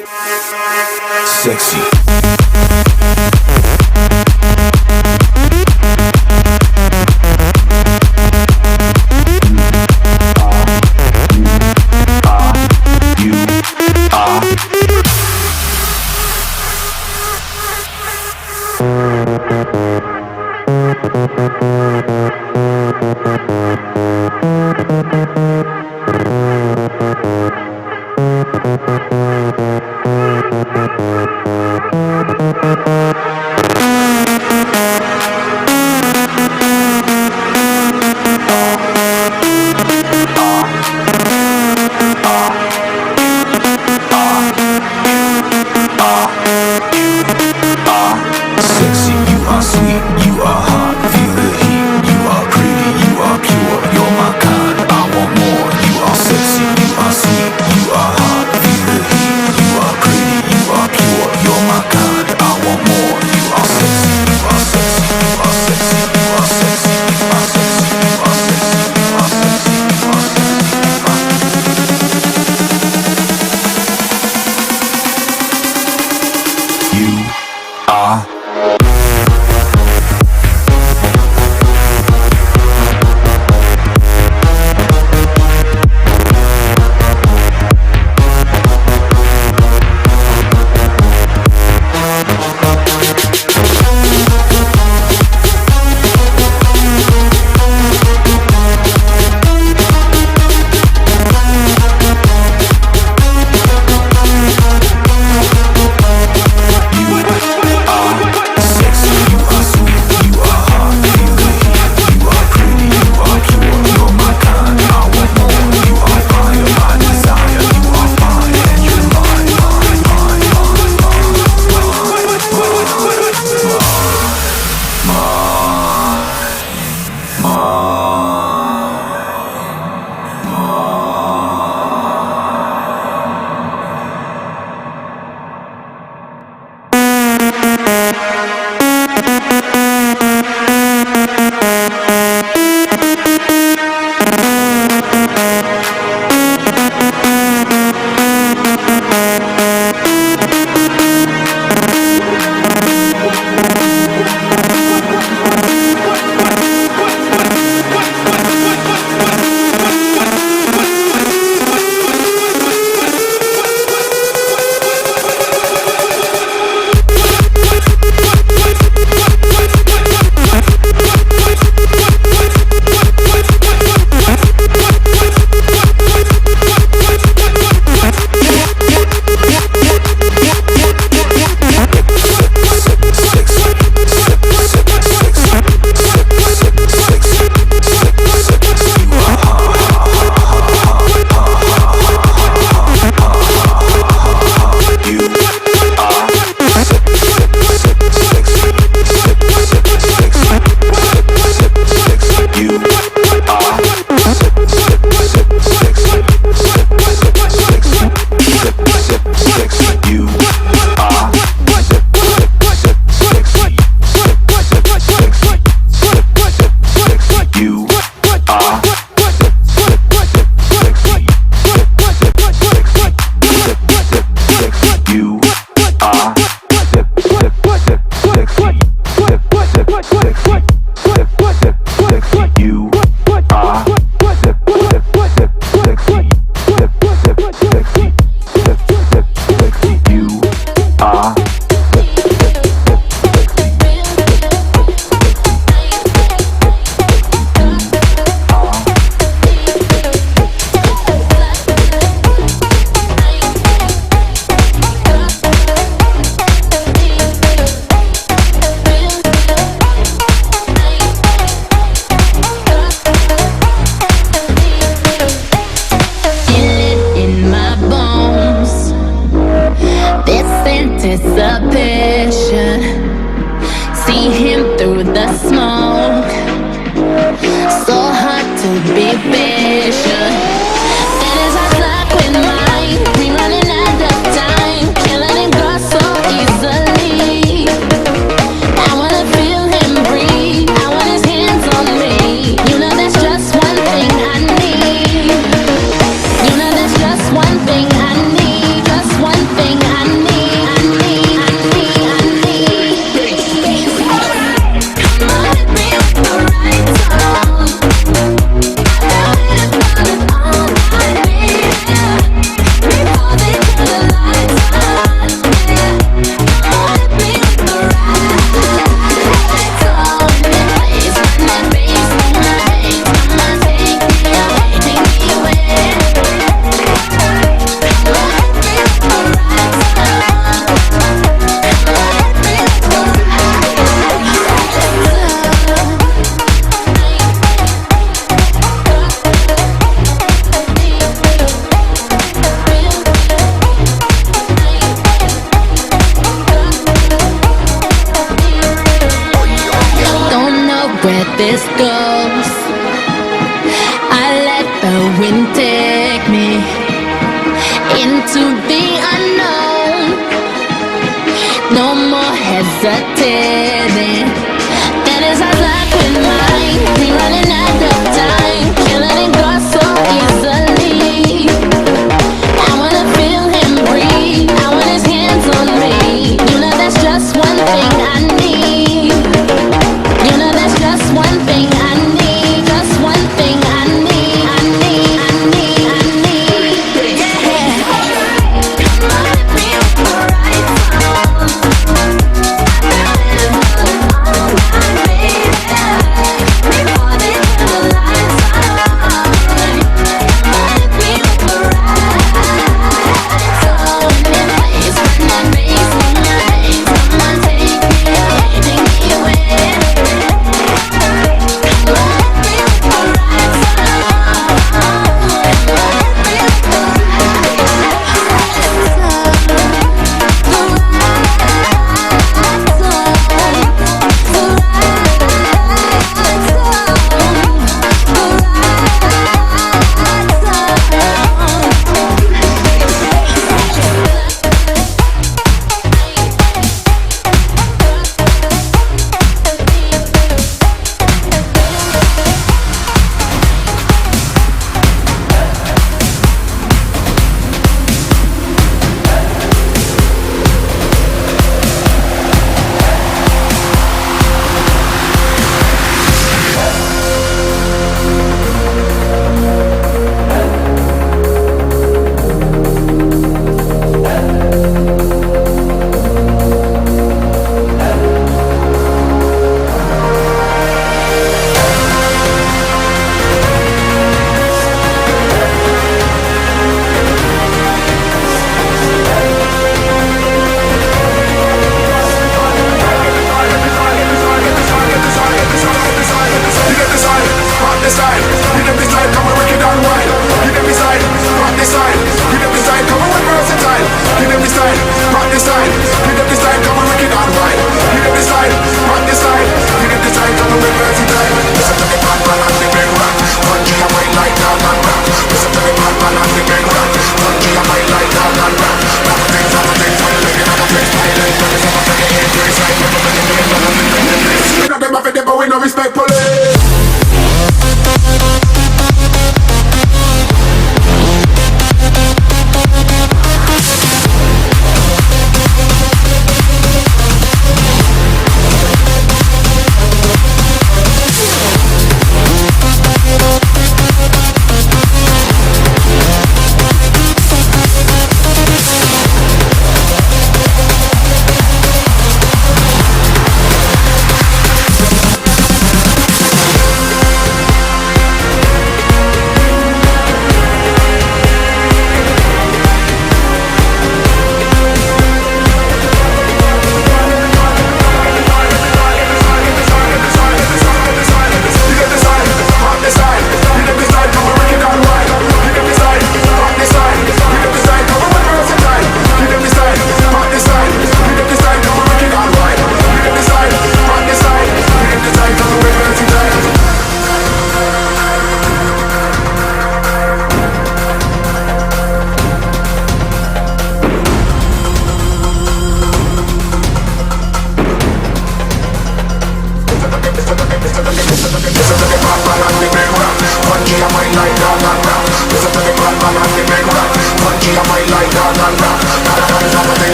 sexy. this goes. I let the wind take me into the unknown. No more hesitating. That is our life with mine. We running out of time. Can't let it go so easily. I wanna feel him breathe. I want his hands on me. You know that's just one thing I need. You know that's just one thing I need. Just one thing I need. I need, I need, I need. Yeah. Come on, let me right on. All night, baby. Before they turn the lights on. Come on, let me right on. In place when that bass in my veins. Come on, take me away.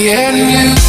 and you.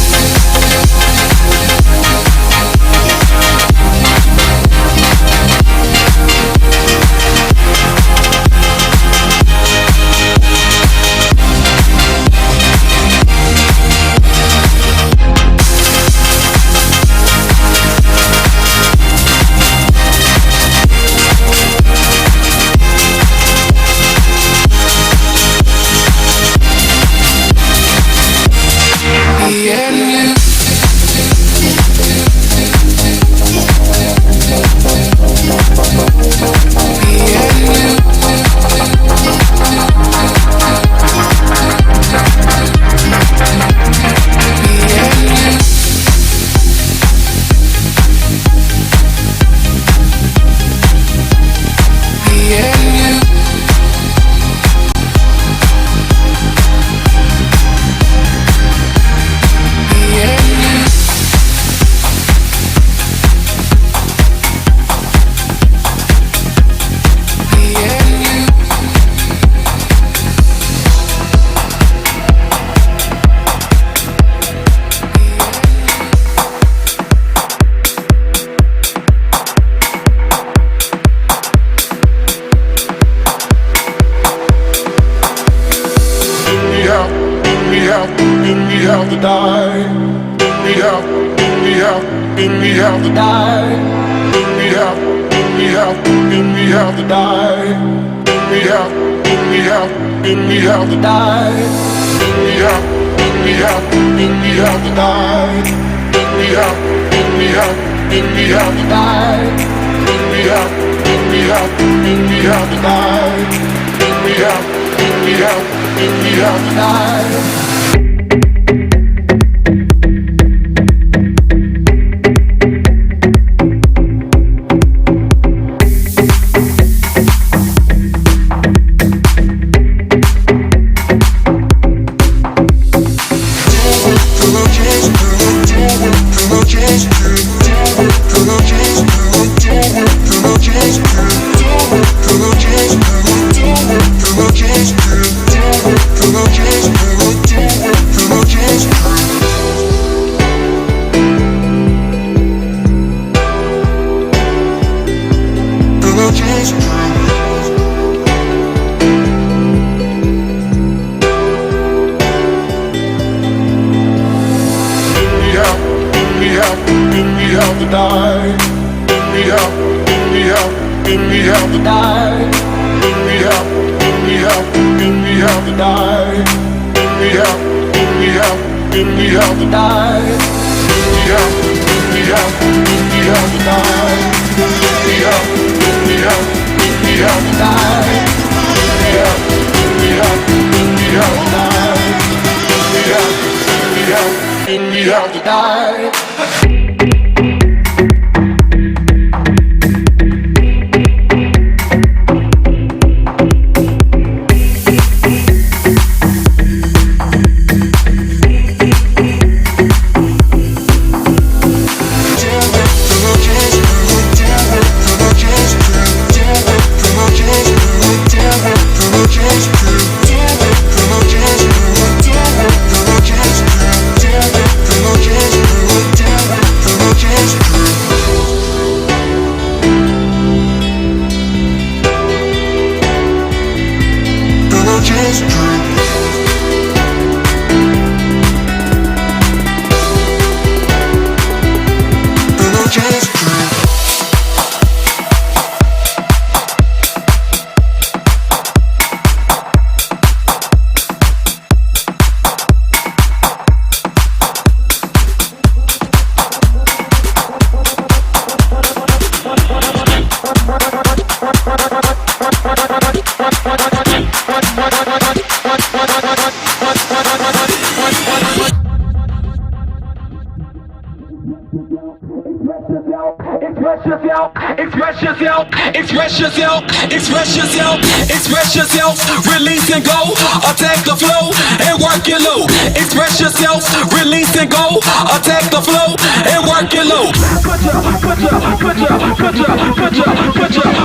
Express yourself, release and go. Attack the flow and work it low. Express yourself, release and go. Attack the flow and work it low.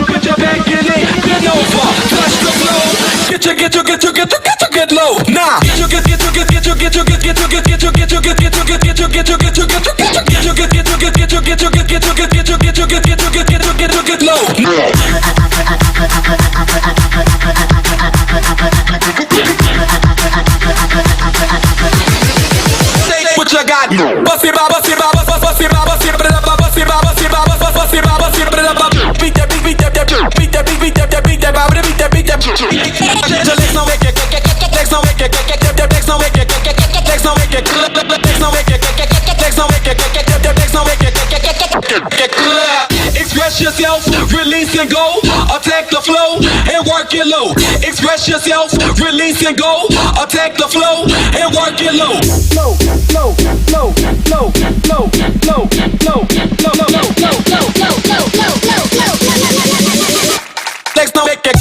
Put your back in it, bend over, touch the flow. Get low. Nah, get What you got? Bust it, bust it, bust it, bust it, bust it, bust it, bust it, bust it, bust it, bust it, beat that, beat that, beat that, beat that, beat that, beat that, beat that, legs don't make it, legs don't make it, legs don't make it, legs don't make it, legs don't make it, legs don't make it, legs don't make it. Express yourself, release and go. Attack the flow and work it low. Express yourself, release and go. Attack the flow and work it low. Low, low, low, low, low, low, low, low, low, low, low, low. Legs don't make it.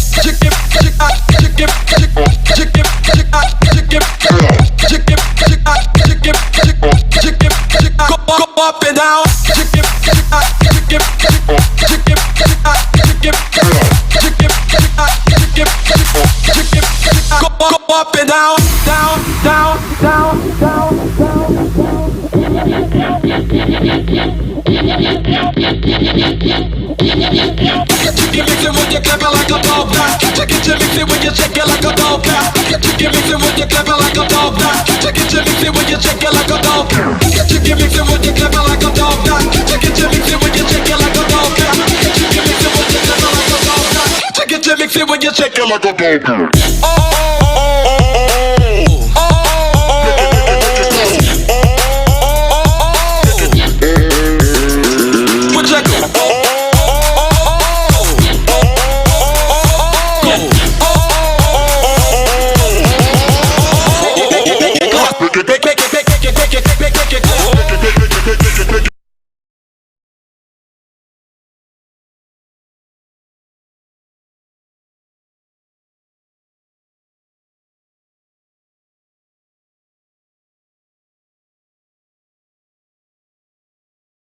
Go up and down. Go up and down, down, down, down, down, down. You mix it with your clever like a dog now. You mix it with your chicken like a dog now. You mix it with your clever like a dog now. You mix it with your chicken like a dog. You mix it with your clever like a dog now. You mix it with your chicken like a dog now. You mix it with your clever like a dog now. You mix it with your chicken like a dog. Oh.